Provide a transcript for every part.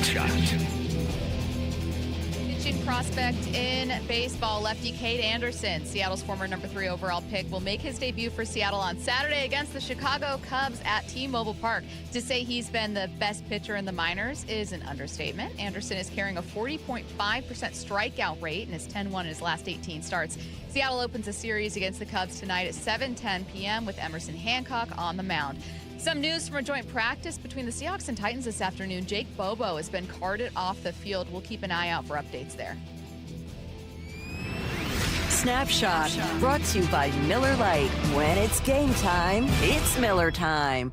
Shot. Pitching prospect in baseball, lefty Kade Anderson, Seattle's former number 3 overall pick, will make his debut for Seattle on Saturday against the Chicago Cubs at T-Mobile Park. To say he's been the best pitcher in the minors is an understatement. Anderson is carrying a 40.5% strikeout rate and is 10-1 in his last 18 starts. Seattle opens a series against the Cubs tonight at 7:10 p.m. with Emerson Hancock on the mound. Some news from a joint practice between the Seahawks and Titans this afternoon. Jake Bobo has been carted off the field. We'll keep an eye out for updates there. Snapshot brought to you by Miller Lite. When it's game time, it's Miller time.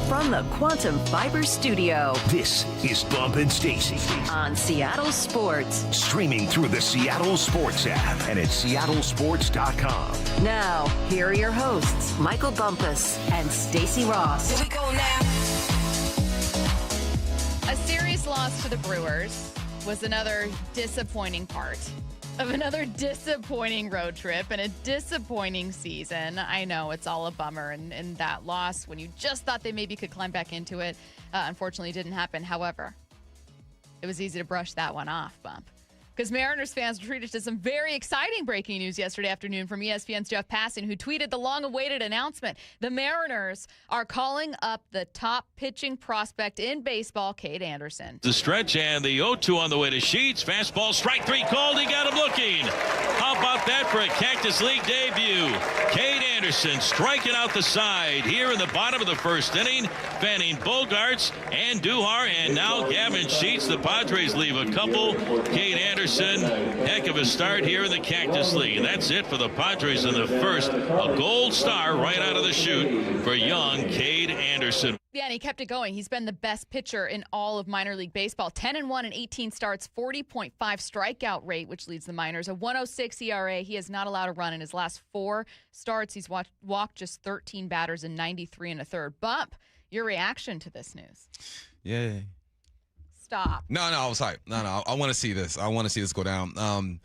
From the Quantum Fiber Studio. This is Bump and Stacy On Seattle Sports. Streaming through the Seattle Sports app and at seattlesports.com. Now, here are your hosts, Michael Bumpus and Stacy Ross. Here we go now. A series loss to the Brewers was another disappointing part of another disappointing road trip and a disappointing season. I know it's all a bummer, and that loss, when you just thought they maybe could climb back into it, unfortunately didn't happen. However, it was easy to brush that one off, Bump. Because Mariners fans were treated to some very exciting breaking news yesterday afternoon from ESPN's Jeff Passan, who tweeted the long-awaited announcement. The Mariners are calling up the top pitching prospect in baseball, Kade Anderson. The stretch and the 0-2 on the way to Sheets. Fastball, strike 3 called. He got him looking. How about that for a Cactus League debut? Kade Anderson striking out the side here in the bottom of the first inning, fanning Bogarts and Duhar, and now Gavin Sheets. The Padres leave a couple. Kade Anderson, heck of a start here in the Cactus League. And that's it for the Padres in the first. A gold star right out of the chute for young Kade Anderson. Yeah, and he kept it going. He's been the best pitcher in all of minor league baseball. 10-1 in 18 starts, 40.5 strikeout rate, which leads the minors. A 1.06 ERA. He has not allowed a run in his last 4 starts. He's walked just 13 batters in 93 1/3. Bump, your reaction to this news? Yeah. Stop. No, I was hyped. No, I want to see this. I want to see this go down.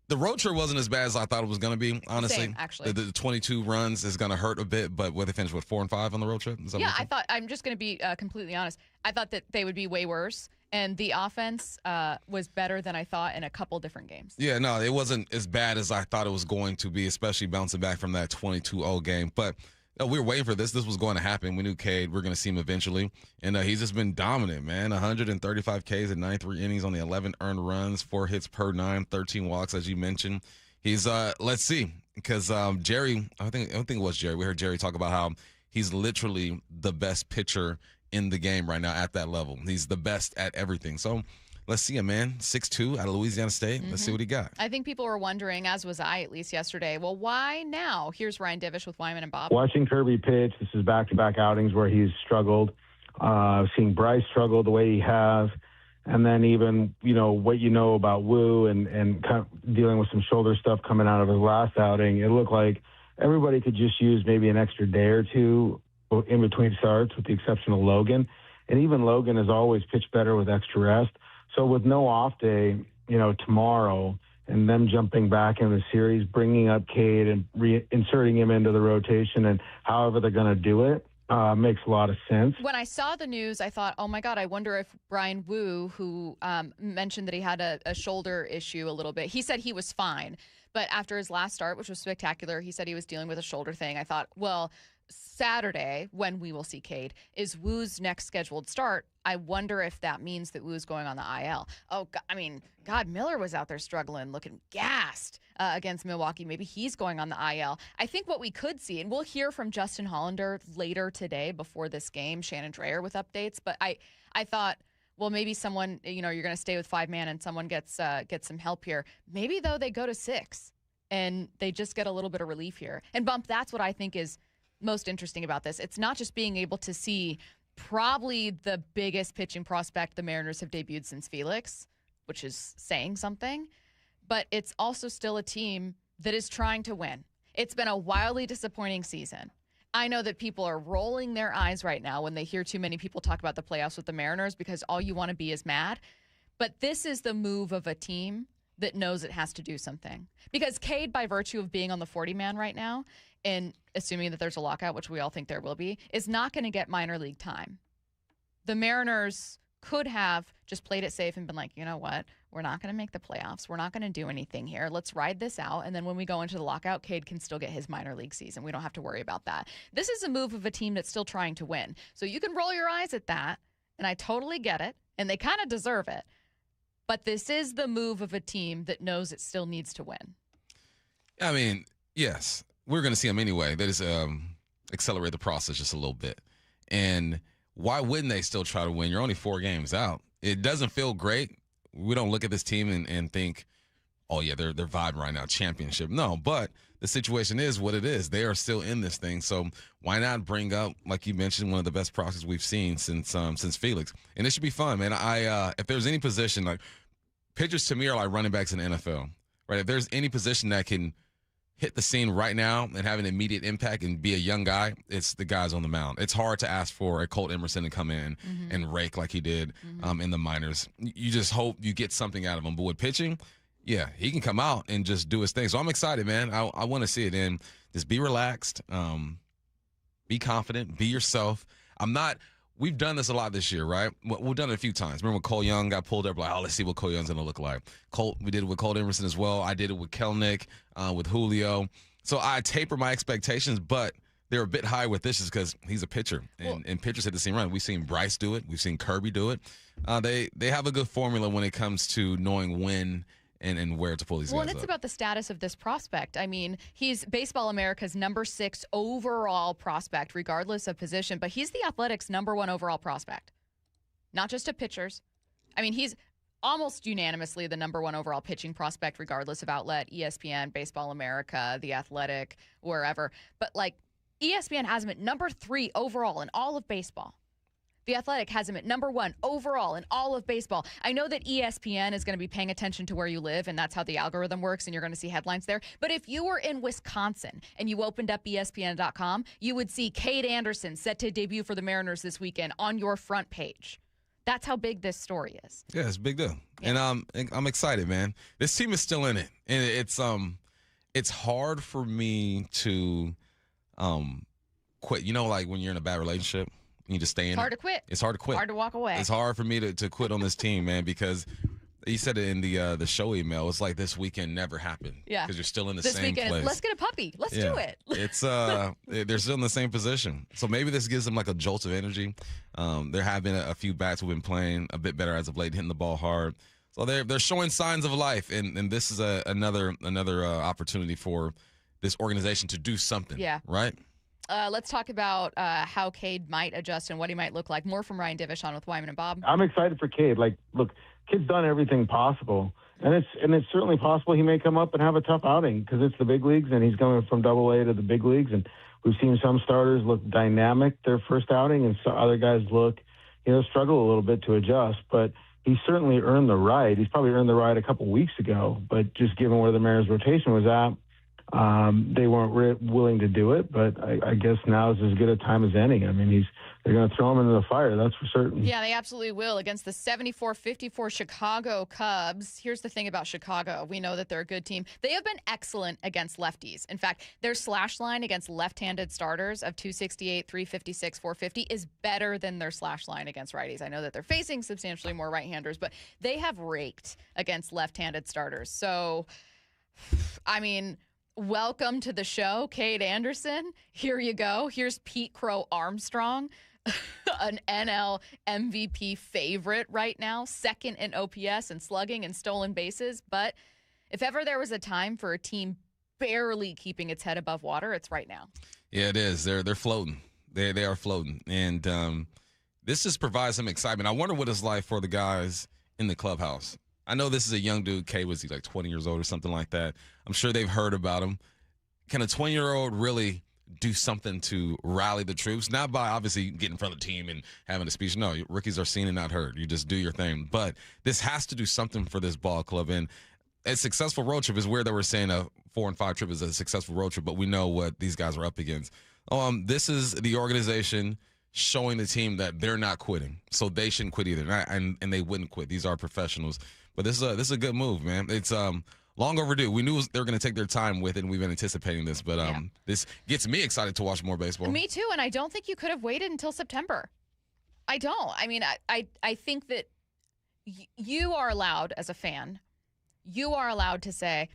The road trip wasn't as bad as I thought it was going to be, honestly. Same, actually. The 22 runs is going to hurt a bit, but what they finished with 4 and 5 on the road trip? Yeah, I'm just going to be completely honest. I thought that they would be way worse, and the offense was better than I thought in a couple different games. Yeah, no, it wasn't as bad as I thought it was going to be, especially bouncing back from that 22-0 game. But we were waiting for this. This was going to happen. We knew Kade. We're going to see him eventually. And he's just been dominant, man. 135 Ks in 93 innings, only 11 earned runs, 4 hits per 9, 13 walks, as you mentioned. He's, let's see, because Jerry, I think it was Jerry. We heard Jerry talk about how he's literally the best pitcher in the game right now at that level. He's the best at everything. So let's see him, man. 6'2" out of Louisiana State. Let's see what he got. I think people were wondering, as was I at least yesterday, well, why now? Here's Ryan Divish with Wyman and Bob. Watching Kirby pitch, this is back-to-back outings where he's struggled. Seeing Bryce struggle the way he has. And then even, what you know about Wu and kind of dealing with some shoulder stuff coming out of his last outing, it looked like everybody could just use maybe an extra day or two in between starts, with the exception of Logan. And even Logan has always pitched better with extra rest. So with no off day, tomorrow, and them jumping back in the series, bringing up Kade and reinserting him into the rotation, and however they're going to do it, makes a lot of sense. When I saw the news, I thought, oh my God, I wonder if Brian Wu, who mentioned that he had a shoulder issue a little bit, he said he was fine. But after his last start, which was spectacular, he said he was dealing with a shoulder thing. I thought, well, Saturday, when we will see Kade, is Wu's next scheduled start. I wonder if that means that Wu's going on the IL. Oh, God, Miller was out there struggling, looking gassed against Milwaukee. Maybe he's going on the IL. I think what we could see, and we'll hear from Justin Hollander later today before this game, Shannon Drayer with updates, but I thought, well, maybe someone, you're going to stay with 5-man and someone gets some help here. Maybe, though, they go to 6 and they just get a little bit of relief here. And, Bump, that's what I think is most interesting about this. It's not just being able to see probably the biggest pitching prospect the Mariners have debuted since Felix, which is saying something, but it's also still a team that is trying to win. It's been a wildly disappointing season. I know that people are rolling their eyes right now when they hear too many people talk about the playoffs with the Mariners, because all you want to be is mad. But this is the move of a team that knows it has to do something. Because Kade, by virtue of being on the 40-man right now, and assuming that there's a lockout, which we all think there will be, is not going to get minor league time. the Mariners could have just played it safe and been like, you know what? We're not going to make the playoffs. We're not going to do anything here. Let's ride this out. And then when we go into the lockout, Kade can still get his minor league season. We don't have to worry about that. This is a move of a team that's still trying to win. So you can roll your eyes at that, and I totally get it, and they kind of deserve it. But this is the move of a team that knows it still needs to win. I mean, yes, we're going to see them anyway. They just accelerate the process just a little bit. And why wouldn't they still try to win? You're only 4 games out. It doesn't feel great. We don't look at this team and think, oh, yeah, they're vibing right now, championship. No, but the situation is what it is. They are still in this thing. So why not bring up, like you mentioned, one of the best prospects we've seen since Felix. And it should be fun, man. If there's any position, like pitchers to me are like running backs in the NFL, right? If there's any position that can hit the scene right now and have an immediate impact and be a young guy, it's the guys on the mound. It's hard to ask for a Colt Emerson to come in and rake like he did in the minors. You just hope you get something out of him. But with pitching, yeah, he can come out and just do his thing. So I'm excited, man. I want to see it. And just be relaxed, be confident, be yourself. We've done this a lot this year, right? We've done it a few times. Remember when Cole Young got pulled up? Like, oh, let's see what Cole Young's going to look like. We did it with Colt Emerson as well. I did it with Kelnick, with Julio. So I taper my expectations, but they're a bit high with this just because he's a pitcher. And pitchers hit the same run. We've seen Bryce do it. We've seen Kirby do it. They have a good formula when it comes to knowing when and where to pull these guys and it's up. about the status of this prospect. I mean, he's Baseball America's number 6 overall prospect, regardless of position, but he's the Athletics' number 1 overall prospect. Not just of pitchers. I mean, he's almost unanimously the number 1 overall pitching prospect, regardless of outlet, ESPN, Baseball America, The Athletic, wherever. But, like, ESPN has him at number 3 overall in all of baseball. The Athletic has him at number 1 overall in all of baseball. I know that ESPN is going to be paying attention to where you live, and that's how the algorithm works, and you're going to see headlines there. But if you were in Wisconsin and you opened up ESPN.com, you would see Kade Anderson set to debut for the Mariners this weekend on your front page. That's how big this story is. Yeah, it's a big deal. Yeah. And I'm excited, man. This team is still in it. And it's hard for me to quit. You know, like when you're in a bad relationship, you just stay in it. It's hard to quit. It's hard to quit. Hard to walk away. It's hard for me to quit on this team, man, because you said it in the show email. It's like this weekend never happened. Yeah. Because you're still in the this same weekend, place. Let's get a puppy. Let's do it. It's they're still in the same position. So maybe this gives them like a jolt of energy. There have been a few bats who've been playing a bit better as of late, hitting the ball hard. So they're showing signs of life, and this is another opportunity for this organization to do something. Yeah. Right? Let's talk about how Kade might adjust and what he might look like. More from Ryan Divish on with Wyman and Bob. I'm excited for Kade. Like, look, kid's done everything possible, and it's certainly possible he may come up and have a tough outing because it's the big leagues, and he's going from Double-A to the big leagues, and we've seen some starters look dynamic their first outing, and some other guys struggle a little bit to adjust, but he certainly earned the right. He's probably earned the right a couple weeks ago, but just given where the Mariners' rotation was at, they weren't willing to do it, but I guess now is as good a time as any. I mean, they're going to throw him into the fire, that's for certain. Yeah, they absolutely will against the 74-54 Chicago Cubs. Here's the thing about Chicago. We know that they're a good team. They have been excellent against lefties. In fact, their slash line against left-handed starters of 268, 356, 450 is better than their slash line against righties. I know that they're facing substantially more right-handers, but they have raked against left-handed starters. So, I mean, welcome to the show, Kade Anderson. Here you go. Here's Pete Crow Armstrong, an NL MVP favorite right now, second in OPS and slugging and stolen bases. But if ever there was a time for a team barely keeping its head above water, it's right now. Yeah, it is. They're floating. They are floating. And this just provides some excitement. I wonder what it's like for the guys in the clubhouse. I know this is a young dude. Kade, was he like 20 years old or something like that? I'm sure they've heard about him. Can a 20-year-old really do something to rally the troops? Not by obviously getting in front of the team and having a speech. No, rookies are seen and not heard. You just do your thing. But this has to do something for this ball club. And a successful road trip is where they were saying a 4-5 trip is a successful road trip, but we know what these guys are up against. This is the organization showing the team that they're not quitting, so they shouldn't quit either, and they wouldn't quit. These are professionals. But this is a good move, man. It's long overdue. We knew they were going to take their time with it, and we've been anticipating this. But this gets me excited to watch more baseball. Me too, and I don't think you could have waited until September. I don't. I mean, I think that you are allowed as a fan, you are allowed to say,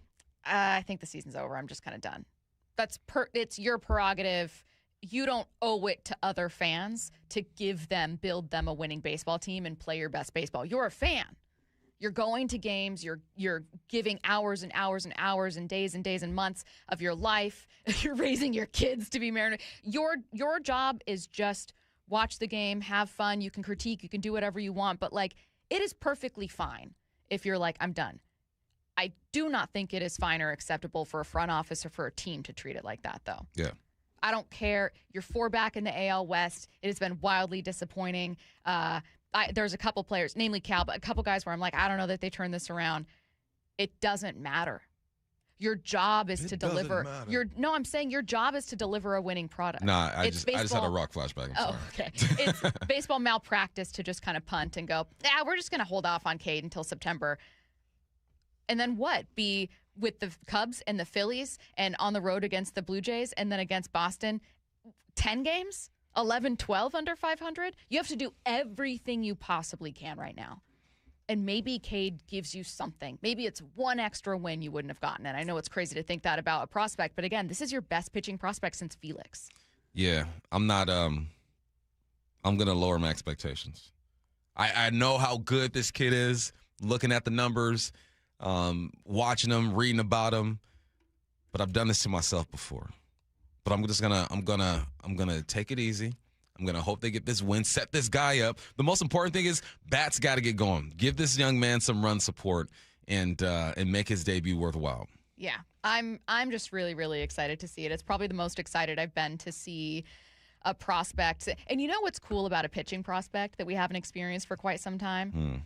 I think the season's over. I'm just kind of done. It's your prerogative. You don't owe it to other fans to build them a winning baseball team and play your best baseball. You're a fan. You're going to games. You're giving hours and hours and hours and days and months of your life. You're raising your kids to be Mariners. Your job is just watch the game, have fun. You can critique. You can do whatever you want. But, like, it is perfectly fine if you're like, I'm done. I do not think it is fine or acceptable for a front office or for a team to treat it like that, though. Yeah. I don't care. You're 4 back in the AL West. It has been wildly disappointing. There's a couple players, namely Cal, but a couple guys where I'm like, I don't know that they turn this around. It doesn't matter. Your job is to deliver. I'm saying your job is to deliver a winning product. Nah, I just had a rock flashback. I'm sorry. Okay. It's baseball malpractice to just kind of punt and go, we're just going to hold off on Kade until September. And then what? Be with the Cubs and the Phillies and on the road against the Blue Jays and then against Boston 10 games? 11, 12 under 500? You have to do everything you possibly can right now. And maybe Kade gives you something. Maybe it's one extra win you wouldn't have gotten. And I know it's crazy to think that about a prospect, but again, this is your best pitching prospect since Felix. Yeah, I'm not I'm going to lower my expectations. I know how good this kid is, looking at the numbers, watching them, reading about them, but I've done this to myself before. But I'm gonna take it easy. I'm gonna hope they get this win, set this guy up. The most important thing is bats got to get going. Give this young man some run support and make his debut worthwhile. Yeah, I'm just really, really excited to see it. It's probably the most excited I've been to see a prospect. And you know what's cool about a pitching prospect that we haven't experienced for quite some time?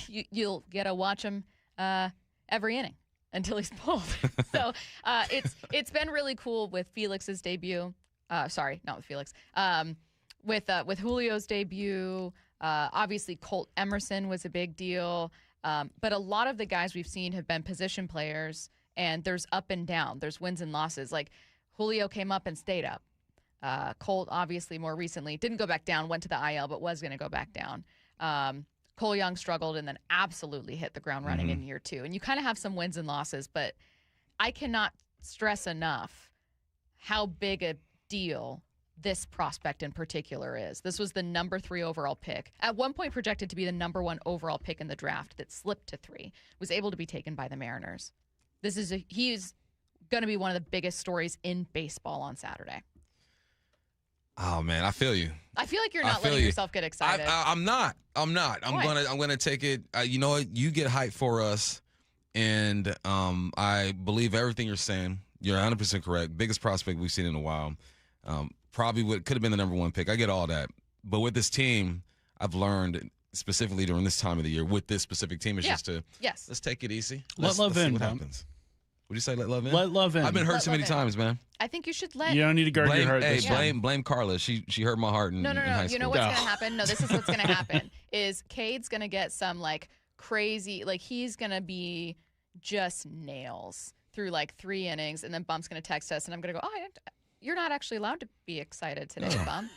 You'll get to watch him every inning until he's pulled. So it's been really cool with Felix's debut. Sorry, not with Felix. With Julio's debut. Obviously, Colt Emerson was a big deal. But a lot of the guys we've seen have been position players, and there's up and down. There's wins and losses. Like Julio came up and stayed up. Colt, obviously, more recently, didn't go back down, went to the IL, but was going to go back down. Cole Young struggled and then absolutely hit the ground running in year 2. And you kind of have some wins and losses, but I cannot stress enough how big a deal this prospect in particular is. This was the number 3 overall pick. At one point projected to be the number 1 overall pick in the draft that slipped to 3, was able to be taken by the Mariners. He's going to be one of the biggest stories in baseball on Saturday. Oh man, I feel you. I feel like you're not letting yourself get excited. I'm not. I'm gonna take it. You know what? You get hyped for us, and I believe everything you're saying. You're 100% correct. Biggest prospect we've seen in a while. Probably could have been the number 1 pick. I get all that, but with this team, I've learned specifically during this time of the year with this specific team is just to let's take it easy. Let's see what happens. Would you say let love in? Let love in. I've been hurt so many times, man. I think you should let. You don't need to guard your heart. Hey, blame Carla. She hurt my heart in high school. You know what's going to happen? No, this is what's going to happen. Is Cade's going to get some like crazy, like he's going to be just nails through like 3 innings, and then Bump's going to text us, and I'm going to go, you're not actually allowed to be excited today, Bump.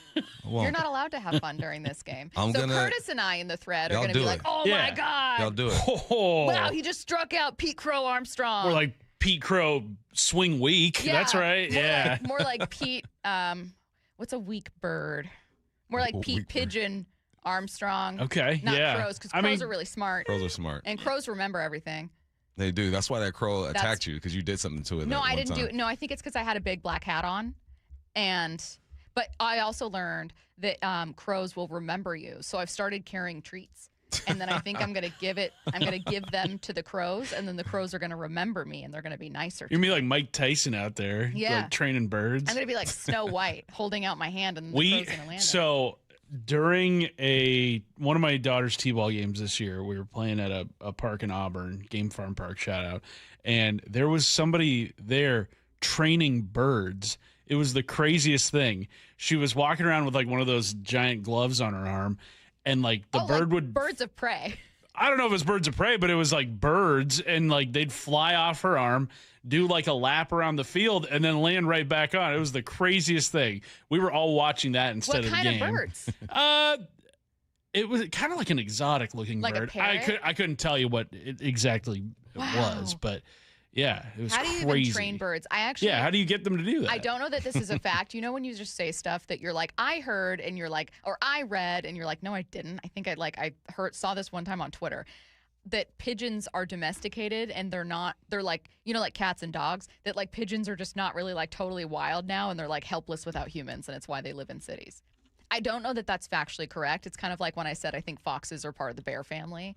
You're not allowed to have fun during this game. Curtis and I in the thread are going to be like, oh my God. Y'all do it. Oh. Wow, he just struck out Pete Crow Armstrong. Or like Pete Crow swing week. Yeah, that's right. More like Pete, what's a weak bird? More like Pete Pigeon Armstrong. Okay, not crows, because crows are really smart. Crows are smart. And crows remember everything. They do. That's why that crow attacked you, because you did something to it. No, I didn't do it. No, I think it's because I had a big black hat on. But I also learned that crows will remember you. So I've started carrying treats. And then I think I'm going to give them to the crows, and then the crows are going to remember me, and they're going to be nicer. You're going to be like Mike Tyson out there, like training birds. I'm going to be like Snow White, holding out my hand, and the crow's going to land. So during one of my daughter's T-ball games this year, we were playing at a park in Auburn, Game Farm Park, shout out, and there was somebody there training birds. It was the craziest thing. She was walking around with like one of those giant gloves on her arm, and like the bird would birds of prey. I don't know if it was birds of prey, but it was like birds, and like they'd fly off her arm, do like a lap around the field, and then land right back on. It was the craziest thing. We were all watching that instead of the game. What kind of birds? It was kind of like an exotic looking Like a bird. parrot? I couldn't tell you what exactly it was, but yeah, it was How do you crazy. even train birds? How do you get them to do that? I don't know that this is a fact. You know when you just say stuff that you're like, I heard, and you're like, or I read, and you're like, no, I didn't. I think I saw this one time on Twitter, that pigeons are domesticated and they're like, like cats and dogs, that like pigeons are just not really like totally wild now, and they're like helpless without humans, and it's why they live in cities. I don't know that that's factually correct. It's kind of like when I said I think foxes are part of the bear family,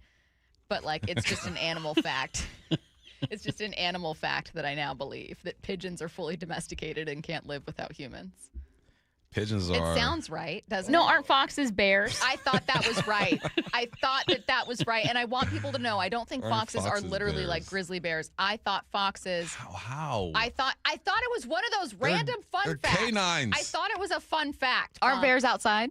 but like it's just an animal fact. It's just an animal fact that I now believe, that pigeons are fully domesticated and can't live without humans. Pigeons are. It sounds right, doesn't it? No, aren't foxes bears? I thought that was right. I thought that was right. And I want people to know, I don't think foxes are literally bears? like grizzly bears. I thought foxes. How? I thought it was one of those random fun they're facts. canines. I thought it was a fun fact. Aren't bears outside?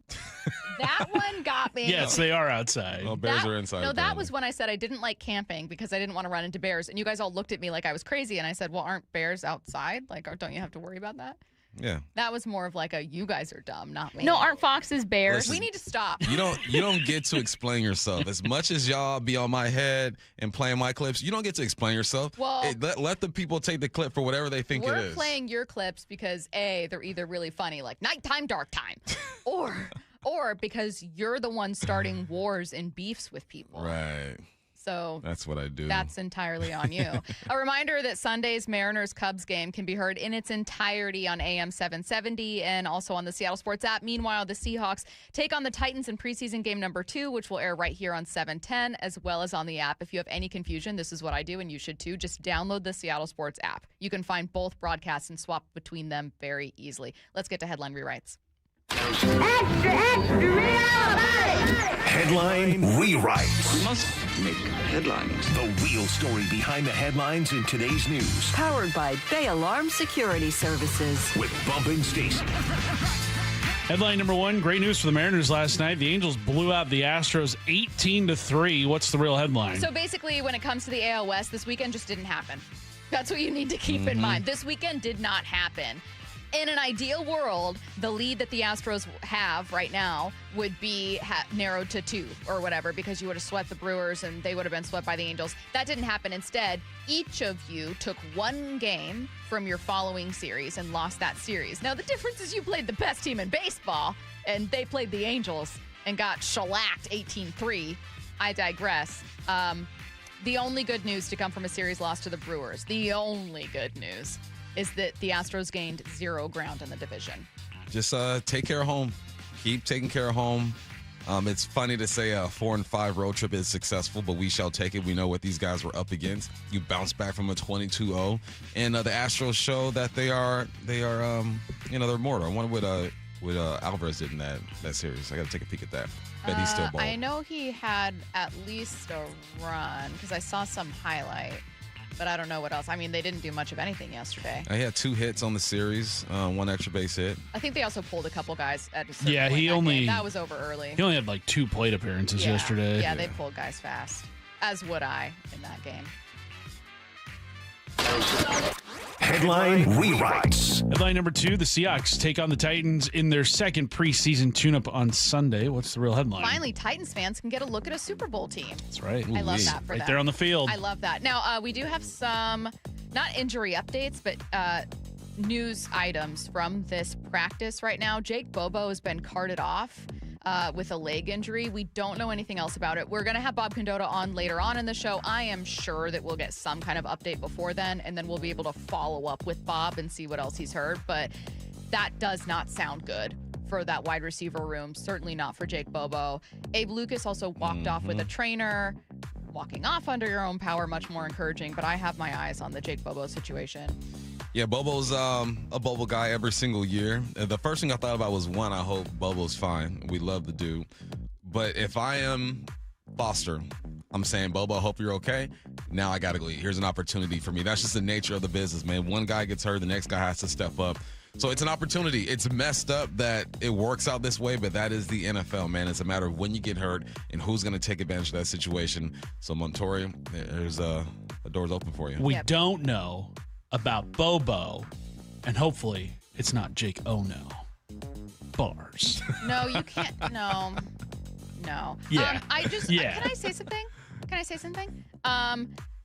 That one got me. Yes, they are outside. Well, bears are inside. No, that apparently. was when I said I didn't like camping because I didn't want to run into bears. And you guys all looked at me like I was crazy. And I said, well, aren't bears outside? Like, don't you have to worry about that? Yeah. That was more of like a, you guys are dumb, not me. No, aren't foxes bears? Listen, we need to stop. You don't get to explain yourself. As much as y'all be on my head and playing my clips, you don't get to explain yourself. Well, let the people take the clip for whatever they think it We're is. playing your clips because A, they're either really funny, like nighttime, dark time, or because you're the one starting wars and beefs with people. Right. So that's what I do. That's entirely on you. A reminder that Sunday's Mariners-Cubs game can be heard in its entirety on AM 770 and also on the Seattle Sports app. Meanwhile, the Seahawks take on the Titans in preseason game number 2, which will air right here on 710, as well as on the app. If you have any confusion, this is what I do, and you should too. Just download the Seattle Sports app. You can find both broadcasts and swap between them very easily. Let's get to headline rewrites. Headline rewrites. We must make headlines. The real story behind the headlines in today's news. Powered by Bay Alarm Security Services. With Bump and Stacy. Headline number 1, great news for the Mariners last night. The Angels blew out the Astros 18-3. What's the real headline? So basically, when it comes to the AL West, this weekend just didn't happen. That's what you need to keep in mind. This weekend did not happen. In an ideal world, the lead that the Astros have right now would be narrowed to 2 or whatever, because you would have swept the Brewers and they would have been swept by the Angels. That didn't happen. Instead, each of you took one game from your following series and lost that series. Now, the difference is you played the best team in baseball, and they played the Angels and got shellacked 18-3. I digress. The only good news to come from a series loss to the Brewers, the only good news, is that the Astros gained 0 ground in the division. Just take care of home. Keep taking care of home. It's funny to say a 4-5 road trip is successful, but we shall take it. We know what these guys were up against. You bounce back from a 22-0, and the Astros show that they're mortal. I wonder what Alvarez did in that series. I got to take a peek at that. Bet he's still balling. I know he had at least a run because I saw some highlight. But I don't know what else. I mean, they didn't do much of anything yesterday. He had 2 hits on the series, 1 extra base hit. I think they also pulled a couple guys at a certain Yeah, point that was over early. He only had like 2 plate appearances yesterday. Yeah, they pulled guys fast, as would I in that game. Headline rewrites. Headline number 2, the Seahawks take on the Titans in their second preseason tune-up on Sunday. What's the real headline? Finally, Titans fans can get a look at a Super Bowl team. That's right. I love that for them. Right there on the field. I love that. Now, we do have some, not injury updates, but news items from this practice right now. Jake Bobo has been carted off with a leg injury. We don't know anything else about it. We're going to have Bob Condotta on later on in the show. I am sure that we'll get some kind of update before then, and then we'll be able to follow up with Bob and see what else he's heard. But that does not sound good for that wide receiver room, certainly not for Jake Bobo. Abe Lucas also walked off with a trainer. Walking off under your own power, much more encouraging, but I have my eyes on the Jake Bobo situation. Yeah, Bobo's a Bobo guy every single year. The first thing I thought about was, one, I hope Bobo's fine. We love the dude. But if I am Foster, I'm saying, Bobo, I hope you're okay. Now I got to go eat. Here's an opportunity for me. That's just the nature of the business, man. One guy gets hurt, the next guy has to step up. So it's an opportunity. It's messed up that it works out this way, but that is the NFL, man. It's a matter of when you get hurt and who's going to take advantage of that situation. So, Montori, there's the door's open for you. We don't know about Bobo, and hopefully it's not Jake Ono. Bars. No, you can't. No. No. Yeah. Can I say something?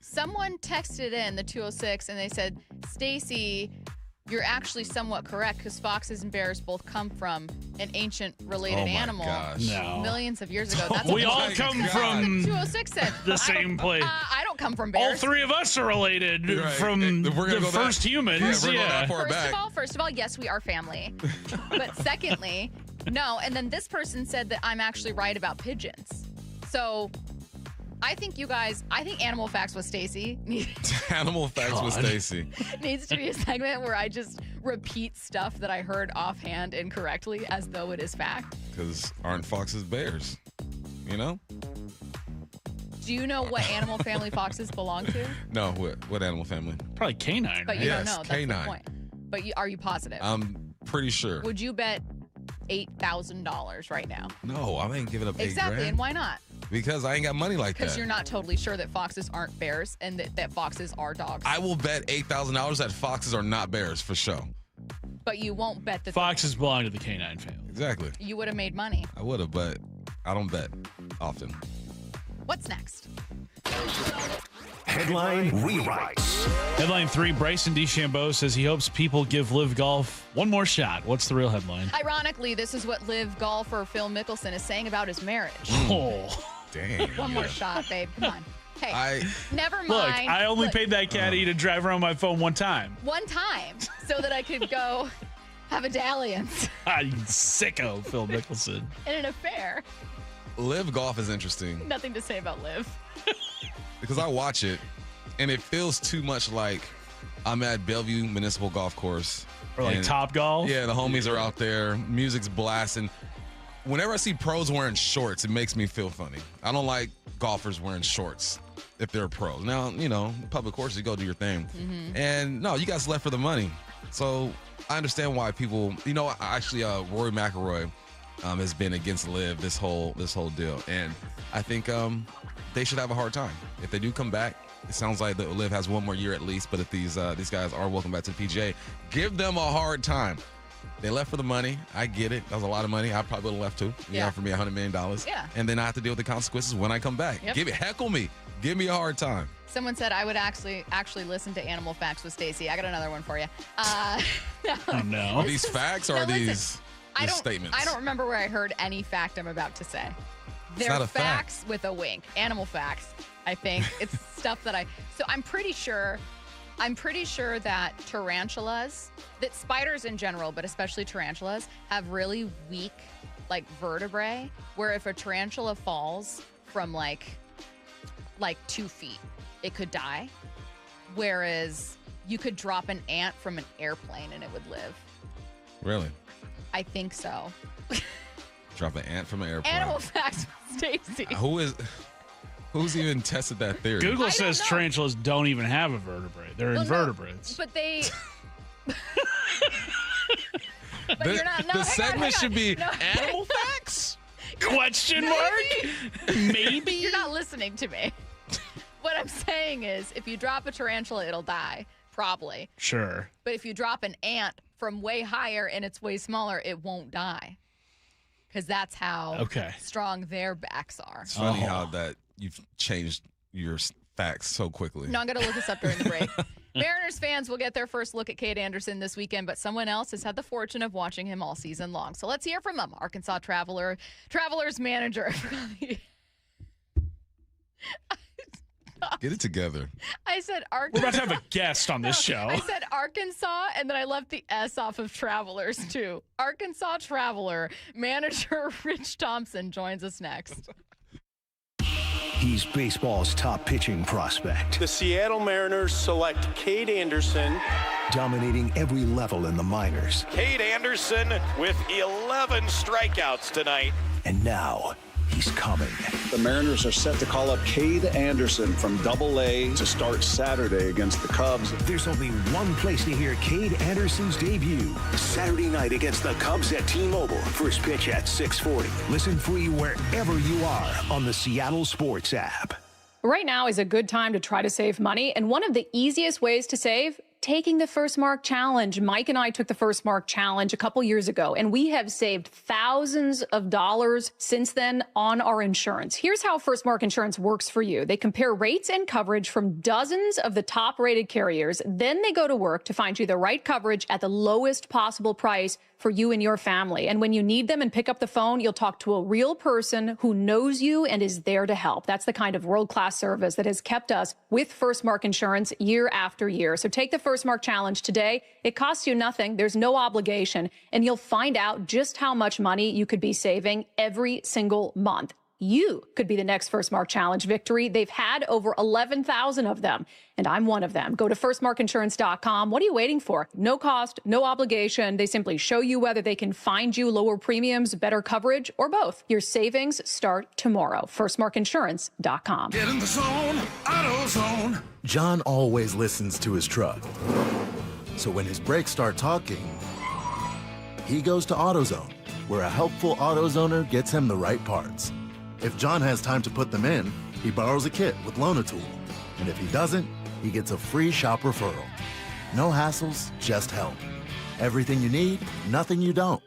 Someone texted in the 206 and they said, Stacy, you're actually somewhat correct because foxes and bears both come from an ancient related animal millions of years ago. That's we all come from 206 said. the same place. I don't come from bears. All three of us are related from the first humans. First of all, yes, we are family. But secondly, no. And then this person said that I'm actually right about pigeons. So I think Animal Facts with Stacy Animal Facts with Stacy needs to be a segment where I just repeat stuff that I heard offhand incorrectly as though it is fact. Because aren't foxes bears? You know? Do you know what animal family foxes belong to? No, what animal family? Probably canine. But you don't know. That's canine. the point. But are you positive? I'm pretty sure. Would you bet $8,000 right now? No, I ain't giving up $8,000. Exactly, and why not? Because I ain't got money like that. Because you're not totally sure that foxes aren't bears and that foxes are dogs. I will bet $8,000 that foxes are not bears for sure. But you won't bet that foxes belong to the canine family. Exactly. You would have made money. I would have, but I don't bet often. What's next? Headline rewrites. Headline 3, Bryson DeChambeau says he hopes people give Live Golf one more shot. What's the real headline? Ironically, this is what Live golfer Phil Mickelson is saying about his marriage. Oh. Dang. One more shot, babe. Come on. Hey, never mind. Look, I only paid that caddy to drive around my phone one time. One time, so that I could go have a dalliance. You sicko, Phil Mickelson. In an affair. Live Golf is interesting. Nothing to say about Live. Because I watch it, and it feels too much like I'm at Bellevue Municipal Golf Course. Or like Top Golf? Yeah, the homies are out there. Music's blasting. Whenever I see pros wearing shorts, it makes me feel funny. I don't like golfers wearing shorts if they're pros. Now, you know, public courses, you go do your thing. Mm-hmm. And no, you guys left for the money. So I understand why people, you know, actually, Rory McIlroy has been against Liv this whole deal. And I think they should have a hard time. If they do come back, it sounds like the Liv has one more year at least, but if these guys are welcome back to the PGA, give them a hard time. They left for the money. I get it. That was a lot of money. I probably would have left too. You know, for me, $100 million. Yeah. And then I have to deal with the consequences when I come back. Yep. Heckle me. Give me a hard time. Someone said I would actually listen to Animal Facts with Stacy. I got another one for you. No. Are these facts or are these statements? I don't remember where I heard any fact I'm about to say. They're facts with a wink. Animal facts, I think. It's stuff that so I'm pretty sure that tarantulas, that spiders in general, but especially tarantulas, have really weak like vertebrae where if a tarantula falls from like 2 feet, it could die. Whereas you could drop an ant from an airplane and it would live. Really? I think so. Drop an ant from an airplane. Animal facts, Stacy. Who's even tested that theory? Google says tarantulas don't even have a vertebrae. They're invertebrates. But they. The segment should be animal facts? Question mark? Maybe? You're not listening to me. What I'm saying is, if you drop a tarantula, it'll die. Probably. Sure. But if you drop an ant from way higher and it's way smaller, it won't die. Because that's how strong their backs are. It's funny how that you've changed your facts so quickly. No, I'm going to look this up during the break. Mariners fans will get their first look at Kade Anderson this weekend, but someone else has had the fortune of watching him all season long. So let's hear from him. Arkansas Travelers manager. Get it together. I said Arkansas. We're about to have a guest on this show. I said Arkansas, and then I left the S off of Travelers, too. Arkansas Traveler manager Rich Thompson joins us next. He's baseball's top pitching prospect. The Seattle Mariners select Kade Anderson. Dominating every level in the minors. Kade Anderson with 11 strikeouts tonight. And now he's coming. The Mariners are set to call up Kade Anderson from Double-A to start Saturday against the Cubs. There's only one place to hear Kade Anderson's debut. Saturday night against the Cubs at T-Mobile. First pitch at 6:40. Listen free wherever you are on the Seattle Sports app. Right now is a good time to try to save money, and one of the easiest ways to save taking the First Mark Challenge. Mike and I took the First Mark Challenge a couple years ago, and we have saved thousands of dollars since then on our insurance. Here's how First Mark Insurance works for you. They compare rates and coverage from dozens of the top-rated carriers. Then they go to work to find you the right coverage at the lowest possible price for you and your family. And when you need them and pick up the phone, you'll talk to a real person who knows you and is there to help. That's the kind of world-class service that has kept us with First Mark Insurance year after year. So take the First Mark Challenge today. It costs you nothing. There's no obligation. And you'll find out just how much money you could be saving every single month. You could be the next First Mark Challenge victory. They've had over 11,000 of them, and I'm one of them. Go to firstmarkinsurance.com. What are you waiting for? No cost, no obligation. They simply show you whether they can find you lower premiums, better coverage, or both. Your savings start tomorrow. Firstmarkinsurance.com. Get in the zone, AutoZone. John always listens to his truck. So when his brakes start talking, he goes to AutoZone, where a helpful AutoZoner gets him the right parts. If John has time to put them in, he borrows a kit with Loan-A-Tool. And if he doesn't, he gets a free shop referral. No hassles, just help. Everything you need, nothing you don't.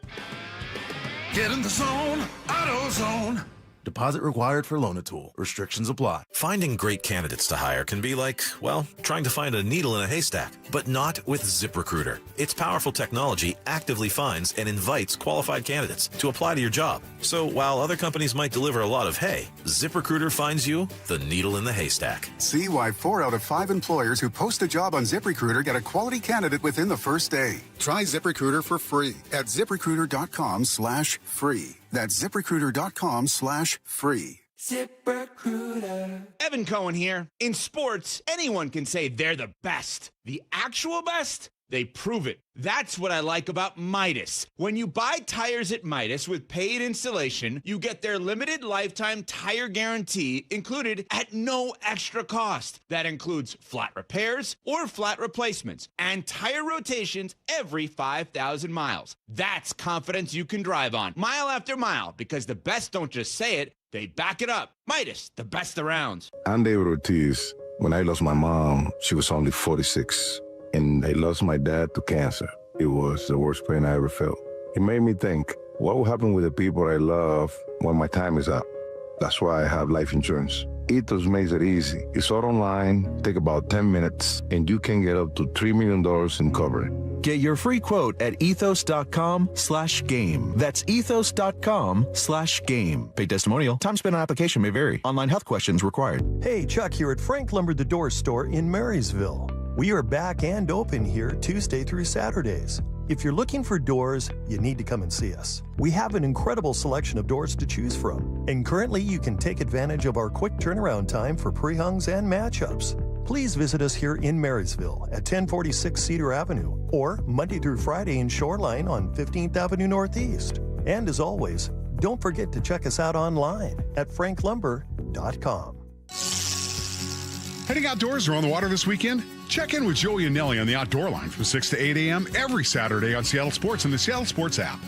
Get in the zone, AutoZone. Deposit required for Loan-A-Tool. Restrictions apply. Finding great candidates to hire can be like, well, trying to find a needle in a haystack, but not with ZipRecruiter. Its powerful technology actively finds and invites qualified candidates to apply to your job. So while other companies might deliver a lot of hay, ZipRecruiter finds you the needle in the haystack. See why 4 out of 5 employers who post a job on ZipRecruiter get a quality candidate within the first day. Try ZipRecruiter for free at ZipRecruiter.com/free. That's ZipRecruiter.com/free. ZipRecruiter. Evan Cohen here. In sports, anyone can say they're the best. The actual best? They prove it. That's what I like about Midas. When you buy tires at Midas with paid installation, you get their limited lifetime tire guarantee included at no extra cost. That includes flat repairs or flat replacements and tire rotations every 5,000 miles. That's confidence you can drive on mile after mile, because the best don't just say it, they back it up. Midas, the best around. I'm David Ortiz. When I lost my mom, she was only 46. And I lost my dad to cancer. It was the worst pain I ever felt. It made me think, what will happen with the people I love when my time is up? That's why I have life insurance. Ethos makes it easy. It's all online, take about 10 minutes, and you can get up to $3 million in coverage. Get your free quote at ethos.com/game. That's ethos.com/game. Paid testimonial. Time spent on application may vary. Online health questions required. Hey, Chuck here at Frank Lumber the Door Store in Marysville. We are back and open here Tuesday through Saturdays. If you're looking for doors, you need to come and see us. We have an incredible selection of doors to choose from, and currently you can take advantage of our quick turnaround time for pre-hungs and matchups. Please visit us here in Marysville at 1046 Cedar Avenue, or Monday through Friday in Shoreline on 15th Avenue Northeast. And as always, don't forget to check us out online at franklumber.com. Heading outdoors or on the water this weekend? Check in with Joey and Nelly on the Outdoor Line from 6 to 8 a.m. every Saturday on Seattle Sports and the Seattle Sports app.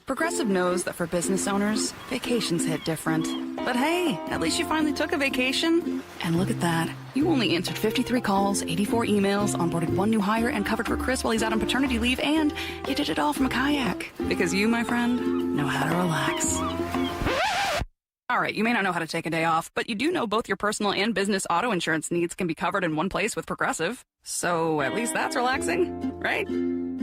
Progressive knows that for business owners, vacations hit different. But hey, at least you finally took a vacation. And look at that. You only answered 53 calls, 84 emails, onboarded 1 new hire, and covered for Chris while he's out on paternity leave, and you did it all from a kayak. Because you, my friend, know how to relax. All right, you may not know how to take a day off, but you do know both your personal and business auto insurance needs can be covered in one place with Progressive. So at least that's relaxing, right?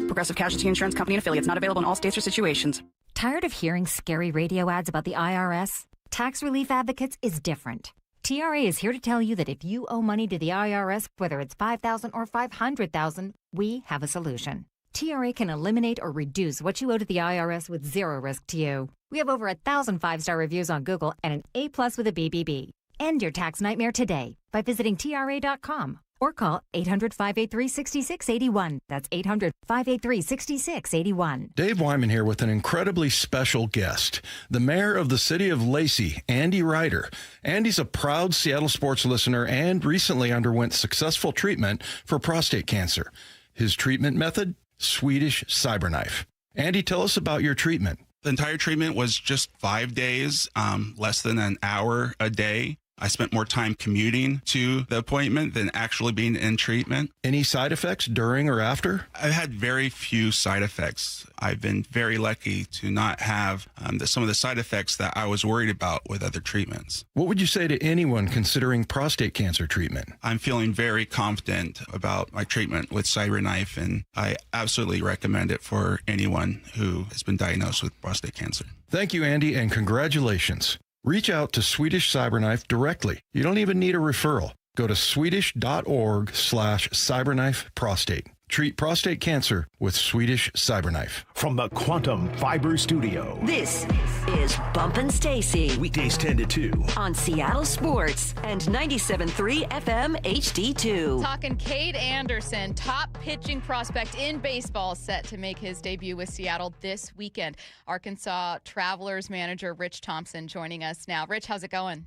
Progressive Casualty Insurance Company and affiliates, not available in all states or situations. Tired of hearing scary radio ads about the IRS? Tax Relief Advocates is different. TRA is here to tell you that if you owe money to the IRS, whether it's $5,000 or $500,000, we have a solution. TRA can eliminate or reduce what you owe to the IRS with zero risk to you. We have over 1,000 5-star reviews on Google and an A+ with a BBB. End your tax nightmare today by visiting TRA.com or call 800-583-6681. That's 800-583-6681. Dave Wyman here with an incredibly special guest, the mayor of the city of Lacey, Andy Ryder. Andy's a proud Seattle sports listener and recently underwent successful treatment for prostate cancer. His treatment method? Swedish cyberknife. Andy, tell us about your treatment. The entire treatment was just 5 days, less than an hour a day. I spent more time commuting to the appointment than actually being in treatment. Any side effects during or after? I've had very few side effects. I've been very lucky to not have some of the side effects that I was worried about with other treatments. What would you say to anyone considering prostate cancer treatment? I'm feeling very confident about my treatment with CyberKnife, and I absolutely recommend it for anyone who has been diagnosed with prostate cancer. Thank you, Andy, and congratulations. Reach out to Swedish CyberKnife directly. You don't even need a referral. Go to swedish.org/cyberknife prostate. Treat prostate cancer with Swedish CyberKnife. From the Quantum Fiber Studio. This is Bump and Stacy. Weekdays 10 to 2. On Seattle Sports and 97.3 FM HD2. Talking Kade Anderson, top pitching prospect in baseball, set to make his debut with Seattle this weekend. Arkansas Travelers manager Rich Thompson joining us now. Rich, how's it going?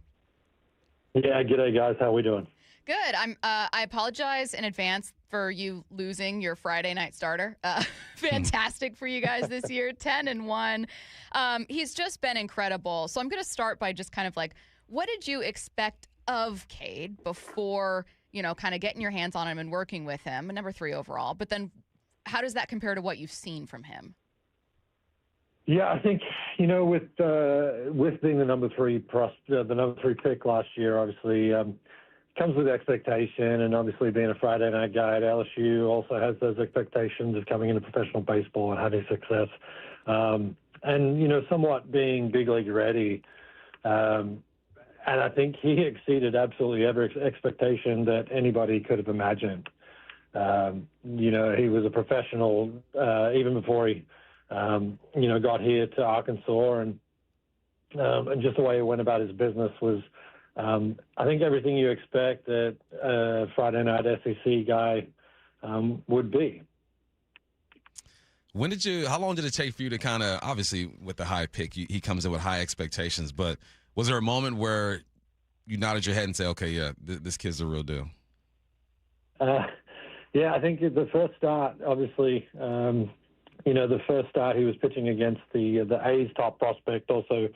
Yeah, g'day guys. How we doing? Good. I apologize in advance for you losing your Friday night starter. Fantastic for you guys this year, 10-1. He's just been incredible. So I'm going to start by just kind of like, what did you expect of Kade before, kind of getting your hands on him and working with him? Number 3 overall. But then how does that compare to what you've seen from him? Yeah, I think, with being the number 3 pick last year, obviously, comes with expectation, and obviously being a Friday night guy at LSU also has those expectations of coming into professional baseball and having success, and somewhat being big league ready. And I think he exceeded absolutely every expectation that anybody could have imagined. He was a professional even before he got here to Arkansas, and just the way he went about his business was, I think, everything you expect that a Friday night SEC guy would be. How long did it take for you to kind of, obviously with the high pick, he comes in with high expectations, but was there a moment where you nodded your head and say, okay, yeah, this kid's the real deal? Yeah, I think the first start, obviously, the first start he was pitching against the A's top prospect, also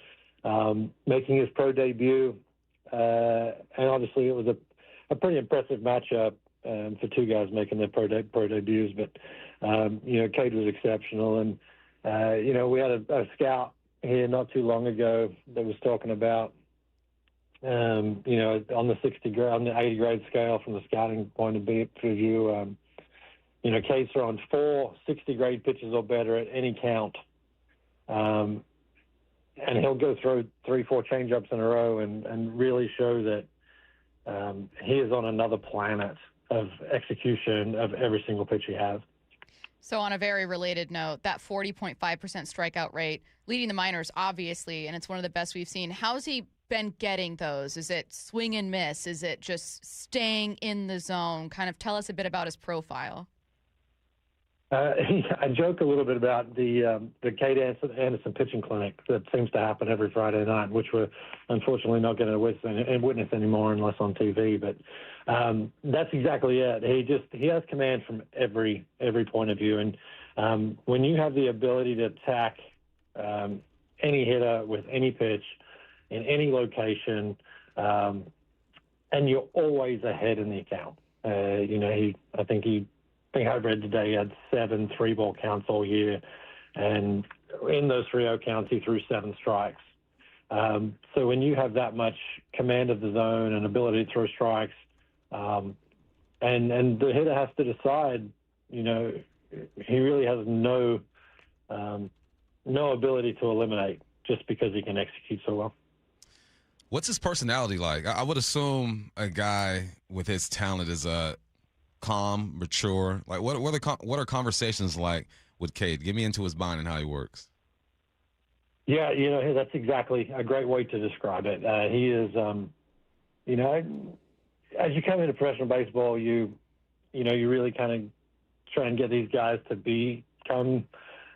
making his pro debut. And obviously it was a pretty impressive matchup for two guys making their pro debuts. But, Kade was exceptional. And, we had a scout here not too long ago that was talking about, on the 80 grade scale from the scouting point of view, Kade's throwing 4 60 grade pitches or better at any count. And he'll go through 3-4 changeups in a row and really show that he is on another planet of execution of every single pitch he has. So on a very related note, that 40.5% strikeout rate, leading the minors, obviously, and it's one of the best we've seen. How's he been getting those? Is it swing and miss? Is it just staying in the zone? Kind of tell us a bit about his profile. I joke a little bit about the Kade Anderson pitching clinic that seems to happen every Friday night, which we're unfortunately not going to witness anymore unless on TV. But that's exactly it. He has command from every point of view, and when you have the ability to attack any hitter with any pitch in any location, and you're always ahead in the account. I think I read today he had 7 3-ball counts all year, and in those 3-0 counts he threw 7 strikes. So when you have that much command of the zone and ability to throw strikes, and the hitter has to decide, he really has no ability to eliminate just because he can execute so well. What's his personality like? I would assume a guy with his talent is calm, mature. Like, what are conversations like with Kade? Get me into his mind and how he works. Yeah, that's exactly a great way to describe it. He is, as you come into professional baseball, you really kind of try and get these guys to become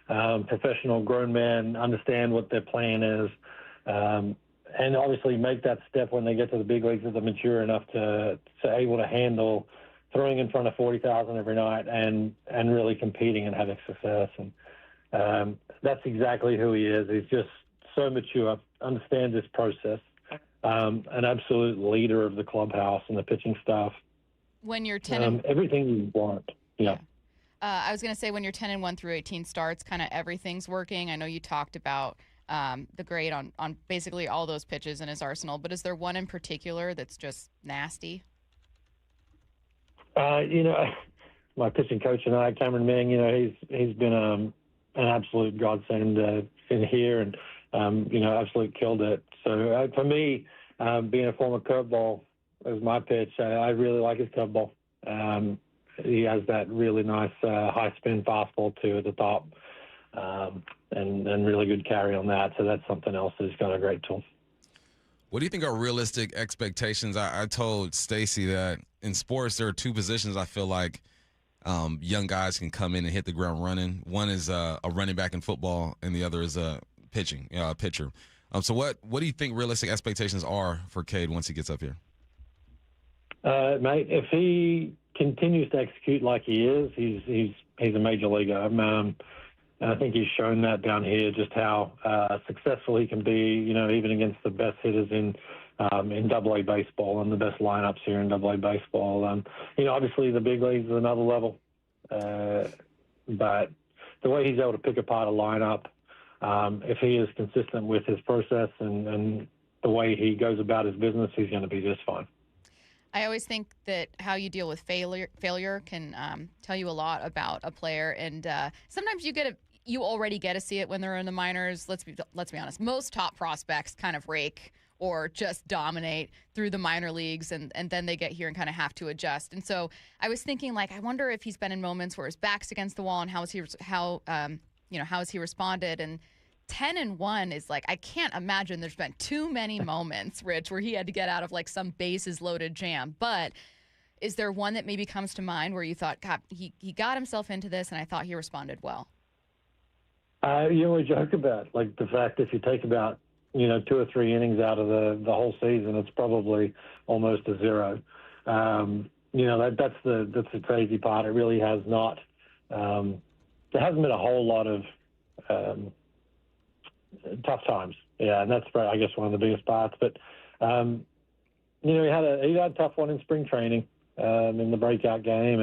professional grown men, understand what their plan is, and obviously make that step when they get to the big leagues that they're mature enough to able to handle throwing in front of 40,000 every night and really competing and having success. And that's exactly who he is. He's just so mature, understands this process, an absolute leader of the clubhouse and the pitching staff. When you're 10 everything you want. Yeah. I was going to say, when you're 10-1 through 18 starts, kind of everything's working. I know you talked about the grade on basically all those pitches in his arsenal, but is there one in particular that's just nasty? My pitching coach and I, Cameron Ming, he's been an absolute godsend in here, and absolutely killed it. So for me, being a former curveball as my pitch, I really like his curveball. He has that really nice high spin fastball too at the top, and really good carry on that. So that's something else that's got a great tool. What do you think are realistic expectations? I told Stacy that in sports there are two positions I feel like young guys can come in and hit the ground running. One is a running back in football, and the other is a pitcher. So what do you think realistic expectations are for Kade once he gets up here? Mate, if he continues to execute like he is, he's a major leaguer. And I think he's shown that down here, just how successful he can be, even against the best hitters in Double-A baseball and the best lineups here in Double-A baseball. Obviously the big leagues is another level, but the way he's able to pick apart a lineup, if he is consistent with his process and the way he goes about his business, he's going to be just fine. I always think that how you deal with failure can tell you a lot about a player, and sometimes you already get to see it when they're in the minors. Let's be honest. Most top prospects kind of rake or just dominate through the minor leagues, and then they get here and kind of have to adjust. And so I was thinking, I wonder if he's been in moments where his back's against the wall, and how has he responded? And 10-1 is I can't imagine there's been too many moments, Rich, where he had to get out of some bases loaded jam. But is there one that maybe comes to mind where you thought, God, he got himself into this, and I thought he responded well? We joke about the fact if you take about 2 or 3 innings out of the whole season, it's probably almost a zero. That's the crazy part. It really has not. There hasn't been a whole lot of tough times. Yeah, and that's I guess one of the biggest parts. But he had a tough one in spring training in the breakout game,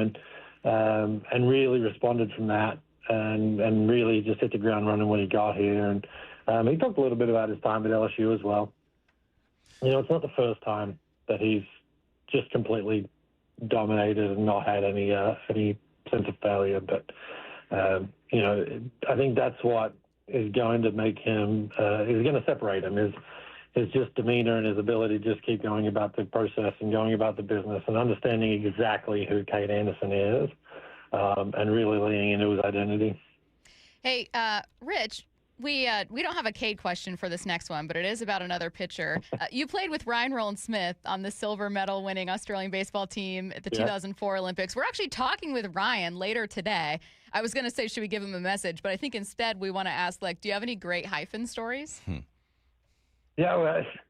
and really responded from that, and really just hit the ground running when he got here. And he talked a little bit about his time at LSU as well. It's not the first time that he's just completely dominated and not had any sense of failure. But I think that's what is going to make him, is going to separate him, is just demeanor and his ability to just keep going about the process and going about the business and understanding exactly who Kade Anderson is, and really leaning into his identity. Hey, Rich, we don't have a Kade question for this next one, but it is about another pitcher. You played with Rowland-Smith on the silver medal winning Australian baseball team at the 2004 Olympics. We're actually talking with Ryan later today. I was going to say, should we give him a message? But I think instead we want to ask, do you have any great hyphen stories? Yeah,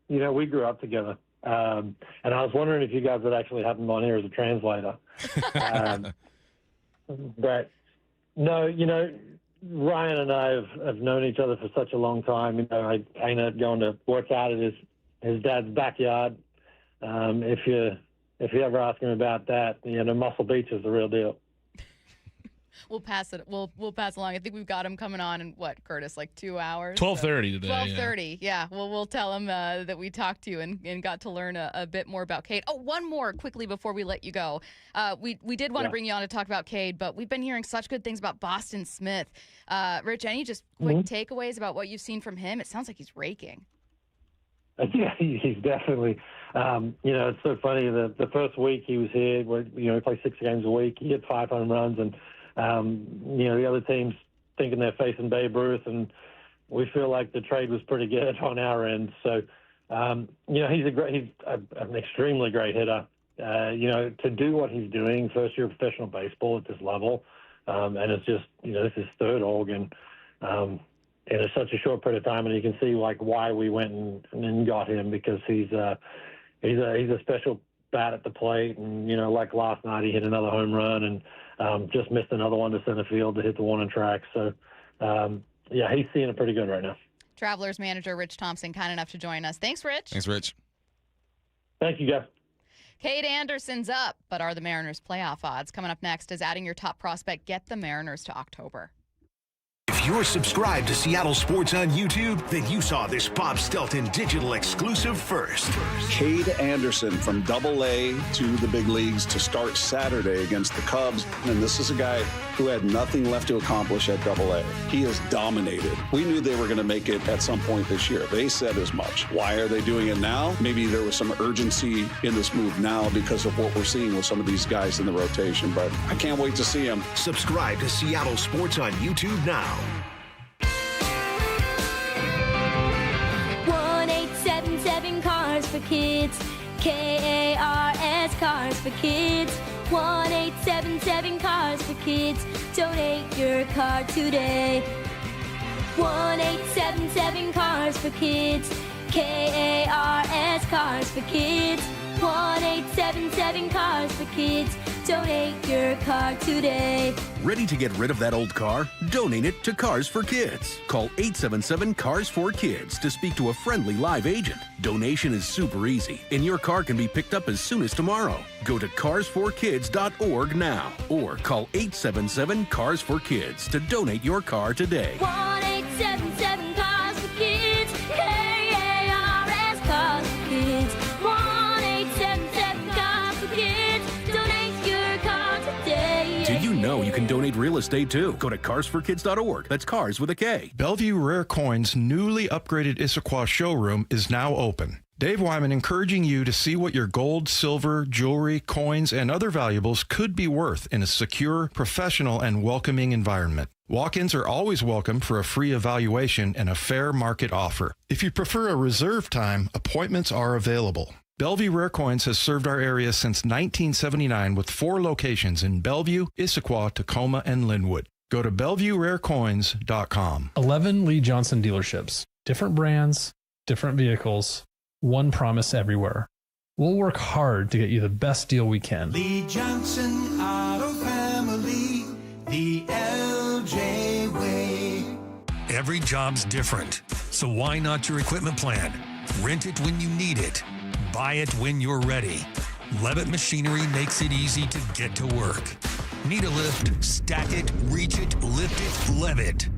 well, we grew up together. And I was wondering if you guys would actually have him on here as a translator. But no, Ryan and I have known each other for such a long time. I ended up going to work out at his dad's backyard. If you ever ask him about that, Muscle Beach is the real deal. We'll pass it. We'll pass along. I think we've got him coming on in Curtis, 2 hours? 12:30 today. 12:30. Yeah. Well, we'll tell him that we talked to you and got to learn a bit more about Kade. Oh, one more quickly before we let you go. We did want to bring you on to talk about Kade, but we've been hearing such good things about Boston Smith. Rich, any just quick takeaways about what you've seen from him? It sounds like he's raking. Yeah, he's definitely. It's so funny. The first week he was here, he played 6 games a week. He hit 5 home runs, and the other teams thinking they're facing Babe Ruth, and we feel like the trade was pretty good on our end. So, he's an extremely great hitter. To do what he's doing, first year professional baseball at this level, and it's just, this is third organ. In such a short period of time, and you can see why we went and got him, because he's a special bat at the plate, and last night he hit another home run and just missed another one to center field to hit the warning track. So he's seeing it pretty good right now. Travelers manager Rich Thompson, kind enough to join us. Thanks, Rich. Thanks, Rich. Thank you, guys. Kade Anderson's up, but are the Mariners playoff odds? Coming up next is adding your top prospect. Get the Mariners to October. If you're subscribed to Seattle Sports on YouTube, then you saw this Bob Stelton digital exclusive first. Kade Anderson from Double-A to the big leagues to start Saturday against the Cubs. And this is a guy who had nothing left to accomplish at Double-A. He has dominated. We knew they were going to make it at some point this year. They said as much. Why are they doing it now? Maybe there was some urgency in this move now because of what we're seeing with some of these guys in the rotation. But I can't wait to see him. Subscribe to Seattle Sports on YouTube now. 1-877 Cars for Kids. KARS Cars for Kids. 1-877 Cars for Kids. Donate your car today. 1-877 Cars for Kids. KARS Cars for Kids. 1-877 Cars for Kids. Donate your car today. Ready to get rid of that old car? Donate it to Cars for Kids. Call 877-CARS-4-KIDS to speak to a friendly live agent. Donation is super easy, and your car can be picked up as soon as tomorrow. Go to cars4kids.org now, or call 877-CARS-4-KIDS to donate your car today. 1-877 Cars for Kids. KARS Cars for Kids. 1-877 Cars for Kids. Donate your car today. Do you know you can donate real estate too? Go to cars4kids.org. That's cars with a K. Bellevue Rare Coins' newly upgraded Issaquah showroom is now open. Dave Wyman encouraging you to see what your gold, silver, jewelry, coins, and other valuables could be worth in a secure, professional, and welcoming environment. Walk-ins are always welcome for a free evaluation and a fair market offer. If you prefer a reserve time, appointments are available. Bellevue Rare Coins has served our area since 1979 with 4 locations in Bellevue, Issaquah, Tacoma, and Linwood. Go to BellevueRareCoins.com. 11 Lee Johnson dealerships. Different brands, different vehicles, one promise everywhere. We'll work hard to get you the best deal we can. Lee Johnson Auto Family, the LJ way. Every job's different, so why not your equipment plan? Rent it when you need it. Buy it when you're ready. Levitt Machinery makes it easy to get to work. Need a lift? Stack it, reach it, lift it, Levitt.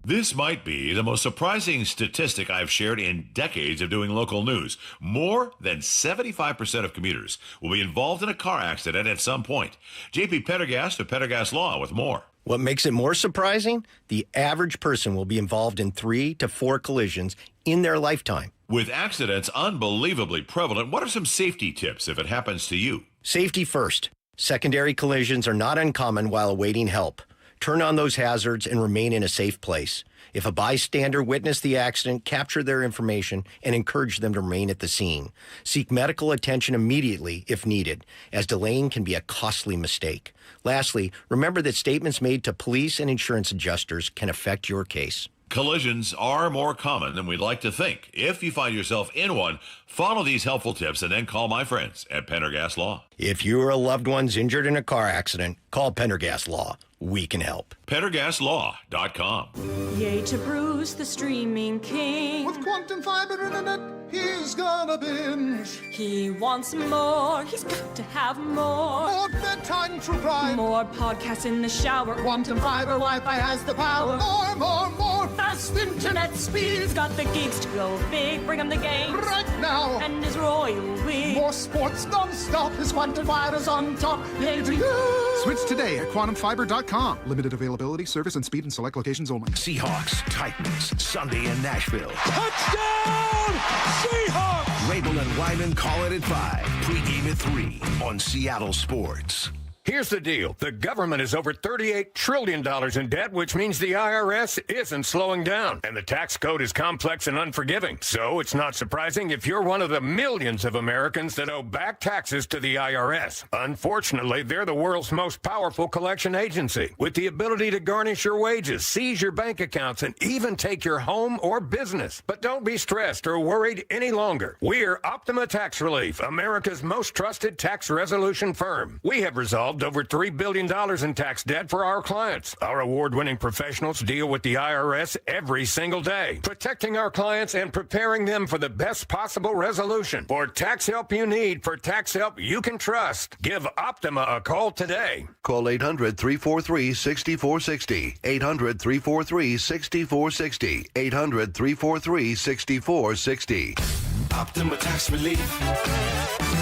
This might be the most surprising statistic I've shared in decades of doing local news. More than 75% of commuters will be involved in a car accident at some point. JP Pendergast of Pendergast Law with more. What makes it more surprising? The average person will be involved in 3 to 4 collisions in their lifetime. With accidents unbelievably prevalent, what are some safety tips if it happens to you? Safety first. Secondary collisions are not uncommon while awaiting help. Turn on those hazards and remain in a safe place. If a bystander witnessed the accident, capture their information and encourage them to remain at the scene. Seek medical attention immediately if needed, as delaying can be a costly mistake. Lastly, remember that statements made to police and insurance adjusters can affect your case. Collisions are more common than we'd like to think. If you find yourself in one, follow these helpful tips and then call my friends at Pendergast Law. If you or a loved one's injured in a car accident, call Pendergast Law. We can help. PendergastLaw.com. Yay to Bruce, the streaming king. With quantum fiber internet, he's gonna binge. He wants more, he's got to have more. More bedtime true crime. More podcasts in the shower. Quantum fiber Wi-Fi has the power. More fast internet speed. He's got the gigs to go big, bring him the game. Right now. And his royal we. More sports non-stop, his quantum fiber's on top. Yay to you. Switch today at quantumfiber.com. Limited availability, service, and speed in select locations only. Seahawks-Titans, Sunday in Nashville. Touchdown! Seahawks! Rabel and Wyman call it at 5. Pregame at 3 on Seattle Sports. Here's the deal. The government is over $38 trillion in debt, which means the IRS isn't slowing down. And the tax code is complex and unforgiving. So it's not surprising if you're one of the millions of Americans that owe back taxes to the IRS. Unfortunately, they're the world's most powerful collection agency, with the ability to garnish your wages, seize your bank accounts, and even take your home or business. But don't be stressed or worried any longer. We're Optima Tax Relief, America's most trusted tax resolution firm. We have resolved solved over $3 billion in tax debt for our clients. Our award-winning professionals deal with the IRS every single day, protecting our clients and preparing them for the best possible resolution. For tax help you need, for tax help you can trust, give Optima a call today. Call 800-343-6460. 800-343-6460. 800-343-6460. Optima Tax Relief.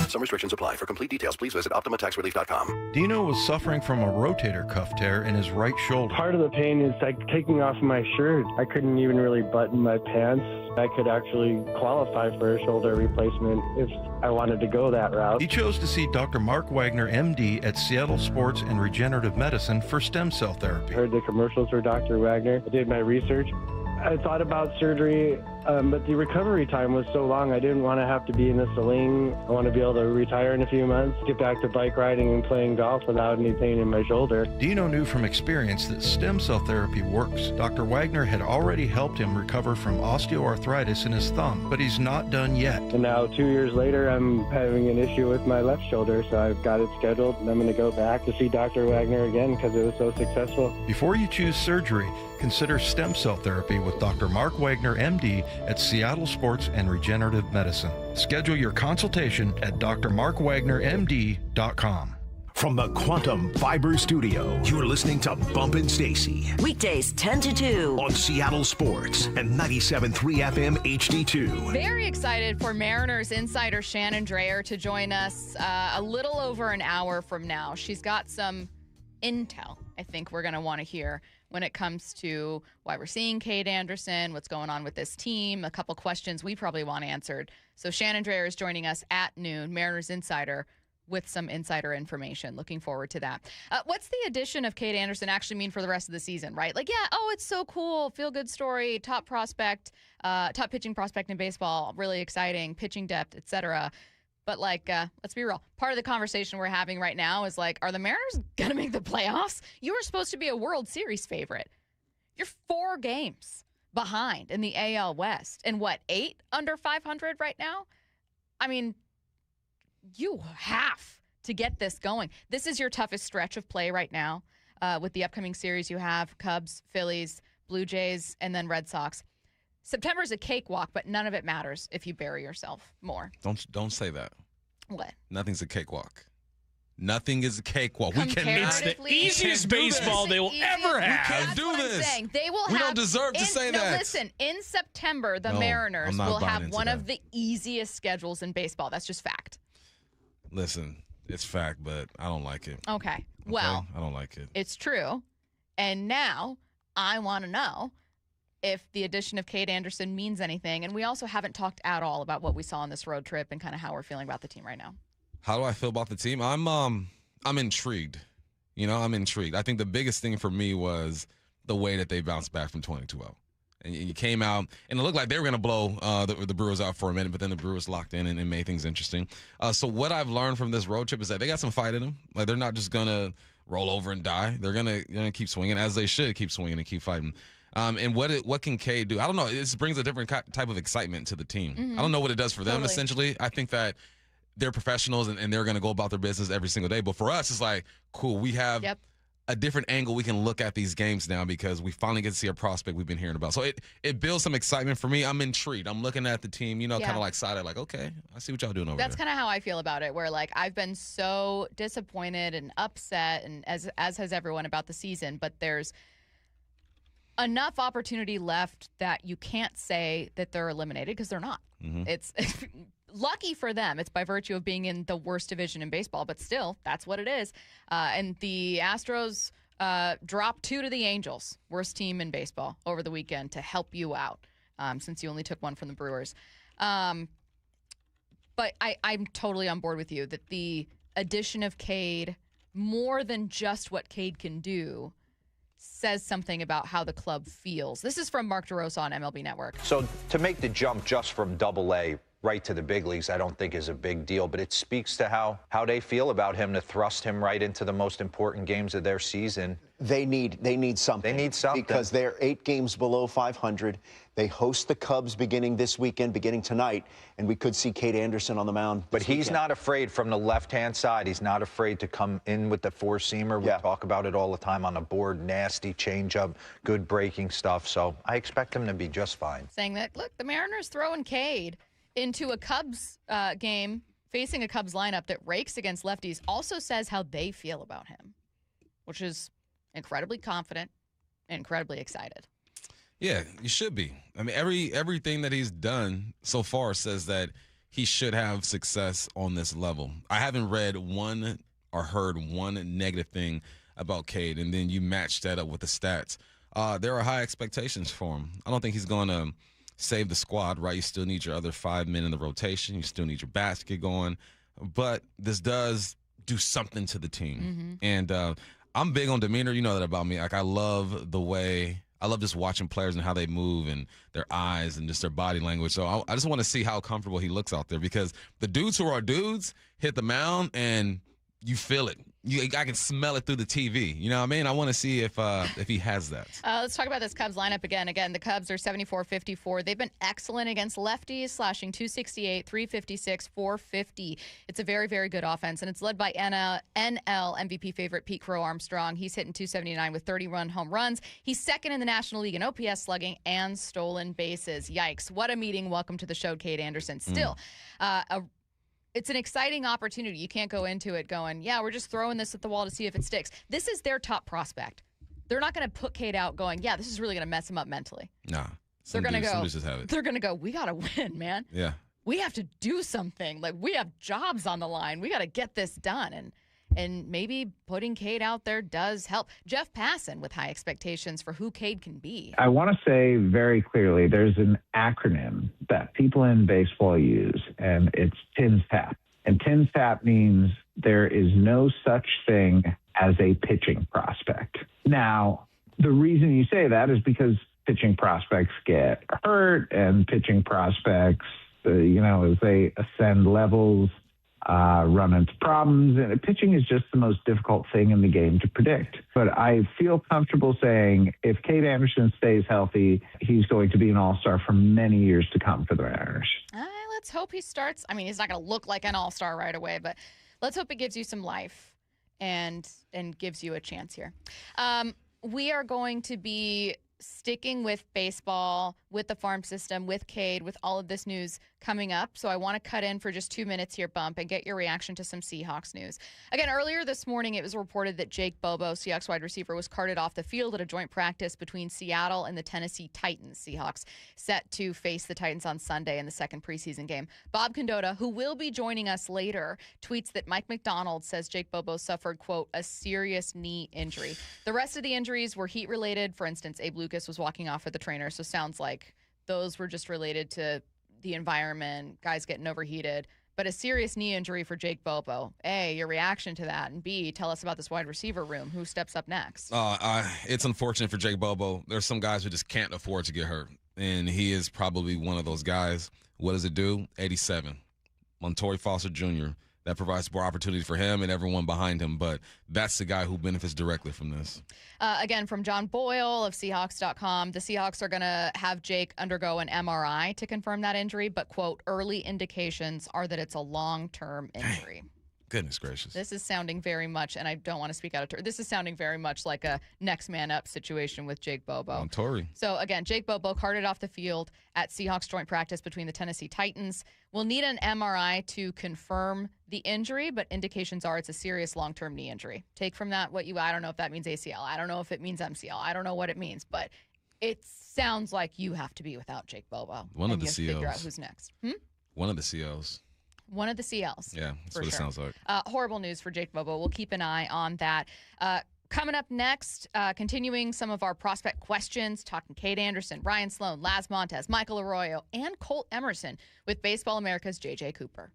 Some restrictions apply. For complete details, please visit OptimaTaxRelief.com. Dino was suffering from a rotator cuff tear in his right shoulder. Part of the pain is like taking off my shirt. I couldn't even really button my pants. I could actually qualify for a shoulder replacement if I wanted to go that route. He chose to see Dr. Mark Wagner, MD, at Seattle Sports and Regenerative Medicine for stem cell therapy. I heard the commercials for Dr. Wagner. I did my research. I thought about surgery, but the recovery time was so long, I didn't want to have to be in a sling. I want to be able to retire in a few months, get back to bike riding and playing golf without any pain in my shoulder. Dino knew from experience that stem cell therapy works. Dr. Wagner had already helped him recover from osteoarthritis in his thumb, but he's not done yet. And now 2 years later, I'm having an issue with my left shoulder, so I've got it scheduled, and I'm going to go back to see Dr. Wagner again because it was so successful. Before you choose surgery, consider stem cell therapy with Dr. Mark Wagner, MD, at Seattle Sports and Regenerative Medicine. Schedule your consultation at drmarkwagnermd.com. From the Quantum Fiber Studio, you're listening to Bump and Stacy. Weekdays 10 to 2. On Seattle Sports and 97.3 FM HD2. Very excited for Mariners insider Shannon Drayer to join us a little over an hour from now. She's got some intel I think we're going to want to hear when it comes to why we're seeing Kade Anderson, what's going on with this team, a couple questions we probably want answered. So Shannon Drayer is joining us at noon, Mariners Insider, with some insider information. Looking forward to that. What's the addition of Kade Anderson actually mean for the rest of the season, right? Like, yeah, oh, it's so cool. Feel-good story, top prospect, top pitching prospect in baseball, really exciting, pitching depth, etc. But, like, let's be real. Part of the conversation we're having right now is, like, are the Mariners going to make the playoffs? You were supposed to be a World Series favorite. You're 4 games behind in the AL West. And, 8 under 500 right now? I mean, you have to get this going. This is your toughest stretch of play right now with the upcoming series you have, Cubs, Phillies, Blue Jays, and then Red Sox. September's a cakewalk, but none of it matters if you bury yourself more. Don't say that. What? Nothing's a cakewalk. Nothing is a cakewalk. We cannot. It's the easiest baseball they will ever have. That's what I'm saying. They will we have, don't deserve to say that. Listen, in September, the Mariners will have one of the easiest schedules in baseball. That's just fact. Listen, it's fact, but I don't like it. Okay. Well, I don't like it. It's true. And now I want to know if the addition of Kade Anderson means anything. And we also haven't talked at all about what we saw on this road trip and kind of how we're feeling about the team right now. How do I feel about the team? I'm intrigued. I'm intrigued. I think the biggest thing for me was the way that they bounced back from 22-0. And you came out, and it looked like they were going to blow the Brewers out for a minute, but then the Brewers locked in and made things interesting. So what I've learned from this road trip is that they got some fight in them. Like, they're not just going to roll over and die. They're gonna keep swinging, as they should keep swinging and keep fighting. And what can Kade do? I don't know. It brings a different type of excitement to the team. Mm-hmm. I don't know what it does for them, essentially. I think that they're professionals and they're going to go about their business every single day. But for us, it's like, cool, we have a different angle we can look at these games now because we finally get to see a prospect we've been hearing about. So it builds some excitement for me. I'm intrigued. I'm looking at the team, kind of like side-eye, like, okay, I see what y'all doing over there. That's kind of how I feel about it, where, like, I've been so disappointed and upset, and as has everyone, about the season, but there's enough opportunity left that you can't say that they're eliminated because they're not. Mm-hmm. It's lucky for them. It's by virtue of being in the worst division in baseball, but still, that's what it is. And the Astros dropped 2 to the Angels, worst team in baseball, over the weekend to help you out, since you only took 1 from the Brewers. But I'm totally on board with you that the addition of Kade, more than just what Kade can do, says something about how the club feels. This is from Mark DeRosa on MLB Network. So to make the jump just from Double-A right to the big leagues, I don't think is a big deal. But it speaks to how they feel about him to thrust him right into the most important games of their season. They need something. They need something. Because they're 8 games below 500. They host the Cubs beginning tonight, and we could see Kade Anderson on the mound. But he's not afraid from the left-hand side. He's not afraid to come in with the four-seamer. We talk about it all the time on the board. Nasty changeup, good breaking stuff. So I expect him to be just fine. Saying that, look, the Mariners throwing Kade into a Cubs game, facing a Cubs lineup that rakes against lefties, also says how they feel about him, which is incredibly confident and incredibly excited. Yeah, you should be. I mean, everything that he's done so far says that he should have success on this level. I haven't read one or heard one negative thing about Kade, and then you match that up with the stats. There are high expectations for him. I don't think he's going to save the squad, right? You still need your other 5 men in the rotation. You still need your basket going. But this does do something to the team. And I'm big on demeanor. You know that about me. Like, I love just watching players and how they move and their eyes and just their body language. So I just want to see how comfortable he looks out there, because the dudes who are dudes hit the mound and you feel it. I can smell it through the TV. You know what I mean? I want to see if he has that. Let's talk about this Cubs lineup again. Again, the Cubs are 74-54. They've been excellent against lefties, slashing 268, 356, 450. It's a very, very good offense, and it's led by NL MVP favorite Pete Crow Armstrong. He's hitting 279 with 30-run home runs. He's second in the National League in OPS slugging and stolen bases. Yikes. What a meeting. Welcome to the show, Kade Anderson. Still, it's an exciting opportunity. You can't go into it going, yeah, we're just throwing this at the wall to see if it sticks. This is their top prospect. They're not going to put Kade out going, yeah, this is really going to mess him up mentally. Nah. They're going to go, just have it. They're going to go, we got to win, man. Yeah. We have to do something. Like, we have jobs on the line. We got to get this done. And maybe putting Kade out there does help. Jeff Passan with high expectations for who Kade can be. I want to say very clearly, there's an acronym that people in baseball use, and it's TINS TAP. And TINS TAP means there is no such thing as a pitching prospect. Now, the reason you say that is because pitching prospects get hurt, and pitching prospects, as they ascend levels, run into problems. And pitching is just the most difficult thing in the game to predict. But I feel comfortable saying if Kade Anderson stays healthy, he's going to be an all-star for many years to come for the Mariners. Let's hope he starts. I mean, he's not going to look like an all-star right away, but let's hope it gives you some life and gives you a chance here. We are going to be sticking with baseball, with the farm system, with Kade, with all of this news coming up. So I want to cut in for just 2 minutes here, Bump, and get your reaction to some Seahawks news. Again, earlier this morning, it was reported that Jake Bobo, Seahawks wide receiver, was carted off the field at a joint practice between Seattle and the Tennessee Titans. Seahawks set to face the Titans on Sunday in the second preseason game. Bob Condotta, who will be joining us later, tweets that Mike Macdonald says Jake Bobo suffered, quote, a serious knee injury. The rest of the injuries were heat-related. For instance, Abe Lucas was walking off with the trainer, so sounds like those were just related to the environment, guys getting overheated. But a serious knee injury for Jake Bobo. A, your reaction to that, and B, tell us about this wide receiver room. Who steps up next? It's unfortunate for Jake Bobo. There's some guys who just can't afford to get hurt, and he is probably one of those guys. What does it do? 87. Montorie Foster Jr. That provides more opportunity for him and everyone behind him, but that's the guy who benefits directly from this. Again, from John Boyle of Seahawks.com, the Seahawks are going to have Jake undergo an MRI to confirm that injury, but, quote, early indications are that it's a long-term injury. Goodness gracious. This is sounding very much, and I don't want to speak out of turn, this is sounding very much like a next man up situation with Jake Bobo. Montorie. So, again, Jake Bobo carted off the field at Seahawks joint practice between the Tennessee Titans. We'll need an MRI to confirm the injury, but indications are it's a serious long-term knee injury. Take from that what I don't know if that means ACL. I don't know if it means MCL. I don't know what it means, but it sounds like you have to be without Jake Bobo. One of the CLs. Figure out who's next. One of the CLs. One of the CLs. Yeah, that's what it sounds like. Horrible news for Jake Bobo. We'll keep an eye on that. Coming up next, continuing some of our prospect questions, talking Kade Anderson, Ryan Sloan, Laz Montez, Michael Arroyo, and Colt Emerson with Baseball America's J.J. Cooper.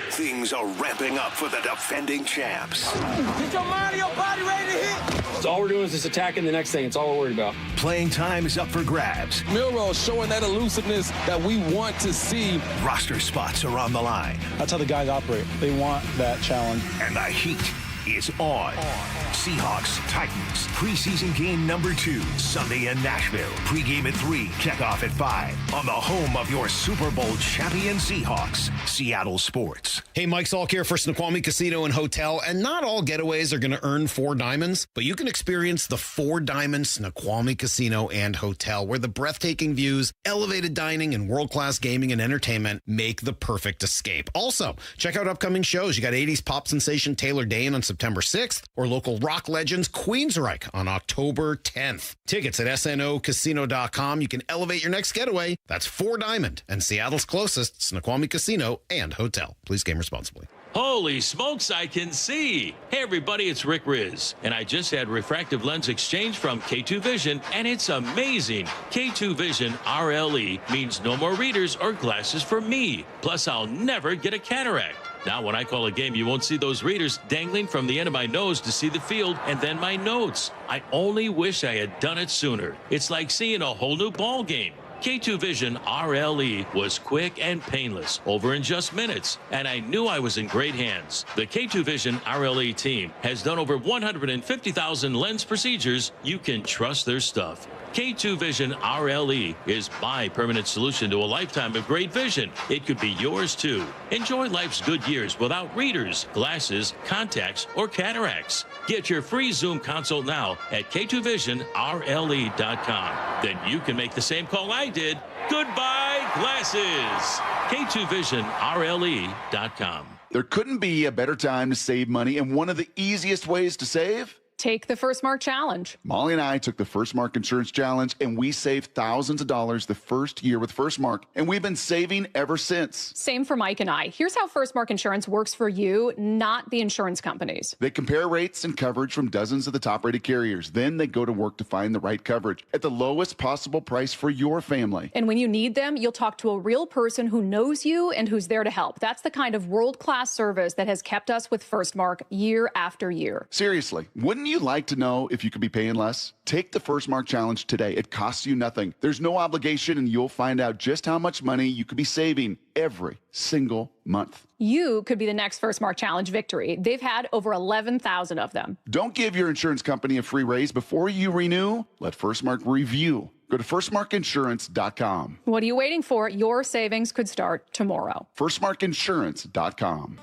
Things are ramping up for the defending champs. Get your mind and your body ready to hit. So all we're doing is just attacking the next thing. It's all we're worried about. Playing time is up for grabs. Milroe showing that elusiveness that we want to see. Roster spots are on the line. That's how the guys operate. They want that challenge. And the heat is on. Seahawks-Titans, preseason game number 2, Sunday in Nashville. Pre-game at 3, kickoff at 5. On the home of your Super Bowl champion Seahawks, Seattle Sports. Hey, Mike Salk here for Snoqualmie Casino and Hotel. And not all getaways are going to earn 4 diamonds, but you can experience the 4 Diamond Snoqualmie Casino and Hotel, where the breathtaking views, elevated dining, and world-class gaming and entertainment make the perfect escape. Also, check out upcoming shows. You got 80s pop sensation Taylor Dane on September 6th, or local rock legends Queensryche on October 10th. Tickets at snocasino.com. You can elevate your next getaway. That's 4 Diamond and Seattle's closest Snoqualmie Casino and Hotel. Please game responsibly. Holy smokes, I can see. Hey, everybody, it's Rick Riz, and I just had refractive lens exchange from K2 Vision, and it's amazing. K2 Vision RLE means no more readers or glasses for me. Plus, I'll never get a cataract. Now, when I call a game, you won't see those readers dangling from the end of my nose to see the field and then my notes. I only wish I had done it sooner. It's like seeing a whole new ball game. K2 Vision RLE was quick and painless, over in just minutes, and I knew I was in great hands. The K2 Vision RLE team has done over 150,000 lens procedures. You can trust their stuff. K2 Vision RLE is my permanent solution to a lifetime of great vision. It could be yours too. Enjoy life's good years without readers, glasses, contacts, or cataracts. Get your free Zoom consult now at K2VisionRLE.com. Then you can make the same call I did. Goodbye, glasses. K2VisionRLE.com. There couldn't be a better time to save money, and one of the easiest ways to save? Take the First Mark Challenge. Molly and I took the First Mark Insurance Challenge, and we saved thousands of dollars the first year with First Mark, and we've been saving ever since. Same for Mike and I. Here's how First Mark Insurance works for you, not the insurance companies. They compare rates and coverage from dozens of the top-rated carriers. Then they go to work to find the right coverage at the lowest possible price for your family. And when you need them, you'll talk to a real person who knows you and who's there to help. That's the kind of world-class service that has kept us with First Mark year after year. Seriously, wouldn't you like to know if you could be paying less? Take the First Mark Challenge today. It costs you nothing. There's no obligation, and you'll find out just how much money you could be saving every single month. You could be the next First Mark Challenge victory. They've had over 11,000 of them. Don't give your insurance company a free raise before you renew. Let First Mark review. Go to firstmarkinsurance.com. What are you waiting for? Your savings could start tomorrow. Firstmarkinsurance.com.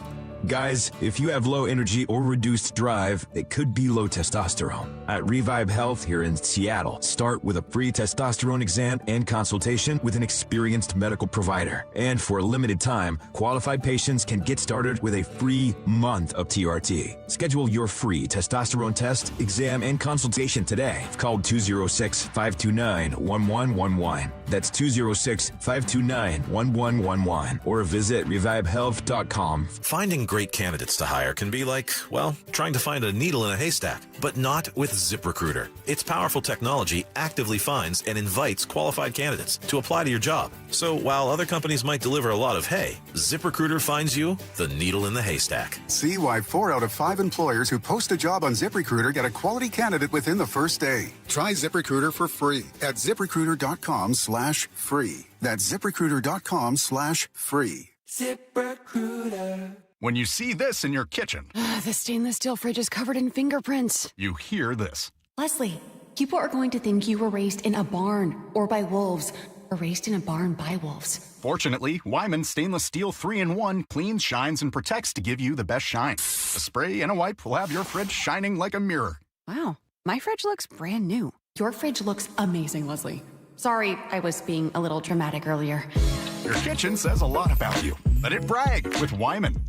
Guys, if you have low energy or reduced drive, it could be low testosterone. At Revive Health here in Seattle, start with a free testosterone exam and consultation with an experienced medical provider. And for a limited time, qualified patients can get started with a free month of TRT. Schedule your free testosterone test, exam, and consultation today. Call 206-529-1111. That's 206-529-1111. Or visit revivehealth.com. Finding great candidates to hire can be like, well, trying to find a needle in a haystack, but not with ZipRecruiter. Its powerful technology actively finds and invites qualified candidates to apply to your job. So while other companies might deliver a lot of hay, ZipRecruiter finds you the needle in the haystack. See why 4 out of 5 employers who post a job on ZipRecruiter get a quality candidate within the first day. Try ZipRecruiter for free at ZipRecruiter.com/free. That's ZipRecruiter.com/free. ZipRecruiter. When you see this in your kitchen, The stainless steel fridge is covered in fingerprints. you hear this. Leslie, people are going to think you were raised in a barn or by wolves, or raised in a barn by wolves. Fortunately, Wyman Stainless Steel 3-in-1 cleans, shines, and protects to give you the best shine. A spray and a wipe will have your fridge shining like a mirror. Wow, my fridge looks brand new. Your fridge looks amazing, Leslie. Sorry, I was being a little dramatic earlier. Your kitchen says a lot about you. Let it brag with Wyman.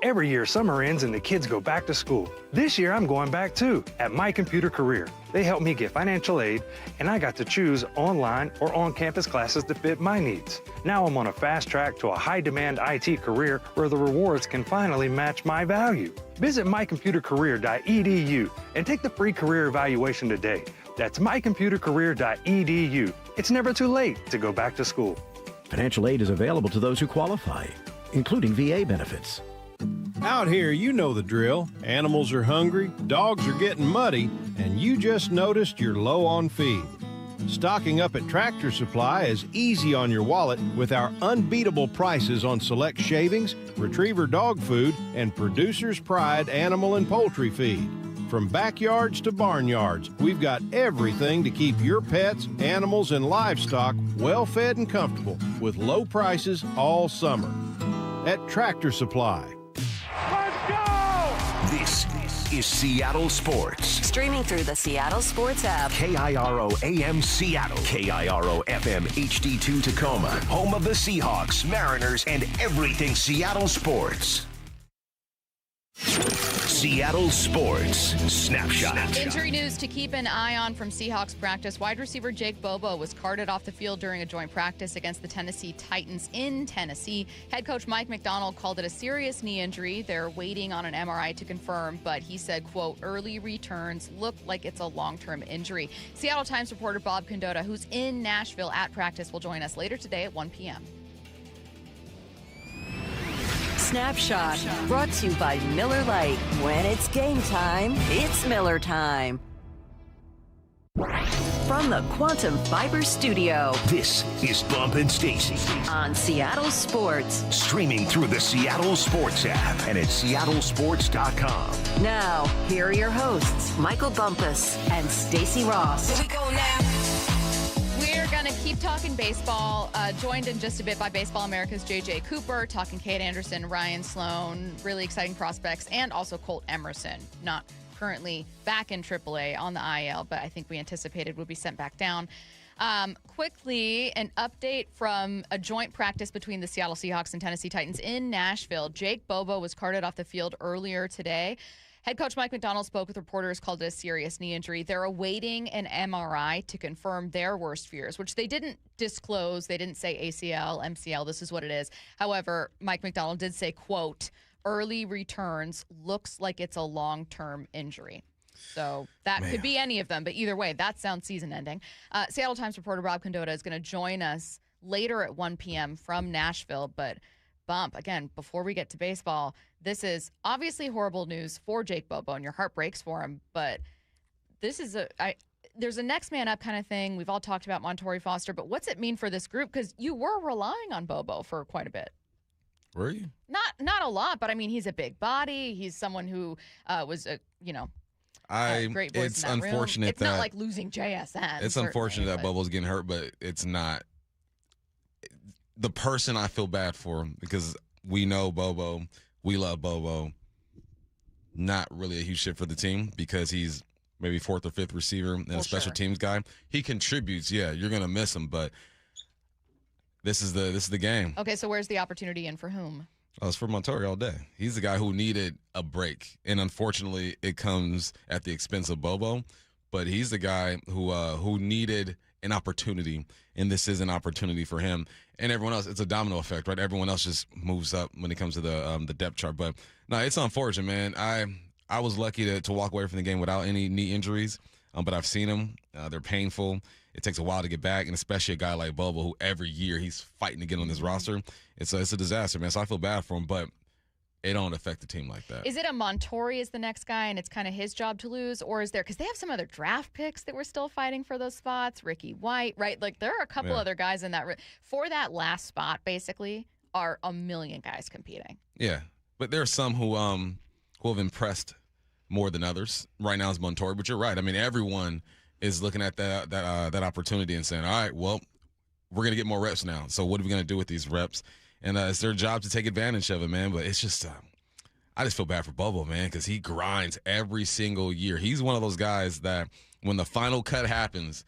Every year, summer ends and the kids go back to school. This year, I'm going back too, at My Computer Career. They helped me get financial aid, and I got to choose online or on-campus classes that fit my needs. Now I'm on a fast track to a high-demand IT career where the rewards can finally match my value. Visit mycomputercareer.edu and take the free career evaluation today. That's mycomputercareer.edu. It's never too late to go back to school. Financial aid is available to those who qualify, including VA benefits. Out here, you know the drill. Animals are hungry, dogs are getting muddy, and you just noticed you're low on feed. Stocking up at Tractor Supply is easy on your wallet with our unbeatable prices on select shavings, retriever dog food, and Producer's Pride animal and poultry feed. From backyards to barnyards, we've got everything to keep your pets, animals, and livestock well fed and comfortable with low prices all summer. At Tractor Supply. This is Seattle Sports. Streaming through the Seattle Sports app. KIRO AM Seattle. KIRO FM HD2 Tacoma. Home of the Seahawks, Mariners, and everything Seattle sports. Seattle Sports Snapshot. Injury news to keep an eye on from Seahawks practice. Wide receiver Jake Bobo was carted off the field during a joint practice against the Tennessee Titans in Tennessee. Head coach Mike Macdonald called it a serious knee injury. They're waiting on an MRI to confirm, but he said, quote, early returns look like it's a long-term injury. Seattle Times reporter Bob Condotta, who's in Nashville at practice, will join us later today at 1 p.m. Snapshot, brought to you by Miller Lite. When it's game time, it's Miller time. From the Quantum Fiber Studio, this is Bump and Stacy on Seattle Sports. Streaming through the Seattle Sports app and at seattlesports.com. Now, here are your hosts, Michael Bumpus and Stacy Ross. Here we go now. We're going to keep talking baseball, joined in just a bit by Baseball America's J.J. Cooper, talking Kade Anderson, Ryan Sloan, really exciting prospects, and also Colt Emerson, not currently back in AAA on the IL, but I think we anticipated would be sent back down. Quickly, an update from a joint practice between the Seattle Seahawks and Tennessee Titans in Nashville. Jake Bobo was carted off the field earlier today. Head coach Mike Macdonald spoke with reporters, called it a serious knee injury. They're awaiting an MRI to confirm their worst fears, which they didn't disclose. They didn't say ACL, MCL, this is what it is. However, Mike Macdonald did say, quote, early returns looks like it's a long-term injury. So that could be any of them, but either way, that sounds season-ending. Seattle Times reporter Rob Condotta is going to join us later at 1 p.m. from Nashville, but Bump, again, before we get to baseball, this is obviously horrible news for Jake Bobo, and your heart breaks for him, but this is there's a next man up kind of thing. We've all talked about Montori Foster, but what's it mean for this group? Because you were relying on Bobo for quite a bit. Were you? Not a lot, but I mean, he's a big body. He's someone who was a great voice it's in that unfortunate room. It's that not like losing JSN. It's unfortunate that Bobo's getting hurt, but it's not the person I feel bad for, because we know Bobo, we love Bobo. Not really a huge shit for the team because he's maybe fourth or fifth receiver and a special teams guy. He contributes. Yeah, you're gonna miss him, but this is the game. Okay, so where's the opportunity in for whom? Oh, it's for Montori all day. He's the guy who needed a break, and unfortunately, it comes at the expense of Bobo. But he's the guy who needed an opportunity, and this is an opportunity for him and everyone else. It's a domino effect, right? Everyone else just moves up when it comes to the depth chart. But no, it's unfortunate, man. I was lucky to walk away from the game without any knee injuries, but I've seen them. They're painful. It takes a while to get back, and especially a guy like Bobo, who every year he's fighting to get on this roster. It's a disaster, man. So I feel bad for him, but it don't affect the team like that. Is it a Montori is the next guy, and it's kind of his job to lose, or is there, because they have some other draft picks that we're still fighting for those spots, Ricky White, right? Like there are a couple other guys in that for that last spot. Basically, are a million guys competing. Yeah, but there are some who have impressed more than others. Right now is Montori, but you're right. I mean, everyone is looking at that opportunity and saying, all right, well, we're gonna get more reps now. So what are we gonna do with these reps? And it's their job to take advantage of it, man. But it's just, I just feel bad for Bobo, man, because he grinds every single year. He's one of those guys that when the final cut happens,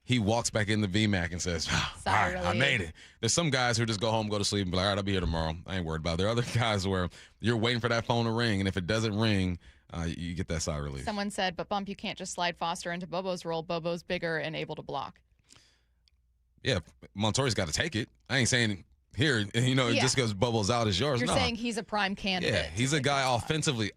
he walks back in the VMAC and says, all right, I made it. There's some guys who just go home, go to sleep, and be like, all right, I'll be here tomorrow. I ain't worried about it. There are other guys where you're waiting for that phone to ring, and if it doesn't ring, you get that sigh of relief. Someone said, but Bump, you can't just slide Foster into Bobo's role. Bobo's bigger and able to block. Yeah, Montori's got to take it. I ain't saying here, just because Bobo's out is yours. You're saying he's a prime candidate. Yeah, he's a guy offensively.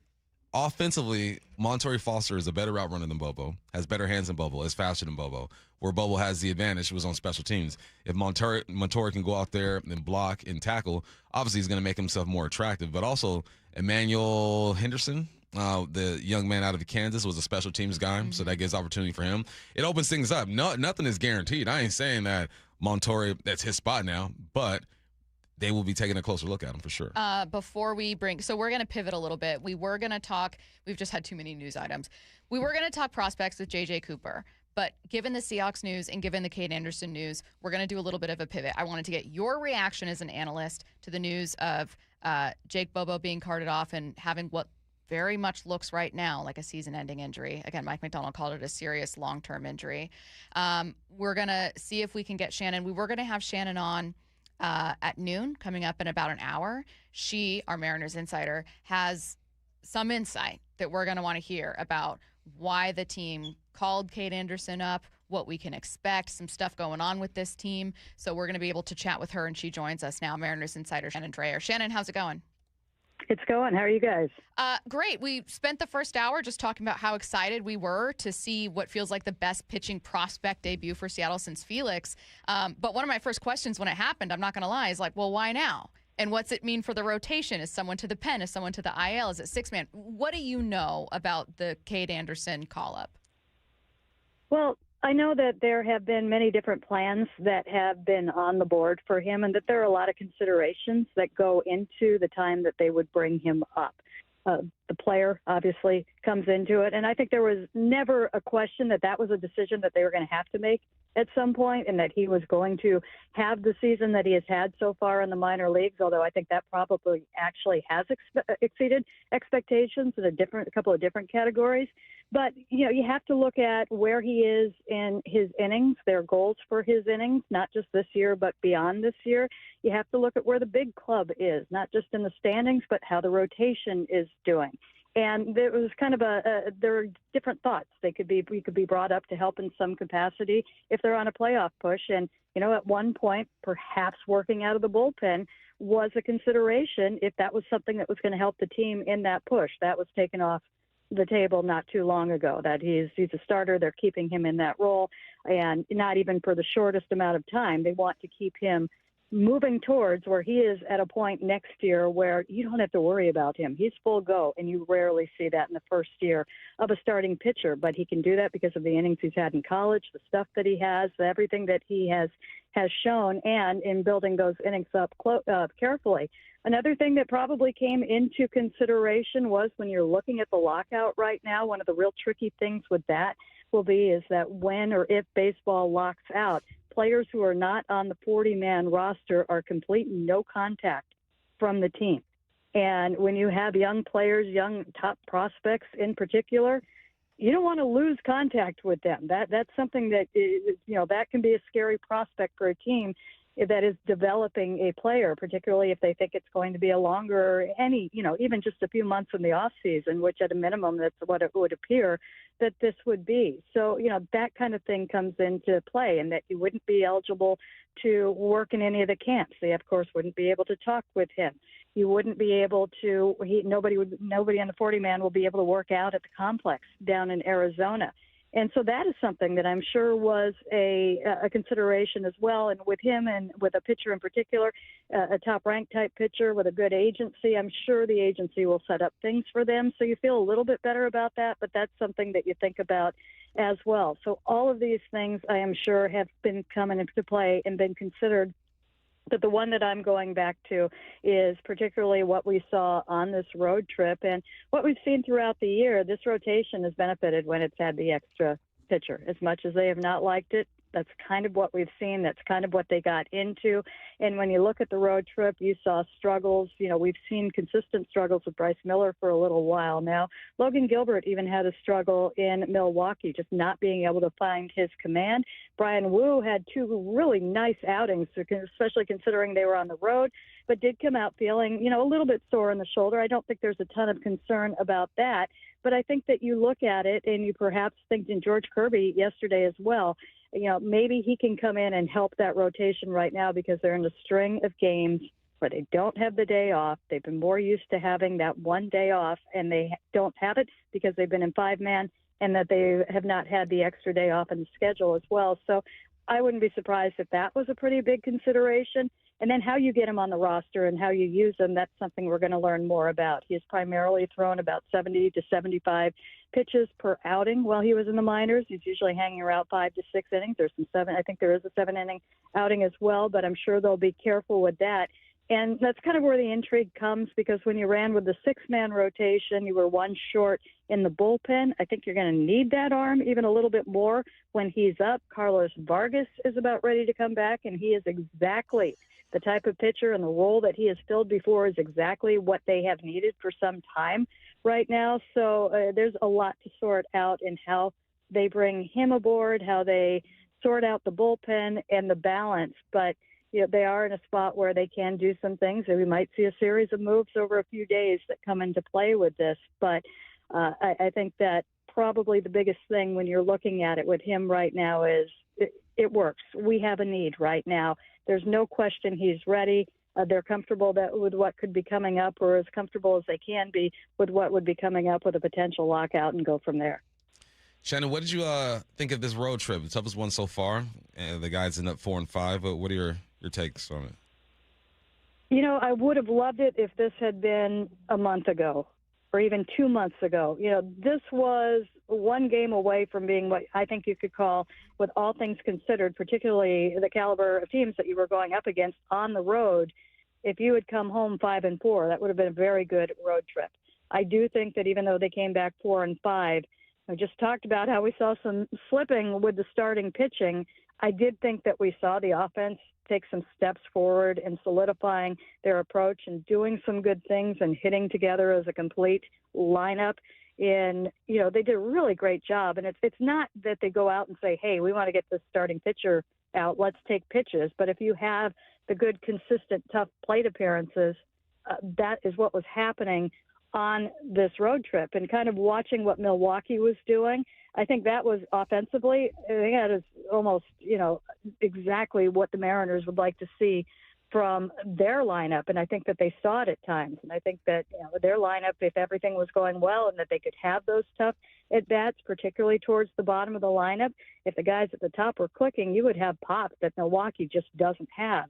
Offensively, Montori Foster is a better route runner than Bobo, has better hands than Bobo, is faster than Bobo. Where Bobo has the advantage was on special teams. If Montori can go out there and block and tackle, obviously he's going to make himself more attractive. But also, Emmanuel Henderson, the young man out of Kansas, was a special teams guy, so that gives opportunity for him. It opens things up. Nothing is guaranteed. I ain't saying that Montori, that's his spot now, but they will be taking a closer look at him for sure. Before we so we're going to pivot a little bit. We were going to talk, we've just had too many news items. We were going to talk prospects with J.J. Cooper, but given the Seahawks news and given the Kade Anderson news, we're going to do a little bit of a pivot. I wanted to get your reaction as an analyst to the news of Jake Bobo being carted off and having what very much looks right now like a season-ending injury. Again, Mike Macdonald called it a serious long-term injury. We're going to see if we can get Shannon. We were going to have Shannon on at noon, coming up in about an hour. She, our Mariners insider, has some insight that we're going to want to hear about why the team called Kade Anderson up, what we can expect, some stuff going on with this team. So we're going to be able to chat with her, and she joins us now, Mariners insider Shannon Drayer. Shannon, how's it going? It's going. How are you guys? Great. We spent the first hour just talking about how excited we were to see what feels like the best pitching prospect debut for Seattle since Felix. But one of my first questions when it happened, I'm not going to lie, is like, well, why now? And what's it mean for the rotation? Is someone to the pen? Is someone to the IL? Is it six-man? What do you know about the Kade Anderson call-up? Well, I know that there have been many different plans that have been on the board for him, and that there are a lot of considerations that go into the time that they would bring him up. The player obviously comes into it, and I think there was never a question that that was a decision that they were going to have to make at some point, and that he was going to have the season that he has had so far in the minor leagues, although I think that probably actually has exceeded expectations in a couple of different categories. But, you have to look at where he is in his innings, their goals for his innings, not just this year, but beyond this year. You have to look at where the big club is, not just in the standings, but how the rotation is doing. And there was kind of there are different thoughts. We could be brought up to help in some capacity if they're on a playoff push. And, at one point, perhaps working out of the bullpen was a consideration if that was something that was going to help the team in that push. That was taken off the table not too long ago, that he's a starter. They're keeping him in that role, and not even for the shortest amount of time. They want to keep him moving towards where he is at a point next year where you don't have to worry about him. He's full go, and you rarely see that in the first year of a starting pitcher, but he can do that because of the innings he's had in college, the stuff that he has, everything that he has shown, and in building those innings up carefully. Another thing that probably came into consideration was when you're looking at the lockout right now, one of the real tricky things with that will be is that when or if baseball locks out, players who are not on the 40-man roster are complete no contact from the team. And when you have young players, young top prospects in particular, you don't want to lose contact with them. That's something that is, that can be a scary prospect for a team that is developing a player, particularly if they think it's going to be a longer, even just a few months in the off season, which at a minimum, that's what it would appear that this would be. So, that kind of thing comes into play, and that you wouldn't be eligible to work in any of the camps. They, of course, wouldn't be able to talk with him. You wouldn't be able to, nobody on the 40-man will be able to work out at the complex down in Arizona. And so that is something that I'm sure was a consideration as well. And with him and with a pitcher in particular, a top-ranked type pitcher with a good agency, I'm sure the agency will set up things for them. So you feel a little bit better about that, but that's something that you think about as well. So all of these things, I am sure, have been coming into play and been considered. But the one that I'm going back to is particularly what we saw on this road trip and what we've seen throughout the year. This rotation has benefited when it's had the extra pitcher. As much as they have not liked it, that's kind of what we've seen. That's kind of what they got into. And when you look at the road trip, you saw struggles. We've seen consistent struggles with Bryce Miller for a little while now. Logan Gilbert even had a struggle in Milwaukee, just not being able to find his command. Brian Wu had two really nice outings, especially considering they were on the road, but did come out feeling, a little bit sore in the shoulder. I don't think there's a ton of concern about that. But I think that you look at it and you perhaps think in George Kirby yesterday as well, maybe he can come in and help that rotation right now because they're in a string of games where they don't have the day off. They've been more used to having that one day off, and they don't have it because they've been in 5-man and that they have not had the extra day off in the schedule as well. So I wouldn't be surprised if that was a pretty big consideration. And then how you get him on the roster and how you use him, that's something we're going to learn more about. He's primarily thrown about 70 to 75 pitches per outing while he was in the minors. He's usually hanging around 5 to 6 innings. There's some 7. I think there is a 7-inning outing as well, but I'm sure they'll be careful with that. And that's kind of where the intrigue comes, because when you ran with the 6-man rotation, you were one short in the bullpen. I think you're going to need that arm even a little bit more when he's up. Carlos Vargas is about ready to come back, and he is exactly the type of pitcher, and the role that he has filled before is exactly what they have needed for some time right now. So there's a lot to sort out in how they bring him aboard, how they sort out the bullpen and the balance. But they are in a spot where they can do some things, and we might see a series of moves over a few days that come into play with this. But I think that probably the biggest thing when you're looking at it with him right now is it works. We have a need right now. There's no question he's ready. They're comfortable with what could be coming up, or as comfortable as they can be with what would be coming up with a potential lockout, and go from there. Shannon, what did you think of this road trip? The toughest one so far. The guys end up 4-5. But what are your takes on it? I would have loved it if this had been a month ago or even 2 months ago. This was one game away from being what I think you could call, with all things considered, particularly the caliber of teams that you were going up against on the road. If you had come home 5-4, that would have been a very good road trip. I do think that even though they came back 4-5, I just talked about how we saw some slipping with the starting pitching. I did think that we saw the offense take some steps forward in solidifying their approach and doing some good things and hitting together as a complete lineup. And, they did a really great job. And it's not that they go out and say, hey, we want to get this starting pitcher out, let's take pitches. But if you have the good, consistent, tough plate appearances, that is what was happening on this road trip. And kind of watching what Milwaukee was doing, I think that was offensively, that is almost, exactly what the Mariners would like to see from their lineup. And I think that they saw it at times. And I think that their lineup, if everything was going well and that they could have those tough at-bats, particularly towards the bottom of the lineup, if the guys at the top were clicking, you would have pop that Milwaukee just doesn't have.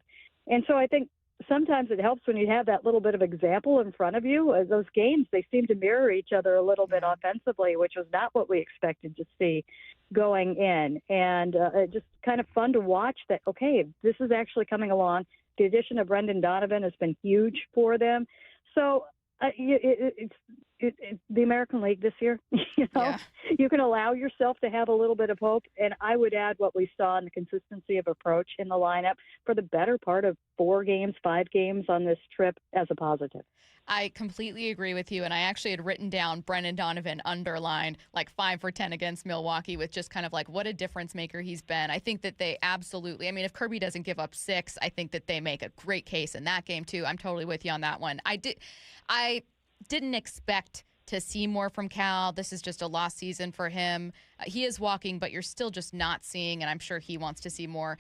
And so I think sometimes it helps when you have that little bit of example in front of you. Those games, they seem to mirror each other a little bit offensively, which was not what we expected to see going in. And just kind of fun to watch that, okay, this is actually coming along. The addition of Brendan Donovan has been huge for them. So it's the American League this year. You can allow yourself to have a little bit of hope. And I would add what we saw in the consistency of approach in the lineup for the better part of 4 games, 5 games on this trip as a positive. I completely agree with you. And I actually had written down Brendan Donovan underlined, like 5 for 10 against Milwaukee, with just kind of like what a difference maker he's been. I think that they absolutely, if Kirby doesn't give up 6, I think that they make a great case in that game too. I'm totally with you on that one. I didn't expect to see more from Cal. This is just a lost season for him. He is walking, but you're still just not seeing, and I'm sure he wants to see more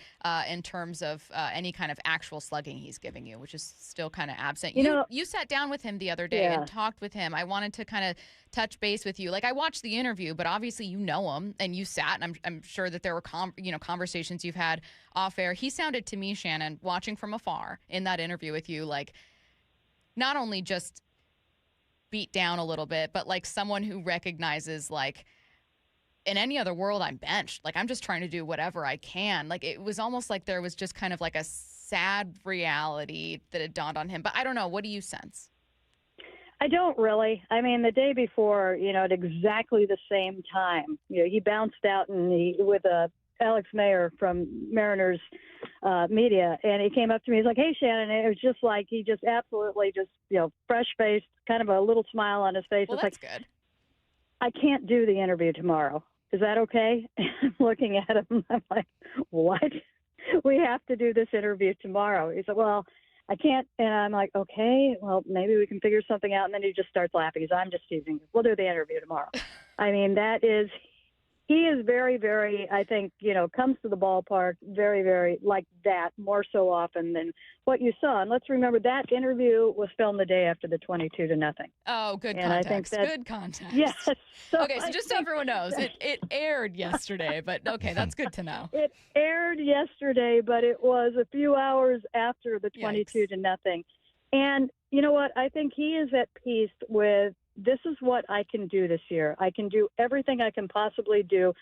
in terms of any kind of actual slugging he's giving you, which is still kind of absent. You sat down with him the other day and talked with him. I wanted to kind of touch base with you. Like, I watched the interview, but obviously you know him, and you sat, and I'm sure that there were conversations you've had off air. He sounded to me, Shannon, watching from afar in that interview with you, like not only just beat down a little bit, but like someone who recognizes, like, in any other world, I'm benched. Like, I'm just trying to do whatever I can. Like, it was almost like there was just kind of like a sad reality that had dawned on him. But I don't know. What do you sense? I don't really. The day before, at exactly the same time, he bounced out with Alex Mayer from Mariners media, and he came up to me. He's like, hey, Shannon. And it was just like he just absolutely just, fresh-faced, kind of a little smile on his face. Well, it's that's like, good. I can't do the interview tomorrow. Is that okay? I'm looking at him. I'm like, what? We have to do this interview tomorrow. He said, well, I can't. And I'm like, okay, well, maybe we can figure something out. And then he just starts laughing. He's, I'm just teasing you. We'll do the interview tomorrow. That is He is very, very, I think, comes to the ballpark very, very like that, more so often than what you saw. And let's remember that interview was filmed the day after the 22-0. Oh, good and context. I think that, good context. Yes. Okay, so just so everyone knows, it aired yesterday, but okay, that's good to know. It aired yesterday, but it was a few hours after the 22-0. And you know what? I think he is at peace with, this is what I can do this year. I can do everything I can possibly do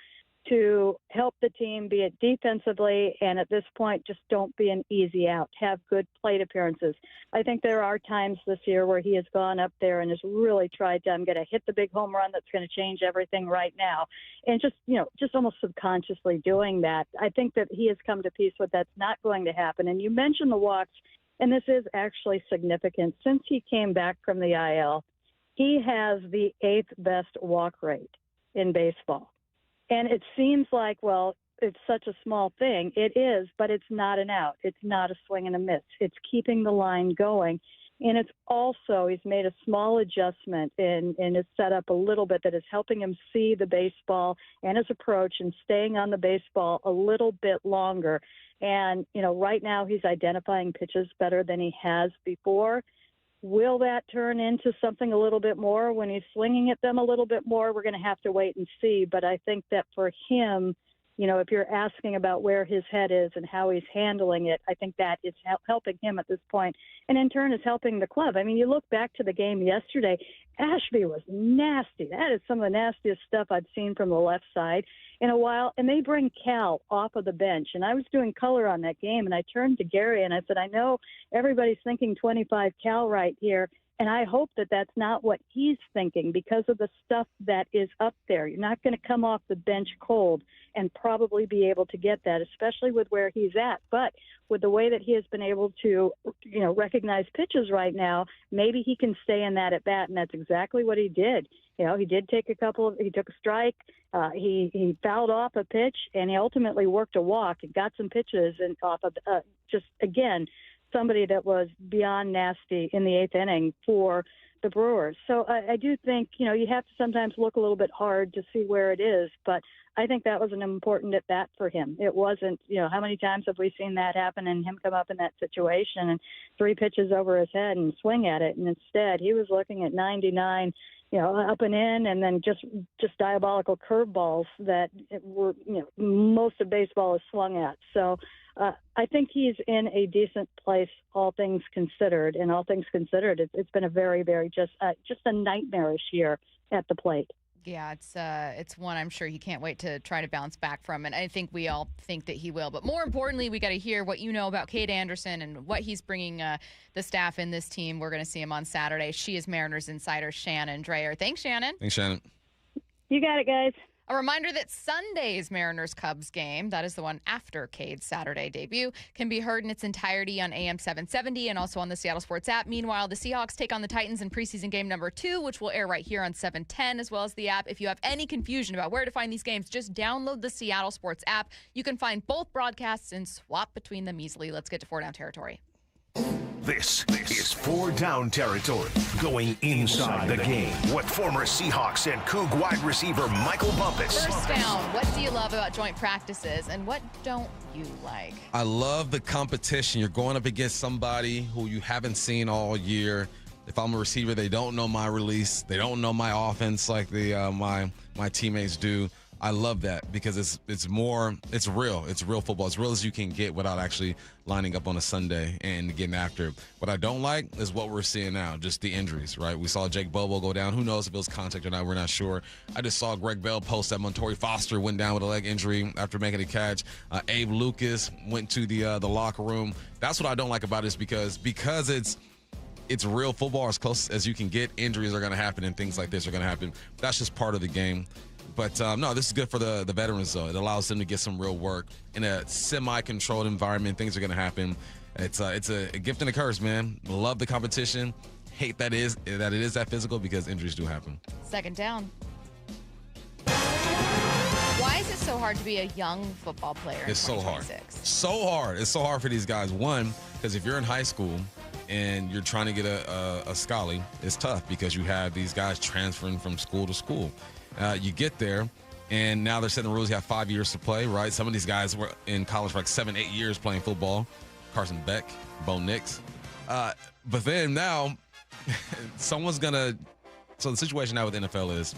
to help the team, be it defensively, and at this point, just don't be an easy out. Have good plate appearances. I think there are times this year where he has gone up there and has really tried to, I'm going to hit the big home run that's going to change everything right now. And just almost subconsciously doing that. I think that he has come to peace with that's not going to happen. And you mentioned the walks, and this is actually significant. Since he came back from the IL, he has the 8th best walk rate in baseball. And it seems like, well, it's such a small thing. It is, but it's not an out. It's not a swing and a miss. It's keeping the line going. And it's also, he's made a small adjustment in his setup a little bit that is helping him see the baseball and his approach and staying on the baseball a little bit longer. And, right now he's identifying pitches better than he has before. Will that turn into something a little bit more when he's swinging at them a little bit more? We're going to have to wait and see. But I think that for him, if you're asking about where his head is and how he's handling it, I think that is helping him at this point, and in turn is helping the club. I mean, you look back to the game yesterday, Ashby was nasty. That is some of the nastiest stuff I've seen from the left side in a while. And they bring Cal off of the bench. And I was doing color on that game, and I turned to Gary and I said, I know everybody's thinking 25 Cal right here, and I hope that that's not what he's thinking because of the stuff that is up there. You're not going to come off the bench cold and probably be able to get that, especially with where he's at. But with the way that he has been able to, recognize pitches right now, maybe he can stay in that at bat, and that's exactly what he did. He did take he took a strike, he fouled off a pitch, and he ultimately worked a walk and got some pitches and off of somebody that was beyond nasty in the 8th inning for the Brewers. So I do think, you have to sometimes look a little bit hard to see where it is, but I think that was an important at bat for him. It wasn't, how many times have we seen that happen and him come up in that situation and 3 pitches over his head and swing at it? And instead he was looking at 99, up and in, and then just diabolical curveballs that were, most of baseball is swung at. So I think he's in a decent place, all things considered. And all things considered, it's been a very, very just a nightmarish year at the plate. Yeah, it's one I'm sure he can't wait to try to bounce back from, and I think we all think that he will. But more importantly, we got to hear what you know about Kade Anderson and what he's bringing the staff in this team. We're going to see him on Saturday. She is Mariners insider Shannon Drayer. Thanks, Shannon. Thanks, Shannon. You got it, guys. A reminder that Sunday's Mariners-Cubs game, that is the one after Cade's Saturday debut, can be heard in its entirety on AM 770 and also on the Seattle Sports app. Meanwhile, the Seahawks take on the Titans in preseason game number 2, which will air right here on 710, as well as the app. If you have any confusion about where to find these games, just download the Seattle Sports app. You can find both broadcasts and swap between them easily. Let's get to 4 Down territory. This is 4 Down territory, going inside the game with former Seahawks and Coug wide receiver Michael Bumpus. First down, what do you love about joint practices and what don't you like? I love the competition. You're going up against somebody who you haven't seen all year. If I'm a receiver, they don't know my release. They don't know my offense like my teammates do. I love that because it's real. It's real football. As real as you can get without actually lining up on a Sunday and getting after it. What I don't like is what we're seeing now, just the injuries, right? We saw Jake Bobo go down. Who knows if it was contact or not? We're not sure. I just saw Greg Bell post that Montori Foster went down with a leg injury after making a catch. Abe Lucas went to the locker room. That's what I don't like about it is because it's real football, as close as you can get. Injuries are going to happen and things like this are going to happen. That's just part of the game. But, no, this is good for the veterans, though. It allows them to get some real work in a semi-controlled environment. Things are going to happen. It's a gift and a curse, man. Love the competition. Hate that it is that physical because injuries do happen. Second down. Why is it so hard to be a young football player? It's so hard. So hard. It's so hard for these guys. One, because if you're in high school and you're trying to get a Scully, it's tough because you have these guys transferring from school to school. You get there, And now they're setting the rules. You have 5 years to play, right? Some of these guys were in college for like 7-8 years playing football. Carson Beck, Bo Nix. But then now someone's going to – so the situation now with the NFL is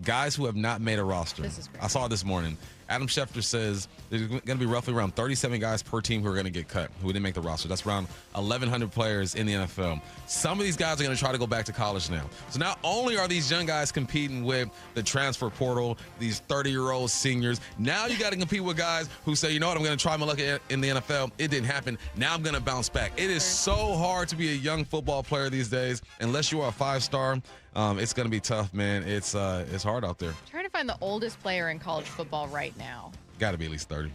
guys who have not made a roster. This is great. I saw it this morning. Adam Schefter says there's going to be roughly around 37 guys per team who are going to get cut, who didn't make the roster. That's around 1,100 players in the NFL. Some of these guys are going to try to go back to college now. So not only are these young guys competing with the transfer portal, these 30-year-old seniors, now you got to compete with guys who say, you know what, I'm going to try my luck in the NFL. It didn't happen. Now I'm going to bounce back. It is so hard to be a young football player these days. Unless you are a 5-star, it's going to be tough, man. It's hard out there. I'm trying to find the oldest player in college football right now. Got to be at least 30.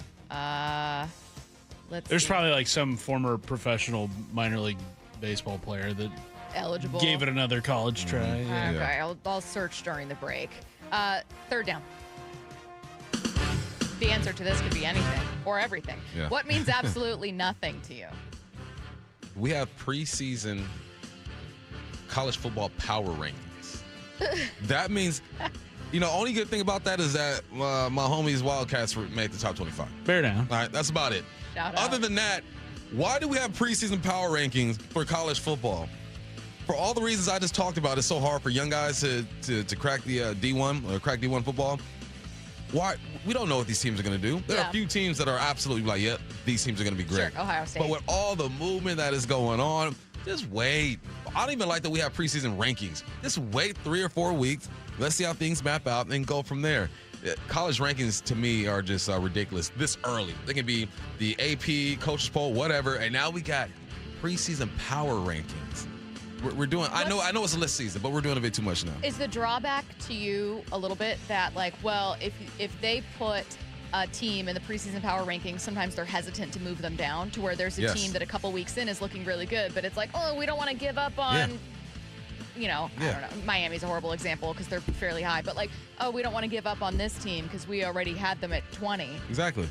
There's probably like some former professional minor league baseball player that eligible. Gave it another college try. Mm-hmm. Okay, I'll search during the break. Third down. The answer to this could be anything or everything. Yeah. What means absolutely nothing to you? We have preseason college football power rankings. That means, only good thing about that is that my homies Wildcats made the top 25. Bear down. All right, that's about it. Shout out. Other than that, why do we have preseason power rankings for college football? For all the reasons I just talked about, it's so hard for young guys to crack the D1 or crack D1 football. Why? We don't know what these teams are going to do. There are a few teams that are absolutely like, yep, these teams are going to be great. Sure, Ohio State. But with all the movement that is going on, just wait. I don't even like that we have preseason rankings. Just wait 3 or 4 weeks. Let's see how things map out and go from there. College rankings, to me, are just ridiculous this early. They can be the AP, coaches poll, whatever, and now we got preseason power rankings. We're doing. I know it's a list season, but we're doing a bit too much now. Is the drawback to you a little bit that, like, well, if they put a team in the preseason power rankings, sometimes they're hesitant to move them down to where there's a team that a couple weeks in is looking really good, but it's like, oh, we don't want to give up on. I don't know. Miami's a horrible example because they're fairly high, but like, oh, we don't want to give up on this team because we already had them at 20. Exactly.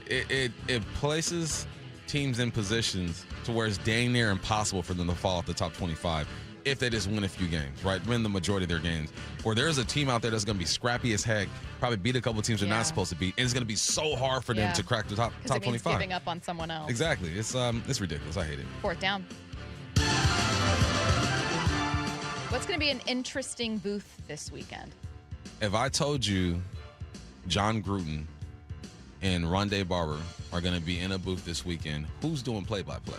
It places teams in positions to where it's dang near impossible for them to fall off the top 25 if they just win a few games, right? Win the majority of their games. Or there's a team out there that's going to be scrappy as heck, probably beat a couple teams they're not supposed to beat, and it's going to be so hard for them to crack the top 25. Because it means giving up on someone else. Exactly. It's ridiculous. I hate it. Fourth down. What's going to be an interesting booth this weekend? If I told you John Gruden and Rondé Barber are going to be in a booth this weekend, who's doing play-by-play?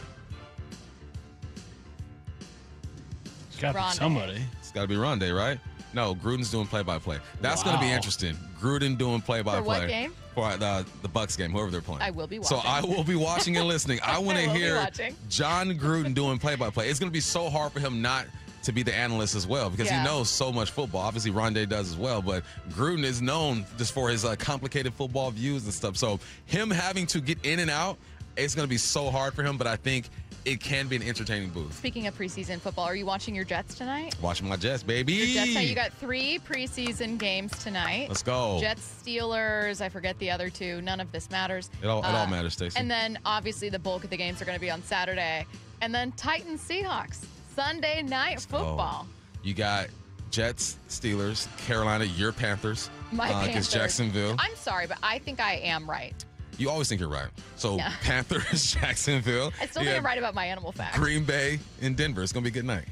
It's got to be somebody. It's got to be Rondé, right? No, Gruden's doing play-by-play. That's going to be interesting. Gruden doing play-by-play. For what game? For the Bucks game, whoever they're playing. I will be watching. So I will be watching and listening. I want to hear John Gruden doing play-by-play. It's going to be so hard for him not to be the analyst as well because he knows so much football. Obviously, Rondé does as well, but Gruden is known just for his complicated football views and stuff. So him having to get in and out, it's going to be so hard for him, but I think it can be an entertaining booth. Speaking of preseason football, are you watching your Jets tonight? Watching my Jets, baby. Your Jets tonight. You got 3 preseason games tonight. Let's go. Jets, Steelers, I forget the other 2. None of this matters. It all matters, Stacey. And then, obviously, the bulk of the games are going to be on Saturday. And then Titans, Seahawks. Sunday night football. You got Jets, Steelers, Carolina, your Panthers. My Panthers. Against Jacksonville. I'm sorry, but I think I am right. You always think you're right. So Panthers, Jacksonville. I still think I'm right about my animal facts. Green Bay and Denver. It's going to be a good night.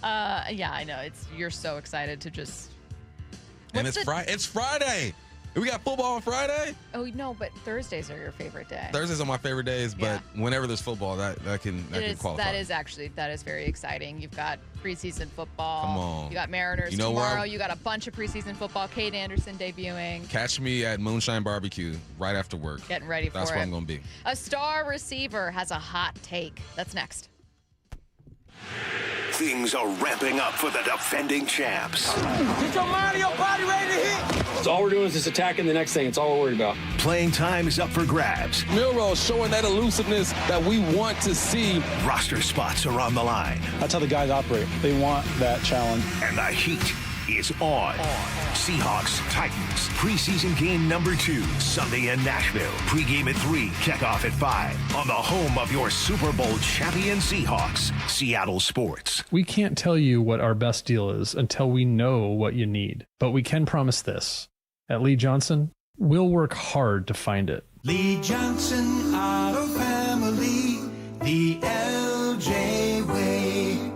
Yeah, I know. You're so excited to just. And it's Friday. It's Friday. We got football on Friday? Oh, no, but Thursdays are your favorite day. Thursdays are my favorite days, but whenever there's football, that can qualify. That is very exciting. You've got preseason football. Come on. You got Mariners tomorrow. You got a bunch of preseason football. Kade Anderson debuting. Catch me at Moonshine Barbecue right after work. Getting ready for it. That's where I'm going to be. A star receiver has a hot take. That's next. Things are ramping up for the defending champs. Get your mind and your body ready to hit. So all we're doing is just attacking the next thing. It's all we're worried about. Playing time is up for grabs. Milroe showing that elusiveness that we want to see. Roster spots are on the line. That's how the guys operate. They want that challenge. And the heat is on. Seahawks-Titans, preseason game number 2, Sunday in Nashville. Pre-game at 3, kickoff at 5. On the home of your Super Bowl champion Seahawks, Seattle Sports. We can't tell you what our best deal is until we know what you need. But we can promise this. At Lee Johnson, we'll work hard to find it. Lee Johnson Auto Family, the LJ way.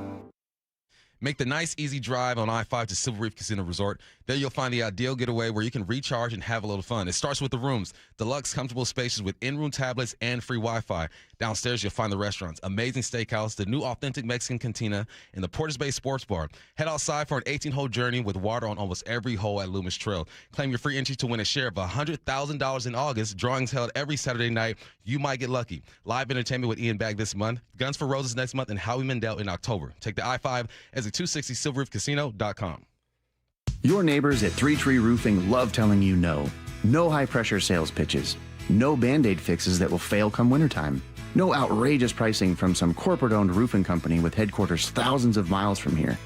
Make the nice, easy drive on I-5 to Silver Reef Casino Resort. There you'll find the ideal getaway where you can recharge and have a little fun. It starts with the rooms, deluxe, comfortable spaces with in-room tablets and free Wi-Fi. Downstairs, you'll find the restaurants, amazing steakhouse, the new authentic Mexican cantina, and the Porter's Bay Sports Bar. Head outside for an 18-hole journey with water on almost every hole at Loomis Trail. Claim your free entry to win a share of $100,000 in August. Drawings held every Saturday night. You might get lucky. Live entertainment with Ian Bagg this month. Guns for Roses next month, and Howie Mandel in October. Take the I-5 as a 260 silverreefcasino.com. Your neighbors at Three Tree Roofing love telling you no. No high-pressure sales pitches. No Band-Aid fixes that will fail come wintertime. No outrageous pricing from some corporate-owned roofing company with headquarters thousands of miles from here.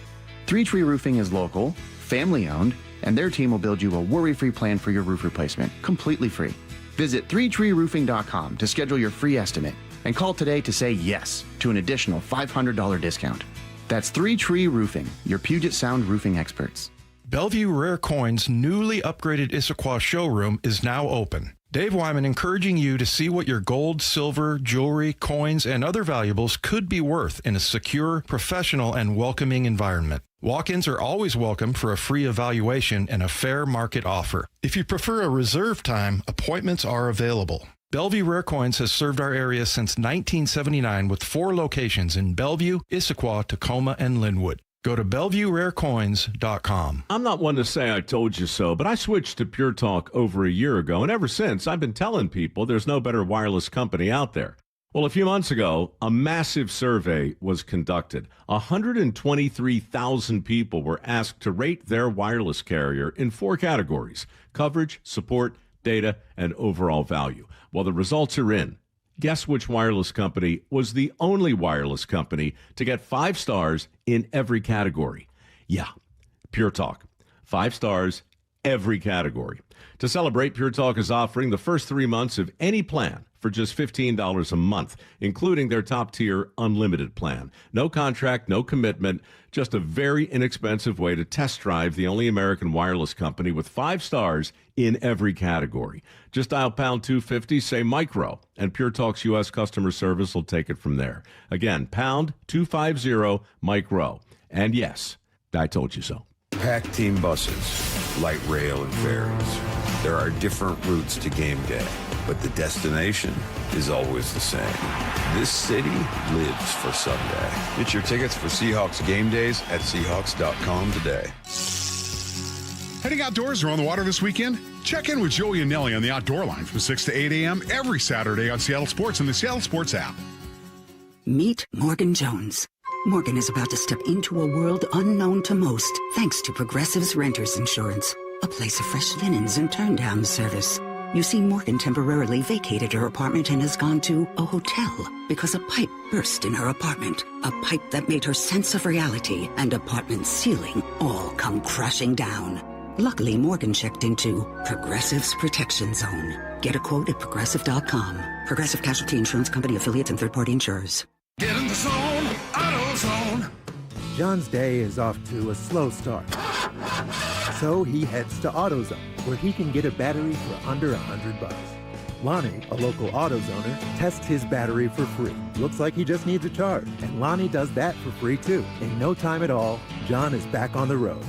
Three Tree Roofing is local, family-owned, and their team will build you a worry-free plan for your roof replacement, completely free. Visit threetreeroofing.com to schedule your free estimate and call today to say yes to an additional $500 discount. That's Three Tree Roofing, your Puget Sound roofing experts. Bellevue Rare Coins' newly upgraded Issaquah showroom is now open. Dave Wyman encouraging you to see what your gold, silver, jewelry, coins, and other valuables could be worth in a secure, professional, and welcoming environment. Walk-ins are always welcome for a free evaluation and a fair market offer. If you prefer a reserve time, appointments are available. Bellevue Rare Coins has served our area since 1979 with 4 locations in Bellevue, Issaquah, Tacoma, and Linwood. Go to BellevueRareCoins.com. I'm not one to say I told you so, but I switched to Pure Talk over a year ago, and ever since, I've been telling people there's no better wireless company out there. Well, a few months ago, a massive survey was conducted. 123,000 people were asked to rate their wireless carrier in 4 categories: coverage, support, data, and overall value. Well, the results are in. Guess which wireless company was the only wireless company to get 5 stars in every category? Yeah, Pure Talk. 5 stars, every category. To celebrate, Pure Talk is offering the first 3 months of any plan for just $15 a month, including their top-tier unlimited plan. No contract, no commitment, just a very inexpensive way to test drive the only American wireless company with 5 stars in every category. Just dial pound 250, say micro, and Pure Talk's U.S. customer service will take it from there. Again, pound 250 micro. And yes, I told you so. Packed team buses, light rail and ferries. There are different routes to game day, but the destination is always the same. This city lives for Sunday. Get your tickets for Seahawks game days at Seahawks.com today. Heading outdoors or on the water this weekend? Check in with Joey and Nelly on the Outdoor Line from 6 to 8 a.m. every Saturday on Seattle Sports and the Seattle Sports app. Meet Morgan Jones. Morgan is about to step into a world unknown to most, thanks to Progressive's Renters Insurance, a place of fresh linens and turn-down service. You see, Morgan temporarily vacated her apartment and has gone to a hotel because a pipe burst in her apartment. A pipe that made her sense of reality and apartment ceiling all come crashing down. Luckily, Morgan checked into Progressive's Protection Zone. Get a quote at Progressive.com. Progressive Casualty Insurance Company affiliates and third-party insurers. Get in the zone, AutoZone. John's day is off to a slow start. So he heads to AutoZone, where he can get a battery for under $100. Lonnie, a local AutoZoner, tests his battery for free. Looks like he just needs a charge, and Lonnie does that for free too. In no time at all, John is back on the road,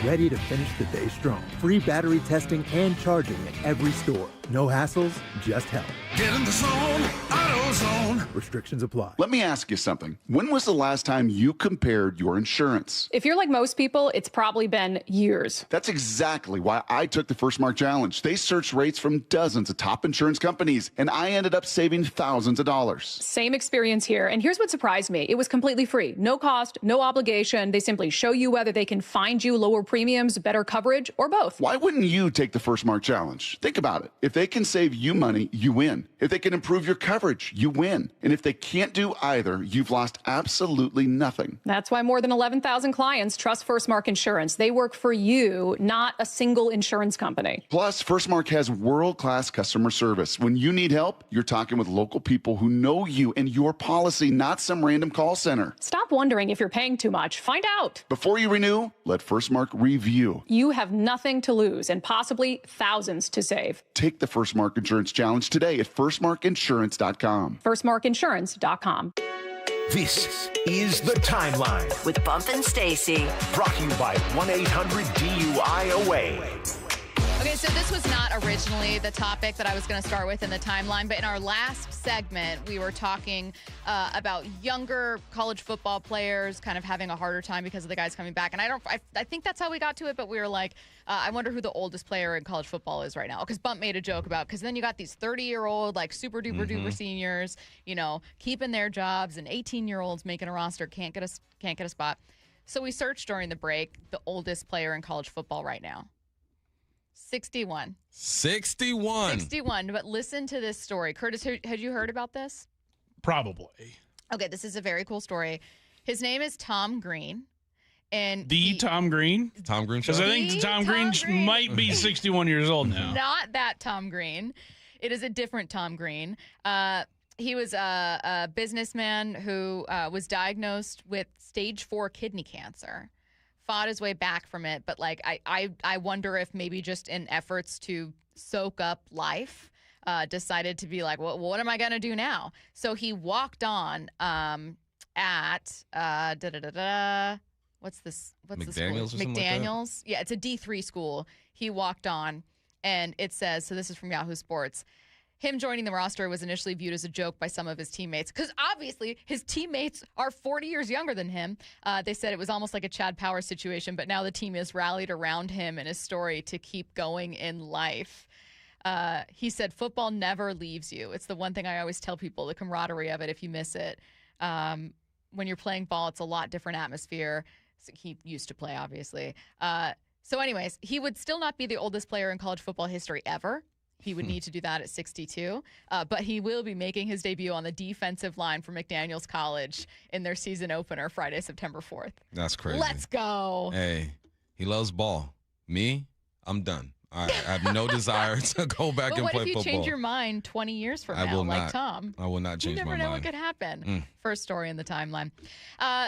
ready to finish the day strong. Free battery testing and charging at every store. No hassles, just help. Get in the zone, AutoZone. Restrictions apply. Let me ask you something. When was the last time you compared your insurance? If you're like most people, it's probably been years. That's exactly why I took the First Mark Challenge. They searched rates from dozens of top insurance companies, and I ended up saving thousands of dollars. Same experience here. And here's what surprised me. It was completely free. No cost, no obligation. They simply show you whether they can find you lower premiums, better coverage, or both. Why wouldn't you take the First Mark Challenge? Think about it. If they can save you money, you win. If they can improve your coverage, coverage, you win. And if they can't do either, you've lost absolutely nothing. That's why more than 11,000 clients trust Firstmark Insurance. They work for you, not a single insurance company. Plus, Firstmark has world-class customer service. When you need help, you're talking with local people who know you and your policy, not some random call center. Stop wondering if you're paying too much. Find out. Before you renew, let Firstmark review. You have nothing to lose and possibly thousands to save. Take the Firstmark Insurance Challenge today at firstmarkinsurance.com. Firstmarkinsurance.com. This is The Timeline with Bump and Stacy. Brought to you by 1-800-DUI-AWAY. Okay, so this was not originally the topic that I was going to start with in the timeline, but in our last segment, we were talking about younger college football players kind of having a harder time because of the guys coming back. And I think that's how we got to it, but we were like, I wonder who the oldest player in college football is right now. Because Bump made a joke about, because then you got these 30-year-old, like super duper duper seniors, you know, keeping their jobs, and 18-year-olds making a roster, can't get a spot. So we searched during the break the oldest player in college football right now. 61. 61. But listen to this story. Curtis, had you heard about this? Probably. Okay, this is a very cool story. His name is Tom Green. And Tom Green? Tom Green show? Because I think Tom Green might be 61 years old now. Not that Tom Green. It is a different Tom Green. He was a businessman who was diagnosed with stage 4 kidney cancer. Fought his way back from it, but like I wonder if maybe just in efforts to soak up life, decided to be like, well, what am I gonna do now? So he walked on at what's this? What's the school? McDaniel's. Yeah, it's a D3 school. He walked on, and it says, so this is from Yahoo Sports. Him joining the roster was initially viewed as a joke by some of his teammates because obviously his teammates are 40 years younger than him. They said it was almost like a Chad Power situation, but now the team has rallied around him and his story to keep going in life. He said, football never leaves you. It's the one thing I always tell people, the camaraderie of it if you miss it. When you're playing ball, it's a lot different atmosphere. So he used to play, obviously. So anyways, he would still not be the oldest player in college football history ever. He would need to do that at 62. But he will be making his debut on the defensive line for McDaniel's College in their season opener Friday, September 4th. That's crazy. Let's go. Hey, he loves ball. Me, I'm done. I have no desire to go back and play football. But what if you change your mind 20 years from now, like Tom? I will not change my mind. You never know what could happen. First story in the timeline.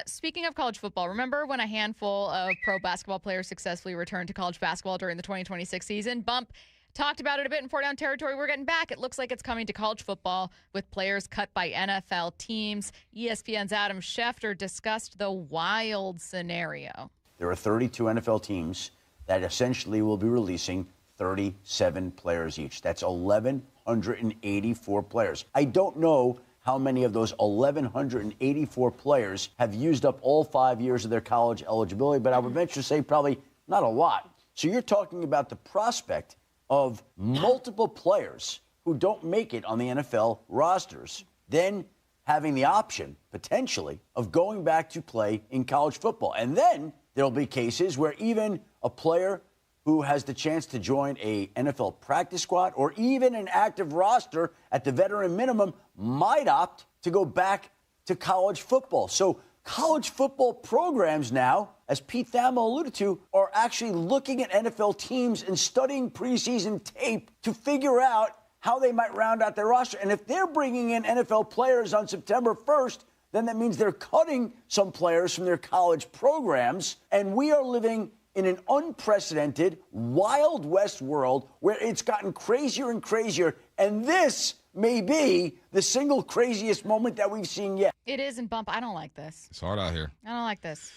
Speaking of college football, remember when a handful of pro basketball players successfully returned to college basketball during the 2026 season? Bump talked about it a bit in 4 Down territory. We're getting back. It looks like it's coming to college football with players cut by NFL teams. ESPN's Adam Schefter discussed the wild scenario. There are 32 NFL teams that essentially will be releasing 37 players each. That's 1,184 players. I don't know how many of those 1,184 players have used up all 5 years of their college eligibility, but I would venture to say probably not a lot. So you're talking about the prospect of multiple players who don't make it on the NFL rosters, then having the option, potentially, of going back to play in college football. And then there'll be cases where even a player who has the chance to join a NFL practice squad or even an active roster at the veteran minimum might opt to go back to college football. So college football programs now, as Pete Thamel alluded to, are actually looking at NFL teams and studying preseason tape to figure out how they might round out their roster. And if they're bringing in NFL players on September 1st, then that means they're cutting some players from their college programs. And we are living in an unprecedented Wild West world where it's gotten crazier and crazier. And this may be the single craziest moment that we've seen yet. It is, and Bump, I don't like this. It's hard out here. I don't like this.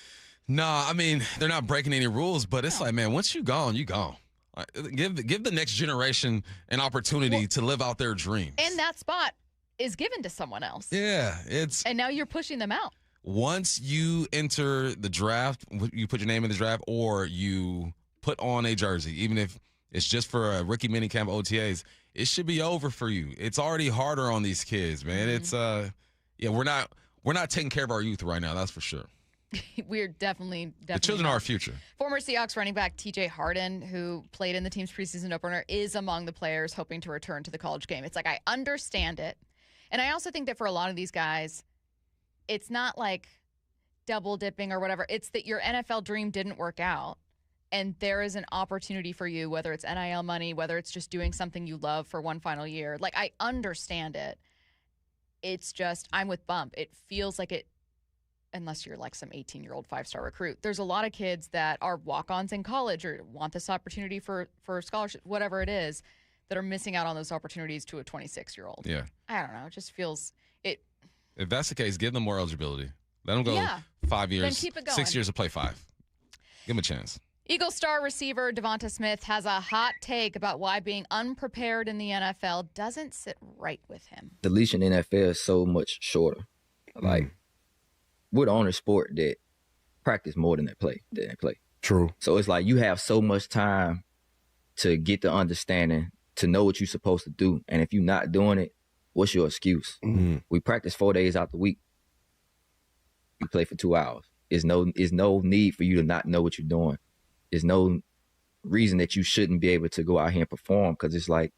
Nah, I mean, they're not breaking any rules, but it's like, man, once you're gone, you're gone. Give the next generation an opportunity to live out their dreams. And that spot is given to someone else. Yeah, and now you're pushing them out. Once you enter the draft, you put your name in the draft, or you put on a jersey, even if it's just for a rookie minicamp OTAs, it should be over for you. It's already harder on these kids, man. It's we're not taking care of our youth right now, that's for sure. We're definitely the children are our future. Former Seahawks running back TJ Harden, who played in the team's preseason opener, is among the players hoping to return to the college game. It's like, I understand it. And I also think that for a lot of these guys, it's not like double dipping or whatever. It's that your NFL dream didn't work out. And there is an opportunity for you, whether it's NIL money, whether it's just doing something you love for one final year. Like, I understand it. It's just, I'm with Bump. It feels like it, unless you're like some 18-year-old 5-star recruit. There's a lot of kids that are walk-ons in college or want this opportunity for scholarship, whatever it is, that are missing out on those opportunities to a 26-year-old. Yeah. I don't know. It just feels it. If that's the case, give them more eligibility. Let them go 5 years, Then keep it going. 6 years to play 5. Give them a chance. Eagle star receiver Devonta Smith has a hot take about why being unprepared in the NFL doesn't sit right with him. The leash in the NFL is so much shorter. Like, we're the only sport that practice more than they play. True. So it's like you have so much time to get the understanding, to know what you're supposed to do. And if you're not doing it, what's your excuse? Mm-hmm. We practice 4 days out the week. We play for 2 hours. There's no need for you to not know what you're doing. There's no reason that you shouldn't be able to go out here and perform, because it's like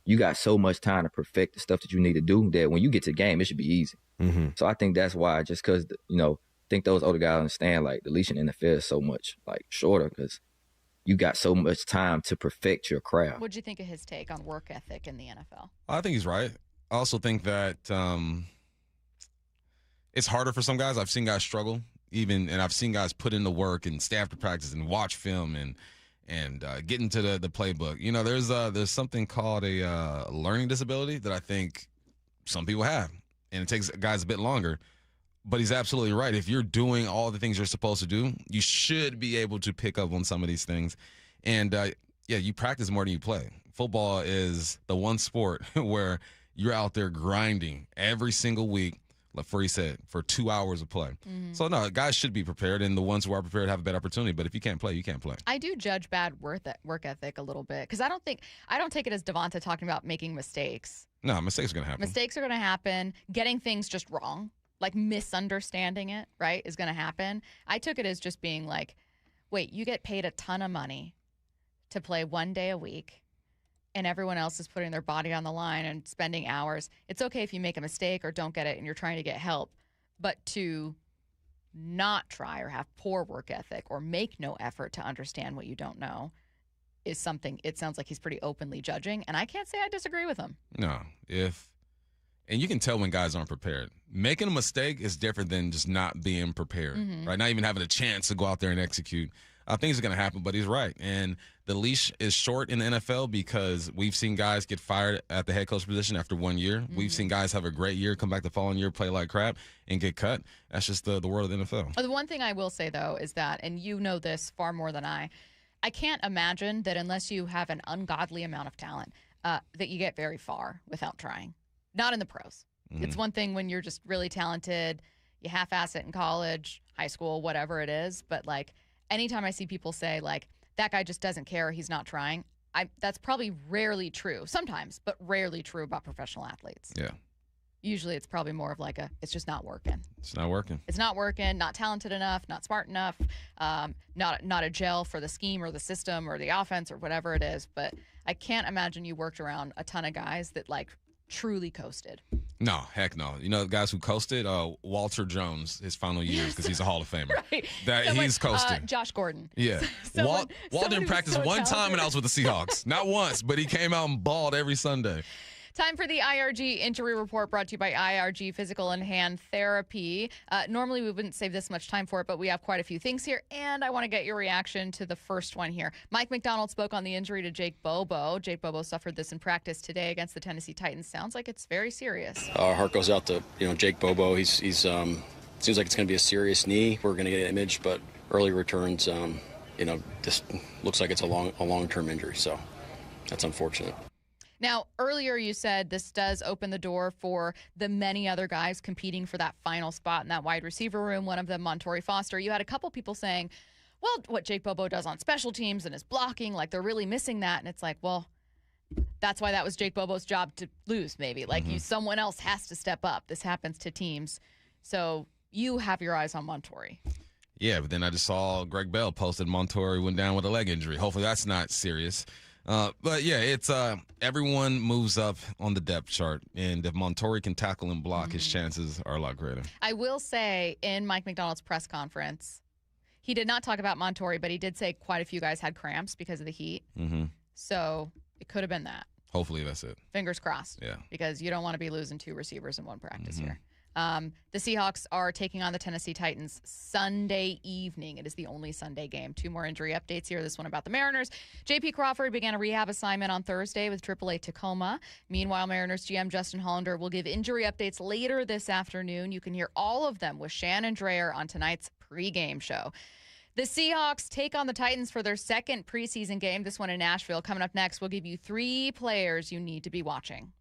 you got so much time to perfect the stuff that you need to do that when you get to the game, it should be easy. Mm-hmm. So I think that's why, just because, I think those older guys understand, like, the leash in the NFL is so much, like, shorter, because you got so much time to perfect your craft. What'd you think of his take on work ethic in the NFL? I think he's right. I also think that it's harder for some guys. I've seen guys struggle, and I've seen guys put in the work and stay after practice and watch film and get into the playbook. There's something called a learning disability that I think some people have, and it takes guys a bit longer. But he's absolutely right. If you're doing all the things you're supposed to do, you should be able to pick up on some of these things. And, you practice more than you play. Football is the one sport where you're out there grinding every single week, like Free said, for 2 hours of play. Mm-hmm. So, no, guys should be prepared, and the ones who are prepared have a better opportunity. But if you can't play, you can't play. I do judge bad work ethic a little bit, because I don't take it as Devonta talking about making mistakes. No, mistakes are going to happen. Mistakes are going to happen. Getting things just wrong, like misunderstanding it, right, is going to happen. I took it as just being like, wait, you get paid a ton of money to play 1 day a week, and everyone else is putting their body on the line and spending hours. It's okay if you make a mistake or don't get it and you're trying to get help, but to not try or have poor work ethic or make no effort to understand what you don't know is something, it sounds like he's pretty openly judging, and I can't say I disagree with him. No, and you can tell when guys aren't prepared. Making a mistake is different than just not being prepared, right? Not even having a chance to go out there and execute. Things are going to happen, but he's right. And the leash is short in the NFL because we've seen guys get fired at the head coach position after 1 year. Mm-hmm. We've seen guys have a great year, come back the following year, play like crap, and get cut. That's just the world of the NFL. The one thing I will say, though, is that, and you know this far more than I can't imagine that unless you have an ungodly amount of talent, that you get very far without trying. Not in the pros. Mm-hmm. It's one thing when you're just really talented, you half-ass it in college, high school, whatever it is. But, like, anytime I see people say, like, that guy just doesn't care, he's not trying, that's probably rarely true. Sometimes, but rarely true about professional athletes. Yeah. Usually it's probably more of like it's just not working. It's not working. It's not working, not talented enough, not smart enough, not a gel for the scheme or the system or the offense or whatever it is. But I can't imagine you worked around a ton of guys that, like, truly coasted. No, heck no. Guys who coasted, Walter Jones, his final years, because he's a Hall of Famer. Right. He's coasting. Josh Gordon. Yeah. Walt didn't practice one time when I was with the Seahawks. Not once, but he came out and balled every Sunday. Time for the IRG Injury Report, brought to you by IRG Physical and Hand Therapy. Normally we wouldn't save this much time for it, but we have quite a few things here, and I want to get your reaction to the first one here. Mike Macdonald spoke on the injury to Jake Bobo. Jake Bobo suffered this in practice today against the Tennessee Titans. Sounds like it's very serious. Our heart goes out to Jake Bobo. He's seems like it's going to be a serious knee. We're going to get an image, but early returns, this looks like it's a long-term injury, so that's unfortunate. Now, earlier you said this does open the door for the many other guys competing for that final spot in that wide receiver room, one of them Montorie Foster. You had a couple people saying, well, what Jake Bobo does on special teams and his blocking, like they're really missing that. And it's like, well, that's why that was Jake Bobo's job to lose, maybe. Like someone else has to step up. This happens to teams. So you have your eyes on Montorie. Yeah, but then I just saw Greg Bell posted Montorie went down with a leg injury. Hopefully that's not serious. But yeah, it's everyone moves up on the depth chart, and if Montori can tackle and block, his chances are a lot greater. I will say in Mike Macdonald's press conference, he did not talk about Montori, but he did say quite a few guys had cramps because of the heat. Mm-hmm. So it could have been that. Hopefully that's it. Fingers crossed. Yeah. Because you don't want to be losing 2 receivers in one practice here. The Seahawks are taking on the Tennessee Titans Sunday evening. It is the only Sunday game. 2 more injury updates here. This one about the Mariners. J.P. Crawford began a rehab assignment on Thursday with AAA Tacoma. Meanwhile, Mariners GM Justin Hollander will give injury updates later this afternoon. You can hear all of them with Shannon Drayer on tonight's pregame show. The Seahawks take on the Titans for their second preseason game, this one in Nashville. Coming up next, we'll give you 3 players you need to be watching.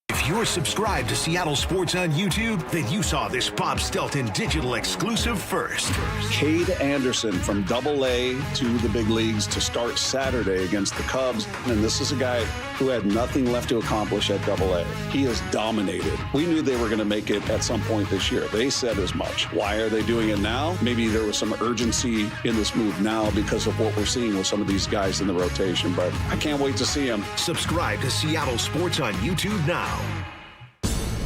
If you're subscribed to Seattle Sports on YouTube, then you saw this Bob Stelton digital exclusive first. Kade Anderson from Double-A to the big leagues to start Saturday against the Cubs. And this is a guy who had nothing left to accomplish at Double-A. He has dominated. We knew they were going to make it at some point this year. They said as much. Why are they doing it now? Maybe there was some urgency in this move now because of what we're seeing with some of these guys in the rotation. But I can't wait to see him. Subscribe to Seattle Sports on YouTube now.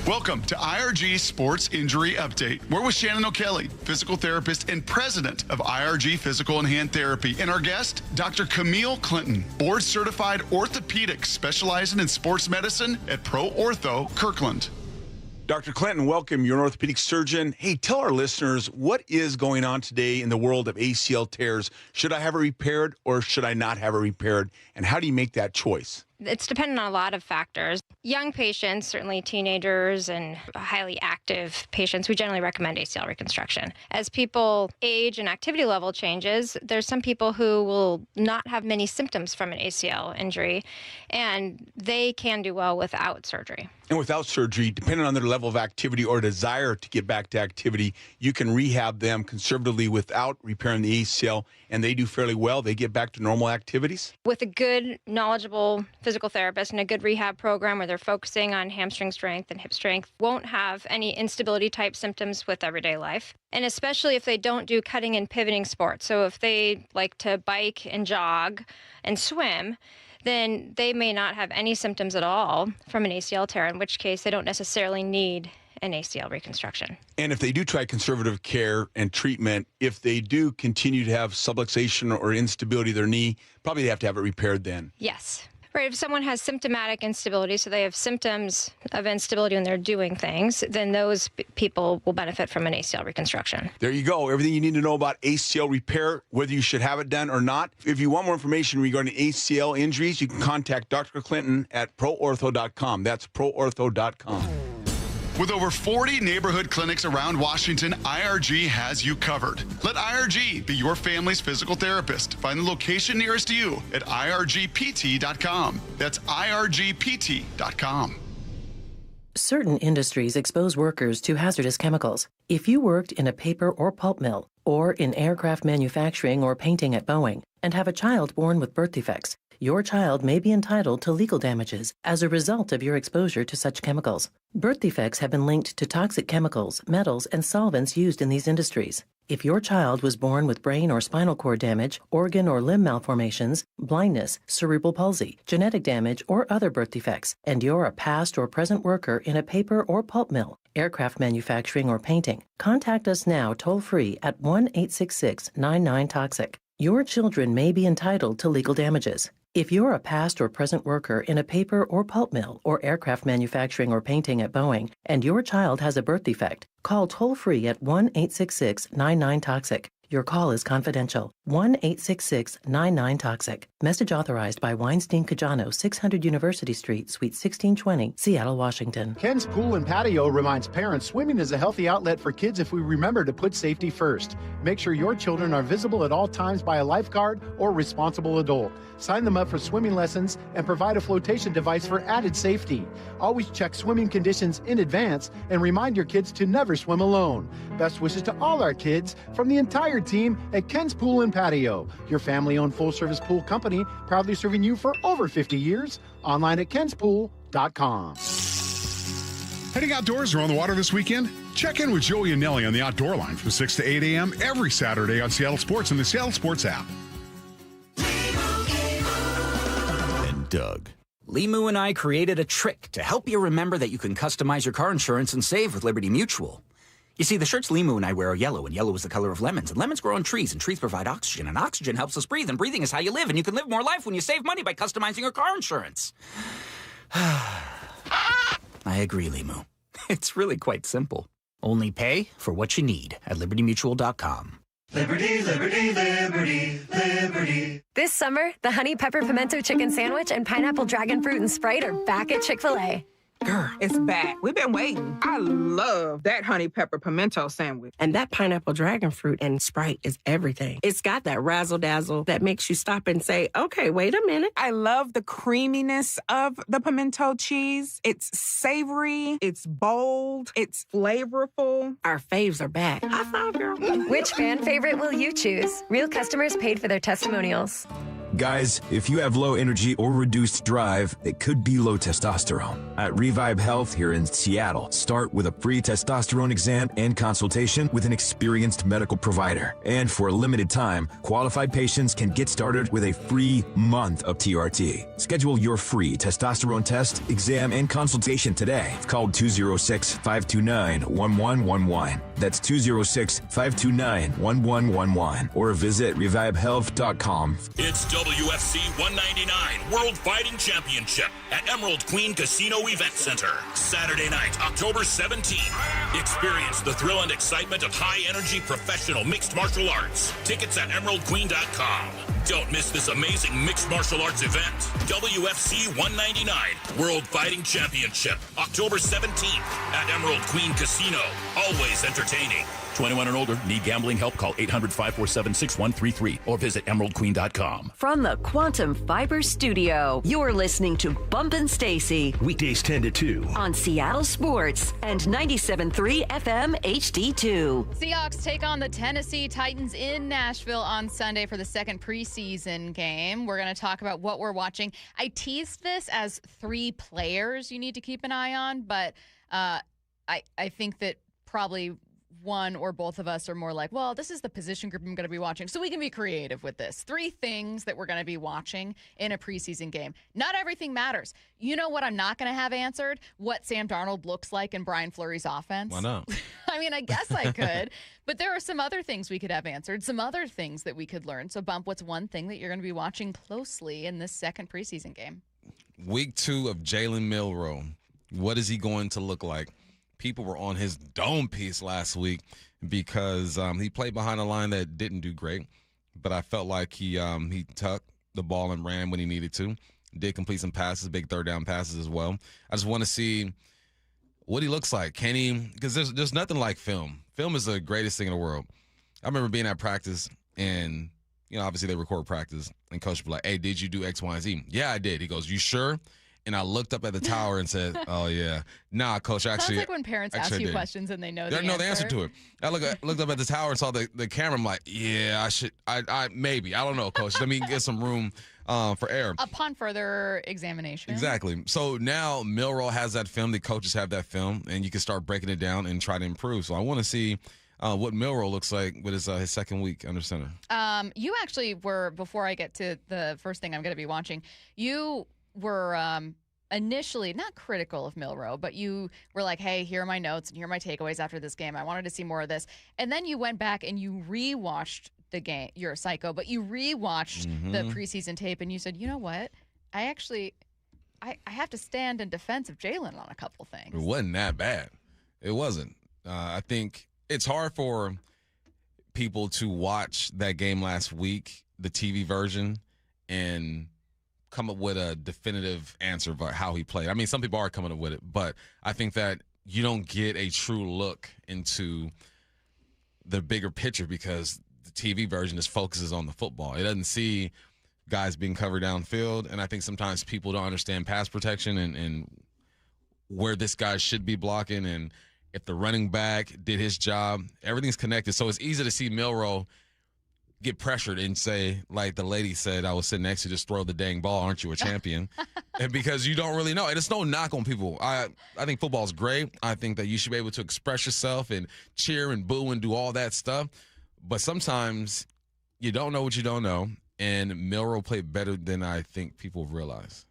Welcome to IRG Sports Injury Update. We're with Shannon O'Kelly, physical therapist and president of IRG Physical and Hand Therapy. And our guest, Dr. Camille Clinton, board-certified orthopedic specializing in sports medicine at Pro Ortho Kirkland. Dr. Clinton, welcome. You're an orthopedic surgeon. Hey, tell our listeners, what is going on today in the world of ACL tears? Should I have it repaired or should I not have it repaired? And how do you make that choice? It's dependent on a lot of factors. Young patients, certainly teenagers and highly active patients, we generally recommend ACL reconstruction. As people age and activity level changes, there's some people who will not have many symptoms from an ACL injury, and they can do well without surgery. And without surgery, depending on their level of activity or desire to get back to activity, you can rehab them conservatively without repairing the ACL, and they do fairly well. They get back to normal activities. With a good, knowledgeable physical therapist and a good rehab program where they're focusing on hamstring strength and hip strength, won't have any instability type symptoms with everyday life. And especially if they don't do cutting and pivoting sports. So if they like to bike and jog and swim, then they may not have any symptoms at all from an ACL tear, in which case they don't necessarily need an ACL reconstruction. And if they do try conservative care and treatment, if they do continue to have subluxation or instability of their knee, probably they have to have it repaired then. Yes. Right. If someone has symptomatic instability, so they have symptoms of instability when they're doing things, then those people will benefit from an ACL reconstruction. There you go. Everything you need to know about ACL repair, whether you should have it done or not. If you want more information regarding ACL injuries, you can contact Dr. Clinton at proortho.com. That's proortho.com. With over 40 neighborhood clinics around Washington, IRG has you covered. Let IRG be your family's physical therapist. Find the location nearest to you at irgpt.com. That's irgpt.com. Certain industries expose workers to hazardous chemicals. If you worked in a paper or pulp mill, or in aircraft manufacturing or painting at Boeing, and have a child born with birth defects, your child may be entitled to legal damages as a result of your exposure to such chemicals. Birth defects have been linked to toxic chemicals, metals, and solvents used in these industries. If your child was born with brain or spinal cord damage, organ or limb malformations, blindness, cerebral palsy, genetic damage, or other birth defects, and you're a past or present worker in a paper or pulp mill, aircraft manufacturing, or painting, contact us now toll-free at 1-866-99-TOXIC. Your children may be entitled to legal damages. If you're a past or present worker in a paper or pulp mill or aircraft manufacturing or painting at Boeing, and your child has a birth defect, call toll-free at 1-866-99-TOXIC. Your call is confidential. 1-866-99-TOXIC. Message authorized by Weinstein Cajano, 600 University Street, Suite 1620, Seattle, Washington. Ken's Pool and Patio reminds parents swimming is a healthy outlet for kids if we remember to put safety first. Make sure your children are visible at all times by a lifeguard or responsible adult. Sign them up for swimming lessons and provide a flotation device for added safety. Always check swimming conditions in advance and remind your kids to never swim alone. Best wishes to all our kids from the entire team at Ken's Pool and Patio, your family-owned full-service pool company, proudly serving you for over 50 years. Online at kenspool.com. Heading outdoors or on the water this weekend? Check in with Joey and Nelly on the Outdoor Line from 6 to 8 a.m. every Saturday on Seattle Sports and the Seattle Sports app. Doug. Limu and I created a trick to help you remember that you can customize your car insurance and save with Liberty Mutual. You see, the shirts Limu and I wear are yellow, and yellow is the color of lemons. And lemons grow on trees, and trees provide oxygen. And oxygen helps us breathe, and breathing is how you live. And you can live more life when you save money by customizing your car insurance. I agree, Limu. It's really quite simple. Only pay for what you need at libertymutual.com. Liberty, liberty, liberty, liberty. This summer, the Honey Pepper Pimento Chicken Sandwich and Pineapple Dragon Fruit and Sprite are back at Chick-fil-A. Girl, it's back. We've been waiting. I love that honey pepper pimento sandwich. And that pineapple dragon fruit and Sprite is everything. It's got that razzle-dazzle that makes you stop and say, okay, wait a minute. I love the creaminess of the pimento cheese. It's savory, it's bold, it's flavorful. Our faves are back. High five, girl. Which fan favorite will you choose? Real customers paid for their testimonials. Guys, if you have low energy or reduced drive, it could be low testosterone. At Revive Health here in Seattle, start with a free testosterone exam and consultation with an experienced medical provider. And for a limited time, qualified patients can get started with a free month of TRT. Schedule your free testosterone test, exam, and consultation today. Call 206-529-1111. That's 206-529-1111. Or visit revivehealth.com. It's WFC 199 World Fighting Championship at Emerald Queen Casino Event Center. Saturday night, October 17th. Experience the thrill and excitement of high-energy professional mixed martial arts. Tickets at emeraldqueen.com. Don't miss this amazing mixed martial arts event. WFC 199 World Fighting Championship, October 17th at Emerald Queen Casino. Always entertaining. 21 and older. Need gambling help? Call 800-547-6133 or visit emeraldqueen.com. From the Quantum Fiber Studio, you're listening to Bump and Stacy. Weekdays 10 to 2. On Seattle Sports and 97.3 FM HD2. Seahawks take on the Tennessee Titans in Nashville on Sunday for the second preseason game. We're going to talk about what we're watching. I teased this as 3 players you need to keep an eye on, but I think that probably one or both of us are more like, well, this is the position group I'm going to be watching. So we can be creative with this. 3 things that we're going to be watching in a preseason game. Not everything matters. You know what I'm not going to have answered? What Sam Darnold looks like in Brian Fleury's offense. Why not? I mean, I guess I could. But there are some other things we could have answered, some other things that we could learn. So, Bump, what's one thing that you're going to be watching closely in this second preseason game? Week 2 of Jalen Milroe. What is he going to look like? People were on his dome piece last week because he played behind a line that didn't do great, but I felt like he tucked the ball and ran when he needed to. Did complete some passes, big third down passes as well. I just want to see what he looks like. Can he? Because there's nothing like film. Film is the greatest thing in the world. I remember being at practice and obviously they record practice and coach would be like, "Hey, did you do X, Y, and Z?" "Yeah, I did." He goes, "You sure?" And I looked up at the tower and said, "Oh yeah, nah, coach." Actually, sounds like when parents ask you questions and they know the answer. Know the answer to it. I looked up at the tower and saw the camera. I'm like, "Yeah, I should. I maybe. I don't know, coach. Let me get some room for error." Upon further examination. Exactly. So now Milroe has that film. The coaches have that film, and you can start breaking it down and try to improve. So I want to see what Milroe looks like with his second week under center. You actually were, before I get to the first thing I'm going to be watching, you were initially not critical of Milroe, but you were like, hey, here are my notes and here are my takeaways after this game. I wanted to see more of this. And then you went back and you rewatched the game. You're a psycho, but you rewatched the preseason tape and you said, you know what? I have to stand in defense of Jalen on a couple things. It wasn't that bad. It wasn't. I think it's hard for people to watch that game last week, the TV version, and come up with a definitive answer about how he played. I mean, some people are coming up with it, but I think that you don't get a true look into the bigger picture because the TV version just focuses on the football. It doesn't see guys being covered downfield, and I think sometimes people don't understand pass protection and where this guy should be blocking, and if the running back did his job. Everything's connected, so it's easy to see Milroe get pressured and say, like the lady said, I was sitting next to, just throw the dang ball, aren't you a champion? And because you don't really know. And it's no knock on people. I think football is great. I think that you should be able to express yourself and cheer and boo and do all that stuff. But sometimes you don't know what you don't know, and Milroe played better than I think people realize.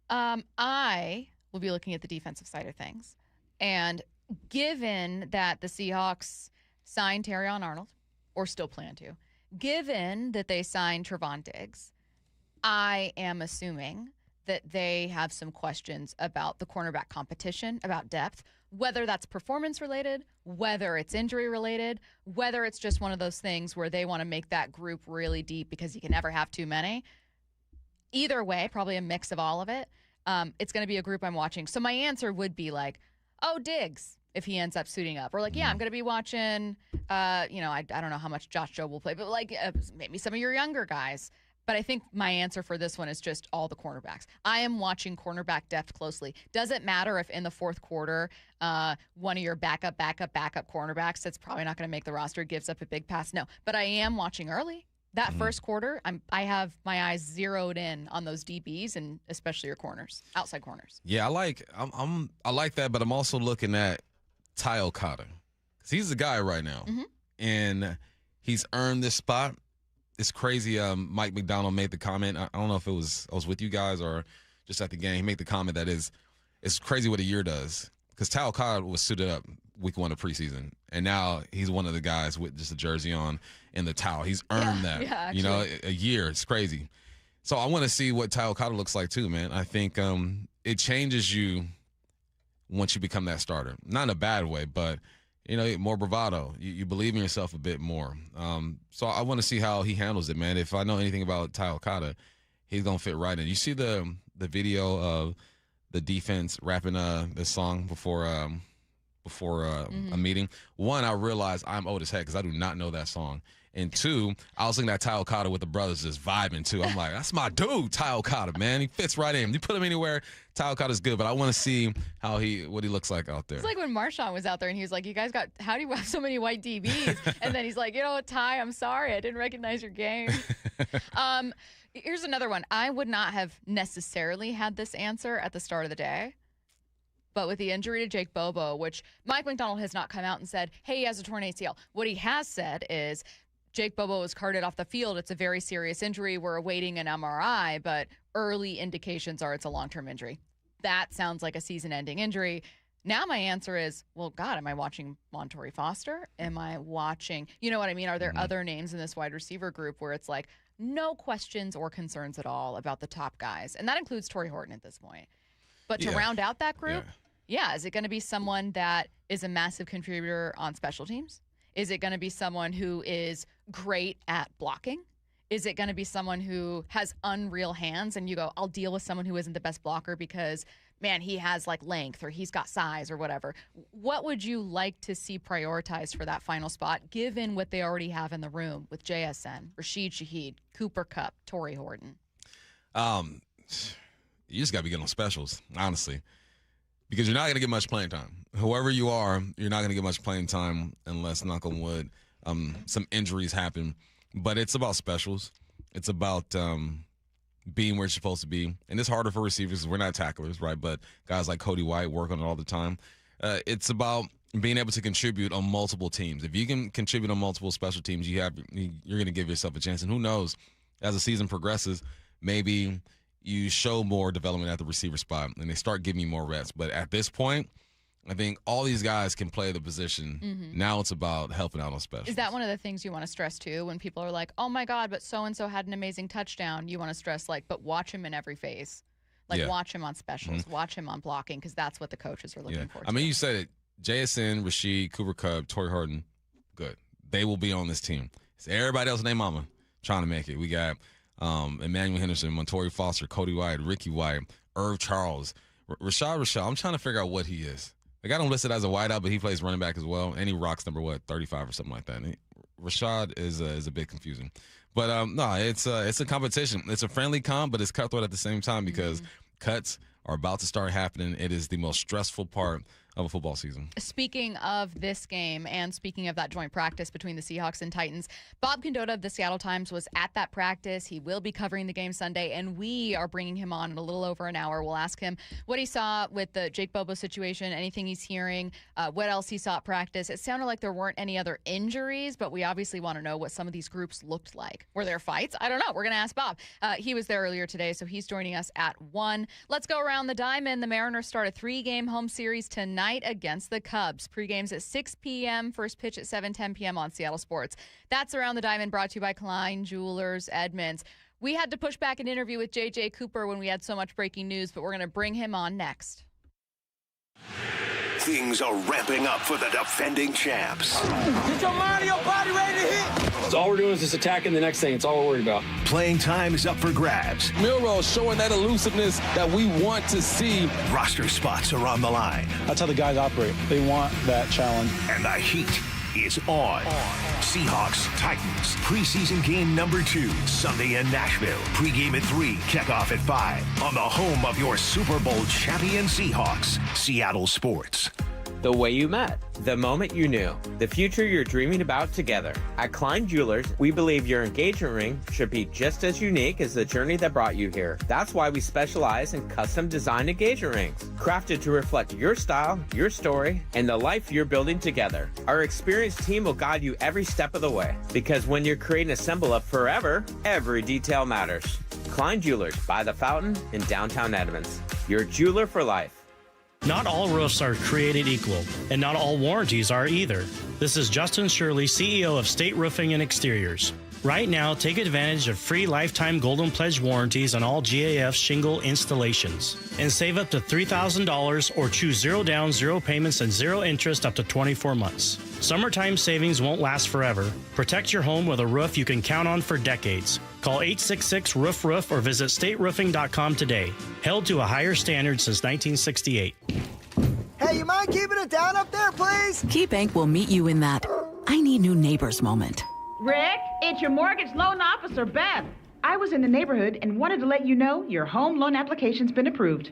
I will be looking at the defensive side of things. And given that the Seahawks signed Terrion Arnold, or still plan to, given that they signed Trevon Diggs, I am assuming that they have some questions about the cornerback competition, about depth, whether that's performance related, whether it's injury related, whether it's just one of those things where they want to make that group really deep because you can never have too many. Either way, probably a mix of all of it. It's going to be a group I'm watching. So my answer would be like, oh, Diggs, if he ends up suiting up. Or like, yeah, I'm going to be watching, I don't know how much Josh Jobe will play, but like maybe some of your younger guys. But I think my answer for this one is just all the cornerbacks. I am watching cornerback depth closely. Doesn't matter if in the fourth quarter, one of your backup cornerbacks that's probably not going to make the roster gives up a big pass. No, but I am watching early. That first quarter, I have my eyes zeroed in on those DBs and especially your corners, outside corners. Yeah, I like that, but I'm also looking at Ty Okada because he's the guy right now, and he's earned this spot. It's crazy. Mike Macdonald made the comment. I don't know if I was with you guys or just at the game. He made the comment that it's crazy what a year does because Ty Okada was suited up week 1 of preseason, and now he's one of the guys with just a jersey on and the towel. He's earned that. Yeah, a year. It's crazy. So I want to see what Ty Okada looks like too, man. I think it changes you once you become that starter. Not in a bad way, but more bravado. You believe in yourself a bit more. So I want to see how he handles it, man. If I know anything about Ty Okada, he's going to fit right in. You see the video of the defense rapping this song before a meeting. One, I realized I'm old as heck because I do not know that song. And two, I was looking at Ty Okada with the brothers just vibing too. I'm like, that's my dude, Ty Okada, man. He fits right in. You put him anywhere, Ty Okada's good. But I want to see what he looks like out there. It's like when Marshawn was out there and he was like, you guys how do you have so many white DBs? And then he's like, you know what, Ty, I'm sorry. I didn't recognize your game. Here's another one. I would not have necessarily had this answer at the start of the day. But with the injury to Jake Bobo, which Mike Macdonald has not come out and said, hey, he has a torn ACL. What he has said is Jake Bobo was carted off the field. It's a very serious injury. We're awaiting an MRI, but early indications are it's a long-term injury. That sounds like a season-ending injury. Now my answer is, well, God, am I watching Montorie Foster? Am I watching, you know what I mean? Are there other names in this wide receiver group where it's like no questions or concerns at all about the top guys? And that includes Torrey Horton at this point. But to round out that group, is it going to be someone that is a massive contributor on special teams? Is it going to be someone who is great at blocking? Is it going to be someone who has unreal hands and you go, I'll deal with someone who isn't the best blocker because, man, he has like length or he's got size or whatever? What would you like to see prioritized for that final spot, given what they already have in the room with JSN, Rashid Shaheed, Cooper Kupp, Torrey Horton? You just got to be getting on specials, honestly, because you're not going to get much playing time. Whoever you are, you're not going to get much playing time unless, knock on wood, some injuries happen. But it's about specials. It's about being where you're supposed to be. And it's harder for receivers. We're not tacklers, right? But guys like Cody White work on it all the time. It's about being able to contribute on multiple teams. If you can contribute on multiple special teams, you're going to give yourself a chance. And who knows, as the season progresses, maybe you show more development at the receiver spot and they start giving you more reps. But at this point, I think all these guys can play the position. Now it's about helping out on specials. Is that one of the things you want to stress too when people are like, oh my God, but so-and-so had an amazing touchdown? You want to stress but watch him in every phase. Watch him on specials, watch him on blocking, because that's what the coaches are looking for. I mean, you said it. JSN, Rashid, Cooper Kupp, Torrey Horton, good. They will be on this team. It's everybody else and their mama trying to make it. We got Emmanuel Henderson, Montorie Foster, Cody White, Ricky White, Irv Charles, Rashad. I'm trying to figure out what he is. I got him listed as a wideout, but he plays running back as well, and he rocks number 35 or something like that. And Rashad is a bit confusing, but no, it's a competition. It's a friendly comp, but it's cutthroat at the same time because cuts are about to start happening. It is the most stressful part of a football season. Speaking of this game and speaking of that joint practice between the Seahawks and Titans, Bob Condotta of the Seattle Times was at that practice. He will be covering the game Sunday, and we are bringing him on in a little over an hour. We'll ask him what he saw with the Jake Bobo situation, anything he's hearing, what else he saw at practice. It sounded like there weren't any other injuries, but we obviously want to know what some of these groups looked like. Were there fights? I don't know. We're going to ask Bob. He was there earlier today, so he's joining us at 1. Let's go around the diamond. The Mariners start a 3-game home series tonight against the Cubs. Pre-game's at 6 p.m., first pitch at 7:10 p.m. on Seattle Sports. That's Around the Diamond, brought to you by Klein Jewelers Edmonds. We had to push back an interview with J.J. Cooper when we had so much breaking news, but we're going to bring him on next. Things are ramping up for the defending champs. Get your mind and your body ready to hit. So all we're doing is just attacking the next thing. It's all we're worried about. Playing time is up for grabs. Milroe showing that elusiveness that we want to see. Roster spots are on the line. That's how the guys operate. They want that challenge. And the heat is on. Seahawks-Titans, preseason game number 2, Sunday in Nashville. Pre-game at 3, kickoff at 5. On the home of your Super Bowl champion Seahawks, Seattle Sports. The way you met, the moment you knew, the future you're dreaming about together. At Klein Jewelers, we believe your engagement ring should be just as unique as the journey that brought you here. That's why we specialize in custom designed engagement rings, crafted to reflect your style, your story, and the life you're building together. Our experienced team will guide you every step of the way, because when you're creating a symbol of forever, every detail matters. Klein Jewelers by the Fountain in downtown Edmonds. Your jeweler for life. Not all roofs are created equal, and not all warranties are either. This is Justin Shirley, CEO of State Roofing and Exteriors. Right now, take advantage of free lifetime Golden Pledge warranties on all GAF shingle installations. And save up to $3,000 or choose 0 down, 0 payments, and 0 interest up to 24 months. Summertime savings won't last forever. Protect your home with a roof you can count on for decades. Call 866-ROOF-ROOF or visit stateroofing.com today. Held to a higher standard since 1968. Hey, you mind keeping it down up there, please? KeyBank will meet you in that I need new neighbors moment. Rick, it's your mortgage loan officer, Beth. I was in the neighborhood and wanted to let you know your home loan application's been approved.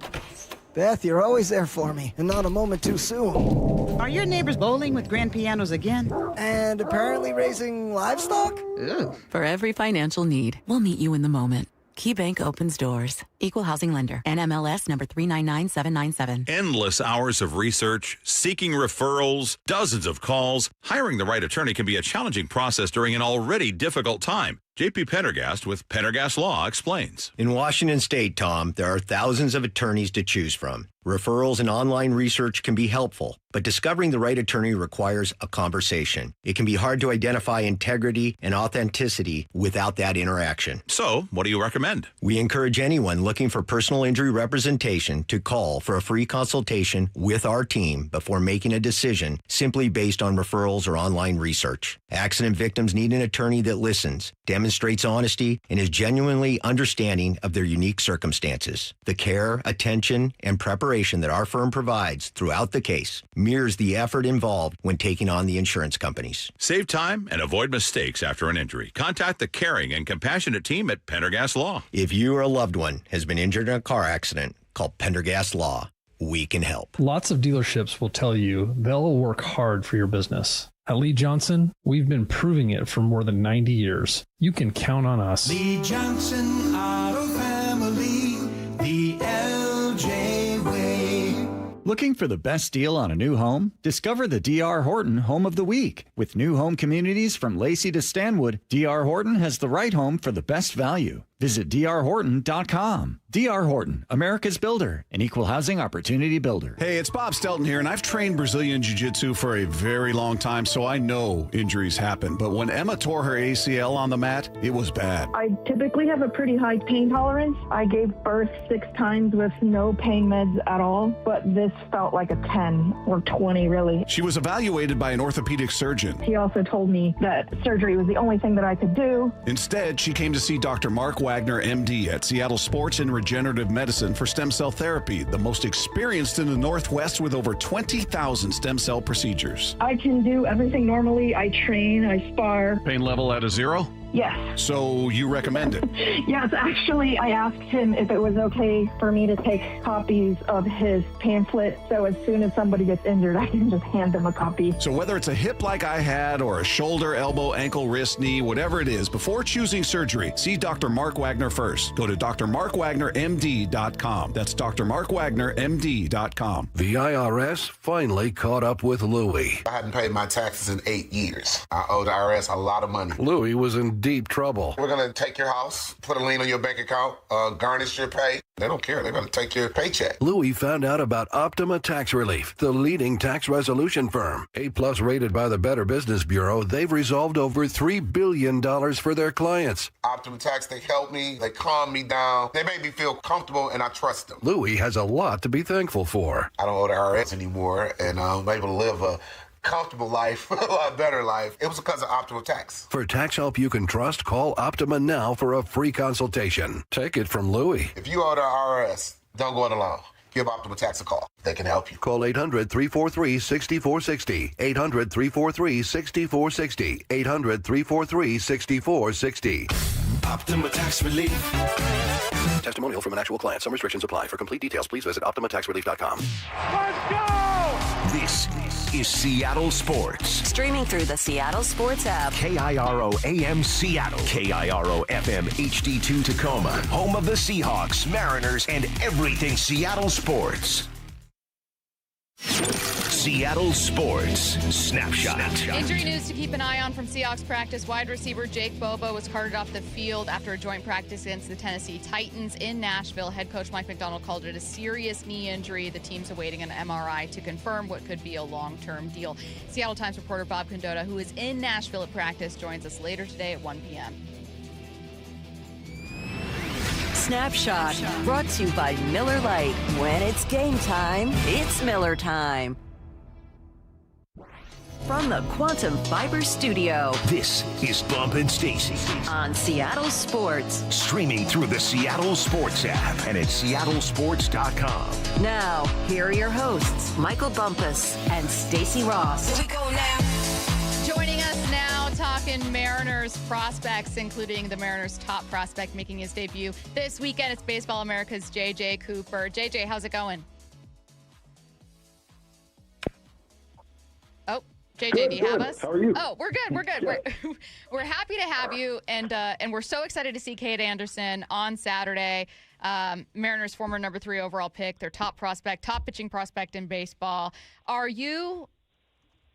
Beth, you're always there for me, and not a moment too soon. Are your neighbors bowling with grand pianos again? And apparently raising livestock? Ew. For every financial need, we'll meet you in the moment. KeyBank opens doors. Equal housing lender. NMLS number 399797. Endless hours of research, seeking referrals, dozens of calls. Hiring the right attorney can be a challenging process during an already difficult time. JP Pendergast with Pendergast Law explains. In Washington State, Tom, there are thousands of attorneys to choose from. Referrals and online research can be helpful, but discovering the right attorney requires a conversation. It can be hard to identify integrity and authenticity without that interaction. So, what do you recommend? We encourage anyone looking for personal injury representation to call for a free consultation with our team before making a decision simply based on referrals or online research. Accident victims need an attorney that listens, demonstrates honesty, and is genuinely understanding of their unique circumstances. The care, attention, and preparation that our firm provides throughout the case mirrors the effort involved when taking on the insurance companies. Save time and avoid mistakes after an injury. Contact the caring and compassionate team at Pendergast Law. If you or a loved one has been injured in a car accident, call Pendergast Law. We can help. Lots of dealerships will tell you they'll work hard for your business. At Lee Johnson, we've been proving it for more than 90 years. You can count on us. Lee Johnson Auto Family, the LJ way. Looking for the best deal on a new home? Discover the D.R. Horton Home of the Week. With new home communities from Lacey to Stanwood, D.R. Horton has the right home for the best value. Visit drhorton.com. D.R. Horton, America's builder, an equal housing opportunity builder. Hey, it's Bob Stelton here, and I've trained Brazilian Jiu-Jitsu for a very long time, so I know injuries happen. But when Emma tore her ACL on the mat, it was bad. I typically have a pretty high pain tolerance. I gave birth 6 times with no pain meds at all, but this felt like a 10 or 20, really. She was evaluated by an orthopedic surgeon. He also told me that surgery was the only thing that I could do. Instead, she came to see Dr. Mark Wagner, MD, at Seattle Sports and Regenerative Medicine for stem cell therapy, the most experienced in the Northwest with over 20,000 stem cell procedures. I can do everything normally. I train, I spar. Pain level at a 0? Yes. So you recommend it? Yes, actually, I asked him if it was okay for me to take copies of his pamphlet, so as soon as somebody gets injured, I can just hand them a copy. So whether it's a hip like I had or a shoulder, elbow, ankle, wrist, knee, whatever it is, before choosing surgery, see Dr. Mark Wagner first. Go to drmarkwagnermd.com. That's drmarkwagnermd.com. The IRS finally caught up with Louie. I hadn't paid my taxes in 8 years. I owe the IRS a lot of money. Louie was in deep trouble. We're going to take your house, put a lien on your bank account, garnish your pay. They don't care. They're going to take your paycheck. Louie found out about Optima Tax Relief, the leading tax resolution firm. A-plus rated by the Better Business Bureau, they've resolved over $3 billion for their clients. Optima Tax, they help me. They calm me down. They make me feel comfortable, and I trust them. Louie has a lot to be thankful for. I don't owe the IRS anymore, and I'm able to live a comfortable life, a lot better life. It was because of Optima Tax. For tax help you can trust, call Optima now for a free consultation. Take it from Louie. If you owe the IRS, don't go it alone. Give Optima Tax a call. They can help you. Call 800-343-6460. 800-343-6460. 800-343-6460. Optima Tax Relief. Testimonial from an actual client. Some restrictions apply. For complete details, please visit OptimaTaxRelief.com. Let's go! This is Seattle Sports. Streaming through the Seattle Sports app. KIRO AM Seattle. KIRO FM HD2 Tacoma. Home of the Seahawks, Mariners, and everything Seattle sports. Seattle Sports Snapshot. Injury news to keep an eye on from Seahawks practice. Wide receiver Jake Bobo was carted off the field after a joint practice against the Tennessee Titans in Nashville. Head coach Mike Macdonald called it a serious knee injury. The team's awaiting an MRI to confirm what could be a long-term deal. Seattle Times reporter Bob Condotta, who is in Nashville at practice, joins us later today at 1 p.m. Snapshot, brought to you by Miller Lite. When it's game time, it's Miller time. From the Quantum Fiber Studio, this is Bump and Stacy on Seattle Sports. Streaming through the Seattle Sports app and at seattlesports.com. Now, here are your hosts, Michael Bumpus and Stacy Ross. Here we go now. Joining us now, talking Mariners prospects, including the Mariners' top prospect making his debut this weekend. It's Baseball America's JJ Cooper. JJ, how's it going? Oh. JJ, good, do you have us? How are you? Oh, we're good. We're good. Yeah. We're happy to have you, and we're so excited to see Kade Anderson on Saturday. Mariners' former number 3 overall pick, their top prospect, top pitching prospect in baseball. Are you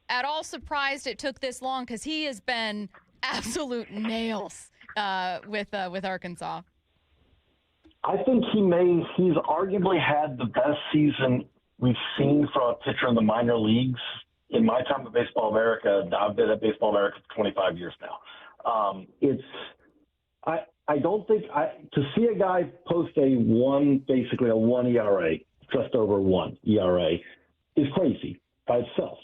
at all surprised it took this long? Because he has been absolute nails with Arkansas. I think he's arguably had the best season we've seen from a pitcher in the minor leagues. In my time at Baseball America, I've been at Baseball America for 25 years now. I don't think to see a guy post basically a 1 ERA, just over 1 ERA, is crazy by itself.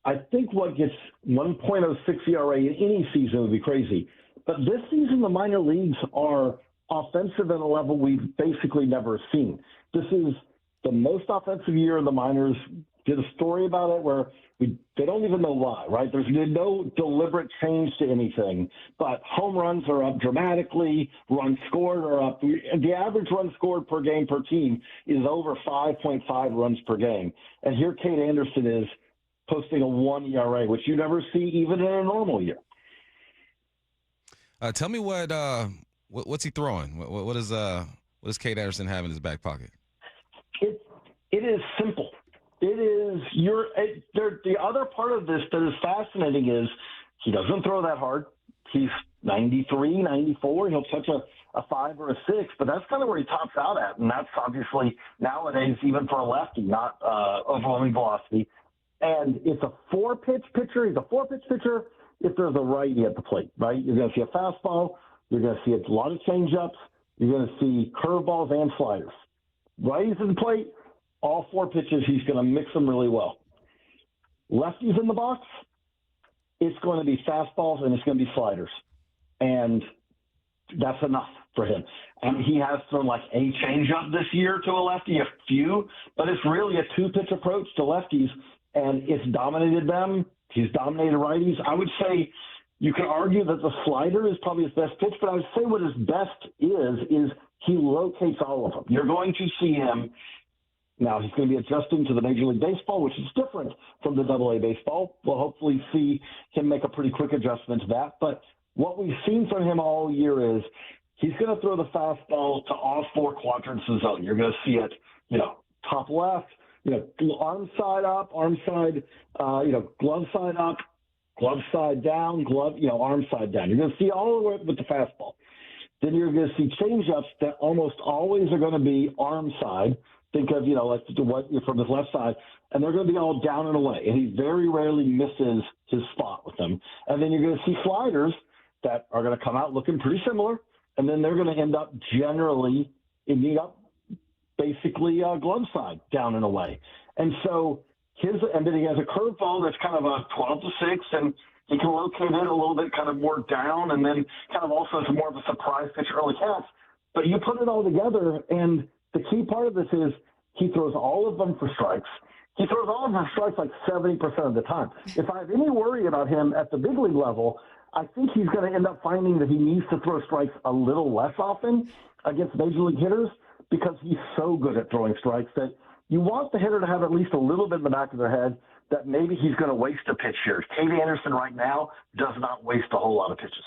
I think what gets 1.06 ERA in any season would be crazy. But this season, the minor leagues are offensive at a level we've basically never seen. This is the most offensive year in the minors. Did a story about it where they don't even know why, right? There's no deliberate change to anything, but home runs are up dramatically, runs scored are up. The average run scored per game per team is over 5.5 runs per game. And here Kade Anderson is posting a 1 ERA, which you never see even in a normal year. Tell me what's he throwing? What does Kade Anderson have in his back pocket? It is simple. It is the other part of this that is fascinating is he doesn't throw that hard. He's 93, 94. He'll touch a 5 or a 6, but that's kind of where he tops out at. And that's obviously nowadays, even for a lefty, not overwhelming velocity. And it's a 4-pitch pitcher. He's a 4-pitch pitcher if there's a righty at the plate, right? You're going to see a fastball. You're going to see a lot of changeups. You're going to see curveballs and sliders. Righties at the plate. All 4 pitches, he's going to mix them really well. Lefties in the box, it's going to be fastballs and it's going to be sliders. And that's enough for him. And he has thrown like a changeup this year to a lefty, a few, but it's really a 2-pitch approach to lefties, and it's dominated them. He's dominated righties. I would say You can argue that the slider is probably his best pitch, but I would say what his best is he locates all of them. You're going to see him now. He's going to be adjusting to the Major League Baseball, which is different from the AA baseball. We'll hopefully see him make a pretty quick adjustment to that. But what we've seen from him all year is he's going to throw the fastball to all four quadrants of the zone. You're going to see it, top left, arm side up, arm side, glove side up, glove side down, arm side down. You're going to see all the way with the fastball. Then you're going to see change-ups that almost always are going to be arm side. Think of, like what from his left side, and they're going to be all down and away. And he very rarely misses his spot with them. And then you're going to see sliders that are going to come out looking pretty similar, and then they're going to end up generally ending up basically glove side down and away. And so and then he has a curveball that's kind of a 12-6, and he can locate it a little bit kind of more down, and then kind of also it's more of a surprise pitch early catch. But you put it all together, and the key part of this is he throws all of them for strikes. He throws all of them for strikes like 70% of the time. If I have any worry about him at the big league level, I think he's going to end up finding that he needs to throw strikes a little less often against major league hitters because he's so good at throwing strikes that you want the hitter to have at least a little bit in the back of their head that maybe he's going to waste a pitch here. Kade Anderson right now does not waste a whole lot of pitches.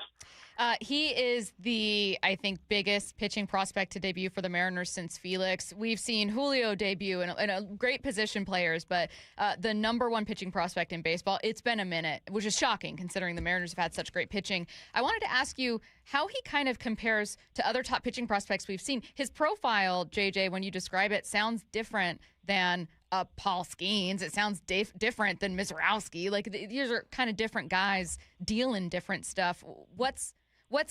He is the, I think, biggest pitching prospect to debut for the Mariners since Felix. We've seen Julio debut and a great position players, but the number one pitching prospect in baseball, it's been a minute, which is shocking considering the Mariners have had such great pitching. I wanted to ask you how he kind of compares to other top pitching prospects we've seen. His profile, JJ, when you describe it, sounds different than Paul Skeens. It sounds different than Mizrowski. Like, these are kind of different guys dealing different stuff. What's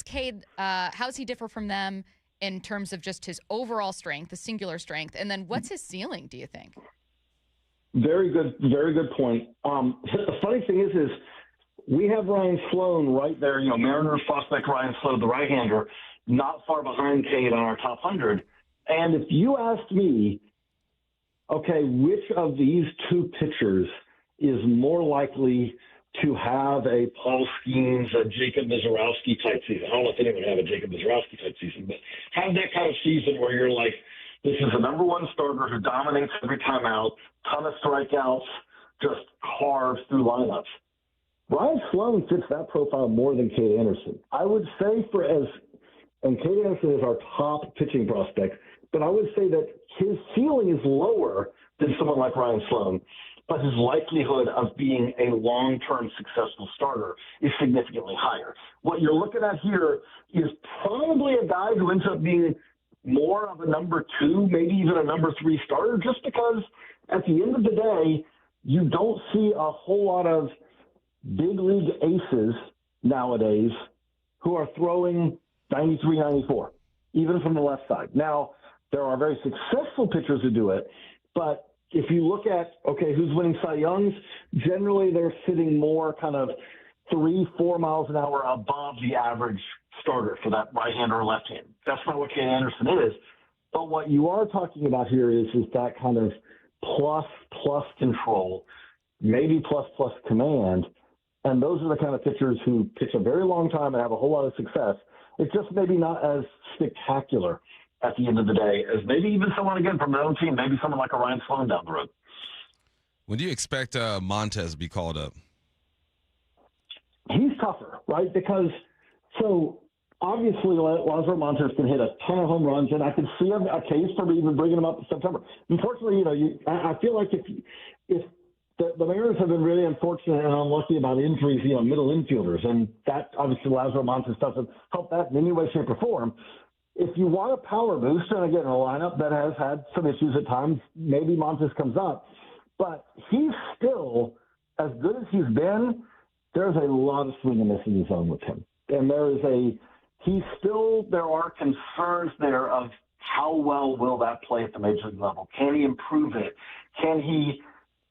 Kade, how does he differ from them in terms of just his overall strength, the singular strength? And then what's his ceiling, do you think? Very good point. The funny thing is we have Ryan Sloan right there, Mariners prospect Ryan Sloan, the right-hander, not far behind Kade on our top 100. And if you asked me, okay, which of these two pitchers is more likely to have a Paul Skeens, a Jacob Mizrowski type season? I don't know if anyone have a Jacob Mizrowski type season, but have that kind of season where you're like, this is a number one starter who dominates every time out, ton of strikeouts, just carves through lineups. Ryan Sloan fits that profile more than Kade Anderson. I would say and Kade Anderson is our top pitching prospect, but I would say that his ceiling is lower than someone like Ryan Sloan, but his likelihood of being a long-term successful starter is significantly higher. What you're looking at here is probably a guy who ends up being more of a number two, maybe even a number three starter, just because at the end of the day, you don't see a whole lot of big league aces nowadays who are throwing 93, 94, even from the left side. Now, there are very successful pitchers who do it, but if you look at, okay, who's winning Cy Youngs, generally they're sitting more kind of 3-4 miles an hour above the average starter for that right hand or left hand. That's not what Kade Anderson is. But what you are talking about here is that kind of plus control, maybe plus command. And those are the kind of pitchers who pitch a very long time and have a whole lot of success. It's just maybe not as spectacular at the end of the day as maybe even someone, again, from their own team, maybe someone like a Ryan Sloan down the road. When do you expect Montez to be called up? He's tougher, right? Because, so obviously Lazaro Montez can hit a ton of home runs, and I can see a case for even bringing him up in September. Unfortunately, I feel like if the Mariners have been really unfortunate and unlucky about injuries, middle infielders, and that obviously Lazaro Montez doesn't help that in any way, shape, or form. If you want a power boost, and again, a lineup that has had some issues at times, there Montez comes up. But he's still, as good as he's been, there's a lot of swing and miss in the zone with him. And there are concerns there of how well will that play at the major league level? Can he improve it? Can he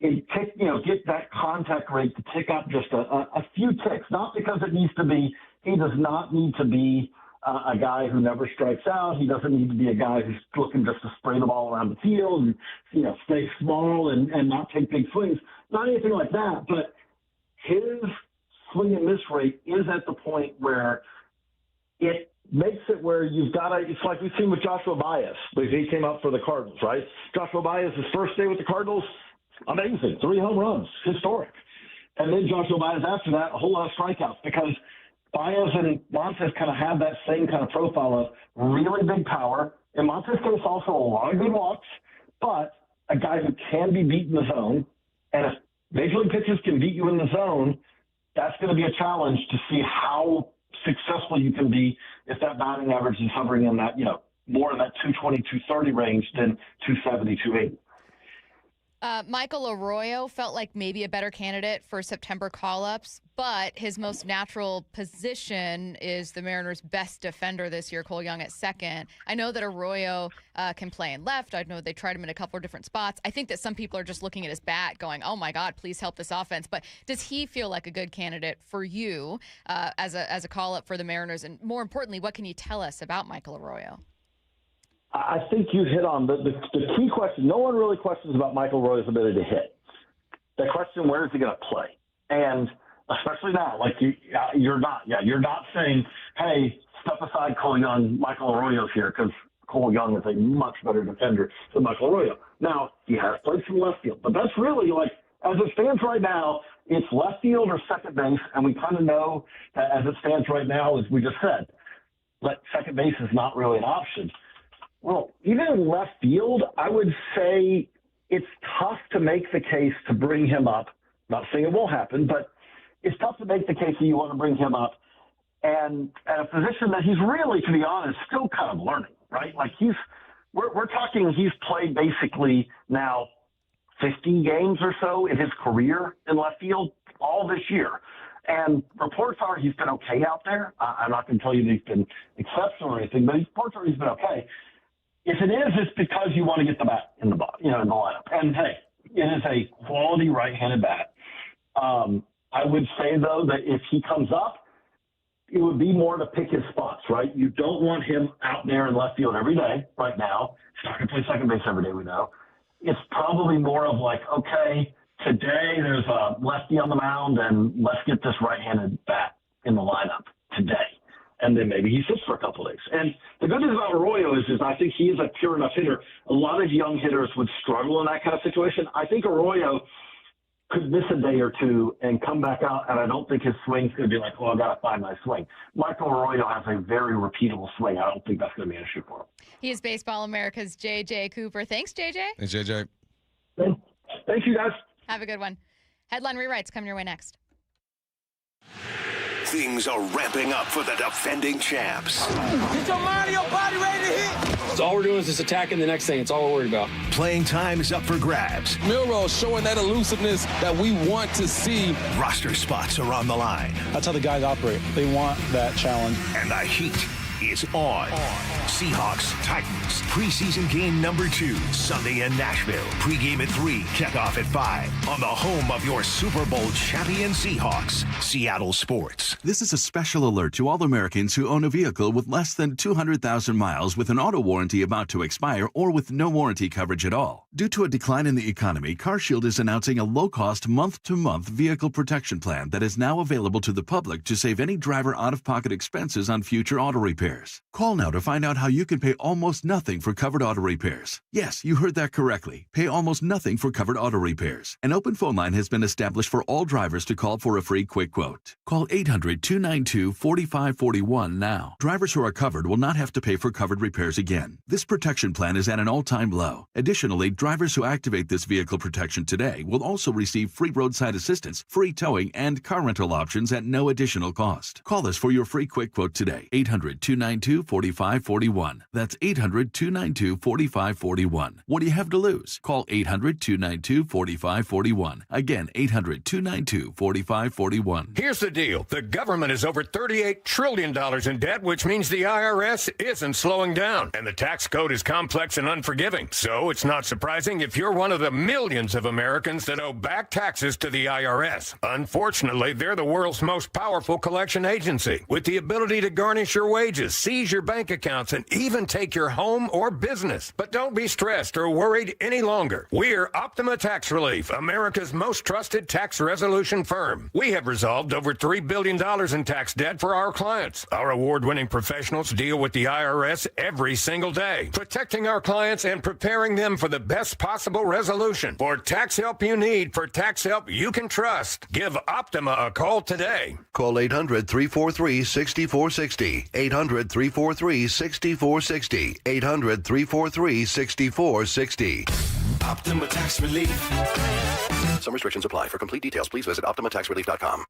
get that contact rate to tick up just a few ticks? Not because it needs to be, he does not need to be a guy who never strikes out. He doesn't need to be a guy who's looking just to spray the ball around the field and, stay small and not take big swings. Not anything like that, but his swing and miss rate is at the point where it makes it where you've got to, it's like we've seen with Joshua Baez, because he came up for the Cardinals, right? Joshua Baez, his first day with the Cardinals, amazing, 3 home runs, historic. And then Joshua Baez after that, a whole lot of strikeouts, because Baez and Montez kind of have that same kind of profile of really big power. In Montez's case, also a lot of good walks, but a guy who can be beat in the zone. And if major league pitchers can beat you in the zone, that's going to be a challenge to see how successful you can be if that batting average is hovering in that, more in that 220, 230 range than 270, 280. Michael Arroyo felt like maybe a better candidate for September call-ups, but his most natural position is the Mariners' best defender this year, Cole Young at second. I know that Arroyo can play in left. I know they tried him in a couple of different spots. I think that some people are just looking at his bat going, oh, my God, please help this offense. But does he feel like a good candidate for you as a call-up for the Mariners? And more importantly, what can you tell us about Michael Arroyo? I think you hit on the key question. No one really questions about Michael Arroyo's ability to hit. The question, where is he going to play? And especially now, like you're not saying, hey, step aside Cole Young, Michael Arroyo's here, because Cole Young is a much better defender than Michael Arroyo. Now, he has played some left field, but that's really like, as it stands right now, it's left field or second base, and we kind of know that as it stands right now, as we just said, second base is not really an option. Well, even in left field, I would say it's tough to make the case to bring him up. Not saying it won't happen, but it's tough to make the case that you want to bring him up and at a position that he's really, to be honest, still kind of learning, right? Like we're talking he's played basically now 50 games or so in his career in left field all this year. And reports are he's been okay out there. I'm not going to tell you that he's been exceptional or anything, but reports are he's been okay. If it is, it's because you want to get the bat in the lineup. And hey, it is a quality right-handed bat. I would say though that if he comes up, it would be more to pick his spots, right? You don't want him out there in left field every day right now. He's not going to play second base every day, we know. It's probably more of like, okay, today there's a lefty on the mound, and let's get this right-handed bat in the lineup today. And then maybe he sits for a couple of days. And the good news about Arroyo is I think he is a pure enough hitter. A lot of young hitters would struggle in that kind of situation. I think Arroyo could miss a day or two and come back out, and I don't think his swing's going to be like, I got to find my swing. Michael Arroyo has a very repeatable swing. I don't think that's going to be an issue for him. He is Baseball America's J.J. Cooper. Thanks, J.J. Thanks, J.J. Thank you, guys. Have a good one. Headline rewrites coming your way next. Things are ramping up for the defending champs. Get your mind and your body ready to hit. So all we're doing is just attacking the next thing. It's all we're worried about. Playing time is up for grabs. Milrose showing that elusiveness that we want to see. Roster spots are on the line. That's how the guys operate. They want that challenge. And the heat is on. Seahawks-Titans, preseason game number 2, Sunday in Nashville. Pre-game at 3, kickoff at 5. On the home of your Super Bowl champion Seahawks, Seattle Sports. This is a special alert to all Americans who own a vehicle with less than 200,000 miles with an auto warranty about to expire or with no warranty coverage at all. Due to a decline in the economy, CarShield is announcing a low-cost month-to-month vehicle protection plan that is now available to the public to save any driver out-of-pocket expenses on future auto repairs. Call now to find out how you can pay almost nothing for covered auto repairs. Yes, you heard that correctly. Pay almost nothing for covered auto repairs. An open phone line has been established for all drivers to call for a free quick quote. Call 800-292-4541 now. Drivers who are covered will not have to pay for covered repairs again. This protection plan is at an all-time low. Additionally, drivers who activate this vehicle protection today will also receive free roadside assistance, free towing, and car rental options at no additional cost. Call us for your free quick quote today. 800-292-4541. That's 800-292-4541. What do you have to lose? Call 800-292-4541. Again, 800-292-4541. Here's the deal. The government is over $38 trillion in debt, which means the IRS isn't slowing down. And the tax code is complex and unforgiving. So it's not surprising surprising if you're one of the millions of Americans that owe back taxes to the IRS. Unfortunately, they're the world's most powerful collection agency, with the ability to garnish your wages, seize your bank accounts, and even take your home or business. But don't be stressed or worried any longer. We're Optima Tax Relief, America's most trusted tax resolution firm. We have resolved over $3 billion in tax debt for our clients. Our award-winning professionals deal with the IRS every single day, protecting our clients and preparing them for the best possible resolution. For tax help you need, for tax help you can trust, give Optima a call today. Call 800-343-6460. 800-343-6460. 800-343-6460. Optima Tax Relief. Some restrictions apply. For complete details, please visit OptimaTaxRelief.com.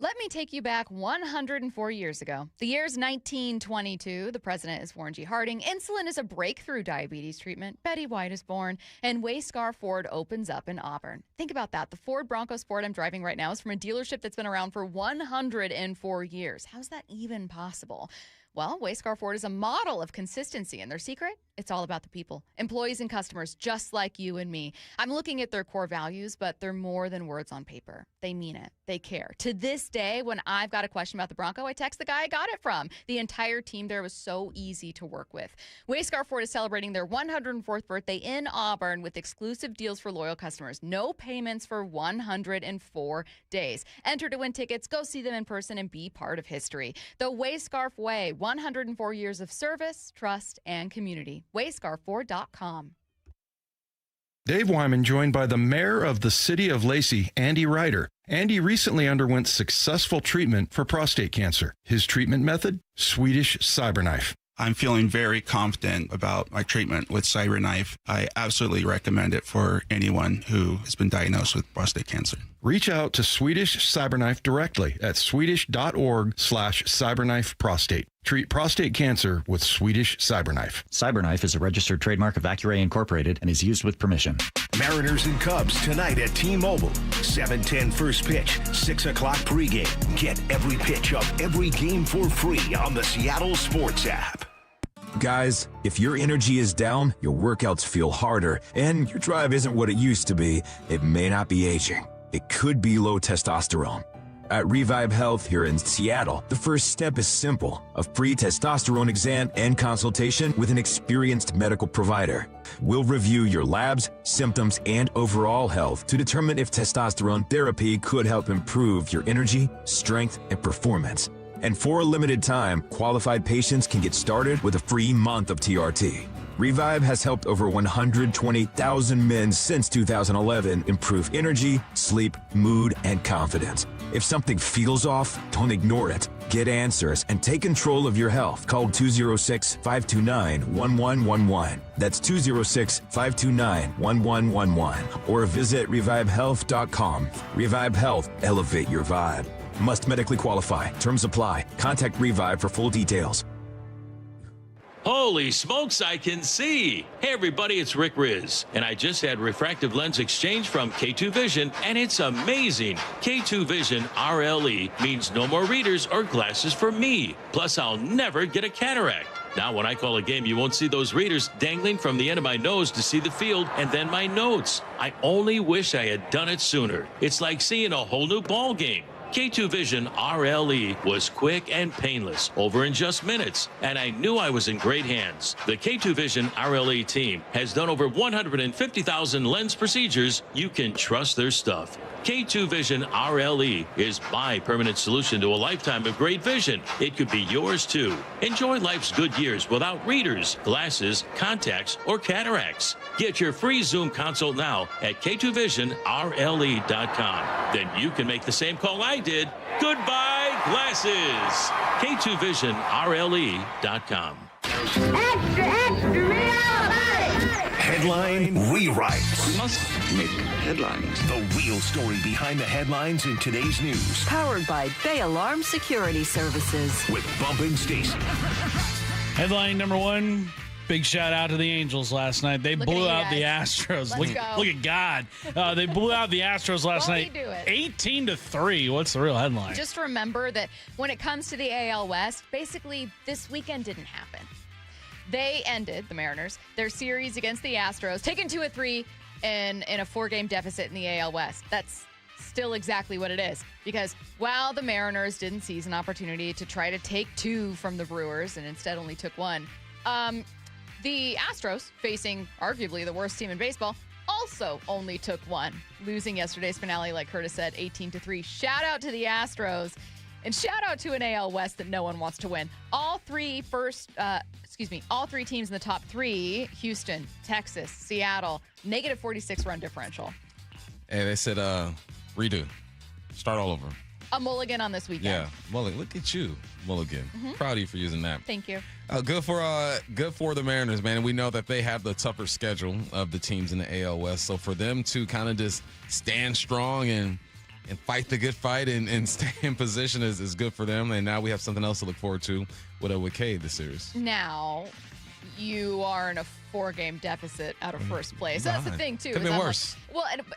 Let me take you back 104 years ago. The year's 1922. The president is Warren G. Harding. Insulin is a breakthrough diabetes treatment. Betty White is born. And Wayscar Ford opens up in Auburn. Think about that. The Ford Bronco Sport I'm driving right now is from a dealership that's been around for 104 years. How's that even possible? Well, Wayscar Ford is a model of consistency, and their secret? It's all about the people, employees and customers, just like you and me. I'm looking at their core values, but they're more than words on paper. They mean it. They care. To this day, when I've got a question about the Bronco, I text the guy I got it from. The entire team there was so easy to work with. Wayscar Ford is celebrating their 104th birthday in Auburn with exclusive deals for loyal customers. No payments for 104 days. Enter to win tickets, go see them in person, and be part of history. The Wayscarf Way, 104 years of service, trust, and community. Wayscarford.com. Dave Wyman joined by the mayor of the city of Lacey, Andy Ryder. Andy recently underwent successful treatment for prostate cancer. His treatment method? Swedish CyberKnife. I'm feeling very confident about my treatment with CyberKnife. I absolutely recommend it for anyone who has been diagnosed with prostate cancer. Reach out to Swedish CyberKnife directly at swedish.org/CyberKnifeProstate. Treat prostate cancer with Swedish CyberKnife. CyberKnife is a registered trademark of Accuray Incorporated and is used with permission. Mariners and Cubs tonight at T-Mobile. 7:10 first pitch, 6 o'clock pregame. Get every pitch of every game for free on the Seattle Sports app. Guys, if your energy is down, your workouts feel harder, and your drive isn't what it used to be, it may not be aging. It could be low testosterone. At Revive Health here in Seattle, the first step is simple: a free testosterone exam and consultation with an experienced medical provider. We'll review your labs, symptoms, and overall health to determine if testosterone therapy could help improve your energy, strength, and performance. And for a limited time, qualified patients can get started with a free month of TRT. Revive has helped over 120,000 men since 2011 improve energy, sleep, mood, and confidence. If something feels off, don't ignore it. Get answers and take control of your health. Call 206-529-1111. That's 206-529-1111. Or visit revivehealth.com. Revive Health. Elevate your vibe. Must medically qualify. Terms apply. Contact Revive for full details. Holy smokes, I can see. Hey everybody, it's Rick Riz, and I just had refractive lens exchange from K2 Vision, and it's amazing. K2 Vision RLE means no more readers or glasses for me. Plus, I'll never get a cataract. Now, when I call a game, you won't see those readers dangling from the end of my nose to see the field and then my notes. I only wish I had done it sooner. It's like seeing a whole new ball game. K2 Vision RLE was quick and painless, over in just minutes, and I knew I was in great hands. The K2 Vision RLE team has done over 150,000 lens procedures. You can trust their stuff. K2 Vision RLE is my permanent solution to a lifetime of great vision. It could be yours too. Enjoy life's good years without readers, glasses, contacts, or cataracts. Get your free Zoom consult now at K2VisionRLE.com. Then you can make the same call I did. Goodbye, glasses. K2VisionRLE.com. Extra, extra, real Headline rewrites. We must make headlines. The real story behind the headlines in today's news. Powered by Bay Alarm Security Services. With Bump Stacy. Headline number one. Big shout out to the Angels last night. They blew out the Astros. Look at God. They blew out the Astros last night. 18-3. What's the real headline? Just remember that when it comes to the AL West, basically this weekend didn't happen. They ended, the Mariners, their series against the Astros, taking 2 of 3 in a 4-game deficit in the AL West. That's still exactly what it is. Because while the Mariners didn't seize an opportunity to try to take 2 from the Brewers and instead only took 1, the Astros, facing arguably the worst team in baseball, also only took 1, losing yesterday's finale, like Curtis said, 18-3. Shout out to the Astros, and shout out to an AL West that no one wants to win. All three teams in the top 3, Houston, Texas, Seattle, negative 46 run differential. And they said, redo, start all over. A mulligan on this weekend. Yeah, mulligan. Look at you, mulligan. Proud of you for using that. Thank you. Good for the Mariners, man. And we know that they have the tougher schedule of the teams in the AL West. So for them to kind of just stand strong and fight the good fight and stay in position is good for them. And now we have something else to look forward to with Kade this series. Now, you are in a 4-game deficit out of first place. That's the thing, too. Could be worse.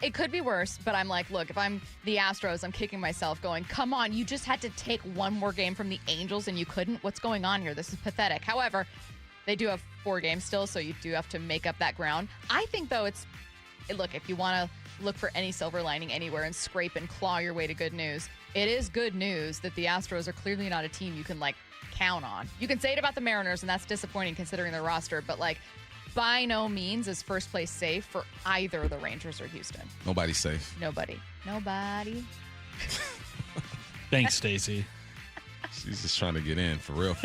It could be worse, but I'm like, look, if I'm the Astros, I'm kicking myself going, come on, you just had to take 1 more game from the Angels and you couldn't? What's going on here? This is pathetic. However, they do have 4 games still, so you do have to make up that ground. I think, though, look, if you want to look for any silver lining anywhere and scrape and claw your way to good news, it is good news that the Astros are clearly not a team you can, count on. You can say it about the Mariners, and that's disappointing considering their roster, but, by no means is first place safe for either the Rangers or Houston. Nobody's safe. Nobody. Thanks, Stacy. She's just trying to get in, for real.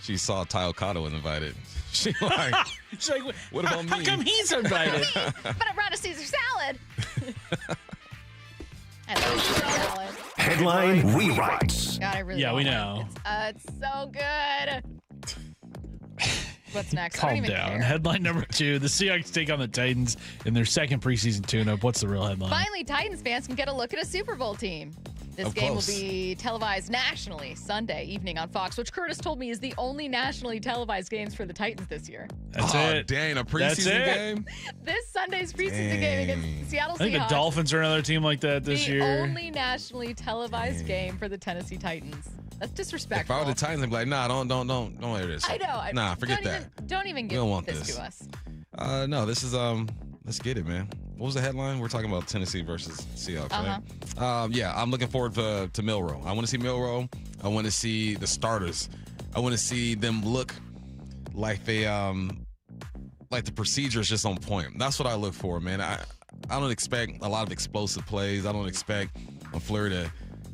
She saw Condotta was invited. She's like, what about me? How come he's invited? But I brought a Caesar salad. I love Caesar salad. Headline rewrites. God, I really we want know. it. It's so good. What's next? Calm down. Headline number 2, the Seahawks take on the Titans in their second preseason tune-up. What's the real headline? Finally, Titans fans can get a look at a Super Bowl team. This game will be televised nationally Sunday evening on Fox, which Curtis told me is the only nationally televised games for the Titans this year. That's it. Dang, a preseason game? This Sunday's preseason game against Seattle Seahawks. I think the Dolphins are another team like that this year. The only nationally televised game for the Tennessee Titans. That's disrespectful. If I were the Titans, I'd be like, nah, don't air this. I know. Nah, forget that. Don't even give this to us. No, this is let's get it, man. What was the headline? We're talking about Tennessee versus Seahawks, right? Yeah, I'm looking forward to Milroe. I want to see Milroe. I want to see the starters. I want to see them look like they like the procedure is just on point. That's what I look for, man. I don't expect a lot of explosive plays. I don't expect Fleur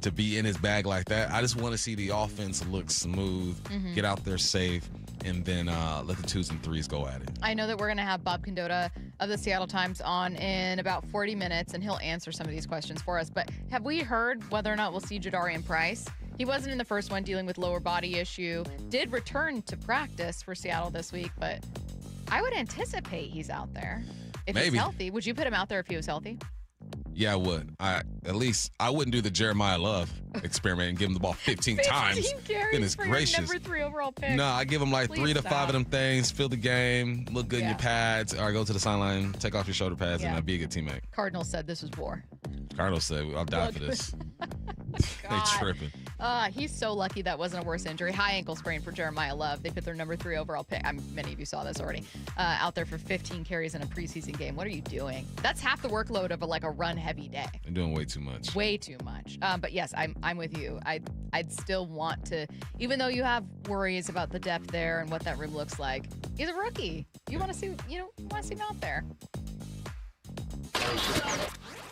to be in his bag like that. I just want to see the offense look smooth, get out there safe, and then let the 2s and 3s go at it. I know that we're going to have Bob Condotta of the Seattle Times on in about 40 minutes, and he'll answer some of these questions for us. But have we heard whether or not we'll see Jadarian Price? He wasn't in the first one, dealing with lower body issue. Did return to practice for Seattle this week, but I would anticipate he's out there. If he's healthy. Would you put him out there if he was healthy? Yeah, I would. At least I wouldn't do the Jeremiah Love experiment and give him the ball 15 times. 15 carries Goodness for gracious. Your number 3 overall pick. No, I give him like Please 3 to stop. 5 of them things, fill the game, look good in your pads, or go to the sideline, take off your shoulder pads, and be a good teammate. Cardinals said this was war. Cardinals said, I'll die for this. They tripping. He's so lucky that wasn't a worse injury. High ankle sprain for Jeremiah Love. They put their number 3 overall pick. Many of you saw this already. Out there for 15 carries in a preseason game. What are you doing? That's half the workload of a run-heavy day. They're doing way too much. Way too much. But yes, I'm with you. I'd still want to, even though you have worries about the depth there and what that room looks like. He's a rookie. You want to see, you want to see him out there.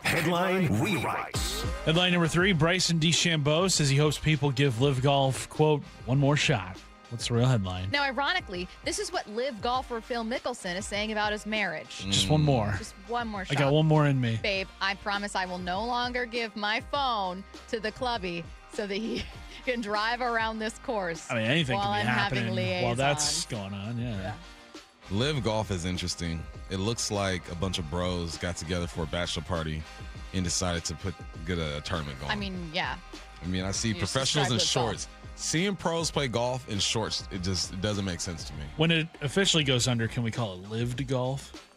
Headline rewrites. Headline number 3, Bryson DeChambeau says he hopes people give Live Golf, quote, one more shot. What's the real headline? Now, ironically, this is what Live golfer Phil Mickelson is saying about his marriage. Just one more. Just one more shot. I got one more in me. Babe, I promise I will no longer give my phone to the clubby so that he can drive around this course. I mean, anything while can be I'm happening having liaisons. while that's going on, yeah. Live Golf is interesting. It looks like a bunch of bros got together for a bachelor party and decided to get a tournament going. I mean, yeah. I see professionals in shorts. Seeing pros play golf in shorts, it doesn't make sense to me. When it officially goes under, can we call it lived golf?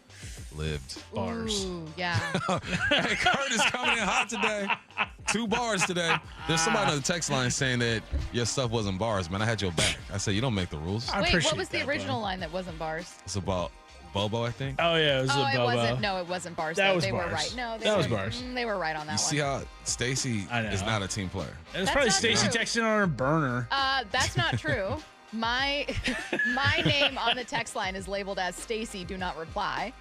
Lived. Bars. Ooh, yeah. Hey, Curtis coming in hot today. 2 bars today. There's somebody on the text line saying that your stuff wasn't bars, man. I had your back. I said, you don't make the rules. Wait, what was the original line that wasn't bars? It's about Bobo, I think. Oh, yeah, it was it wasn't. No, it wasn't bars. That was they bars. were right. No, that was bars. They were right on that one. You see how Stacy is not a team player. It was probably Stacy texting on her burner. That's not true. My name on the text line is labeled as Stacy. Do not reply.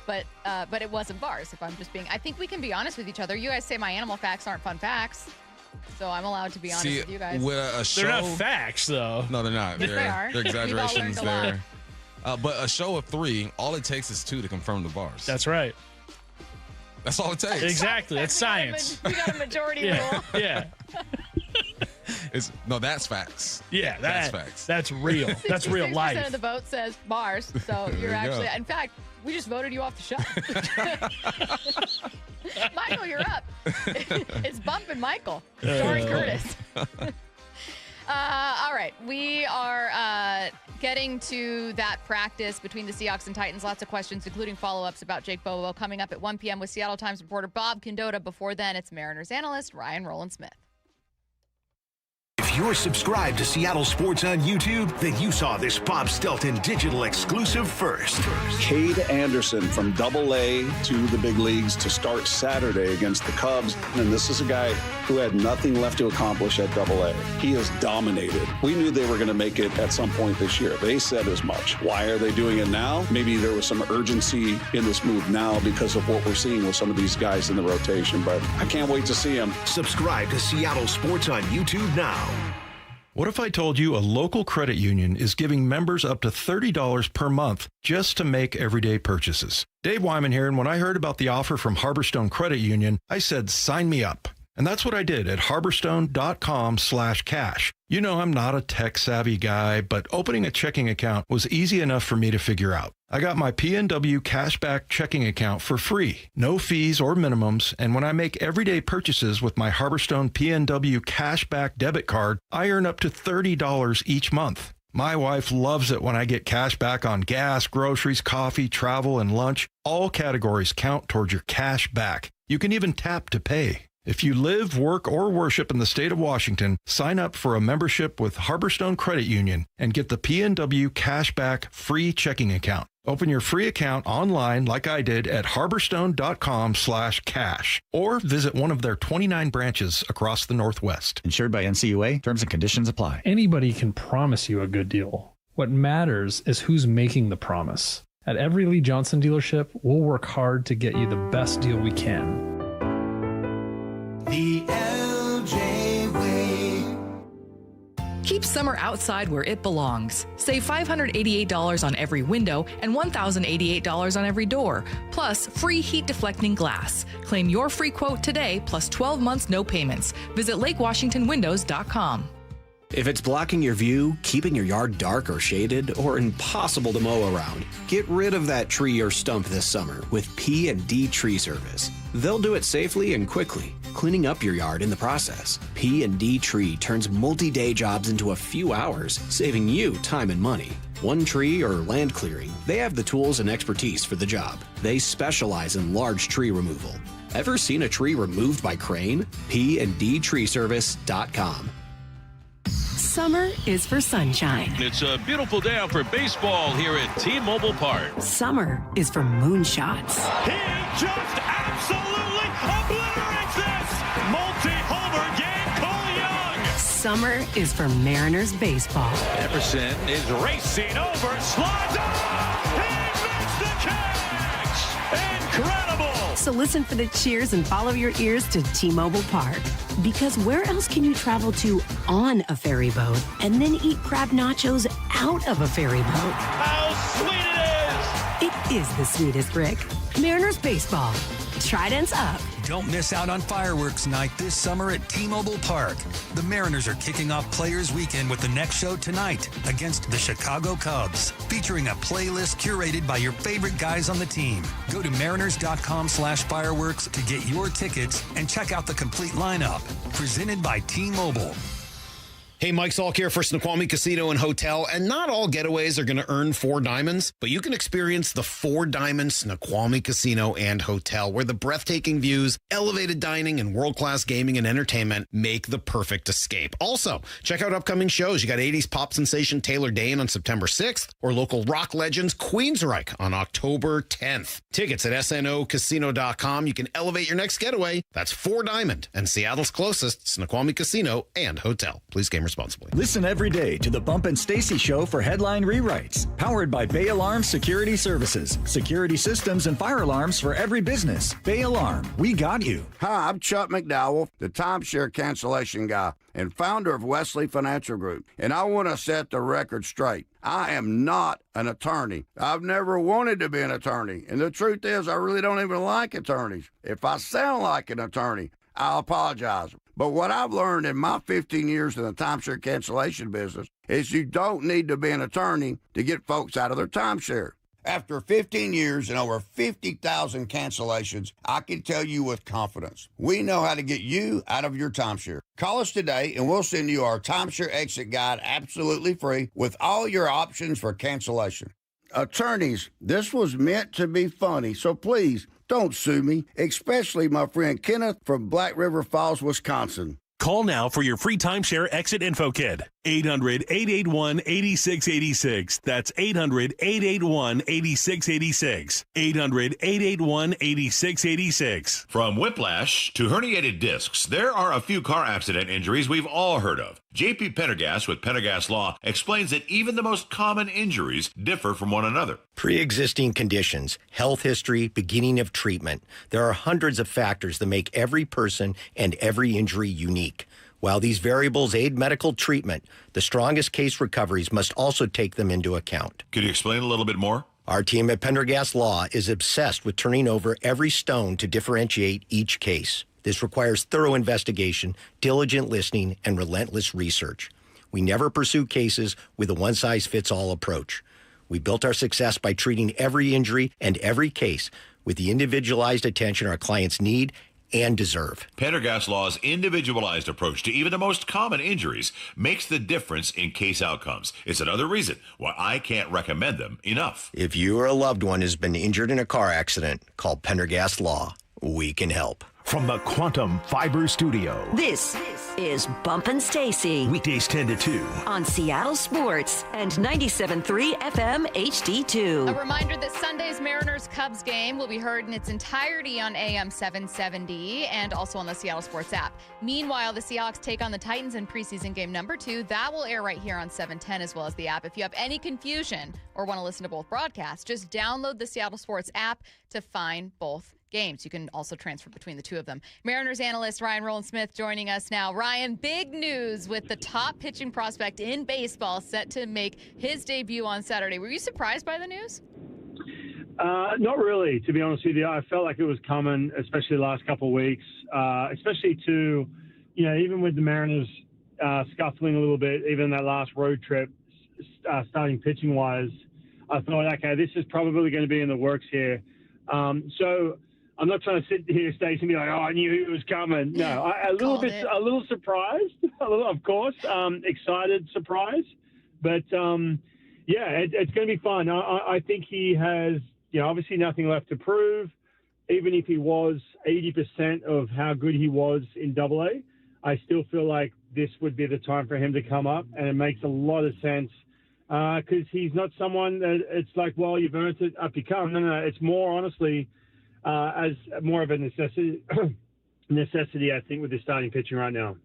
But it wasn't bars. If I'm just being, I think we can be honest with each other. You guys say my animal facts aren't fun facts, so I'm allowed to be honest with you guys. With a show, they're not facts, though. No, they're not. Yes, they are. They're exaggerations. There. But a show of 3, all it takes is 2 to confirm the bars. That's right. That's all it takes. Exactly. That's science. We got a majority rule. Yeah. That's facts. Yeah, that's facts. That's real. That's real life. 60% of the vote says bars, so you're actually. In fact, we just voted you off the show. Michael, you're up. It's Bump and Michael. Starring Curtis. All right, we are getting to that practice between the Seahawks and Titans. Lots of questions, including follow-ups about Jake Bobo, coming up at 1 p.m. with Seattle Times reporter Bob Condotta. Before then, it's Mariners analyst Ryan Rowland-Smith. If you're subscribed to Seattle Sports on YouTube, then you saw this Bob Stelton digital exclusive first. Kade Anderson from Double-A to the big leagues to start Saturday against the Cubs. And this is a guy who had nothing left to accomplish at Double-A. He has dominated. We knew they were going to make it at some point this year. They said as much. Why are they doing it now? Maybe there was some urgency in this move now because of what we're seeing with some of these guys in the rotation. But I can't wait to see him. Subscribe to Seattle Sports on YouTube now. What if I told you a local credit union is giving members up to $30 per month just to make everyday purchases? Dave Wyman here, and when I heard about the offer from Harborstone Credit Union, I said, sign me up. And that's what I did at harborstone.com/cash. You know, I'm not a tech-savvy guy, but opening a checking account was easy enough for me to figure out. I got my PNW Cashback checking account for free, no fees or minimums, and when I make everyday purchases with my Harborstone PNW Cashback debit card, I earn up to $30 each month. My wife loves it when I get cash back on gas, groceries, coffee, travel, and lunch. All categories count towards your cash back. You can even tap to pay. If you live, work, or worship in the state of Washington, sign up for a membership with Harborstone Credit Union and get the PNW Cashback free checking account. Open your free account online like I did at harborstone.com/cash or visit one of their 29 branches across the Northwest. Insured by NCUA. Terms and conditions apply. Anybody can promise you a good deal. What matters is who's making the promise. At every Lee Johnson dealership, we'll work hard to get you the best deal we can. The LJ Way. Keep summer outside where it belongs. Save $588 on every window and $1,088 on every door, plus free heat deflecting glass. Claim your free quote today, plus 12 months no payments. Visit LakeWashingtonWindows.com. If it's blocking your view, keeping your yard dark or shaded, or impossible to mow around, get rid of that tree or stump this summer with P&D Tree Service. They'll do it safely and quickly, cleaning up your yard in the process. P&D Tree turns multi-day jobs into a few hours, saving you time and money. One tree or land clearing, they have the tools and expertise for the job. They specialize in large tree removal. Ever seen a tree removed by crane? PNDTreeservice.com. Summer is for sunshine. It's a beautiful day out for baseball here at T-Mobile Park. Summer is for moonshots. He just absolutely obliterates this! Multi-homer game, Cole Young! Summer is for Mariners baseball. Emerson is racing over, slides up! He makes the catch! Incredible! So listen for the cheers and follow your ears to T-Mobile Park. Because where else can you travel to on a ferry boat and then eat crab nachos out of a ferry boat? How sweet it is! It is the sweetest, Rick. Mariners baseball. Tridents up. Don't miss out on fireworks night this summer at T-Mobile Park. The Mariners are kicking off Players Weekend with the next show tonight against the Chicago Cubs, featuring a playlist curated by your favorite guys on the team. Go to mariners.com/fireworks to get your tickets and check out the complete lineup. Presented by T-Mobile. Hey, Mike Salk here for Snoqualmie Casino and Hotel, and not all getaways are going to earn 4 diamonds, but you can experience the 4 Diamond Snoqualmie Casino and Hotel, where the breathtaking views, elevated dining, and world-class gaming and entertainment make the perfect escape. Also, check out upcoming shows. You got 80s pop sensation Taylor Dane on September 6th, or local rock legends Queensryche on October 10th. Tickets at snocasino.com. You can elevate your next getaway. That's 4 Diamond and Seattle's closest Snoqualmie Casino and Hotel. Please game responsibly. Listen every day to the Bump and Stacy Show for headline rewrites. Powered by Bay Alarm Security Services. Security systems and fire alarms for every business. Bay Alarm, we got you. Hi, I'm Chuck McDowell, the timeshare cancellation guy and founder of Wesley Financial Group. And I want to set the record straight. I am not an attorney. I've never wanted to be an attorney. And the truth is, I really don't even like attorneys. If I sound like an attorney, I'll apologize. But what I've learned in my 15 years in the timeshare cancellation business is you don't need to be an attorney to get folks out of their timeshare. After 15 years and over 50,000 cancellations, I can tell you with confidence, we know how to get you out of your timeshare. Call us today and we'll send you our timeshare exit guide absolutely free with all your options for cancellation. Attorneys, this was meant to be funny, so please don't sue me, especially my friend Kenneth from Black River Falls, Wisconsin. Call now for your free timeshare exit info kit. 800-881-8686. That's 800-881-8686. 800-881-8686. From whiplash to herniated discs, there are a few car accident injuries we've all heard of. J.P. Pendergast with Pendergast Law explains that even the most common injuries differ from one another. Pre-existing conditions, health history, beginning of treatment. There are hundreds of factors that make every person and every injury unique. While these variables aid medical treatment, the strongest case recoveries must also take them into account. Could you explain a little bit more? Our team at Pendergast Law is obsessed with turning over every stone to differentiate each case. This requires thorough investigation, diligent listening, and relentless research. We never pursue cases with a one-size-fits-all approach. We built our success by treating every injury and every case with the individualized attention our clients need and deserve. Pendergast Law's individualized approach to even the most common injuries makes the difference in case outcomes. It's another reason why I can't recommend them enough. If you or a loved one has been injured in a car accident, call Pendergast Law. We can help. From the Quantum Fiber Studio. This is Bump and Stacy. Weekdays 10 to 2. On Seattle Sports and 97.3 FM HD2. A reminder that Sunday's Mariners-Cubs game will be heard in its entirety on AM 770 and also on the Seattle Sports app. Meanwhile, the Seahawks take on the Titans in preseason game number 2. That will air right here on 710 as well as the app. If you have any confusion or want to listen to both broadcasts, just download the Seattle Sports app to find both games. You can also transfer between the two of them. Mariners analyst Rowland-Smith joining us now. Ryan, big news with the top pitching prospect in baseball set to make his debut on Saturday. Were you surprised by the news? Not really, to be honest with you. I felt like it was coming, especially the last couple of weeks, especially to, even with the Mariners scuffling a little bit, even that last road trip, starting pitching-wise, I thought, okay, this is probably going to be in the works here. So I'm not trying to sit here, Stacey, and be like, oh, I knew it was coming. No, a little surprised, of course, excited, surprised. But, it's going to be fun. I think he has, obviously nothing left to prove. Even if he was 80% of how good he was in AA, I still feel like this would be the time for him to come up, and it makes a lot of sense. Because he's not someone that it's like, well, you've earned it, up you come. No. It's more, honestly, as more of a necessity, I think, with the starting pitching right now.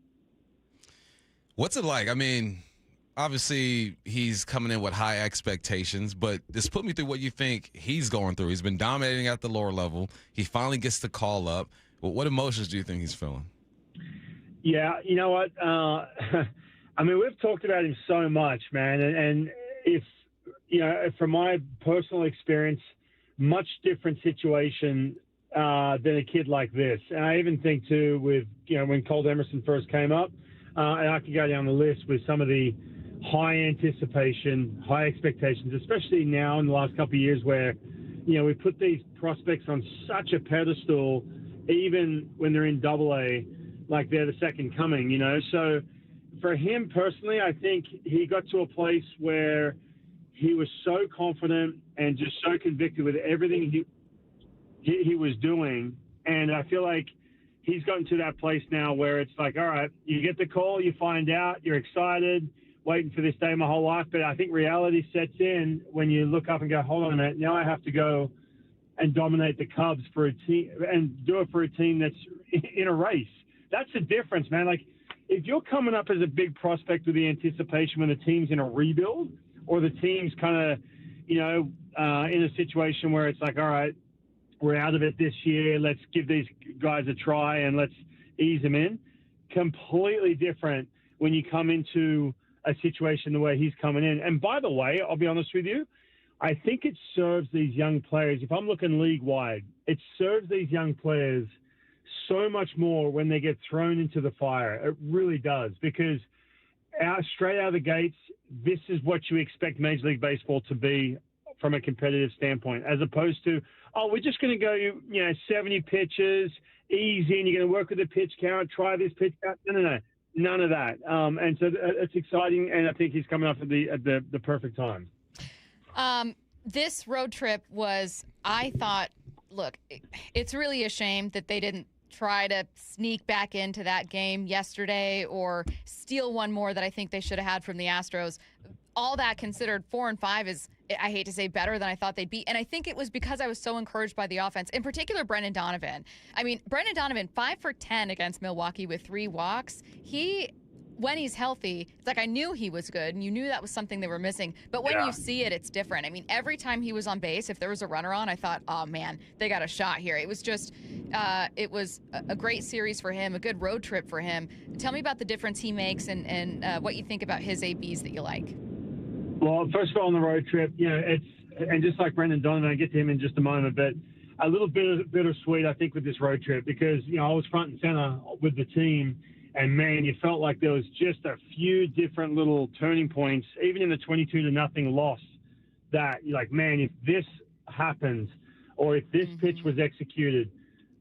What's it like? I mean, obviously, he's coming in with high expectations, but just put me through what you think he's going through. He's been dominating at the lower level. He finally gets the call up. Well, what emotions do you think he's feeling? Yeah, you know what? I mean, we've talked about him so much, man. And if, from my personal experience, much different situation than a kid like this. And I even think, too, with, when Kade Anderson first came up, and I could go down the list with some of the high anticipation, high expectations, especially now in the last couple of years where, we put these prospects on such a pedestal, even when they're in AA, like they're the second coming, So for him personally, I think he got to a place where he was so confident and just so convicted with everything he was doing. And I feel like he's gotten to that place now where it's like, all right, you get the call, you find out, you're excited, waiting for this day my whole life. But I think reality sets in when you look up and go, hold on a minute, now I have to go and dominate the Cubs for a team and do it for a team that's in a race. That's the difference, man. Like, if you're coming up as a big prospect with the anticipation when the team's in a rebuild or the team's kind of, in a situation where it's like, all right, we're out of it this year, let's give these guys a try and let's ease them in. Completely different when you come into a situation the way he's coming in. And by the way, I'll be honest with you, I think it serves these young players, if I'm looking league-wide, it serves these young players so much more when they get thrown into the fire. It really does, because straight out of the gates, this is what you expect Major League Baseball to be from a competitive standpoint, as opposed to, we're just going to go, 70 pitches, easy, and you're going to work with the pitch count, try this pitch count. No. None of that. And so it's exciting, and I think he's coming up at the perfect time. This road trip was, I thought, look, it's really a shame that they didn't try to sneak back into that game yesterday or steal one more that I think they should have had from the Astros. All that considered, 4-5 is, I hate to say, better than I thought they'd be. And I think it was because I was so encouraged by the offense, in particular Brendan Donovan. I mean, Brendan Donovan, 5 for 10 against Milwaukee with 3 walks. When he's healthy, it's like I knew he was good, and you knew that was something they were missing. But when you see it, it's different. I mean, every time he was on base, if there was a runner on, I thought, oh, man, they got a shot here. It was just it was a great series for him, a good road trip for him. Tell me about the difference he makes and what you think about his ABs that you like. Well, first of all, on the road trip, and just like Brendan Donovan, I get to him in just a moment, but a little bit bittersweet, I think, with this road trip because, I was front and center with the team. And, man, you felt like there was just a few different little turning points, even in the 22-0 loss, that you're like, man, if this happens or if this pitch was executed,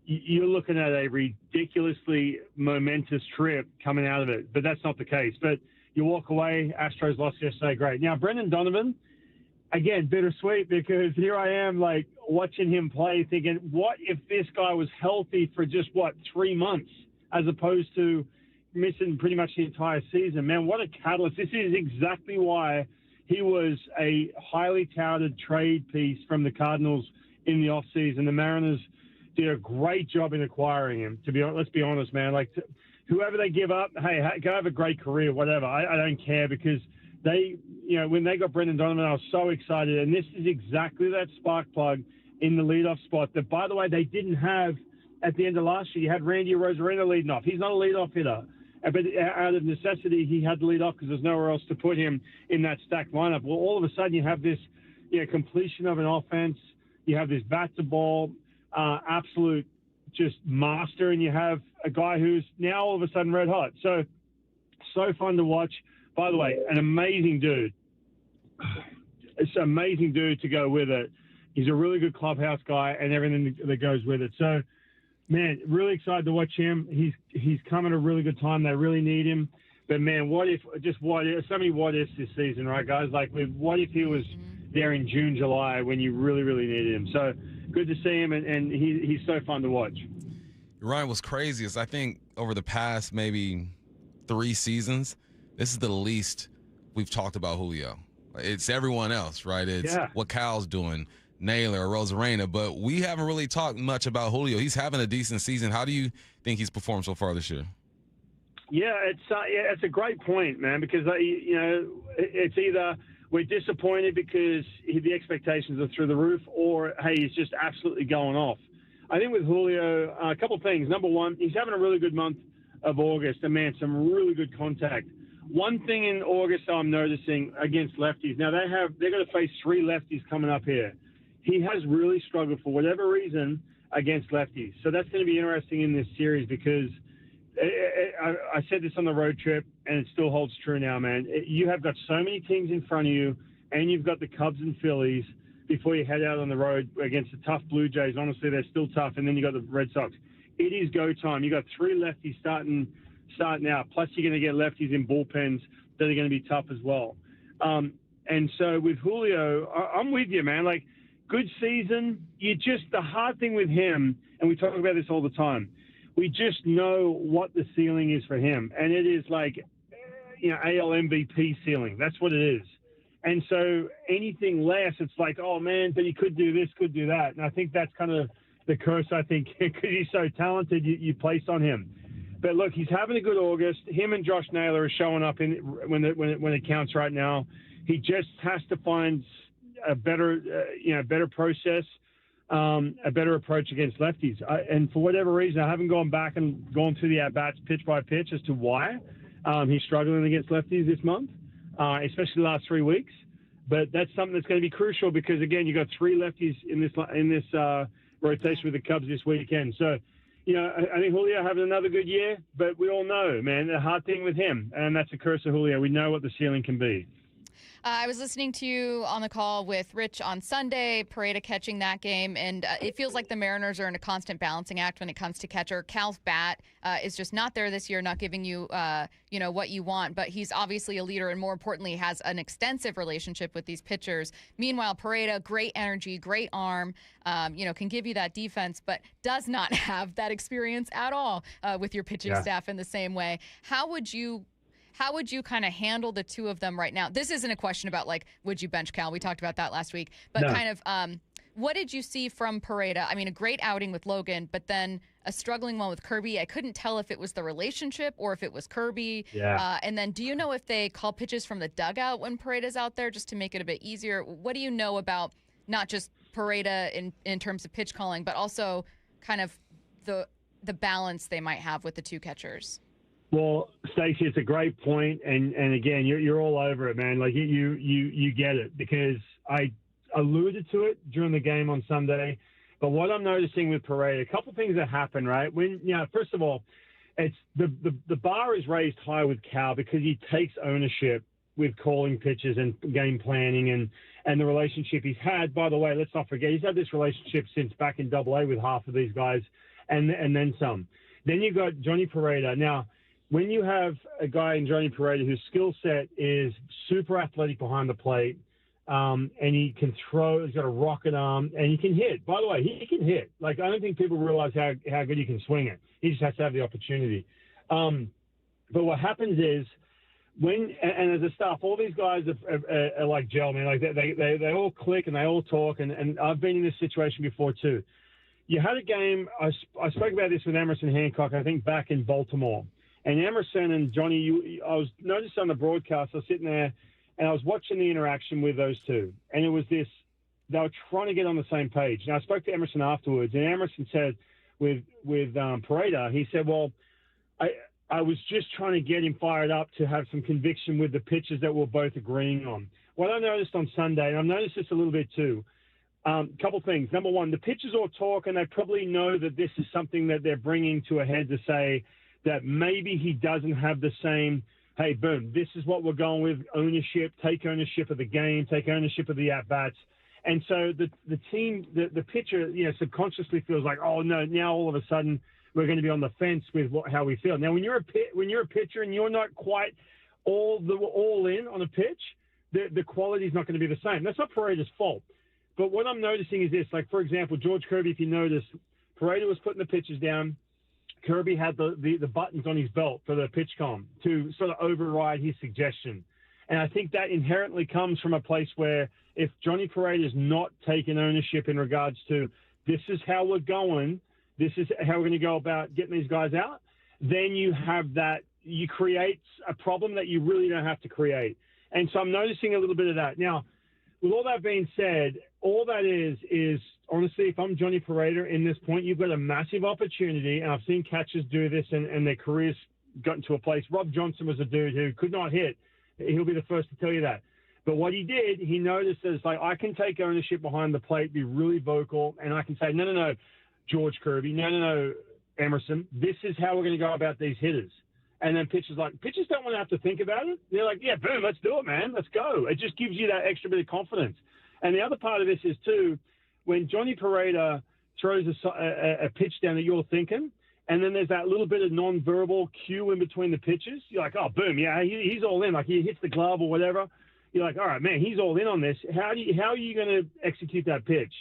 you're looking at a ridiculously momentous trip coming out of it. But that's not the case. But you walk away, Astros lost yesterday, great. Now, Brendan Donovan, again, bittersweet because here I am, like, watching him play thinking, what if this guy was healthy for just, 3 months as opposed to missing pretty much the entire season? Man, what a catalyst. This is exactly why he was a highly touted trade piece from the Cardinals in the offseason. The Mariners did a great job in acquiring him, let's be honest, man. Like, whoever they give up, hey, go have a great career, whatever. I don't care because they, when they got Brendan Donovan, I was so excited. And this is exactly that spark plug in the leadoff spot that, by the way, they didn't have at the end of last year. You had Randy Rosarino leading off. He's not a leadoff hitter. But out of necessity, he had to lead off because there's nowhere else to put him in that stacked lineup. Well, all of a sudden, you have this completion of an offense. You have this bat to ball, absolute just master, and you have a guy who's now all of a sudden red hot. So fun to watch. By the way, an amazing dude. It's an amazing dude to go with it. He's a really good clubhouse guy and everything that goes with it. So, man, really excited to watch him. He's come at a really good time. They really need him. But, man, what if so many what ifs this season, right, guys? Like, what if he was there in June, July when you really, really needed him? So good to see him, and he's so fun to watch. Ryan, what's crazy is I think over the past maybe 3 seasons, this is the least we've talked about Julio. It's everyone else, right? It's what Cal's doing, Naylor, Rosarena, but we haven't really talked much about Julio. He's having a decent season. How do you think he's performed so far this year? Yeah, it's a great point, man, because, it's either we're disappointed because the expectations are through the roof or, hey, he's just absolutely going off. I think with Julio, a couple of things. Number one, he's having a really good month of August, and, man, some really good contact. One thing in August I'm noticing against lefties, now they're going to face 3 lefties coming up here. He has really struggled for whatever reason against lefties. So that's going to be interesting in this series because I said this on the road trip, and it still holds true now, man. You have got so many teams in front of you, and you've got the Cubs and Phillies before you head out on the road against the tough Blue Jays. Honestly, they're still tough, and then you got the Red Sox. It is go time. You got 3 lefties starting starting out. Plus, you're going to get lefties in bullpens that are going to be tough as well. And so with Julio, I'm with you, man. Like, good season. The hard thing with him, and we talk about this all the time, we just know what the ceiling is for him. And it is like, AL MVP ceiling. That's what it is. And so anything less, it's like, oh, man, but he could do this, could do that. And I think that's kind of the curse, I think, because he's so talented, you place on him. But look, he's having a good August. Him and Josh Naylor are showing up when it counts right now. He just has to find a better process, a better approach against lefties. And for whatever reason, I haven't gone back and gone through the at-bats pitch by pitch as to why he's struggling against lefties this month, especially the last 3 weeks. But that's something that's going to be crucial because, again, you got 3 lefties in this rotation with the Cubs this weekend. So, I think Julio having another good year, but we all know, man, the hard thing with him, and that's the curse of Julio. We know what the ceiling can be. I was listening to you on the call with Rich on Sunday, Pareda catching that game, and it feels like the Mariners are in a constant balancing act when it comes to catcher. Cal's bat is just not there this year, not giving you, what you want, but he's obviously a leader and, more importantly, has an extensive relationship with these pitchers. Meanwhile, Pareda, great energy, great arm, can give you that defense, but does not have that experience at all with your pitching staff in the same way. How would you kind of handle the two of them right now? This isn't a question about, would you bench Cal? We talked about that last week. But what did you see from Pareda? I mean, a great outing with Logan, but then a struggling one with Kirby. I couldn't tell if it was the relationship or if it was Kirby. Yeah. And then do you know if they call pitches from the dugout when Pareda's out there just to make it a bit easier? What do you know about not just Pareda in terms of pitch calling, but also kind of the balance they might have with the two catchers? Well, Stacey, it's a great point, and again, you're all over it, man. Like you get it because I alluded to it during the game on Sunday. But what I'm noticing with Pareda, a couple things that happen, right? When first of all, it's the bar is raised high with Cal because he takes ownership with calling pitches and game planning and the relationship he's had. By the way, let's not forget he's had this relationship since back in AA with half of these guys, and then some. Then you got Johnny Pareda now. When you have a guy in Johnny Pareda whose skill set is super athletic behind the plate, and he can throw, he's got a rocket arm, and he can hit. By the way, he can hit. I don't think people realize how good he can swing it. He just has to have the opportunity. But what happens is and as a staff, all these guys are like gel, man. Like they all click and they all talk, and I've been in this situation before too. You had a game, I spoke about this with Emerson Hancock, I think back in Baltimore. And Emerson and Johnny, I was noticed on the broadcast, I was sitting there and I was watching the interaction with those two. And it was this, they were trying to get on the same page. And I spoke to Emerson afterwards, and Emerson said with Pareda, he said, well, I was just trying to get him fired up to have some conviction with the pitches that we're both agreeing on. What I noticed on Sunday, and I've noticed this a little bit too, couple things. Number one, the pitchers all talk, and they probably know that this is something that they're bringing to a head to say, that maybe he doesn't have the same, hey, boom, this is what we're going with, ownership, take ownership of the game, take ownership of the at-bats. And so the team, the pitcher, subconsciously feels like, oh, no, now all of a sudden we're going to be on the fence with how we feel. Now, when you're a pitcher and you're not quite all in on a pitch, the quality is not going to be the same. That's not Pareda's fault. But what I'm noticing is this, for example, George Kirby, if you notice, Pareda was putting the pitches down. Kirby had the buttons on his belt for the pitch comm to sort of override his suggestion. And I think that inherently comes from a place where if Johnny Pareda is not taking ownership in regards to this is how we're going, this is how we're going to go about getting these guys out, then you create a problem that you really don't have to create. And so I'm noticing a little bit of that. Now, with all that being said, all that is honestly, if I'm Johnny Pareda in this point, you've got a massive opportunity, and I've seen catchers do this and their careers gotten to a place. Rob Johnson was a dude who could not hit. He'll be the first to tell you that. But what he did, he noticed that it's like, I can take ownership behind the plate, be really vocal, and I can say, no, George Kirby, no, Emerson, this is how we're going to go about these hitters. And then pitchers don't want to have to think about it. They're like, yeah, boom, let's do it, man. Let's go. It just gives you that extra bit of confidence. And the other part of this is, too, when Johnny Pareda throws a pitch down that you're thinking, and then there's that little bit of nonverbal cue in between the pitches. You're like, oh, boom, yeah, he's all in. Like he hits the glove or whatever. You're like, all right, man, he's all in on this. How are you going to execute that pitch?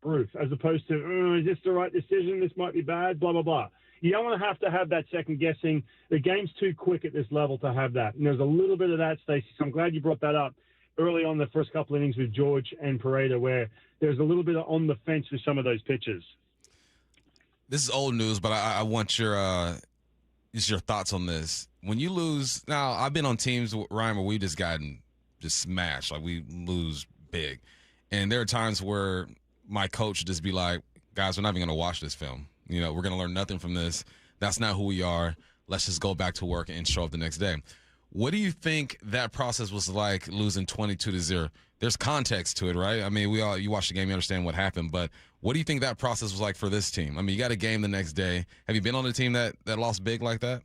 Proof, as opposed to, is this the right decision? This might be bad, blah, blah, blah. You don't want to have that second guessing. The game's too quick at this level to have that. And there's a little bit of that, Stacey. So I'm glad you brought that up early on the first couple innings with George and Paredes, where there's a little bit of on the fence with some of those pitches. This is old news, but I want your thoughts on this. When you lose, now I've been on teams, Ryan, where we've just gotten smashed, like we lose big. And there are times where my coach just be like, guys, we're not even going to watch this film. We're going to learn nothing from this. That's not who we are. Let's just go back to work and show up the next day. What do you think that process was like, losing 22-0? There's context to it, right? I mean, you watch the game, you understand what happened, but what do you think that process was like for this team? I mean, you got a game the next day. Have you been on a team that lost big like that?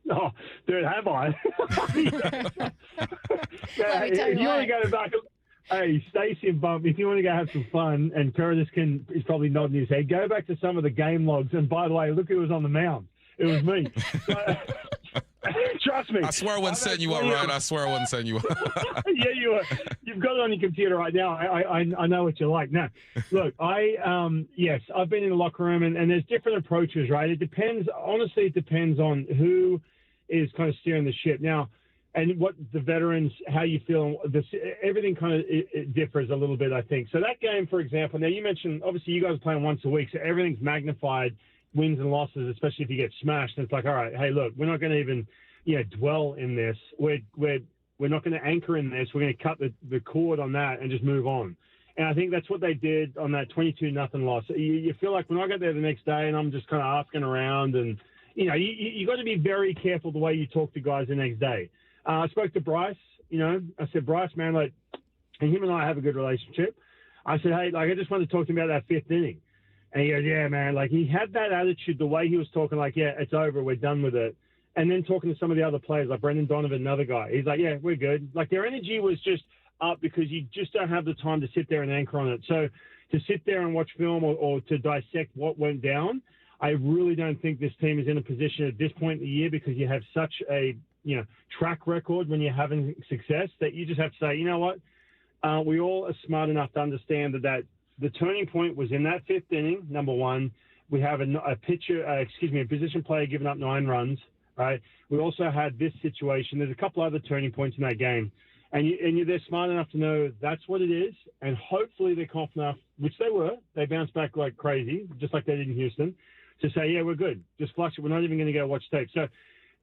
Oh, dude, have I? If you want to go back, hey, Stacey and Bump, if you want to go have some fun, and Curtis is probably nodding his head, go back to some of the game logs. And by the way, look who was on the mound. It was me. Trust me. I swear I wasn't setting you up, Ryan. I swear I wasn't setting you up. Yeah, you were. You've got it on your computer right now. I know what you're like. No, look, yes, I've been in the locker room, and there's different approaches, right? It depends. Honestly, it depends on who is kind of steering the ship now, and what the veterans, how you feel. Everything kind of it differs a little bit, I think. So that game, for example, now you mentioned obviously you guys are playing once a week, so everything's magnified. Wins and losses, especially if you get smashed. And it's like, all right, hey, look, we're not going to even, dwell in this. We're not going to anchor in this. We're going to cut the cord on that and just move on. And I think that's what they did on that 22-0 loss. You feel like when I got there the next day and I'm just kind of asking around, and you got to be very careful the way you talk to guys the next day. I spoke to Bryce. I said, Bryce, man, like, and him and I have a good relationship. I said, hey, like, I just wanted to talk to him about that fifth inning. And he goes, yeah, man. Like, he had that attitude, the way he was talking, like, yeah, it's over, we're done with it. And then talking to some of the other players, like Brendan Donovan, another guy. He's like, yeah, we're good. Like, their energy was just up because you just don't have the time to sit there and anchor on it. So to sit there and watch film or to dissect what went down, I really don't think this team is in a position at this point in the year, because you have such a, track record when you're having success, that you just have to say, you know what, we all are smart enough to understand that the turning point was in that fifth inning, number one. We have a position player giving up 9 runs, right? We also had this situation. There's a couple other turning points in that game. And they're smart enough to know that's what it is. And hopefully they're confident enough, which they were. They bounced back like crazy, just like they did in Houston, to say, yeah, we're good. Just flush it. We're not even going to go watch tape. So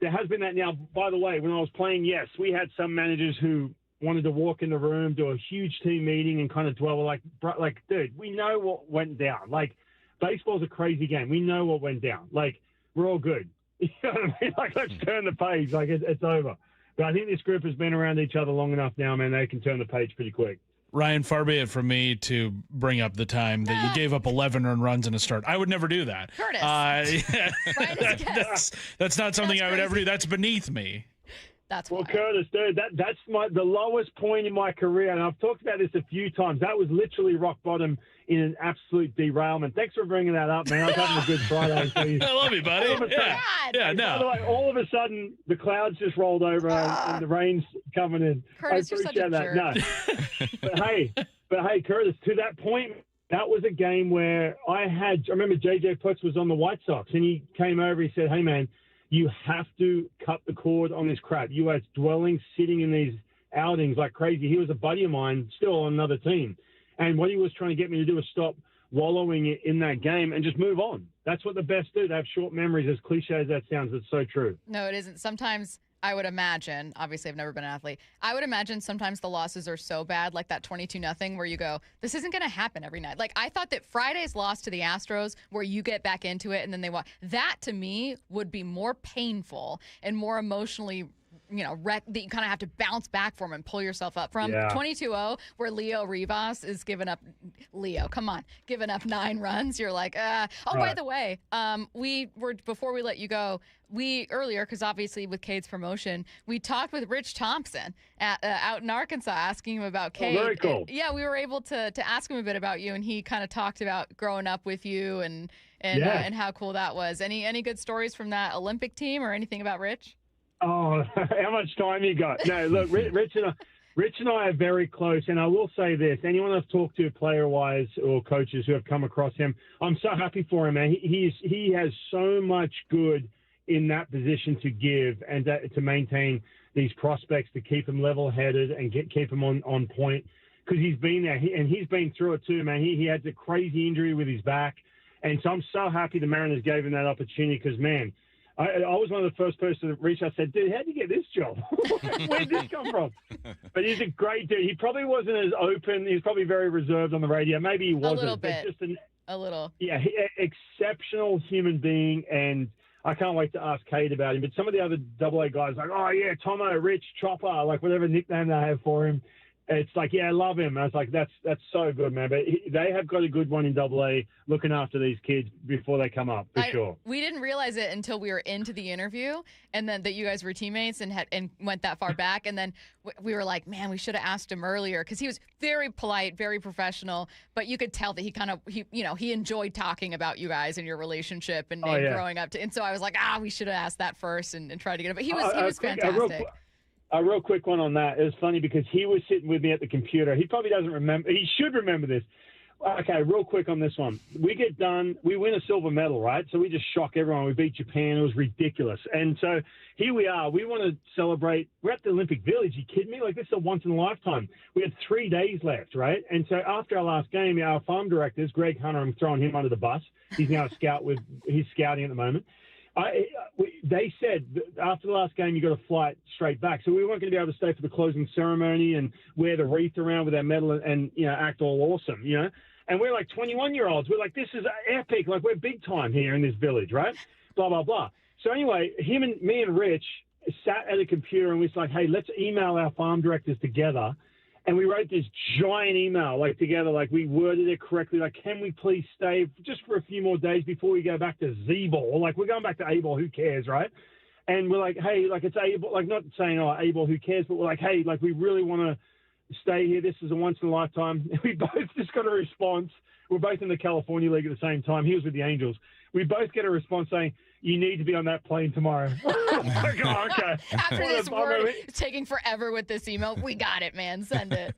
there has been that. Now, by the way, when I was playing, yes, we had some managers who wanted to walk in the room, do a huge team meeting, and kind of dwell like, dude, we know what went down. Like, baseball's a crazy game. We know what went down. Like, we're all good. You know what I mean? Like, let's turn the page. Like, it's over. But I think this group has been around each other long enough now, man. They can turn the page pretty quick. Ryan, far be it from me to bring up the time that you gave up 11 earned runs in a start. I would never do that. Curtis. That's not something I would ever do. That's beneath me. That's well, Curtis, dude, that's the lowest point in my career, and I've talked about this a few times. That was literally rock bottom in an absolute derailment. Thanks for bringing that up, man. I was having a good Friday. I love you, buddy. Yeah, no. By the way, all of a sudden, the clouds just rolled over and the rain's coming in. Curtis, I appreciate that. Jerk. No, but hey, Curtis, to that point, that was a game where I remember JJ Putz was on the White Sox, and he came over. He said, "Hey, man, you have to cut the cord on this crap. You are dwelling, sitting in these outings like crazy." He was a buddy of mine, still on another team. And what he was trying to get me to do was stop wallowing in that game and just move on. That's what the best do. They have short memories. As cliche as that sounds, it's so true. No, it isn't. Sometimes I would imagine, obviously I've never been an athlete, I would imagine sometimes the losses are so bad, like that 22-0, where you go, this isn't going to happen every night. Like, I thought that Friday's loss to the Astros, where you get back into it and then they walk, that to me would be more painful and more emotionally that you kind of have to bounce back from and pull yourself up from. Yeah. 22-0, where Leo Rivas is giving up 9 runs. You're like, by the way, before we let you go, earlier, because obviously with Cade's promotion, we talked with Rich Thompson out in Arkansas, asking him about Cade. Oh, very cool. And, we were able to ask him a bit about you, and he kind of talked about growing up with you and how cool that was. Any good stories from that Olympic team or anything about Rich? Oh, how much time you got? No, look, Rich and I are very close, and I will say this: anyone I've talked to, player-wise or coaches who have come across him, I'm so happy for him, man. He has so much good in that position to give and to maintain these prospects, to keep them level-headed and keep them on point, because he's been there and he's been through it too, man. He had a crazy injury with his back, and so I'm so happy the Mariners gave him that opportunity, because, man, I was one of the first person to reach out. I said, dude, how'd you get this job? Where did this come from? But he's a great dude. He probably wasn't as open. He was probably very reserved on the radio. Maybe he wasn't. A little bit. A little. Yeah, exceptional human being, and I can't wait to ask Kade about him. But some of the other AA guys, like, oh, yeah, Tomo, Rich, Chopper, like whatever nickname they have for him. It's like, yeah, I love him. I was like, that's so good, man. But they have got a good one in AA looking after these kids before they come up, for sure. We didn't realize it until we were into the interview, and then that you guys were teammates and went that far back. And then we were like, man, we should have asked him earlier, because he was very polite, very professional. But you could tell that he enjoyed talking about you guys and your relationship and growing up. And so I was like, we should have asked that first and tried to get it. But he was fantastic. A real quick one on that. It was funny because he was sitting with me at the computer. He probably doesn't remember. He should remember this. Okay, real quick on this one. We get done. We win a silver medal, right? So we just shock everyone. We beat Japan. It was ridiculous. And so here we are. We want to celebrate. We're at the Olympic Village. You kidding me? Like, this is a once in a lifetime. We had 3 days left, right? And so after our last game, our farm directors, Greg Hunter, I'm throwing him under the bus. He's now he's scouting at the moment. They said after the last game, you got a flight straight back. So we weren't going to be able to stay for the closing ceremony and wear the wreath around with our medal and act all awesome, And we're like 21-year-olds. We're like, this is epic. Like, we're big time here in this village, right? Blah, blah, blah. So anyway, me and Rich sat at a computer and we was like, hey, let's email our farm directors together. And we wrote this giant email, like, together, like, we worded it correctly. Like, can we please stay just for a few more days before we go back to Z-ball? Like, we're going back to A-ball, who cares, right? And we're like, hey, like, it's A-ball, like, not saying, A-ball, who cares? But we're like, hey, like, we really want to stay here. This is a once-in-a-lifetime. And we both just got a response. We're both in the California League at the same time. He was with the Angels. We both get a response saying, you need to be on that plane tomorrow. Like, oh, okay. After this, we're taking forever with this email. We got it, man. Send it.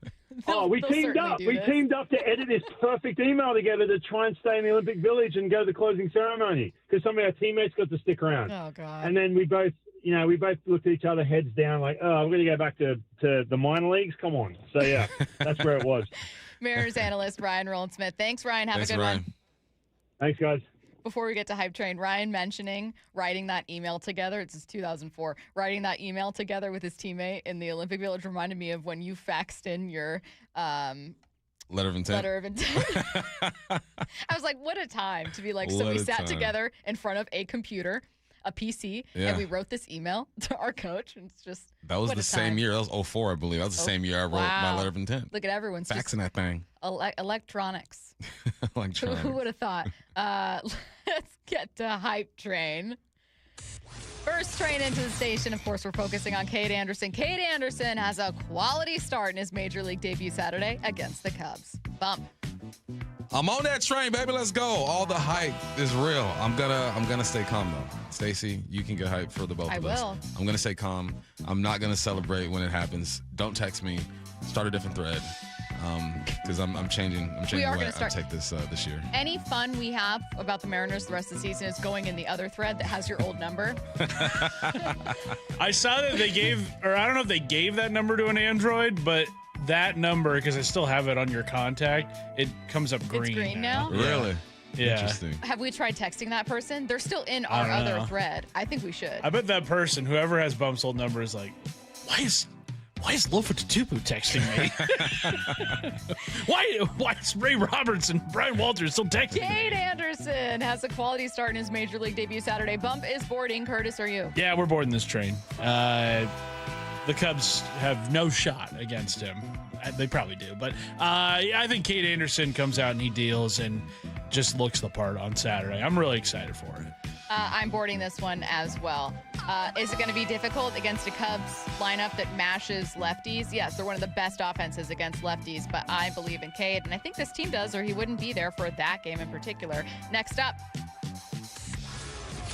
We teamed up. We teamed up to edit this perfect email together to try and stay in the Olympic Village and go to the closing ceremony, because some of our teammates got to stick around. Oh, God. And then we both looked at each other, heads down, like, oh, we're going to go back to the minor leagues? Come on. So, yeah, that's where it was. Mariners analyst Ryan Rowland-Smith. Thanks, Ryan. Have a good one. Thanks, guys. Before we get to Hype Train, Ryan mentioning writing that email together. It's 2004. Writing that email together with his teammate in the Olympic Village reminded me of when you faxed in your letter of intent. I was like, what a time to be like, so we sat together in front of a computer, a PC, and we wrote this email to our coach. And it's just that was the same year. That was 2004, I believe. That was the same year I wrote my letter of intent. Look at everyone's faxing that thing. Electronics. Who would have thought? Let's get to Hype Train. First train into the station, of course, we're focusing on Kade Anderson. Kade Anderson has a quality start in his major league debut Saturday against the Cubs. Bump. I'm on that train, baby. Let's go. All the hype is real. I'm gonna stay calm though. Stacy, you can get hype for the both of us. I will. I'm gonna stay calm. I'm not gonna celebrate when it happens. Don't text me. Start a different thread. Because I'm changing the way I take this year. Any fun we have about the Mariners the rest of the season is going in the other thread that has your old number. I saw that they gave, or I don't know if they gave that number to an Android, but that number, because I still have it on your contact, it comes up green. It's green now? Really? Yeah. Interesting. Have we tried texting that person? They're still in our other thread. I think we should. I bet that person, whoever has Bump's old number, is like, why is Lofa Tutupu texting me? Why is Ray Roberts and Brian Walters still texting me? Kade Anderson has a quality start in his major league debut Saturday. Bump is boarding. Curtis, are you? Yeah, we're boarding this train. the Cubs have no shot against him. They probably do. But I think Kade Anderson comes out and he deals and just looks the part on Saturday. I'm really excited for it. I'm boarding this one as well. Is it going to be difficult against a Cubs lineup that mashes lefties? Yes, they're one of the best offenses against lefties, but I believe in Kade, and I think this team does, or he wouldn't be there for that game in particular. Next up,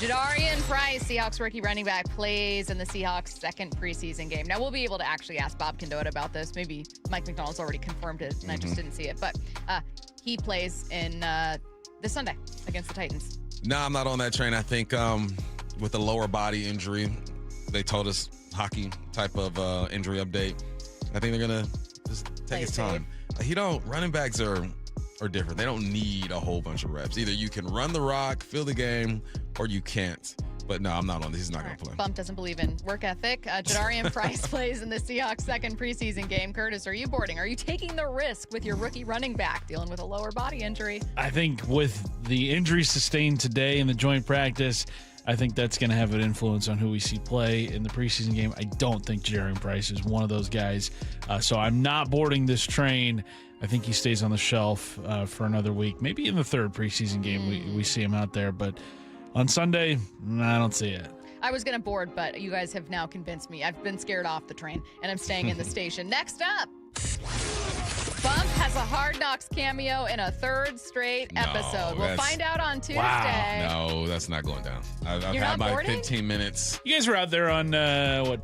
Jadarian Price, Seahawks rookie running back, plays in the Seahawks' second preseason game. Now, we'll be able to actually ask Bob Condotta about this. Maybe Mike Macdonald's already confirmed it, and I just didn't see it. But he plays in this Sunday against the Titans. No, I'm not on that train. I think with a lower body injury, they told us hockey type of injury update. I think they're going to just take his time. Running backs are different. They don't need a whole bunch of reps. Either you can run the rock, fill the game, or you can't. But no, I'm not on this. He's not going to play. Bump doesn't believe in work ethic. Jadarian Price plays in the Seahawks' second preseason game. Curtis, are you boarding? Are you taking the risk with your rookie running back dealing with a lower body injury? I think with the injury sustained today in the joint practice, I think that's going to have an influence on who we see play in the preseason game. I don't think Jadarian Price is one of those guys. So I'm not boarding this train. I think he stays on the shelf for another week. Maybe in the third preseason game we see him out there. But on Sunday, I don't see it. I was going to board, but you guys have now convinced me. I've been scared off the train, and I'm staying in the station. Next up, Bump has a Hard Knocks cameo in a third straight episode. We'll find out on Tuesday. Wow. No, that's not going down. I've had my boarding? 15 minutes. You guys were out there on,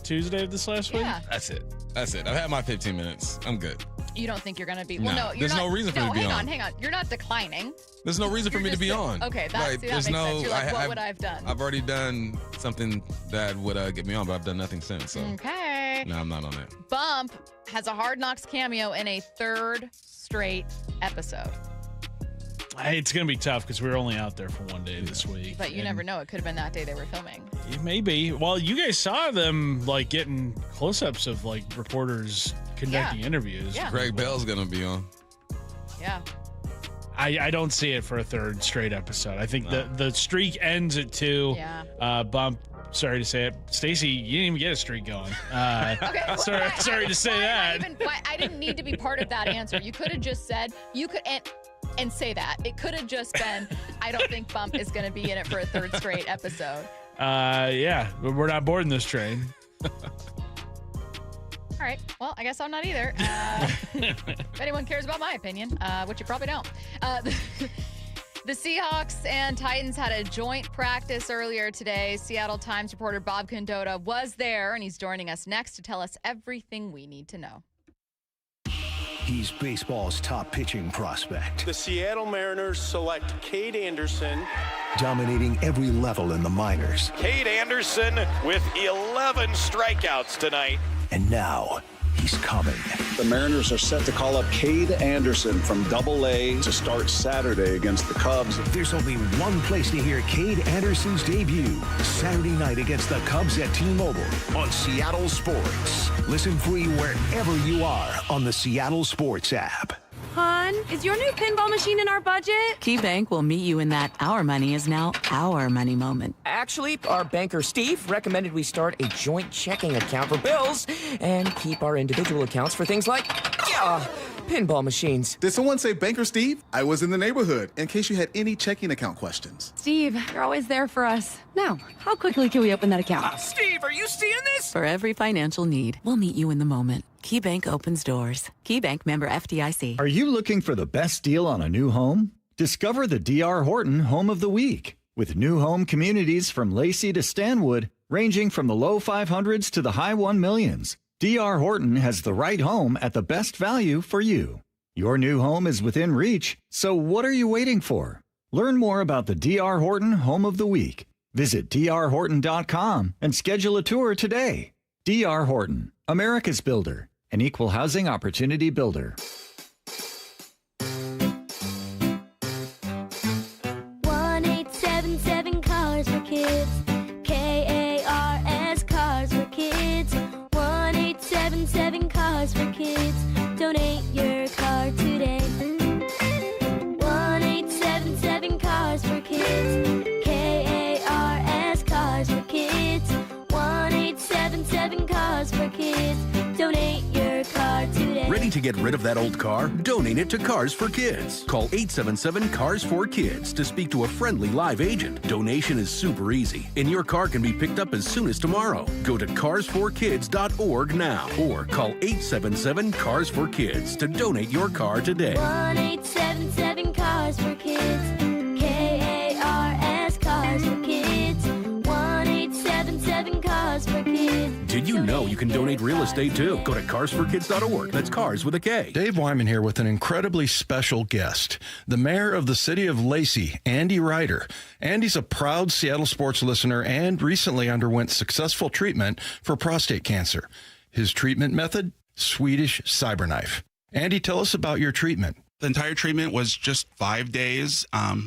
Tuesday of this last week? Yeah. That's it. I've had my 15 minutes. I'm good. You don't think you're going to be? No. Well, no, you're There's not. no reason for me to be on. Hang on. You're not declining. There's no reason for me to be on. Okay, that makes sense. You're like, what would I have done? I've already done something that would get me on, but I've done nothing since. So. Okay. No, I'm not on that. Bump has a Hard Knocks cameo in a third straight episode. It's going to be tough because we were only out there for one day this week. But you never know. It could have been that day they were filming. Maybe. Well, you guys saw them getting close-ups of reporters conducting interviews. Yeah. Greg Bell's going to be on. Yeah. I don't see it for a third straight episode. I think the streak ends at 2. Yeah. Bump. Sorry to say it, Stacy. You didn't even get a streak going. Okay. Sorry to say that. I didn't need to be part of that answer. You could have just said and say that. It could have just been, I don't think Bump is going to be in it for a third straight episode. Yeah, but we're not boarding this train. All right. Well, I guess I'm not either. If anyone cares about my opinion, which you probably don't. The Seahawks and Titans had a joint practice earlier today. Seattle Times reporter Bob Condotta was there, and he's joining us next to tell us everything we need to know. He's baseball's top pitching prospect, The Seattle Mariners select Kade Anderson. dominating every level in the minors. Kade Anderson with 11 strikeouts tonight. And now he's coming. The Mariners are set to call up Kade Anderson from Double-A to start Saturday against the Cubs. There's only one place to hear Kade Anderson's debut. Saturday night against the Cubs at T-Mobile on Seattle Sports. Listen free wherever you are on the Seattle Sports app. Hon, is your new pinball machine in our budget? KeyBank will meet you in that our money is now our money moment. Actually, our banker Steve recommended we start a joint checking account for bills and keep our individual accounts for things like, pinball machines. Did someone say Banker Steve? I was in the neighborhood in case you had any checking account questions. Steve, you're always there for us. Now, how quickly can we open that account? Steve, are you seeing this? For every financial need, we'll meet you in the moment. KeyBank opens doors. KeyBank member FDIC. Are you looking for the best deal on a new home? Discover the D.R. Horton Home of the Week. With new home communities from Lacey to Stanwood, ranging from the low 500s to the high 1 millions. D.R. Horton has the right home at the best value for you. Your new home is within reach, so what are you waiting for? Learn more about the D.R. Horton Home of the Week. Visit drhorton.com and schedule a tour today. D.R. Horton, America's builder, an equal housing opportunity builder. 1877 Cars for Kids. KARS Cars for Kids. 1877 Cars for Kids. Donate your car today. 1877 Cars for Kids. KARS Cars for Kids. 1877 Cars for Kids. Need to get rid of that old car? Donate it to Cars for Kids. Call 877-CARS4KIDS to speak to a friendly live agent. Donation is super easy, and your car can be picked up as soon as tomorrow. Go to cars4kids.org now or call 877-CARS4KIDS to donate your car today. 1-877-CARS4KIDS. K-A-R-S, Cars for Kids. 1-877-CARS4KIDS. Did you know you can donate real estate too? Go to carsforkids.org. That's cars with a K. Dave Wyman here with an incredibly special guest, the mayor of the city of Lacey, Andy Ryder. Andy's a proud Seattle sports listener and recently underwent successful treatment for prostate cancer. His treatment method? Swedish cyberknife. Andy, tell us about your treatment. The entire treatment was just 5 days,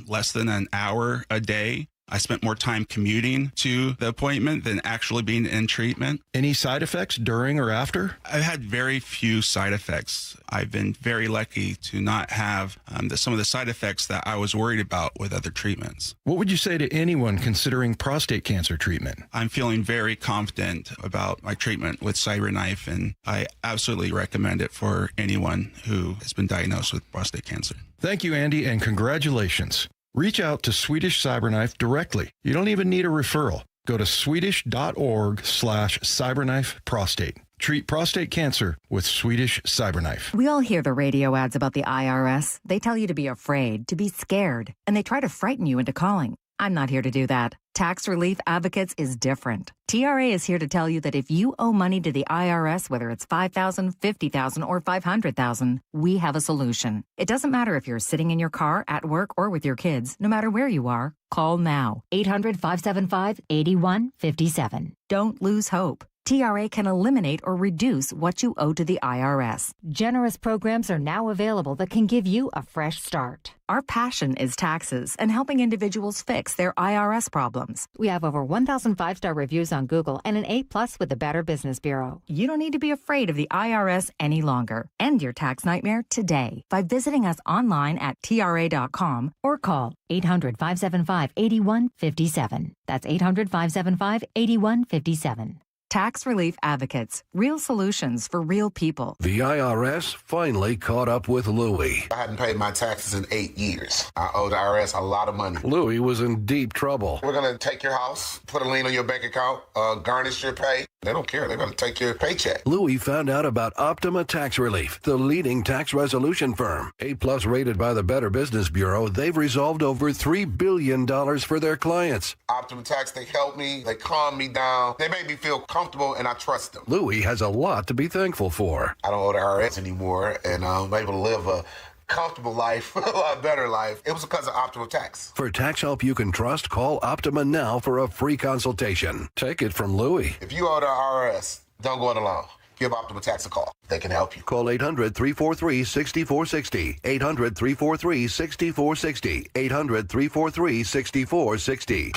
less than an hour a day. I spent more time commuting to the appointment than actually being in treatment. Any side effects during or after? I've had very few side effects. I've been very lucky to not have some of the side effects that I was worried about with other treatments. What would you say to anyone considering prostate cancer treatment? I'm feeling very confident about my treatment with CyberKnife, and I absolutely recommend it for anyone who has been diagnosed with prostate cancer. Thank you, Andy, and congratulations. Reach out to Swedish Cyberknife directly. You don't even need a referral. Go to swedish.org/cyberknifeprostate. Treat prostate cancer with Swedish Cyberknife. We all hear the radio ads about the IRS. They tell you to be afraid, to be scared, and they try to frighten you into calling. I'm not here to do that. Tax Relief Advocates is different. TRA is here to tell you that if you owe money to the IRS, whether it's $5,000, $50,000, or $500,000, we have a solution. It doesn't matter if you're sitting in your car, at work, or with your kids. No matter where you are, call now. 800-575-8157. Don't lose hope. TRA can eliminate or reduce what you owe to the IRS. Generous programs are now available that can give you a fresh start. Our passion is taxes and helping individuals fix their IRS problems. We have over 1,000 5-star reviews on Google and an A+ with the Better Business Bureau. You don't need to be afraid of the IRS any longer. End your tax nightmare today by visiting us online at TRA.com or call 800-575-8157. That's 800-575-8157. Tax Relief Advocates. Real solutions for real people. The IRS finally caught up with Louie. I hadn't paid my taxes in 8 years. I owe the IRS a lot of money. Louie was in deep trouble. We're going to take your house, put a lien on your bank account, garnish your pay. They don't care. They're going to take your paycheck. Louie found out about Optima Tax Relief, the leading tax resolution firm. A+ rated by the Better Business Bureau, they've resolved over $3 billion for their clients. Optima Tax, they help me. They calm me down. They make me feel comfortable, and I trust them. Louie has a lot to be thankful for. I don't owe the IRS anymore, and I'm able to live a comfortable life, a lot better life. It was because of Optima Tax. For tax help you can trust, call Optima now for a free consultation. Take it from Louie. If you owe the IRS, don't go it alone. Give Optima Tax a call. They can help you. Call 800-343-6460. 800-343-6460. 800-343-6460.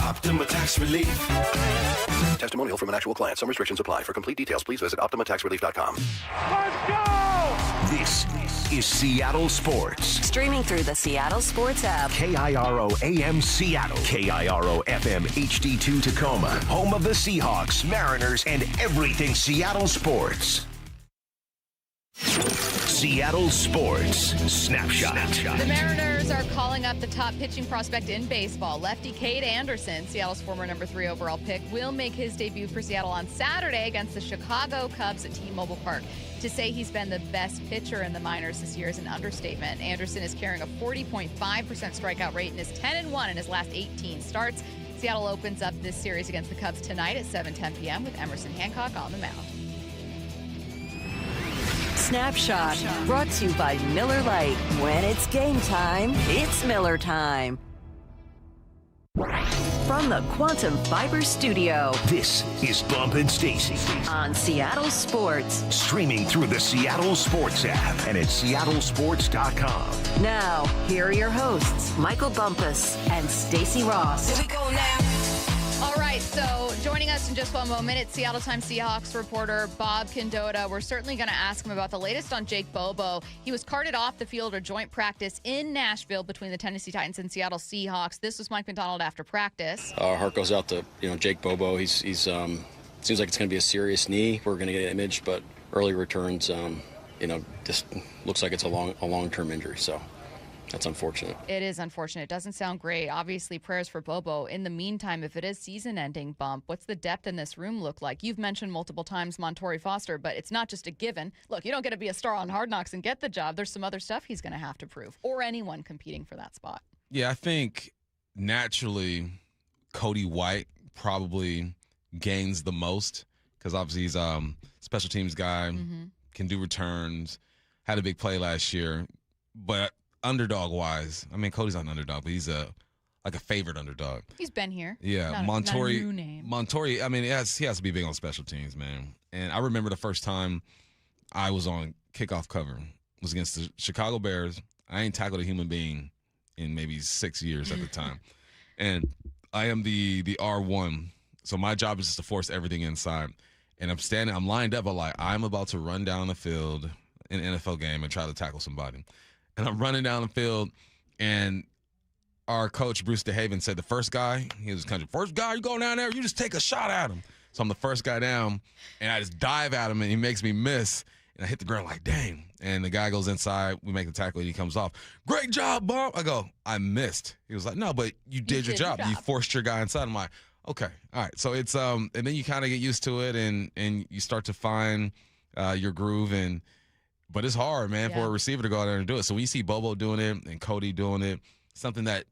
Optima Tax Relief. Testimonial from an actual client. Some restrictions apply. For complete details, please visit OptimaTaxRelief.com. Let's go! This is Seattle Sports. Streaming through the Seattle Sports app. KIRO AM Seattle. KIRO FM HD2 Tacoma. Home of the Seahawks, Mariners, and everything Seattle sports. Seattle Sports Snapshot. The Mariners are calling up the top pitching prospect in baseball. Lefty Kade Anderson, Seattle's former number 3 overall pick, will make his debut for Seattle on Saturday against the Chicago Cubs at T-Mobile Park. To say he's been the best pitcher in the minors this year is an understatement. Anderson is carrying a 40.5% strikeout rate and is 10-1 in his last 18 starts. Seattle opens up this series against the Cubs tonight at 7:10 p.m. with Emerson Hancock on the mound. Snapshot, brought to you by Miller Lite. When it's game time, it's Miller time. From the Quantum Fiber Studio, this is Bump and Stacy on Seattle Sports. Streaming through the Seattle Sports app and at seattlesports.com. Now, here are your hosts, Michael Bumpus and Stacy Ross. Here we go now. All right, so joining us in just one moment, it's Seattle Times Seahawks reporter Bob Condotta. We're certainly going to ask him about the latest on Jake Bobo. He was carted off the field at joint practice in Nashville between the Tennessee Titans and Seattle Seahawks. This was Mike Macdonald after practice. Our heart goes out to Jake Bobo. He's seems like it's going to be a serious knee. We're going to get an image, but early returns just looks like it's a long-term injury. So that's unfortunate. It is unfortunate. It doesn't sound great. Obviously, prayers for Bobo. In the meantime, if it is season-ending, Bump, what's the depth in this room look like? You've mentioned multiple times Montorie Foster, but it's not just a given. Look, you don't get to be a star on Hard Knocks and get the job. There's some other stuff he's going to have to prove, or anyone competing for that spot. Yeah, I think naturally Cody White probably gains the most because obviously he's a special teams guy, can do returns, had a big play last year, but underdog-wise, I mean, Cody's not an underdog, but he's like a favorite underdog. He's been here. Yeah, Montorie. I mean, he has to be big on special teams, man. And I remember the first time I was on kickoff cover was against the Chicago Bears. I ain't tackled a human being in maybe 6 years at the time, and I am the R1, so my job is just to force everything inside. And I'm lined up, I'm about to run down the field in an NFL game and try to tackle somebody. And I'm running down the field, and our coach, Bruce DeHaven, said the first guy, he was first guy, you go down there, you just take a shot at him. So I'm the first guy down, and I just dive at him, and he makes me miss. And I hit the ground like, dang. And the guy goes inside, we make the tackle, and he comes off. Great job, Bump. I go, I missed. He was like, no, but you did your job. You forced your guy inside. I'm like, okay, all right. So it's and then you kind of get used to it, and you start to find your groove, but it's hard, man, for a receiver to go out there and do it. So when you see Bobo doing it and Cody doing it, something that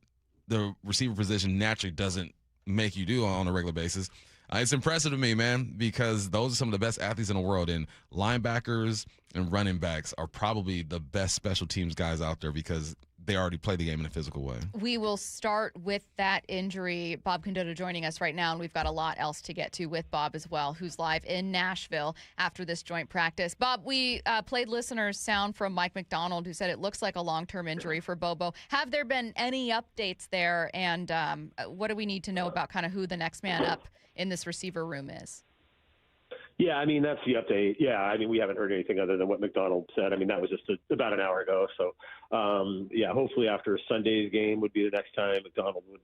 the receiver position naturally doesn't make you do on a regular basis, it's impressive to me, man, because those are some of the best athletes in the world. And linebackers and running backs are probably the best special teams guys out there because they already play the game in a physical way. We will start with that injury. Bob Condotta joining us right now, and we've got a lot else to get to with Bob as well, who's live in Nashville after this joint practice. Bob, we played listeners' sound from Mike Macdonald, who said it looks like a long-term injury for Bobo. Have there been any updates there, and what do we need to know about kind of who the next man up in this receiver room is? Yeah, I mean, that's the update. Yeah, I mean, we haven't heard anything other than what Macdonald said. I mean, that was just about an hour ago. So, hopefully after Sunday's game would be the next time Macdonald would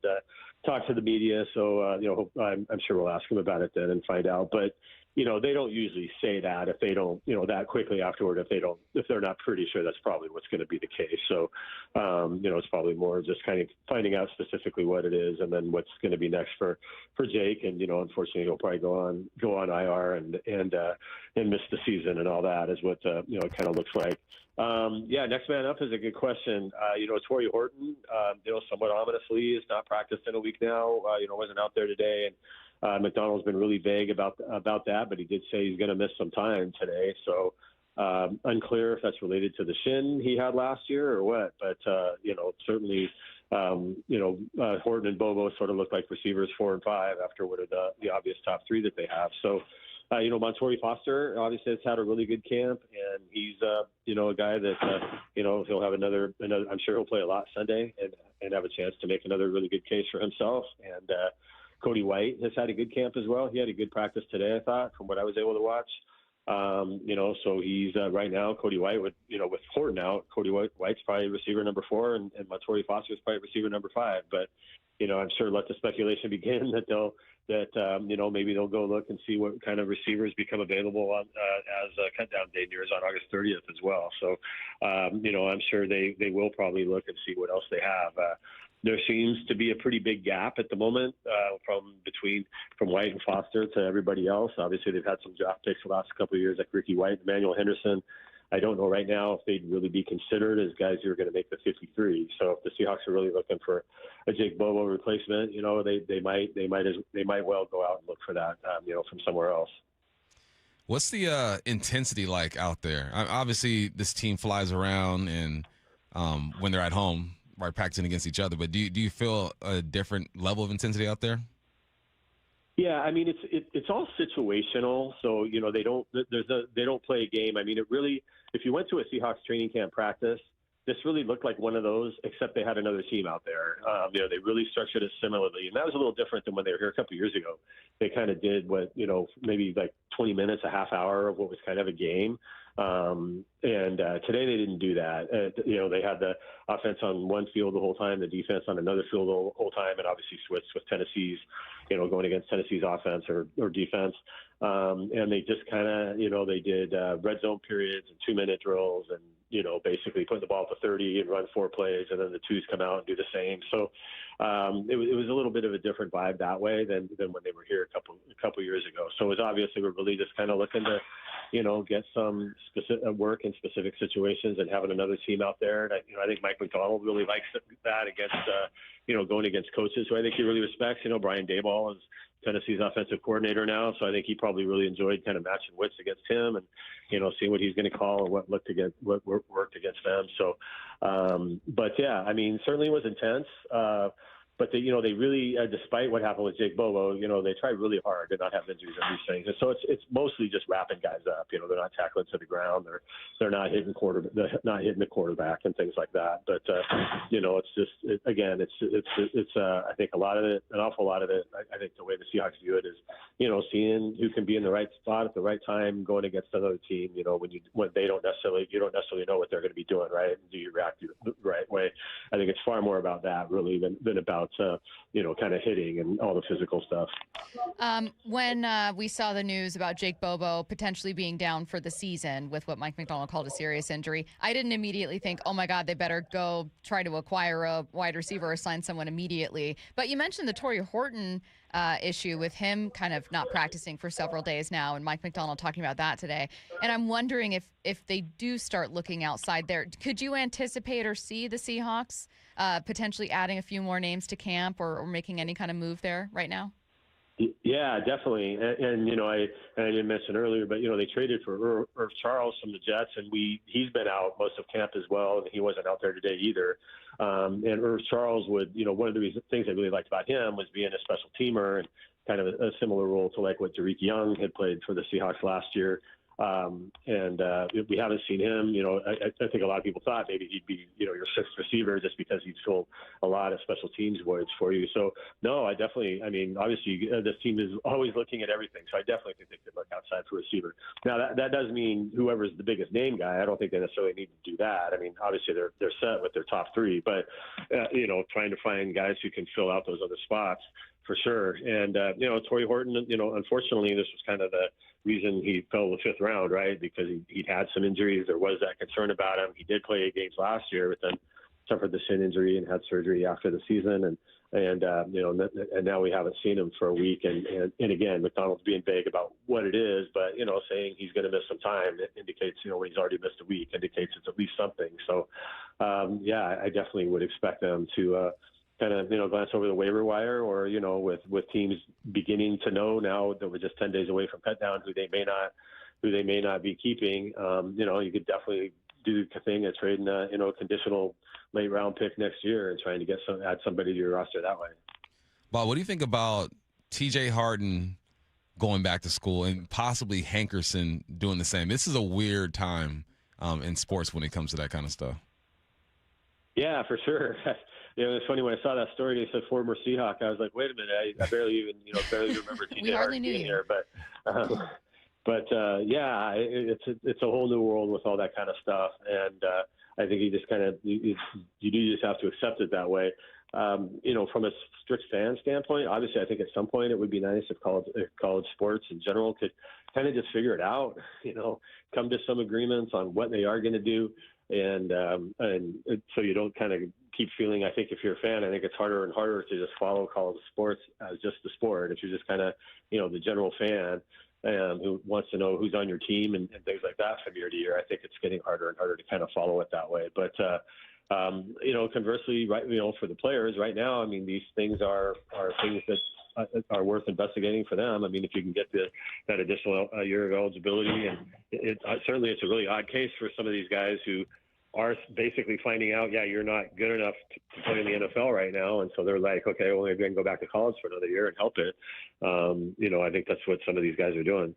talk to the media. So, I'm sure we'll ask him about it then and find out. But, they don't usually say that if they don't, that quickly afterward, if they're not pretty sure that's probably what's going to be the case. So, it's probably more just kind of finding out specifically what it is and then what's going to be next for Jake. And, unfortunately he'll probably go on IR and miss the season and all that is what, it kind of looks like. Next man up is a good question. Torrey Horton, somewhat ominously has not practiced in a week now, wasn't out there today. And, Macdonald's been really vague about that, but he did say he's going to miss some time today. So unclear if that's related to the shin he had last year or what. But certainly, Horton and Bobo sort of look like receivers 4 and 5 after what are the obvious top 3 that they have. So Montorie Foster obviously has had a really good camp, and he's a guy that he'll have another. I'm sure he'll play a lot Sunday and have a chance to make another really good case for himself. And Cody White has had a good camp as well. He had a good practice today, I thought, from what I was able to watch. So he's right now, Cody White with Horton out, Cody White's probably receiver number 4 and Montorie Foster is probably receiver number 5. But, I'm sure let the speculation begin that maybe they'll go look and see what kind of receivers become available on as cut down day nears on August 30th as well. So, I'm sure they will probably look and see what else they have. There seems to be a pretty big gap at the moment from White and Foster to everybody else. Obviously, they've had some draft picks the last couple of years, like Ricky White, Emmanuel Henderson. I don't know right now if they'd really be considered as guys who are going to make the 53. So if the Seahawks are really looking for a Jake Bobo replacement, they might well go out and look for that, from somewhere else. What's the intensity like out there? Obviously, this team flies around and when they're at home, right, practicing against each other. But do you feel a different level of intensity out there? Yeah, I mean it's all situational. So they don't play a game. I mean, it really, if you went to a Seahawks training camp practice, this really looked like one of those, except they had another team out there. They really structured it similarly, and that was a little different than when they were here a couple of years ago. They kind of did what maybe like 20 minutes, a half hour of what was kind of a game. Today they didn't do that. They had the offense on one field the whole time, the defense on another field the whole time, and obviously switched with Tennessee's, going against Tennessee's offense or defense. And they just kind of, they did red zone periods and 2-minute drills and, basically put the ball up to 30 and run 4 plays, and then the twos come out and do the same. So it was a little bit of a different vibe that way than when they were here a couple years ago. So it was obviously we're really just kind of looking to, get some specific work in specific situations and having another team out there. And I think Mike Macdonald really likes that against, going against coaches who I think he really respects. Brian Daboll is Tennessee's offensive coordinator now, so I think he probably really enjoyed kind of matching wits against him and, seeing what he's going to call and what worked against them. So, but yeah, I mean, certainly it was intense. But they really, despite what happened with Jake Bobo, they tried really hard to not have injuries on these things. And so it's mostly just wrapping guys up. They're not tackling to the ground. They're not hitting the quarterback and things like that. But it's just I think an awful lot of it. I think the way the Seahawks view it is, seeing who can be in the right spot at the right time, going against another team. When you don't necessarily know what they're going to be doing, right? Do you react the right way? I think it's far more about that really than about kind of hitting and all the physical stuff. When we saw the news about Jake Bobo potentially being down for the season with what Mike Macdonald called a serious injury, I didn't immediately think, oh my God, they better go try to acquire a wide receiver or sign someone immediately. But you mentioned the Torrey Horton issue with him kind of not practicing for several days now, and Mike Macdonald talking about that today. And I'm wondering if they do start looking outside there, could you anticipate or see the Seahawks potentially adding a few more names to camp or making any kind of move there right now? Yeah, definitely. And I didn't mention earlier, but, they traded for Irv Charles from the Jets, and he's been out most of camp as well, and he wasn't out there today either. And Irv Charles would, one of the things I really liked about him was being a special teamer and kind of a similar role to like what Derek Young had played for the Seahawks last year. We haven't seen him. I think a lot of people thought maybe he'd be, your sixth receiver just because he'd fill a lot of special teams voids for you. So, no, obviously, this team is always looking at everything. So I definitely think they could look outside for receiver. Now, that does mean whoever's the biggest name guy, I don't think they necessarily need to do that. Obviously, they're set with their top 3, but, trying to find guys who can fill out those other spots for sure. And, Torrey Horton, unfortunately, this was kind of the reason he fell the 5th round, right? Because he'd had some injuries. There was that concern about him. He did play 8 games last year, but then suffered the shin injury and had surgery after the season. And now we haven't seen him for a week. And again, Macdonald's being vague about what it is, but, saying he's going to miss some time, it indicates, when he's already missed a week, indicates it's at least something. So, I definitely would expect them to, kind of, glance over the waiver wire or, with teams beginning to know now that we're just 10 days away from cut down who they may not be keeping. You could definitely do the thing of trading a conditional late round pick next year and trying to add somebody to your roster that way. Bob, what do you think about TJ Harden going back to school and possibly Hankerson doing the same? This is a weird time in sports when it comes to that kind of stuff. Yeah, for sure. It's funny when I saw that story. They said former Seahawk. I was like, wait a minute, I barely even remember TJ Harden being here. But it's a whole new world with all that kind of stuff. And I think you just kind of you just have to accept it that way. From a strict fan standpoint, obviously, I think at some point it would be nice if college sports in general could kind of just figure it out. Come to some agreements on what they are going to do. And so you don't kind of keep feeling, I think if you're a fan, I think it's harder and harder to just follow college sports as just the sport. If you're just kind of, the general fan who wants to know who's on your team and things like that from year to year, I think it's getting harder and harder to kind of follow it that way. But, conversely, right, for the players right now, these things are things that are worth investigating for them. If you can get that additional year of eligibility, and certainly it's a really odd case for some of these guys who are basically finding out, you're not good enough to play in the NFL right now. And so they're like, okay, well, maybe I can go back to college for another year and help it. I think that's what some of these guys are doing.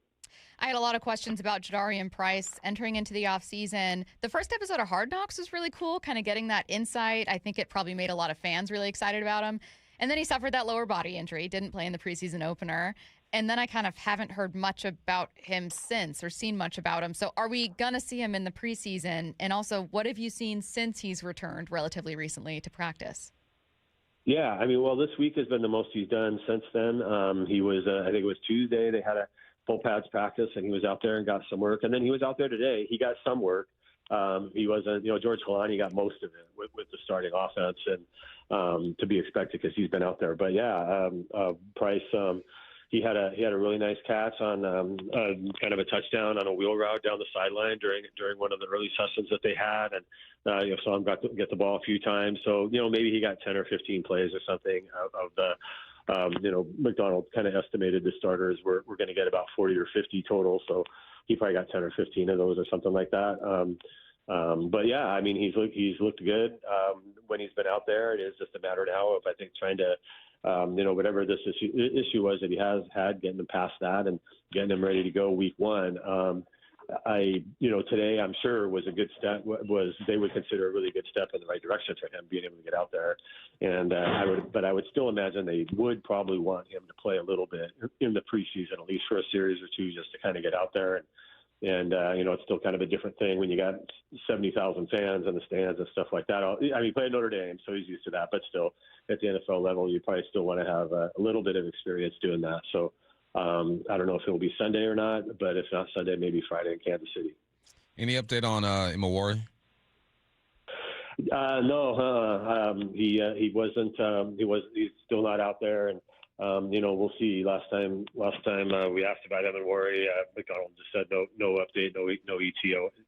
I had a lot of questions about Jadarian Price entering into the offseason. The first episode of Hard Knocks was really cool, kind of getting that insight. I think it probably made a lot of fans really excited about him. And then he suffered that lower body injury, didn't play in the preseason opener. And then I kind of haven't heard much about him since or seen much about him. So are we going to see him in the preseason? And also, what have you seen since he's returned relatively recently to practice? Yeah, this week has been the most he's done since then. He was, I think it was Tuesday, they had a full pads practice, and he was out there and got some work. And then he was out there today. He got some work. He wasn't, George Kalani got most of it with the starting offense, and to be expected because he's been out there. But Price, he had a really nice catch on kind of a touchdown on a wheel route down the sideline during one of the early sessions that they had, and saw him got to get the ball a few times. So maybe he got 10 or 15 plays or something of the. Macdonald kind of estimated the starters were going to get about 40 or 50 total, so he probably got 10 or 15 of those or something like that. But yeah, I mean, he's looked good when he's been out there. It is just a matter now of, I think, trying to, whatever this issue was that he has had, getting him past that and getting him ready to go week one. Today I'm sure was a good step. They would consider a really good step in the right direction for him being able to get out there. And I would still imagine they would probably want him to play a little bit in the preseason, at least for a series or two, just to kind of get out there. And it's still kind of a different thing when you got 70,000 fans in the stands and stuff like that. I mean, he played Notre Dame, so he's used to that. But still, at the NFL level, you probably still want to have a little bit of experience doing that. So I don't know if it will be Sunday or not, but if not Sunday, maybe Friday in Kansas City. Any update on Imawari? No, he wasn't. He's still not out there, and we'll see. Last time we asked about Imawari, Macdonald just said no update, no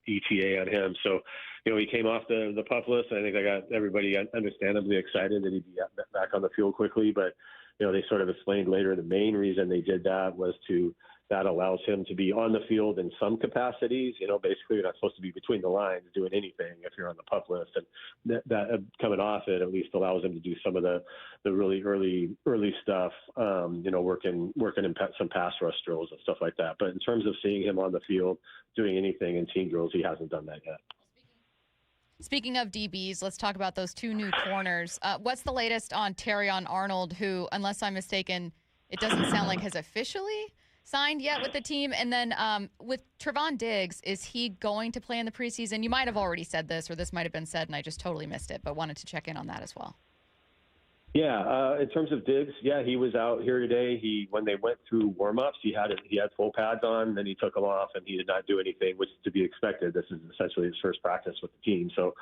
ETA on him. So he came off the PUP list, and I think I got everybody understandably excited that he'd be back on the field quickly, but. They sort of explained later the main reason they did that was that allows him to be on the field in some capacities. Basically you're not supposed to be between the lines doing anything if you're on the PUP list, and that coming off it at least allows him to do some of the really early stuff, working in some pass rush drills and stuff like that. But in terms of seeing him on the field doing anything in team drills, he hasn't done that yet. Speaking of DBs, let's talk about those two new corners. What's the latest on Terrion Arnold, who, unless I'm mistaken, it doesn't sound like has officially signed yet with the team? And then with Trevon Diggs, is he going to play in the preseason? You might have already said this, or this might have been said, and I just totally missed it, but wanted to check in on that as well. Yeah, in terms of Diggs, he was out here today. When they went through warm-ups, he had full pads on, then he took them off, and he did not do anything, which is to be expected. This is essentially his first practice with the team. So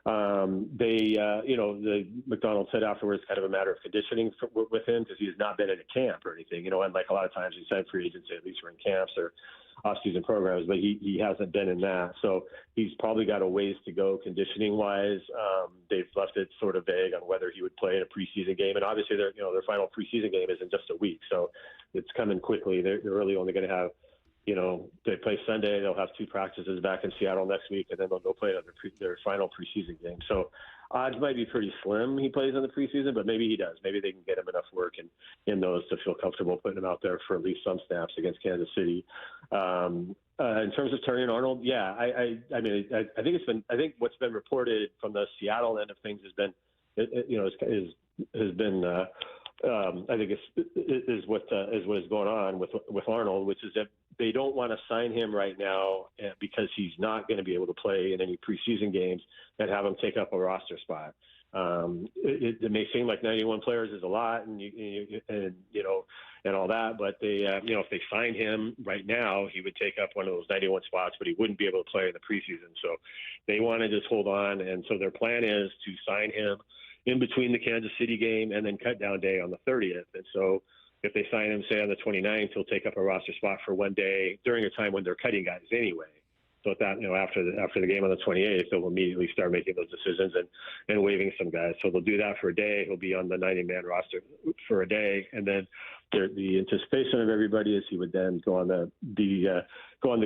the Macdonald said afterwards, kind of a matter of conditioning with him because he has not been in a camp or anything. And like a lot of times he said free agency, at least we're in camps or off-season programs, but he hasn't been in that. So he's probably got a ways to go conditioning-wise. They've left it sort of vague on whether he would play in a preseason game. And obviously, their final preseason game is in just a week. So it's coming quickly. They're really only going to have, they play Sunday. They'll have two practices back in Seattle next week, and then they'll go play their final preseason game. So odds might be pretty slim he plays in the preseason, but maybe he does. Maybe they can get him enough work in those to feel comfortable putting him out there for at least some snaps against Kansas City. In terms of Terrion Arnold, I think what's been reported from the Seattle end of things has been, I think is what is going on with Arnold, which is that they don't want to sign him right now because he's not going to be able to play in any preseason games and have him take up a roster spot. It may seem like 91 players is a lot, and all that, but they, if they sign him right now, he would take up one of those 91 spots, but he wouldn't be able to play in the preseason. So they want to just hold on, and so their plan is to sign him in between the Kansas City game and then cut down day on the 30th. And so if they sign him, say, on the 29th, he'll take up a roster spot for one day during a time when they're cutting guys anyway. So at that, after the game on the 28th, they'll immediately start making those decisions and waiving some guys. So they'll do that for a day. He'll be on the 90-man roster for a day, and then the anticipation of everybody is he would then go on the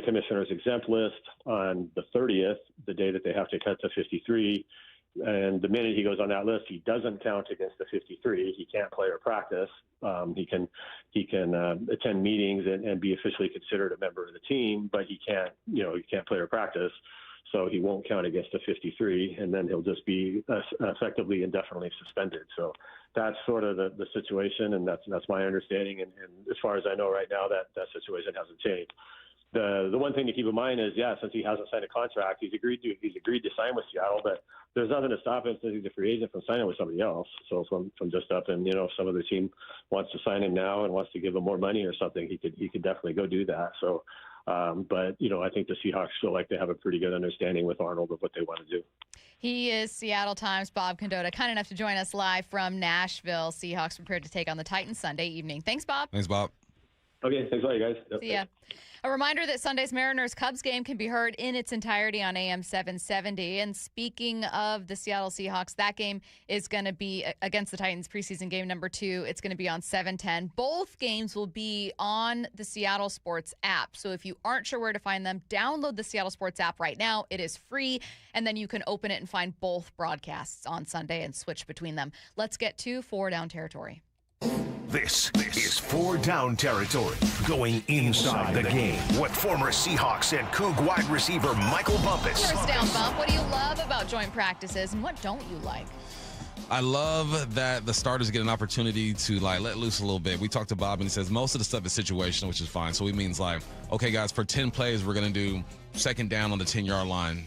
commissioner's exempt list on the 30th, the day that they have to cut to 53. And the minute he goes on that list, he doesn't count against the 53. He can't play or practice. He can attend meetings and be officially considered a member of the team, but he can't play or practice. So he won't count against the 53, and then he'll just be effectively indefinitely suspended. So that's sort of the situation, and that's my understanding. And as far as I know right now, that situation hasn't changed. the one thing to keep in mind is, since he hasn't signed a contract, he's agreed to sign with Seattle, but there's nothing to stop him since he's a free agent from signing with somebody else. So from just up and, if some other team wants to sign him now and wants to give him more money or something, he could definitely go do that. So, but I think the Seahawks feel like they have a pretty good understanding with Arnold of what they want to do. He is Seattle Times' Bob Condotta, kind enough to join us live from Nashville. Seahawks prepared to take on the Titans Sunday evening. Thanks, Bob. Thanks, Bob. Okay, thanks a lot, you guys. Yep. See ya. A reminder that Sunday's Mariners-Cubs game can be heard in its entirety on AM 770. And speaking of the Seattle Seahawks, that game is going to be against the Titans, preseason game number 2. It's going to be on 710. Both games will be on the Seattle Sports app. So if you aren't sure where to find them, download the Seattle Sports app right now. It is free, and then you can open it and find both broadcasts on Sunday and switch between them. Let's get to 4 Down territory. This is 4 Down territory, going inside the game with former Seahawks and Coug wide receiver Michael Bumpus. First down, Bump. What do you love about joint practices, and what don't you like? I love that the starters get an opportunity to let loose a little bit. We talked to Bob, and he says most of the stuff is situational, which is fine. So he means okay, guys, for 10 plays, we're going to do second down on the 10-yard line.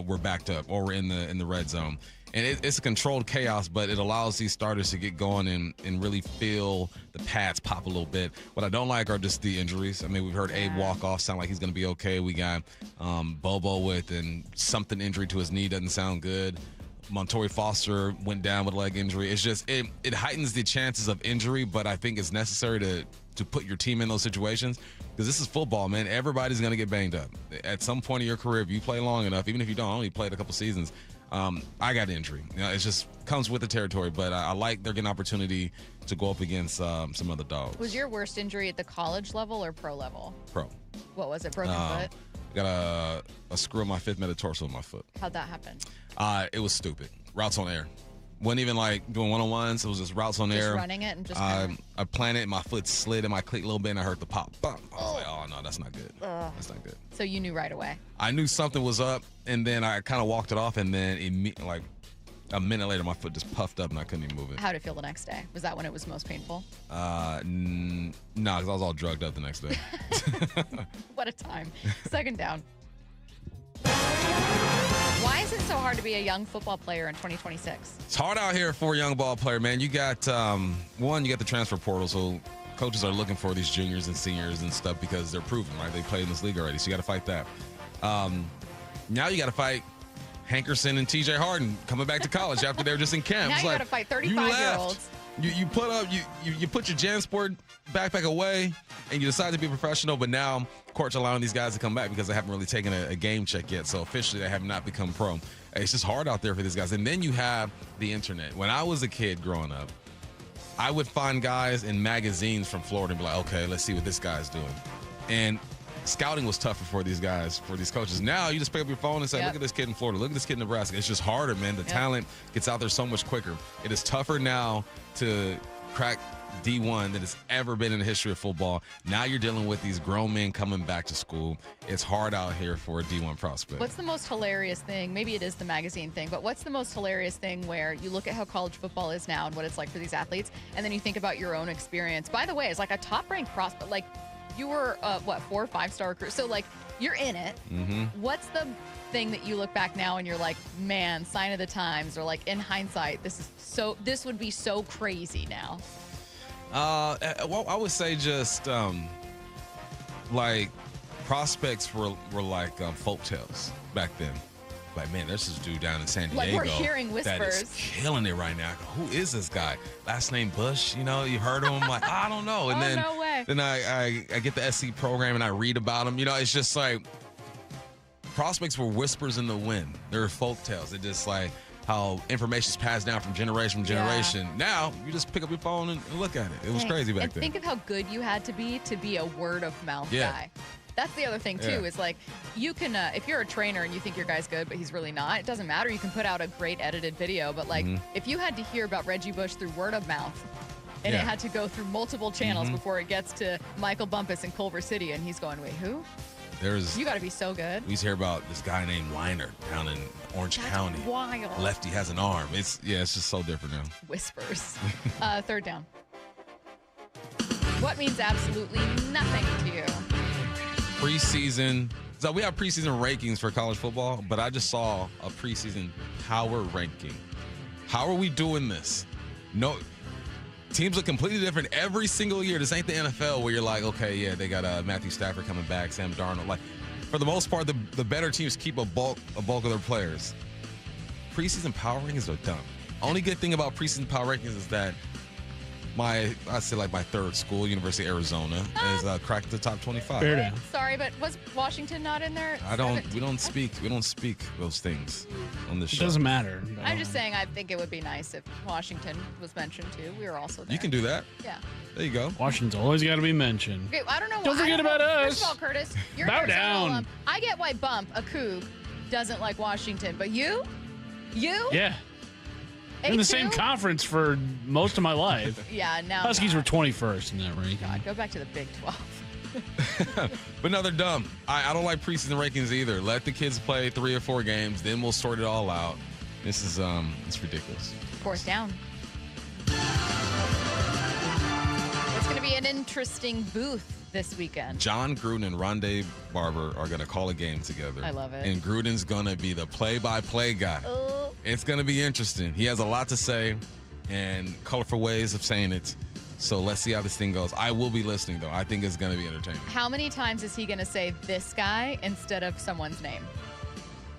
We're backed up, or we're in the red zone. And it's a controlled chaos, but it allows these starters to get going and really feel the pads pop a little bit. What I don't like are just the injuries. I mean, we've heard Abe walk off, sound like he's going to be okay. We got Bobo with something injury to his knee, doesn't sound good. Montorie Foster went down with a leg injury. It's just it heightens the chances of injury, but I think it's necessary to put your team in those situations because this is football, man. Everybody's going to get banged up. At some point in your career, if you play long enough, even if you don't, I only played a couple seasons, I got injury. It just comes with the territory, but I like they're getting an opportunity to go up against some other dogs. Was your worst injury at the college level or pro level? Pro. What was it, broken foot? Got a screw in my 5th metatarsal in my foot. How'd that happen? It was stupid. Routes on air. Wasn't even doing one-on-ones. It was just routes on air. Just running it and just I planted and my foot slid in my cleat a little bit and I heard the pop. Bump. I was like, oh, no, that's not good. That's not good. So you knew right away? I knew something was up, and then I kind of walked it off, and then a minute later, my foot just puffed up and I couldn't even move it. How'd it feel the next day? Was that when it was most painful? No, because I was all drugged up the next day. What a time. Second down. Why is it so hard to be a young football player in 2026? It's hard out here for a young ball player, man. You got, you got the transfer portal, so coaches are looking for these juniors and seniors and stuff because they're proven, right? They played in this league already, so you got to fight that. Now you got to fight Hankerson and TJ Harden coming back to college after they were just in camp. Now you got to fight 35-year-olds. You put your JanSport backpack away and you decide to be a professional, but now courts are allowing these guys to come back because they haven't really taken a game check yet. So officially they have not become pro. It's just hard out there for these guys. And then you have the internet. When I was a kid growing up, I would find guys in magazines from Florida and be like, okay, let's see what this guy's doing. And scouting was tougher for these guys, for these coaches. Now you just pick up your phone and say, look at this kid in Florida. Look at this kid in Nebraska. It's just harder, man. The talent gets out there so much quicker. It is tougher now to crack D1 than it's ever been in the history of football. Now you're dealing with these grown men coming back to school. It's hard out here for a D1 prospect. What's the most hilarious thing? Maybe it is the magazine thing, but what's the most hilarious thing where you look at how college football is now and what it's like for these athletes, and then you think about your own experience? By the way, as a top-ranked prospect, you were 4 or 5-star recruit, so you're in it. Mm-hmm. What's the thing that you look back now and you're like, man, sign of the times, or in hindsight, this would be so crazy now? Well, I would say just prospects were folk tales back then. Man, there's this dude down in San Diego. We're hearing whispers. That is killing it right now. Who is this guy? Last name Bush. You heard of him? I don't know. And then, no way. Then I get the SC program and I read about him. It's just prospects were whispers in the wind. They're folk tales. It's just how information's passed down from generation to generation. Now you just pick up your phone and look at it. It was crazy back then. Think of how good you had to be a word of mouth guy. That's the other thing, too, is you can, if you're a trainer and you think your guy's good, but he's really not, it doesn't matter. You can put out a great edited video. But, if you had to hear about Reggie Bush through word of mouth and it had to go through multiple channels before it gets to Michael Bumpus in Culver City, and he's going, wait, who? You got to be so good. We used to hear about this guy named Liner down in Orange County. Wild. Lefty has an arm. It's just so different now. Whispers. Third down. What means absolutely nothing to you? preseason. So we have preseason rankings for college football, but I just saw a preseason power ranking. How are we doing this? No, teams look completely different every single year. This ain't the NFL where you're like, okay, yeah, they got Matthew Stafford coming back, Sam Darnold. Like, for the most part, the better teams keep a bulk of their players. Preseason power rankings are dumb. Only good thing about preseason power rankings is that my third school, University of Arizona, is cracked the top 25. Fair enough. Sorry, but was Washington not in there? We don't speak those things on this show. It doesn't matter. I'm just saying I think it would be nice if Washington was mentioned too. We were also there. You can do that. Yeah. There you go. Washington's always got to be mentioned. Okay, I don't know. Don't forget about us. First of all, Curtis, you're Bow an Arizona down. alum. I get why Bump, a Coug, doesn't like Washington, but you? Yeah. In the same conference for most of my life. Yeah, now Huskies were 21st in that ranking. God, go back to the Big 12. But no, they're dumb. I don't like preseason rankings either. Let the kids play 3 or 4 games, then we'll sort it all out. This is it's ridiculous. Fourth down. It's going to be an interesting booth this weekend. John Gruden and Rondé Barber are going to call a game together. I love it. And Gruden's going to be the play-by-play guy. It's going to be interesting. He has a lot to say and colorful ways of saying it. So let's see how this thing goes. I will be listening, though. I think it's going to be entertaining. How many times is he going to say this guy instead of someone's name?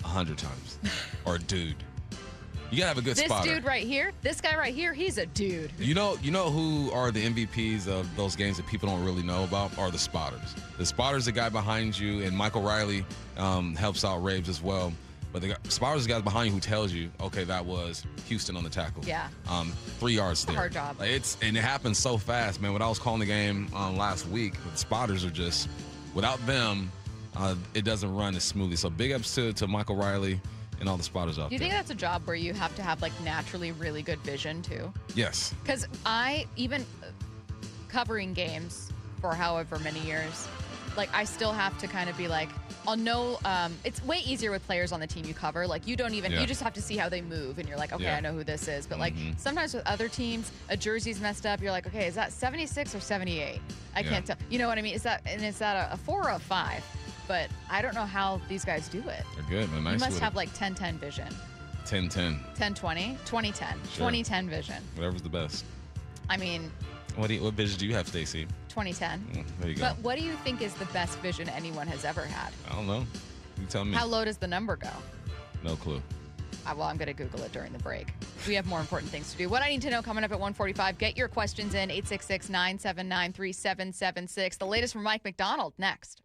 100 times. Or dude. You got to have a good spotter. This dude right here, this guy right here, he's a dude. You know who are the MVPs of those games that people don't really know about are the spotters. The spotter's the guy behind you, and Michael Riley helps out Raves as well. But the spotters are the guys behind you who tells you, okay, that was Houston on the tackle. Yeah. 3 yards there. Hard job. And it happens so fast, man. When I was calling the game last week, the spotters are just, without them, it doesn't run as smoothly. So big ups to Michael Riley and all the spotters out there. Do you think that's a job where you have to have like naturally really good vision too? Yes. Because even covering games for however many years, like I still have to kind of be like, I'll know, it's way easier with players on the team you cover. Like you don't even, you just have to see how they move and you're like, okay, I know who this is. But like sometimes with other teams, a jersey's messed up. You're like, okay, is that 76 or 78? I can't tell. You know what I mean? Is that a 4 or a 5? But I don't know how these guys do it. They're good. They're nice. You must have like 10-10 vision. 10-10. 10-20? 20-10. Sure. 20-10 vision. Whatever's the best. I mean, what vision do you have, Stacy? 20-10. There you go. But what do you think is the best vision anyone has ever had? I don't know. You tell me. How low does the number go? No clue. Well, I'm going to Google it during the break. We have more important things to do. What I need to know coming up at 1:45. Get your questions in, 866-979-3776. The latest from Mike Macdonald next.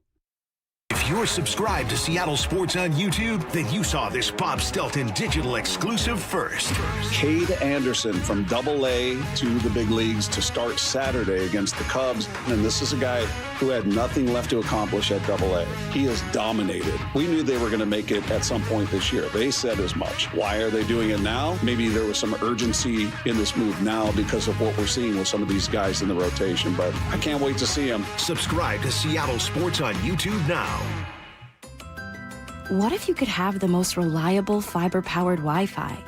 If you're subscribed to Seattle Sports on YouTube, then you saw this Bob Stelton digital exclusive first. Kade Anderson from Double-A to the big leagues to start Saturday against the Cubs. And this is a guy who had nothing left to accomplish at Double-A. He has dominated. We knew they were going to make it at some point this year. They said as much. Why are they doing it now? Maybe there was some urgency in this move now because of what we're seeing with some of these guys in the rotation. But I can't wait to see him. Subscribe to Seattle Sports on YouTube now. What if you could have the most reliable fiber-powered Wi-Fi?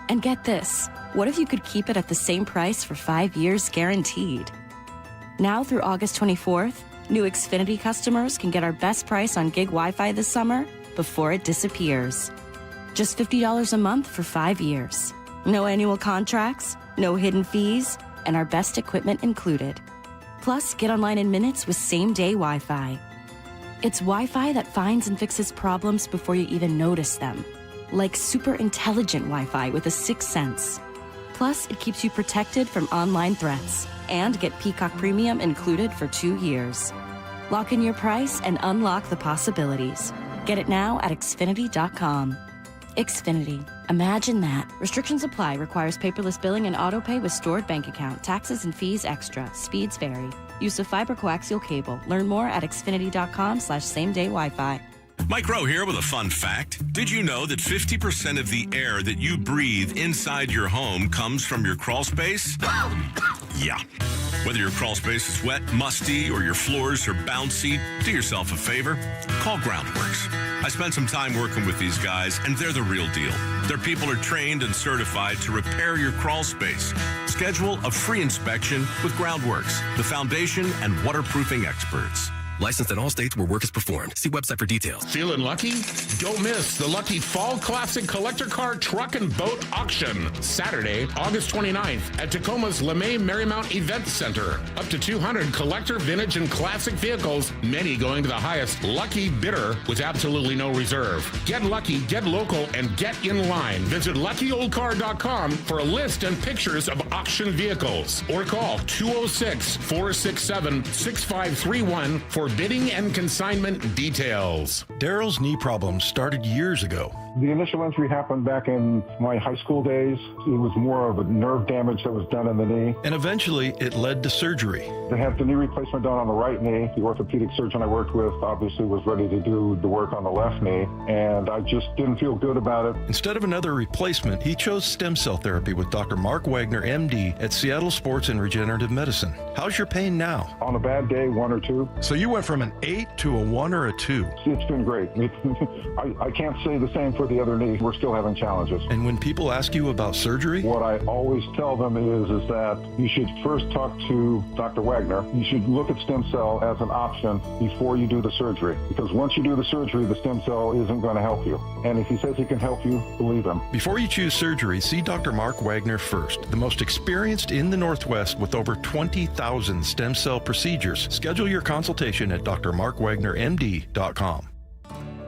And get this, what if you could keep it at the same price for 5 years guaranteed? Now through August 24th, new Xfinity customers can get our best price on gig Wi-Fi this summer before it disappears. Just $50 a month for 5 years. No annual contracts, no hidden fees, and our best equipment included. Plus, get online in minutes with same-day Wi-Fi. It's Wi-Fi that finds and fixes problems before you even notice them. Like super intelligent Wi-Fi with a 6th sense. Plus, it keeps you protected from online threats. And get Peacock Premium included for 2 years. Lock in your price and unlock the possibilities. Get it now at Xfinity.com. Xfinity. Imagine that. Restrictions apply. Requires paperless billing and autopay with stored bank account. Taxes and fees extra. Speeds vary. Use of fiber coaxial cable. Learn more at Xfinity.com/same-day Wi-Fi. Mike Rowe here with a fun fact. Did you know that 50% of the air that you breathe inside your home comes from your crawl space? Yeah. Whether your crawl space is wet, musty, or your floors are bouncy, do yourself a favor. Call Groundworks. I spent some time working with these guys, and they're the real deal. Their people are trained and certified to repair your crawl space. Schedule a free inspection with Groundworks, the foundation and waterproofing experts. Licensed in all states where work is performed. See website for details. Feeling lucky? Don't miss the Lucky Fall Classic Collector Car Truck and Boat Auction. Saturday, August 29th at Tacoma's LeMay Marymount Event Center. Up to 200 collector, vintage, and classic vehicles, many going to the highest lucky bidder with absolutely no reserve. Get lucky, get local, and get in line. Visit luckyoldcar.com for a list and pictures of auction vehicles. Or call 206-467-6531 for bidding and consignment details. Daryl's knee problems started years ago. The initial injury happened back in my high school days. It was more of a nerve damage that was done in the knee. And eventually it led to surgery. They had the knee replacement done on the right knee. The orthopedic surgeon I worked with obviously was ready to do the work on the left knee, and I just didn't feel good about it. Instead of another replacement, he chose stem cell therapy with Dr. Mark Wagner, MD, at Seattle Sports and Regenerative Medicine. How's your pain now? On a bad day, 1 or 2. So you went from an 8 to a 1 or a 2? It's been great. I can't say the same for the other knee. We're still having challenges. And when people ask you about surgery? What I always tell them is that you should first talk to Dr. Wagner. You should look at stem cell as an option before you do the surgery. Because once you do the surgery, the stem cell isn't going to help you. And if he says he can help you, believe him. Before you choose surgery, see Dr. Mark Wagner first, the most experienced in the Northwest with over 20,000 stem cell procedures. Schedule your consultation at drmarkwagnermd.com.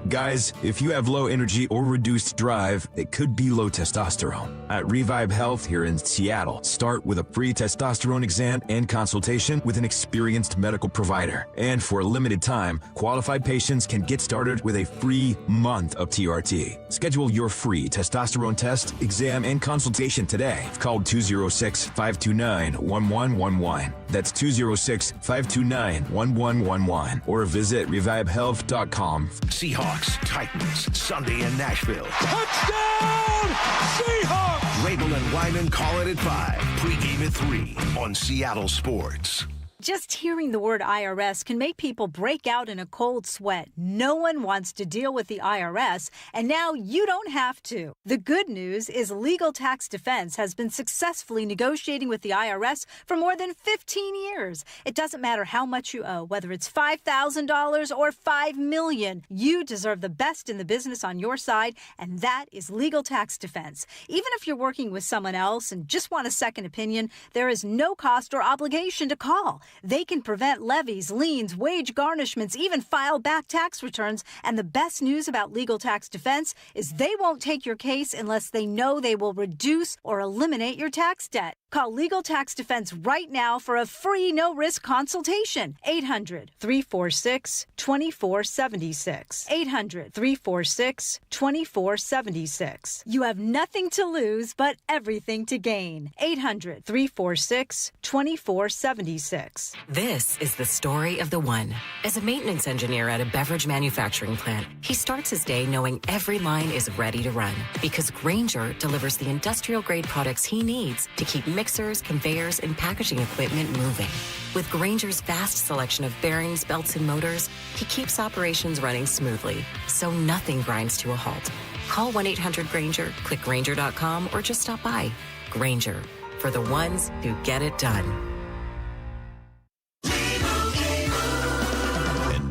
Guys, if you have low energy or reduced drive, it could be low testosterone. At Revive Health here in Seattle, start with a free testosterone exam and consultation with an experienced medical provider. And for a limited time, qualified patients can get started with a free month of TRT. Schedule your free testosterone test, exam, and consultation today. Call 206-529-1111. That's 206-529-1111. Or visit revivehealth.com. Seahawks-Titans, Sunday in Nashville. Touchdown, Seahawks! Rabel and Wyman call it at 5. Pre-game at 3 on Seattle Sports. Just hearing the word IRS can make people break out in a cold sweat. No one wants to deal with the IRS, and now you don't have to. The good news is Legal Tax Defense has been successfully negotiating with the IRS for more than 15 years. It doesn't matter how much you owe, whether it's $5,000 or $5 million. You deserve the best in the business on your side, and that is Legal Tax Defense. Even if you're working with someone else and just want a second opinion, there is no cost or obligation to call. They can prevent levies, liens, wage garnishments, even file back tax returns. And the best news about Legal Tax Defense is they won't take your case unless they know they will reduce or eliminate your tax debt. Call Legal Tax Defense right now for a free no-risk consultation. 800-346-2476. 800-346-2476. You have nothing to lose but everything to gain. 800-346-2476. This is the story of the one. As a maintenance engineer at a beverage manufacturing plant, he starts his day knowing every line is ready to run because Grainger delivers the industrial-grade products he needs to keep mixers, conveyors, and packaging equipment moving. With Grainger's vast selection of bearings, belts, and motors, he keeps operations running smoothly, so nothing grinds to a halt. Call 1-800-GRAINGER, click Grainger.com, or just stop by. Grainger, for the ones who get it done.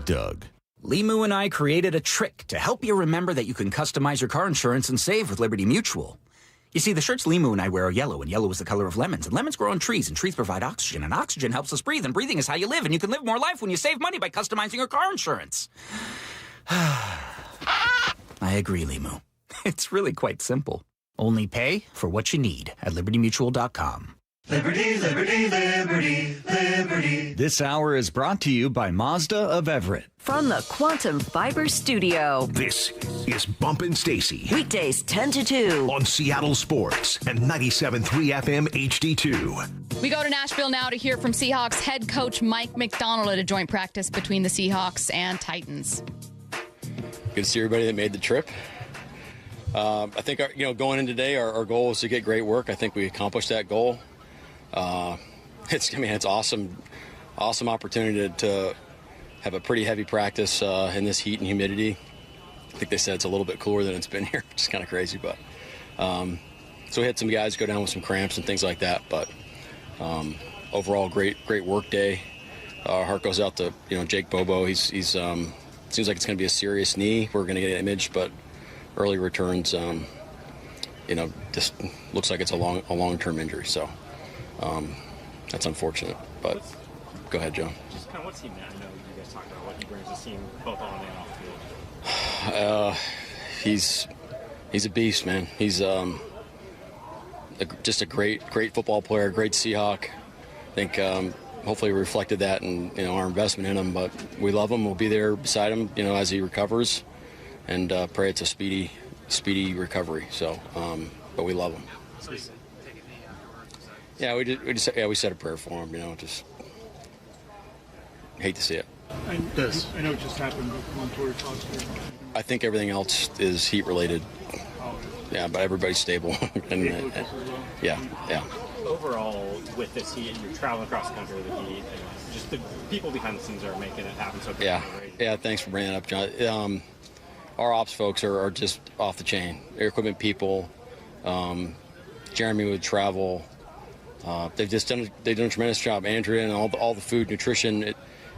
Doug. Limu and I created a trick to help you remember that you can customize your car insurance and save with Liberty Mutual. You see, the shirts Limu and I wear are yellow, and yellow is the color of lemons, and lemons grow on trees, and trees provide oxygen, and oxygen helps us breathe, and breathing is how you live, and you can live more life when you save money by customizing your car insurance. I agree, Limu. It's really quite simple. Only pay for what you need at libertymutual.com. Liberty, liberty, liberty, liberty. This hour is brought to you by Mazda of Everett. From the Quantum Fiber Studio. This is Bump Stacy. Weekdays 10 to 2. On Seattle Sports and 97.3 FM HD2. We go to Nashville now to hear from Seahawks head coach Mike Macdonald at a joint practice between the Seahawks and Titans. Good to see everybody that made the trip. I think going in today, our goal was to get great work. I think we accomplished that goal. It's awesome opportunity to have a pretty heavy practice in this heat and humidity. I think they said it's a little bit cooler than it's been here, which is kind of crazy. But so we had some guys go down with some cramps and things like that. But overall, great work day. our heart goes out to Jake Bobo. He's seems like it's going to be a serious knee. We're going to get an image, but early returns, just looks like it's a long-term injury. So that's unfortunate. But go ahead, Joe. Just kind of what's he meant? I know you guys talked about what he brings to the team, both on and off the field. He's a beast, man. He's just a great football player, great Seahawk. I think hopefully we reflected that in our investment in him. But we love him. We'll be there beside him, as he recovers, and pray it's a speedy recovery. So, but we love him. Yeah, we said a prayer for him. Just hate to see it. I know it just happened, but Montour talks to I think everything else is heat related. Yeah, but everybody's stable. And, yeah. Overall, with this heat, and you're traveling across the country with the heat, and just the people behind the scenes are making it happen so quickly. Yeah. Thanks for bringing that up, John. Our ops folks are just off the chain. Air equipment people, Jeremy with travel. They've done a tremendous job. Andrea and all the food, nutrition,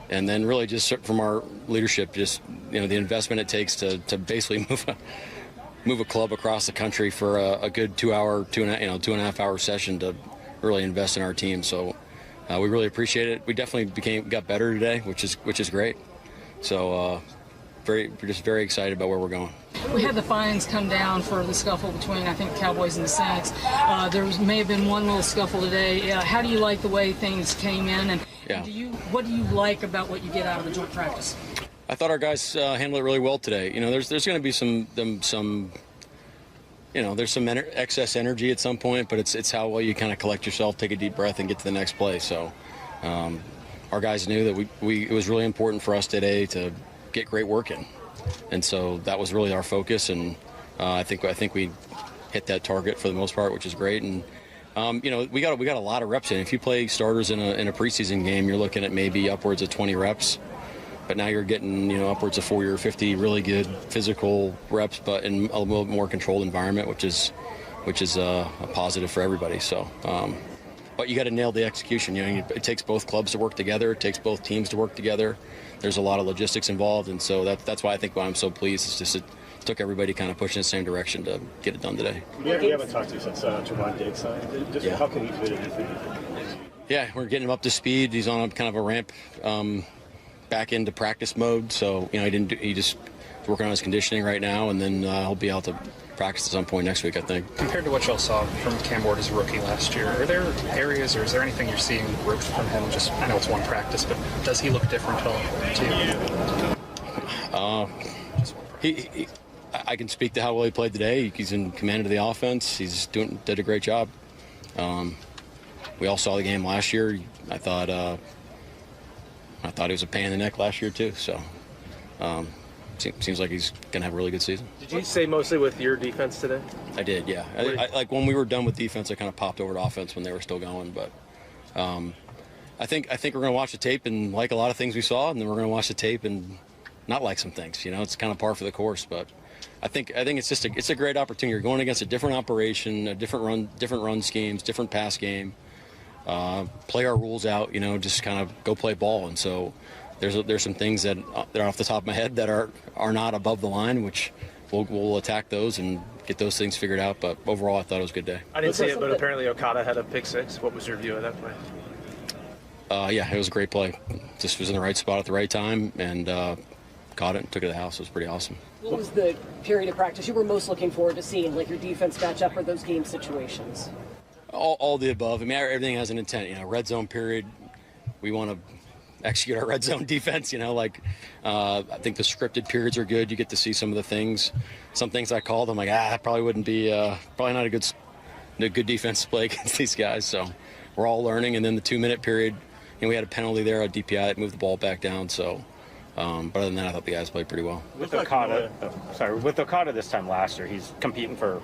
and then really just from our leadership, just the investment it takes to basically move a club across the country for a good 2 hour, 2.5 hour session to really invest in our team. So we really appreciate it. We definitely got better today, which is great. So we're just very excited about where we're going. We had the fines come down for the scuffle between, I think, the Cowboys and the Saints. There may have been one little scuffle today. How do you like the way things came in, and what do you like about what you get out of the joint practice? I thought our guys handled it really well today. There's going to be some excess energy at some point, but it's how well you kind of collect yourself, take a deep breath, and get to the next play. So our guys knew that it was really important for us today to get great work in, and so that was really our focus. And I think we hit that target for the most part, which is great. And we got a lot of reps in. If you play starters in a preseason game, you're looking at maybe upwards of 20 reps. But now you're getting, upwards of 40 or 50 really good physical reps, but in a little more controlled environment, which is a positive for everybody. So, but you got to nail the execution. It takes both clubs to work together. It takes both teams to work together. There's a lot of logistics involved, and so that's why I think why I'm so pleased. It's just it took everybody kind of pushing in the same direction to get it done today. We haven't talked to you since Javon Diggs signed. How can he fit in? Yeah, we're getting him up to speed. He's on kind of a ramp. Back into practice mode, so he just working on his conditioning right now, and then he'll be out to practice at some point next week, I think. Compared to what y'all saw from Cam Ward as a rookie last year, are there areas or is there anything you're seeing growth from him? Just I know it's one practice, but does he look different at all to you? I can speak to how well he played today. He's in command of the offense. He's did a great job. We all saw the game last year. I thought he was a pain in the neck last year too. So seems like he's gonna have a really good season. Did you say mostly with your defense today? I did, yeah. I like when we were done with defense, I kind of popped over to offense when they were still going. But I think we're gonna watch the tape and like a lot of things we saw, and then we're gonna watch the tape and not like some things. It's kind of par for the course. But I think it's a great opportunity. You're going against a different operation, different run schemes, different pass game. Play our rules out, just kind of go play ball. And so there's some things that are off the top of my head that are not above the line, which we'll attack those and get those things figured out. But overall, I thought it was a good day. I didn't see it, but apparently Okada had a pick six. What was your view of that play? Yeah, it was a great play. Just was in the right spot at the right time and caught it and took it to the house. It was pretty awesome. What was the period of practice you were most looking forward to seeing, like your defense match up or those game situations? All the above. I mean, everything has an intent. Red zone period, we want to execute our red zone defense. I think the scripted periods are good. You get to see some of the things. Some things I called, I'm like, that probably wouldn't be, probably not a good defense to play against these guys. So we're all learning. And then the 2-minute period, we had a penalty there, a DPI that moved the ball back down. So, but other than that, I thought the guys played pretty well. With Okada this time last year, he's competing for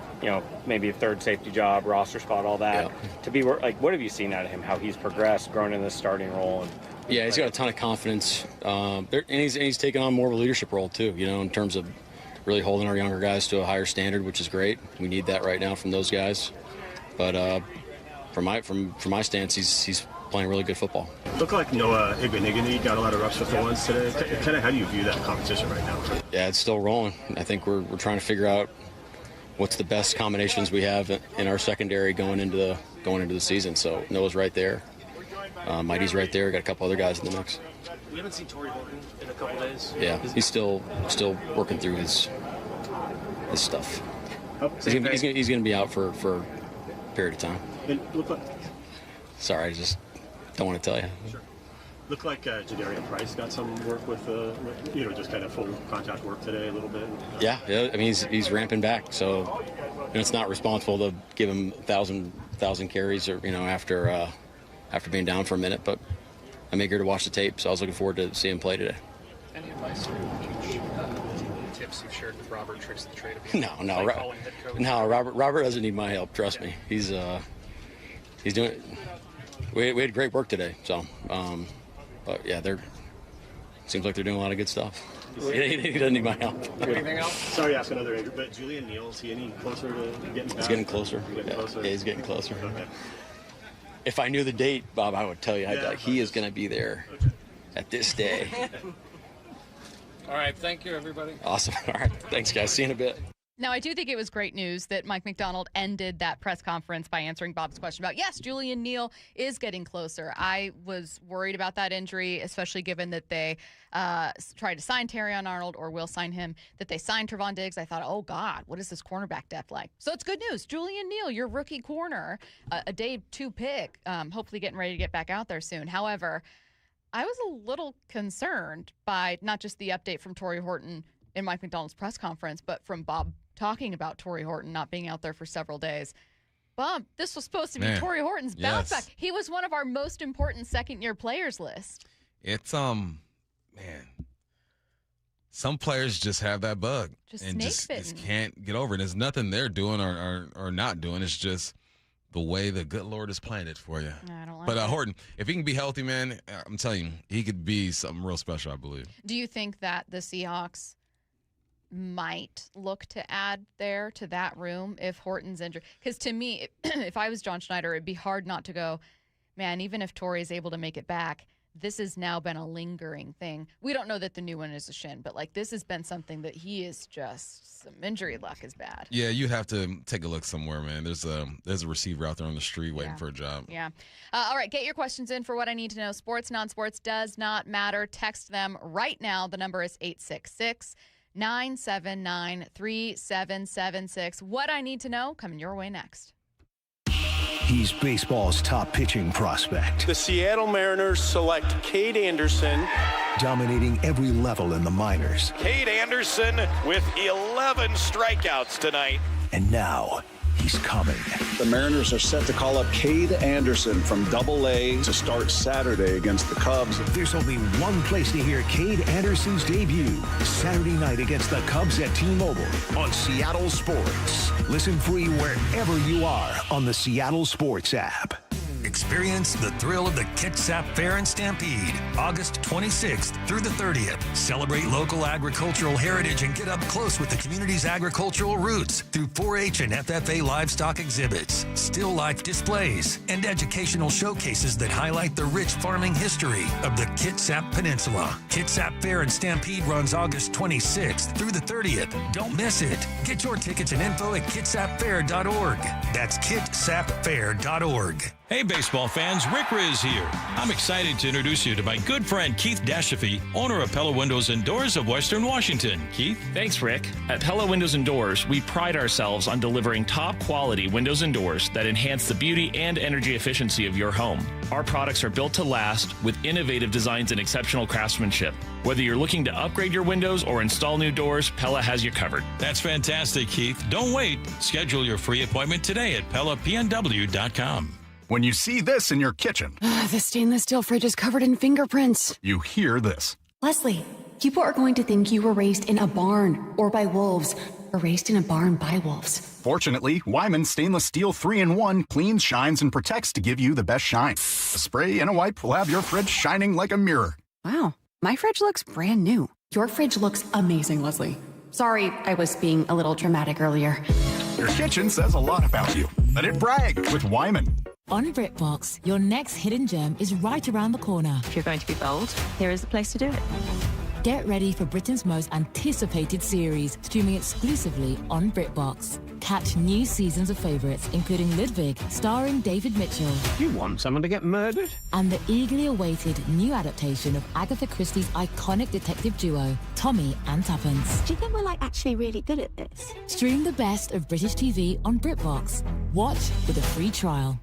maybe a third safety job, roster spot, all that. Yeah. To be what have you seen out of him? How he's progressed, grown in this starting role? Yeah, he's got a ton of confidence, and he's taken on more of a leadership role too. In terms of really holding our younger guys to a higher standard, which is great. We need that right now from those guys. But from my stance, he's playing really good football. Looked like Noah Igbenigany got a lot of reps with the ones today. Kind of how do you view that competition right now? Yeah, it's still rolling. I think we're trying to figure out what's the best combinations we have in our secondary going into the season. So Noah's right there. Mighty's right there. Got a couple other guys in the mix. We haven't seen Torrey Horton in a couple days. Yeah, he's still working through his stuff. He's going to be out for a period of time. Sorry, I just don't want to tell you. Sure. Looked like Jadarian Price got some work with just kind of full contact work today a little bit. Yeah. I mean, he's ramping back, so it's not responsible to give him 1,000 carries or after being down for a minute. But I'm eager to watch the tape, so I was looking forward to seeing him play today. Any advice or tips you've shared with Robert, tricks of the trade? No. Robert doesn't need my help. Trust me. He's doing it. We had great work today, so. But yeah, seems like they're doing a lot of good stuff. He doesn't need my help. Anything else? Sorry to ask another Andrew, but Julian Neal, is he any closer to getting back? He's getting closer. Yeah, he's getting closer. Okay. If I knew the date, Bob, I would tell you. He is going to be there at this day. All right, thank you, everybody. Awesome. All right, thanks, guys. See you in a bit. Now, I do think it was great news that Mike Macdonald ended that press conference by answering Bob's question about, yes, Julian Neal is getting closer. I was worried about that injury, especially given that they tried to sign Terrion Arnold or will sign him, that they signed Trevon Diggs. I thought, oh, God, what is this cornerback depth like? So it's good news. Julian Neal, your rookie corner, a day 2 pick, hopefully getting ready to get back out there soon. However, I was a little concerned by not just the update from Torrey Horton in Mike Macdonald's press conference, but from Bob talking about Torrey Horton not being out there for several days. Bump, this was supposed to be Torrey Horton's bounce back. He was one of our most important second-year players list. It's, man, some players just have that bug. Just can't get over it. There's nothing they're doing or not doing. It's just the way the good Lord has planned it for you. I don't like But Horton, if he can be healthy, man, I'm telling you, he could be something real special, I believe. Do you think that the Seahawks might look to add there to that room if Horton's injured? Because to me, if I was John Schneider, it'd be hard not to go, man, even if Torrey's able to make it back, this has now been a lingering thing. We don't know that the new one is a shin, but this has been something that he is just, some injury luck is bad. Yeah, you have to take a look somewhere, man. There's a receiver out there on the street waiting for a job. Yeah. All right, get your questions in for What I Need to Know. Sports, non-sports, does not matter. Text them right now. The number is 866-979-3776. What I Need to Know, coming your way next. He's baseball's top pitching prospect. The Seattle Mariners select Kade Anderson. Dominating every level in the minors. Kade Anderson with 11 strikeouts tonight. And now he's coming. The Mariners are set to call up Kade Anderson from Double-A to start Saturday against the Cubs. There's only one place to hear Kade Anderson's debut. Saturday night against the Cubs at T-Mobile on Seattle Sports. Listen free wherever you are on the Seattle Sports app. Experience the thrill of the Kitsap Fair and Stampede, August 26th through the 30th. Celebrate local agricultural heritage and get up close with the community's agricultural roots through 4-H and FFA livestock exhibits, still life displays, and educational showcases that highlight the rich farming history of the Kitsap Peninsula. Kitsap Fair and Stampede runs August 26th through the 30th. Don't miss it. Get your tickets and info at kitsapfair.org. That's kitsapfair.org. Hey, baseball fans, Rick Riz here. I'm excited to introduce you to my good friend Keith Dashafy, owner of Pella Windows and Doors of Western Washington. Keith? Thanks, Rick. At Pella Windows and Doors, we pride ourselves on delivering top-quality windows and doors that enhance the beauty and energy efficiency of your home. Our products are built to last with innovative designs and exceptional craftsmanship. Whether you're looking to upgrade your windows or install new doors, Pella has you covered. That's fantastic, Keith. Don't wait. Schedule your free appointment today at PellaPNW.com. When you see this in your kitchen, the stainless steel fridge is covered in fingerprints. You hear this. Leslie, people are going to think you were raised in a barn or by wolves or raised in a barn by wolves. Fortunately, Wyman Stainless Steel 3-in-1 cleans, shines, and protects to give you the best shine. A spray and a wipe will have your fridge shining like a mirror. Wow, my fridge looks brand new. Your fridge looks amazing, Leslie. Sorry, I was being a little dramatic earlier. Your kitchen says a lot about you. Let it brag with Wyman. On BritBox, your next hidden gem is right around the corner. If you're going to be bold, here is the place to do it. Get ready for Britain's most anticipated series, streaming exclusively on BritBox. Catch new seasons of favourites, including Ludwig, starring David Mitchell. You want someone to get murdered? And the eagerly awaited new adaptation of Agatha Christie's iconic detective duo, Tommy and Tuppence. Do you think we're actually really good at this? Stream the best of British TV on BritBox. Watch with a free trial.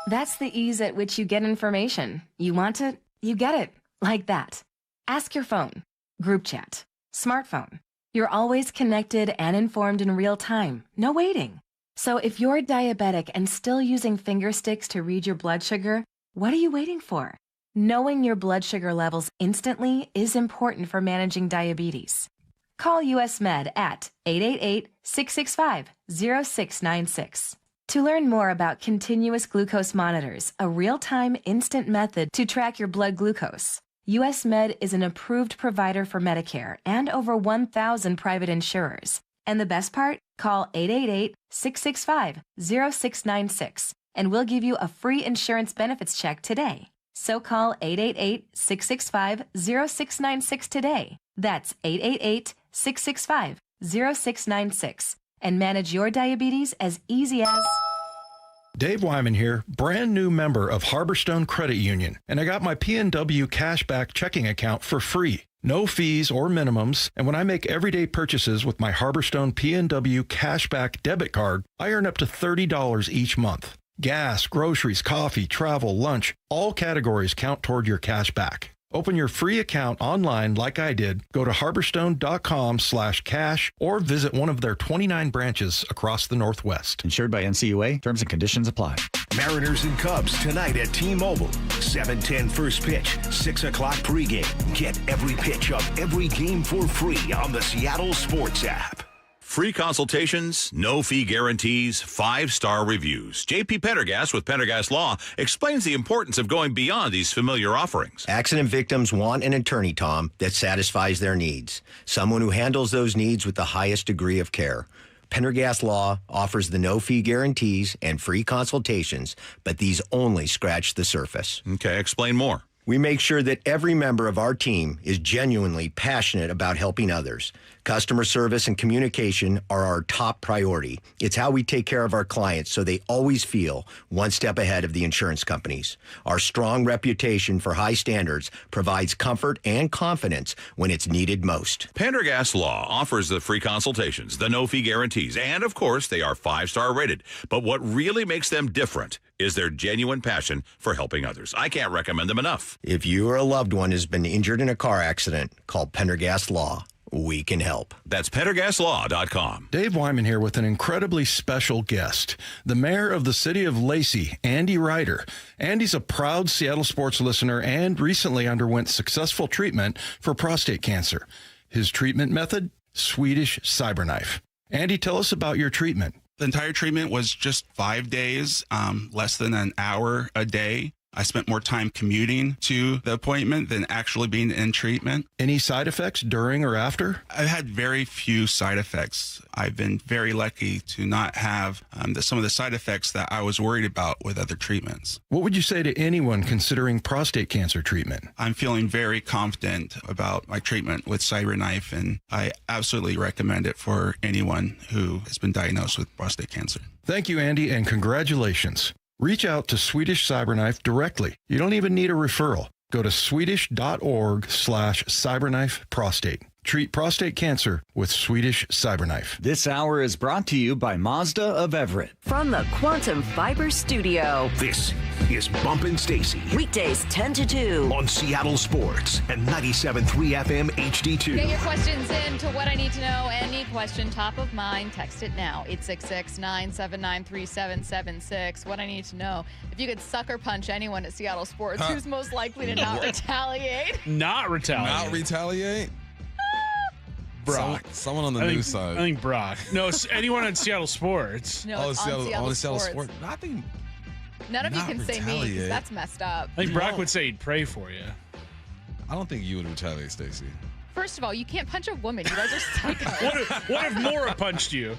That's the ease at which you get information. You want it, you get it. Like that. Ask your phone. Group chat. Smartphone. You're always connected and informed in real time. No waiting. So if you're diabetic and still using finger sticks to read your blood sugar, what are you waiting for? Knowing your blood sugar levels instantly is important for managing diabetes. Call US Med at 888-665-0696. To learn more about continuous glucose monitors, a real-time instant method to track your blood glucose, US Med is an approved provider for Medicare and over 1,000 private insurers. And the best part? Call 888-665-0696 and we'll give you a free insurance benefits check today. So call 888-665-0696 today. That's 888-665-0696. And manage your diabetes as easy as... Dave Wyman here, brand new member of Harborstone Credit Union, and I got my PNW Cashback checking account for free. No fees or minimums, and when I make everyday purchases with my Harborstone PNW Cashback debit card, I earn up to $30 each month. Gas, groceries, coffee, travel, lunch, all categories count toward your cashback. Open your free account online like I did. Go to harborstone.com/cash or visit one of their 29 branches across the Northwest. Insured by NCUA. Terms and conditions apply. Mariners and Cubs tonight at T-Mobile. 7:10 first pitch, 6 o'clock pregame. Get every pitch of every game for free on the Seattle Sports app. Free consultations, no fee guarantees, 5-star reviews. J.P. Pendergast with Pendergast Law explains the importance of going beyond these familiar offerings. Accident victims want an attorney, Tom, that satisfies their needs. Someone who handles those needs with the highest degree of care. Pendergast Law offers the no-fee guarantees and free consultations, but these only scratch the surface. Okay, explain more. We make sure that every member of our team is genuinely passionate about helping others. Customer service and communication are our top priority. It's how we take care of our clients so they always feel one step ahead of the insurance companies. Our strong reputation for high standards provides comfort and confidence when it's needed most. Pendergast Law offers the free consultations, the no-fee guarantees, and, of course, they are 5-star rated. But what really makes them different is their genuine passion for helping others. I can't recommend them enough. If you or a loved one has been injured in a car accident, call Pendergast Law. We can help. That's PendergastLaw.com. Dave Wyman here with an incredibly special guest, the mayor of the city of Lacey, Andy Ryder. Andy's a proud Seattle sports listener and recently underwent successful treatment for prostate cancer. His treatment method? Swedish cyberknife. Andy, tell us about your treatment. The entire treatment was just 5 days, less than an hour a day. I spent more time commuting to the appointment than actually being in treatment. Any side effects during or after? I've had very few side effects. I've been very lucky to not have some of the side effects that I was worried about with other treatments. What would you say to anyone considering prostate cancer treatment? I'm feeling very confident about my treatment with CyberKnife, and I absolutely recommend it for anyone who has been diagnosed with prostate cancer. Thank you, Andy, and congratulations. Reach out to Swedish Cyberknife directly. You don't even need a referral. Go to swedish.org/cyberknifeprostate. Treat prostate cancer with Swedish Cyberknife. This hour is brought to you by Mazda of Everett. From the Quantum Fiber Studio. This is Bump Stacy. Weekdays 10 to 2. On Seattle Sports and 97.3 FM HD2. Get your questions in to What I Need to Know. Any question top of mind, text it now. 866-979-3776. What I Need to Know. If you could sucker punch anyone at Seattle Sports, who's most likely to not retaliate? Not retaliate. Not retaliate? Brock. Someone on the news side. I think Brock. No, anyone on Seattle Sports. No, Seattle Sports. I think none of you can say me because that's messed up. I think Brock would say he'd pray for you. I don't think you would retaliate, Stacy. First of all, you can't punch a woman. You guys are psychos. What if Maura punched you?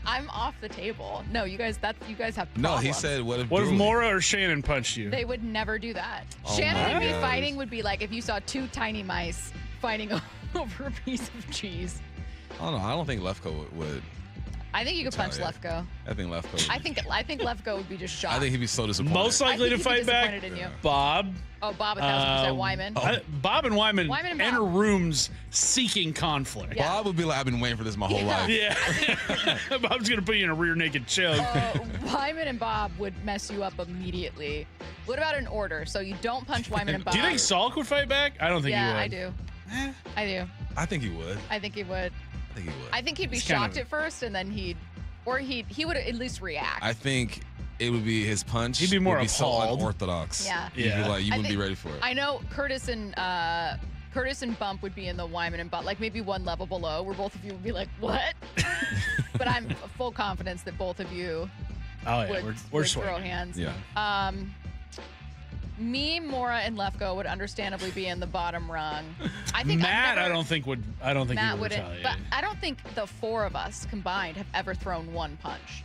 I'm off the table. No, you guys have problems. No, he said, what if Mora or Shannon punched you? They would never do that. Oh Shannon and me gosh. fighting would be like if you saw two tiny mice fighting over a piece of cheese. I don't know. I don't think Lefko would. I think you could punch retaliate. Lefko. I think Lefko. I think Lefko would be just shocked. I think he'd be so disappointed. Most likely to fight back, in you. Bob. Oh, Bob 1,000%. Wyman. Bob and Wyman and enter Bob. rooms seeking conflict. Yeah. Bob would be like, I've been waiting for this my whole life. Yeah. Bob's going to put you in a rear naked choke. Wyman and Bob would mess you up immediately. What about an order? So you don't punch Wyman and Bob. Do you think Salk would fight back? I don't think he would. Yeah, I do. I do. I think he would. I think he would. I think he would. I think he'd be It's kind shocked of- at first, and then he would at least react. I think it would be his punch. He'd be more would be so appalled. unorthodox. Yeah. You'd be like, you I wouldn't be think- ready for it. I know Curtis and Bump would be in the Wyman and Bump, like maybe one level below, where both of you would be like, "What?" But I'm full confidence that both of you we're would swinging. throw hands. Yeah. Me, Mora, and Lefko would understandably be in the bottom rung. I think Matt, I don't think Matt he would wouldn't, retaliate. but I don't think the four of us combined have ever thrown one punch.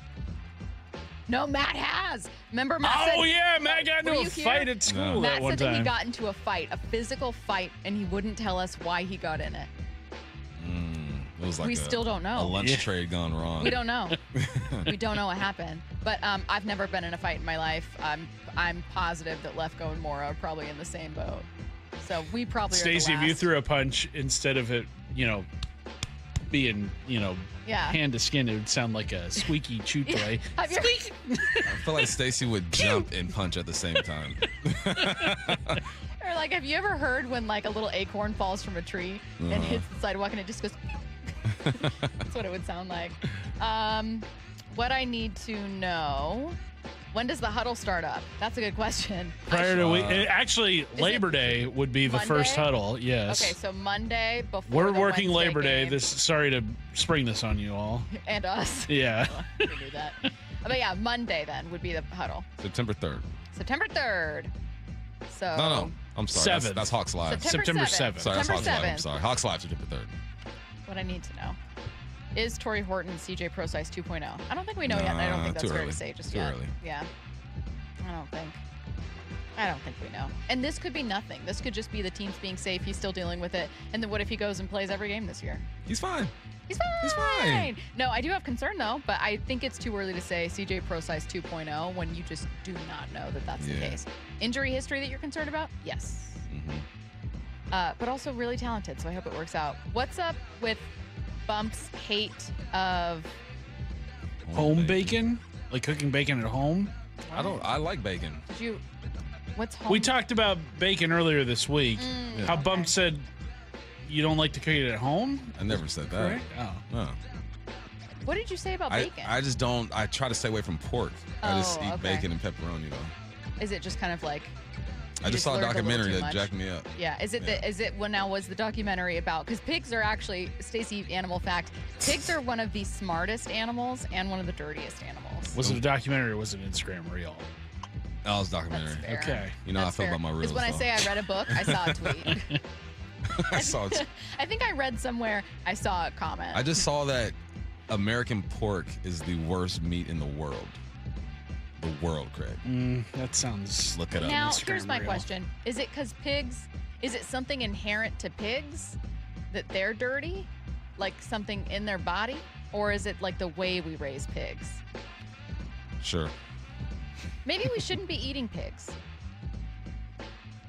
No, Matt has. Remember Matt said, yeah, Matt got were into a you here? fight at school Matt that one said that he time. got into a fight, a physical fight, and he wouldn't tell us why he got in it. It was like We still don't know. A lunch Yeah. trade gone wrong. We don't know. We don't know what happened. But I've never been in a fight in my life. I'm positive that Lefko and Mora are probably in the same boat. So we probably are Stacey, the if you last. threw a punch instead of it, being, Yeah. hand to skin, it would sound like a squeaky chew toy. Have you I feel like Stacey would jump and punch at the same time. Or like, have you ever heard when like a little acorn falls from a tree and hits the sidewalk and it just goes? That's what it would sound like. What I need to know: when does the huddle start up? That's a good question. Prior to actually, Labor Day would be the first Monday? huddle. Yes. Okay, so Monday before We're the working Wednesday Labor Day. game. Sorry to spring this on you all. And us. Yeah. We knew that. But yeah, Monday then would be the huddle. September 3rd. September 3rd. So No. I'm sorry. That's Hawks Live. September 7th. Sorry, that's Hawks September Live. I'm 7th. sorry. Hawks Live, September 3rd. What I need to know. Is Torrey Horton CJ Pro Size 2.0? I don't think we know yet, and I don't think that's too fair early. to say just Too yet. early. Yeah. I don't think we know. And this could be nothing. This could just be the teams being safe. He's still dealing with it. And then what if he goes and plays every game this year? He's fine. He's fine. He's fine. No, I do have concern though, but I think it's too early to say CJ Pro Size 2.0 when you just do not know that that's the case. Injury history that you're concerned about? Yes. But also really talented, so I hope it works out. What's up with Bump's hate of Home bacon? Like cooking bacon at home? I like bacon. What's home? We talked about bacon earlier this week. Mm, How Bump said you don't like to cook it at home? I never said that. Correct? Oh. No. What did you say about bacon? I just don't. I try to stay away from pork. I just eat okay. bacon and pepperoni, though. Is it just kind of like? I just saw a learned little documentary too that much? jacked me up. Yeah. Is it well, now was the documentary about, because pigs are actually, Stacey, animal fact, pigs are one of the smartest animals and one of the dirtiest animals. Was it a documentary or was it an Instagram reel? That was a documentary. That's fair. Okay. You know how I That's feel fair. about my reels. Because when I though. say I read a book, I saw a tweet. I saw it. I think I read somewhere, I saw a comment. I just saw that American pork is the worst meat in the world. The world, Craig. That sounds. Look it up. Now, Instagram here's my reel. question. Is it because pigs, is it something inherent to pigs that they're dirty? Like something in their body? Or is it like the way we raise pigs? Sure. Maybe we shouldn't be eating pigs.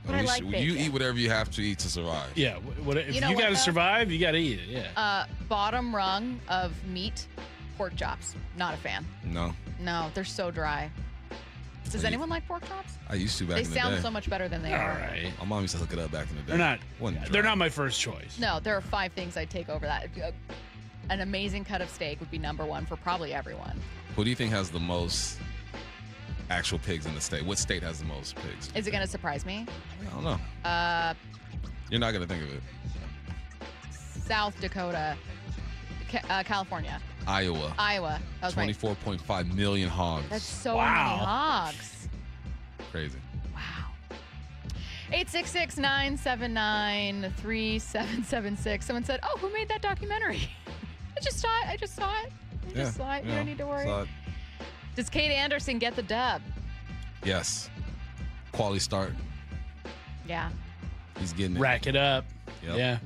But We I like should- bacon. you eat whatever you have to eat to survive. Yeah. If You know you what, got to though? survive, you got to eat it. Yeah. Bottom rung of meat, pork chops. Not a fan. No. No, they're so dry. Does anyone like pork chops? I used to back They in the sound day. so much better than they All are. right. My mom used to hook it up back in the day. They're not. Wasn't They're dry. not my first choice. No, there are 5 things I'd take over that. An amazing cut of steak would be number 1 for probably everyone. Who do you think has the most actual pigs in the state? What state has the most pigs? Is it going to surprise me? I don't know. You're not going to think of it. South Dakota, California, Iowa. Iowa. That was right. 24.5 million hogs. That's so many hogs. Crazy. 866-979-3776. Someone said, "Oh, who made that documentary?" I just saw it. Just saw it. You don't need to worry. Does Kade Anderson get the dub? Yes. Quality start. Yeah. He's getting it. Rack it up. Yep.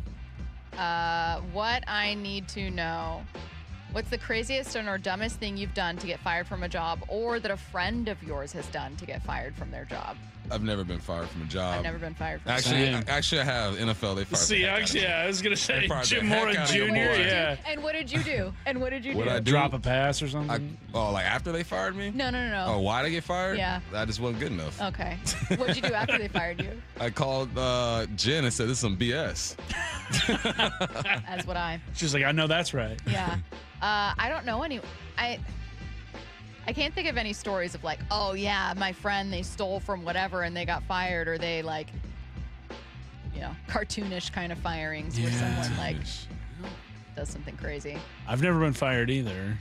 Yeah. What I need to know. What's the craziest or dumbest thing you've done to get fired from a job, or that a friend of yours has done to get fired from their job? I've never been fired from a job. I've never been fired from a job. Actually, I have. NFL, they fired Seahawks, I was going to say Jim Mora Jr., yeah. And what did you do? What I do? Drop a pass or something? Like after they fired me? No. Oh, why did I get fired? Yeah. That just wasn't good enough. Okay. What did you do after they fired you? I called Jen and said, this is some BS. That's what She's like, I know that's right. Yeah. I don't know any. I can't think of any stories of like, oh yeah, my friend, they stole from whatever and they got fired, or they like, cartoonish kind of firings where someone like does something crazy. I've never been fired either.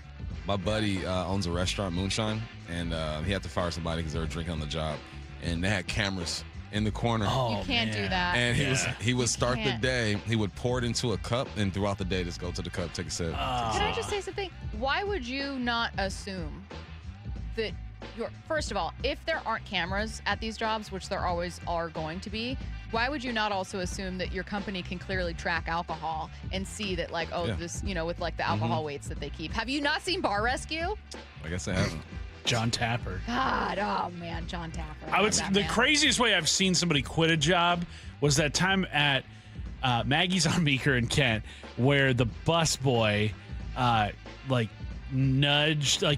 My buddy owns a restaurant, Moonshine, and he had to fire somebody because they were drinking on the job, and they had cameras in the corner. Oh, you can't do that. And he would start the day, he would pour it into a cup, and throughout the day just go to the cup, take a sip. Can I just say something? Why would you not assume that first of all, if there aren't cameras at these jobs, which there always are going to be, why would you not also assume that your company can clearly track alcohol and see that this, with like the alcohol weights that they keep? Have you not seen Bar Rescue? I guess I haven't. John Tapper. God, oh man, John Tapper. The craziest way I've seen somebody quit a job was that time at Maggie's on Meeker in Kent, where the busboy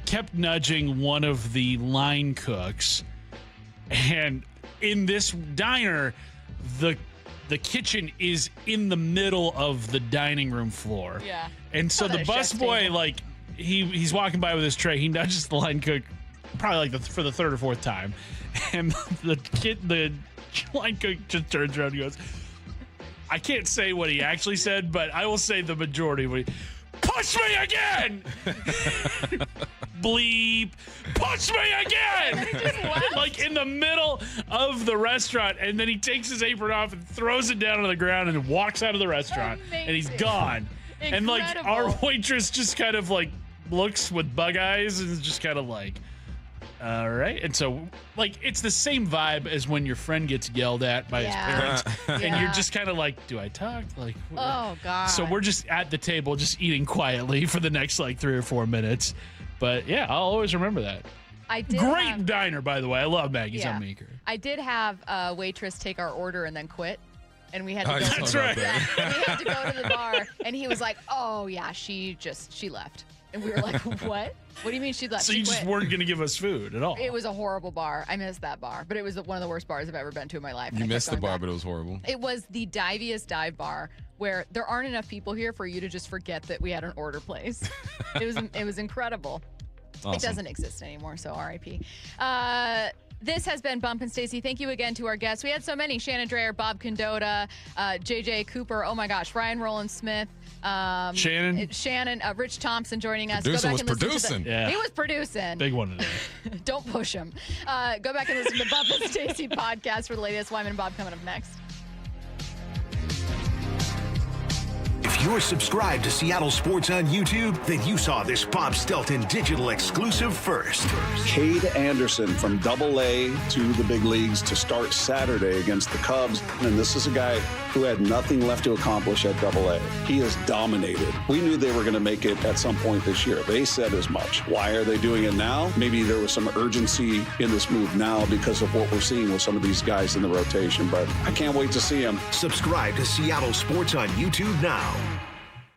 kept nudging one of the line cooks, and in this diner, the kitchen is in the middle of the dining room floor. Yeah. And so the busboy, he's walking by with his tray, he nudges the line cook probably for the third or fourth time, and the line cook just turns around and goes, I can't say what he actually said, but I will say the majority of what push me again! Bleep. Push me again! Like in the middle of the restaurant, and then he takes his apron off and throws it down on the ground and walks out of the restaurant. Amazing. And he's gone. Incredible. And our waitress just kind of looks with bug eyes and is just kind of all right. And so it's the same vibe as when your friend gets yelled at by his parents, and you're just kind of do I talk? Oh God. So we're just at the table, just eating quietly for the next 3 or 4 minutes. But yeah, I'll always remember that. Great diner, by the way. I love Maggie's on Meeker. I did have a waitress take our order and then quit. And we had to go. That's right. We had to go to the bar, and he was like, "Oh yeah, she left." And we were like, "What? What do you mean she left?" So you just weren't going to give us food at all? It was a horrible bar. I missed that bar, but it was one of the worst bars I've ever been to in my life. You missed the bar, but it was horrible. It was the diviest dive bar where there aren't enough people here for you to just forget that we had an order placed. It was incredible. Awesome. It doesn't exist anymore, so RIP. This has been Bump and Stacy. Thank you again to our guests. We had so many: Shannon Drayer, Bob Condotta, JJ Cooper. Oh my gosh, Ryan Rowland-Smith, Shannon, Rich Thompson joining us. Producer go back and listen to Yeah. He was producing. Big one today. Don't push him. Go back and listen to Bump and Stacy podcast for the latest. Wyman and Bob coming up next. If you're subscribed to Seattle Sports on YouTube, then you saw this Bob Stelton digital exclusive first. Kade Anderson from Double-A to the big leagues to start Saturday against the Cubs. And this is a guy who had nothing left to accomplish at Double-A. He has dominated. We knew they were going to make it at some point this year. They said as much. Why are they doing it now? Maybe there was some urgency in this move now because of what we're seeing with some of these guys in the rotation. But I can't wait to see him. Subscribe to Seattle Sports on YouTube now.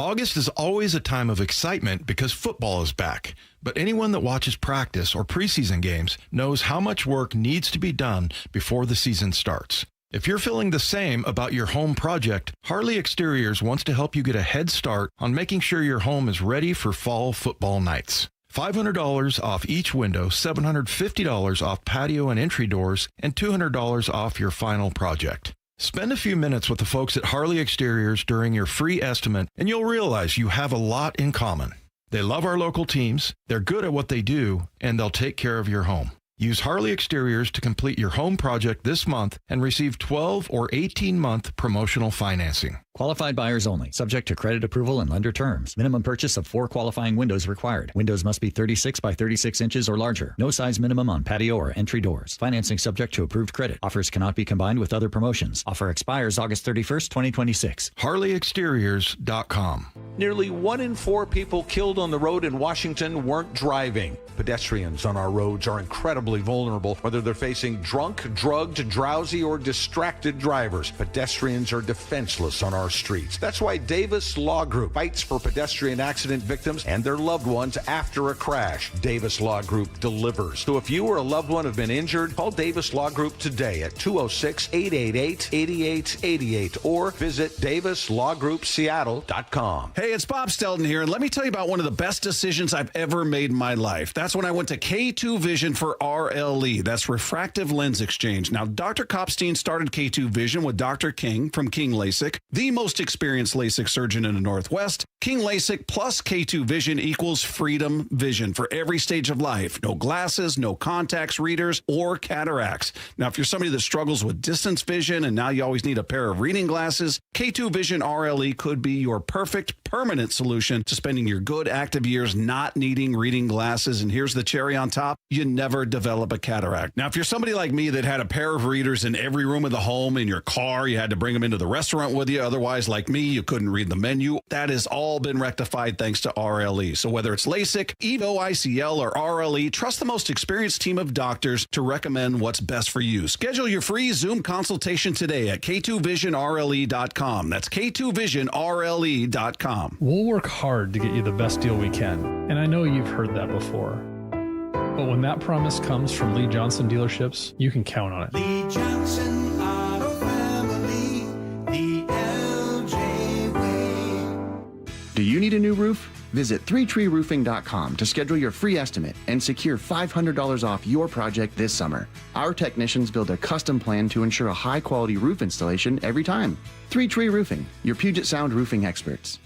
August is always a time of excitement because football is back. But anyone that watches practice or preseason games knows how much work needs to be done before the season starts. If you're feeling the same about your home project, Harley Exteriors wants to help you get a head start on making sure your home is ready for fall football nights. $500 off each window, $750 off patio and entry doors, and $200 off your final project. Spend a few minutes with the folks at Harley Exteriors during your free estimate, and you'll realize you have a lot in common. They love our local teams, they're good at what they do, and they'll take care of your home. Use Harley Exteriors to complete your home project this month and receive 12 or 18-month promotional financing. Qualified buyers only. Subject to credit approval and lender terms. Minimum purchase of 4 qualifying windows required. Windows must be 36 by 36 inches or larger. No size minimum on patio or entry doors. Financing subject to approved credit. Offers cannot be combined with other promotions. Offer expires August 31st, 2026. HarleyExteriors.com. Nearly 1 in 4 people killed on the road in Washington weren't driving. Pedestrians on our roads are incredibly vulnerable, whether they're facing drunk, drugged, drowsy, or distracted drivers. Pedestrians are defenseless on our streets. That's why Davis Law Group fights for pedestrian accident victims and their loved ones after a crash. Davis Law Group delivers. So if you or a loved one have been injured, call Davis Law Group today at 206-888-8888 or visit DavisLawGroupSeattle.com. Hey, it's Bob Stelton here, and let me tell you about one of the best decisions I've ever made in my life. That's when I went to K2 Vision for RLE. That's refractive lens exchange. Now, Dr. Kopstein started K2 Vision with Dr. King from King LASIK, the most experienced LASIK surgeon in the Northwest. King LASIK plus K2 Vision equals freedom vision for every stage of life. No glasses, no contacts, readers, or cataracts. Now, if you're somebody that struggles with distance vision and now you always need a pair of reading glasses, K2 Vision RLE could be your perfect permanent solution to spending your good active years not needing reading glasses. And here's the cherry on top: you never develop a cataract. Now, if you're somebody like me that had a pair of readers in every room of the home, in your car, you had to bring them into the restaurant with you. Otherwise, like me, you couldn't read the menu. That has all been rectified thanks to RLE. So whether it's LASIK, EVO ICL, or RLE, trust the most experienced team of doctors to recommend what's best for you. Schedule your free Zoom consultation today at K2VisionRLE.com. That's K2VisionRLE.com. We'll work hard to get you the best deal we can, and I know you've heard that before. But when that promise comes from Lee Johnson dealerships, you can count on it. Lee Johnson Auto Family, the LJ way. Do you need a new roof? Visit 3treeroofing.com to schedule your free estimate and secure $500 off your project this summer. Our technicians build a custom plan to ensure a high-quality roof installation every time. 3Tree Roofing, your Puget Sound roofing experts.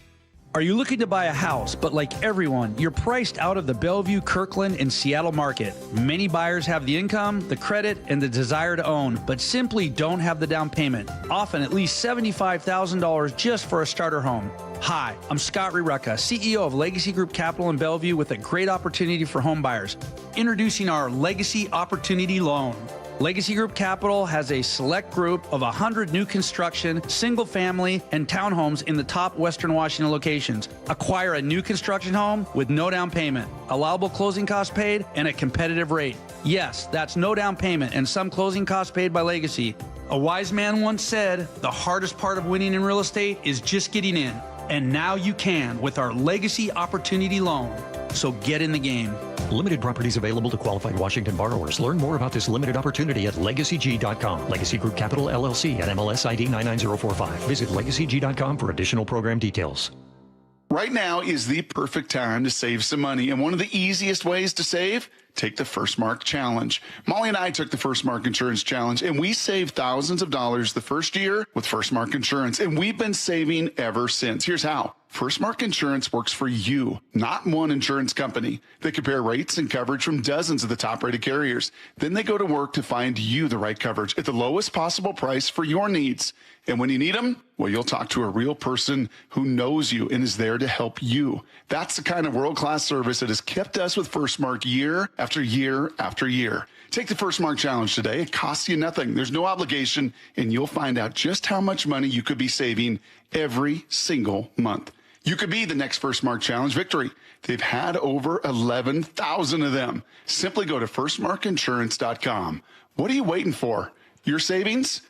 Are you looking to buy a house, but like everyone, you're priced out of the Bellevue, Kirkland, and Seattle market? Many buyers have the income, the credit, and the desire to own, but simply don't have the down payment, often at least $75,000 just for a starter home. Hi, I'm Scott Rireka, CEO of Legacy Group Capital in Bellevue, with a great opportunity for home buyers. Introducing our Legacy Opportunity Loan. Legacy Group Capital has a select group of 100 new construction, single family, and townhomes in the top Western Washington locations. Acquire a new construction home with no down payment, allowable closing costs paid, and a competitive rate. Yes, that's no down payment and some closing costs paid by Legacy. A wise man once said, the hardest part of winning in real estate is just getting in. And now you can with our Legacy Opportunity Loan. So get in the game. Limited properties available to qualified Washington borrowers. Learn more about this limited opportunity at LegacyG.com. Legacy Group Capital LLC at MLS ID 99045. Visit LegacyG.com for additional program details. Right now is the perfect time to save some money, and one of the easiest ways to save: take the First Mark Challenge. Molly and I took the First Mark Insurance Challenge, and we saved thousands of dollars the first year with First Mark Insurance, and we've been saving ever since. Here's how. First Mark Insurance works for you, not one insurance company. They compare rates and coverage from dozens of the top-rated carriers. Then they go to work to find you the right coverage at the lowest possible price for your needs. And when you need them, well, you'll talk to a real person who knows you and is there to help you. That's the kind of world-class service that has kept us with First Mark year after year after year. Take the First Mark Challenge today. It costs you nothing. There's no obligation, and you'll find out just how much money you could be saving every single month. You could be the next First Mark Challenge victory. They've had over 11,000 of them. Simply go to firstmarkinsurance.com. What are you waiting for? Your savings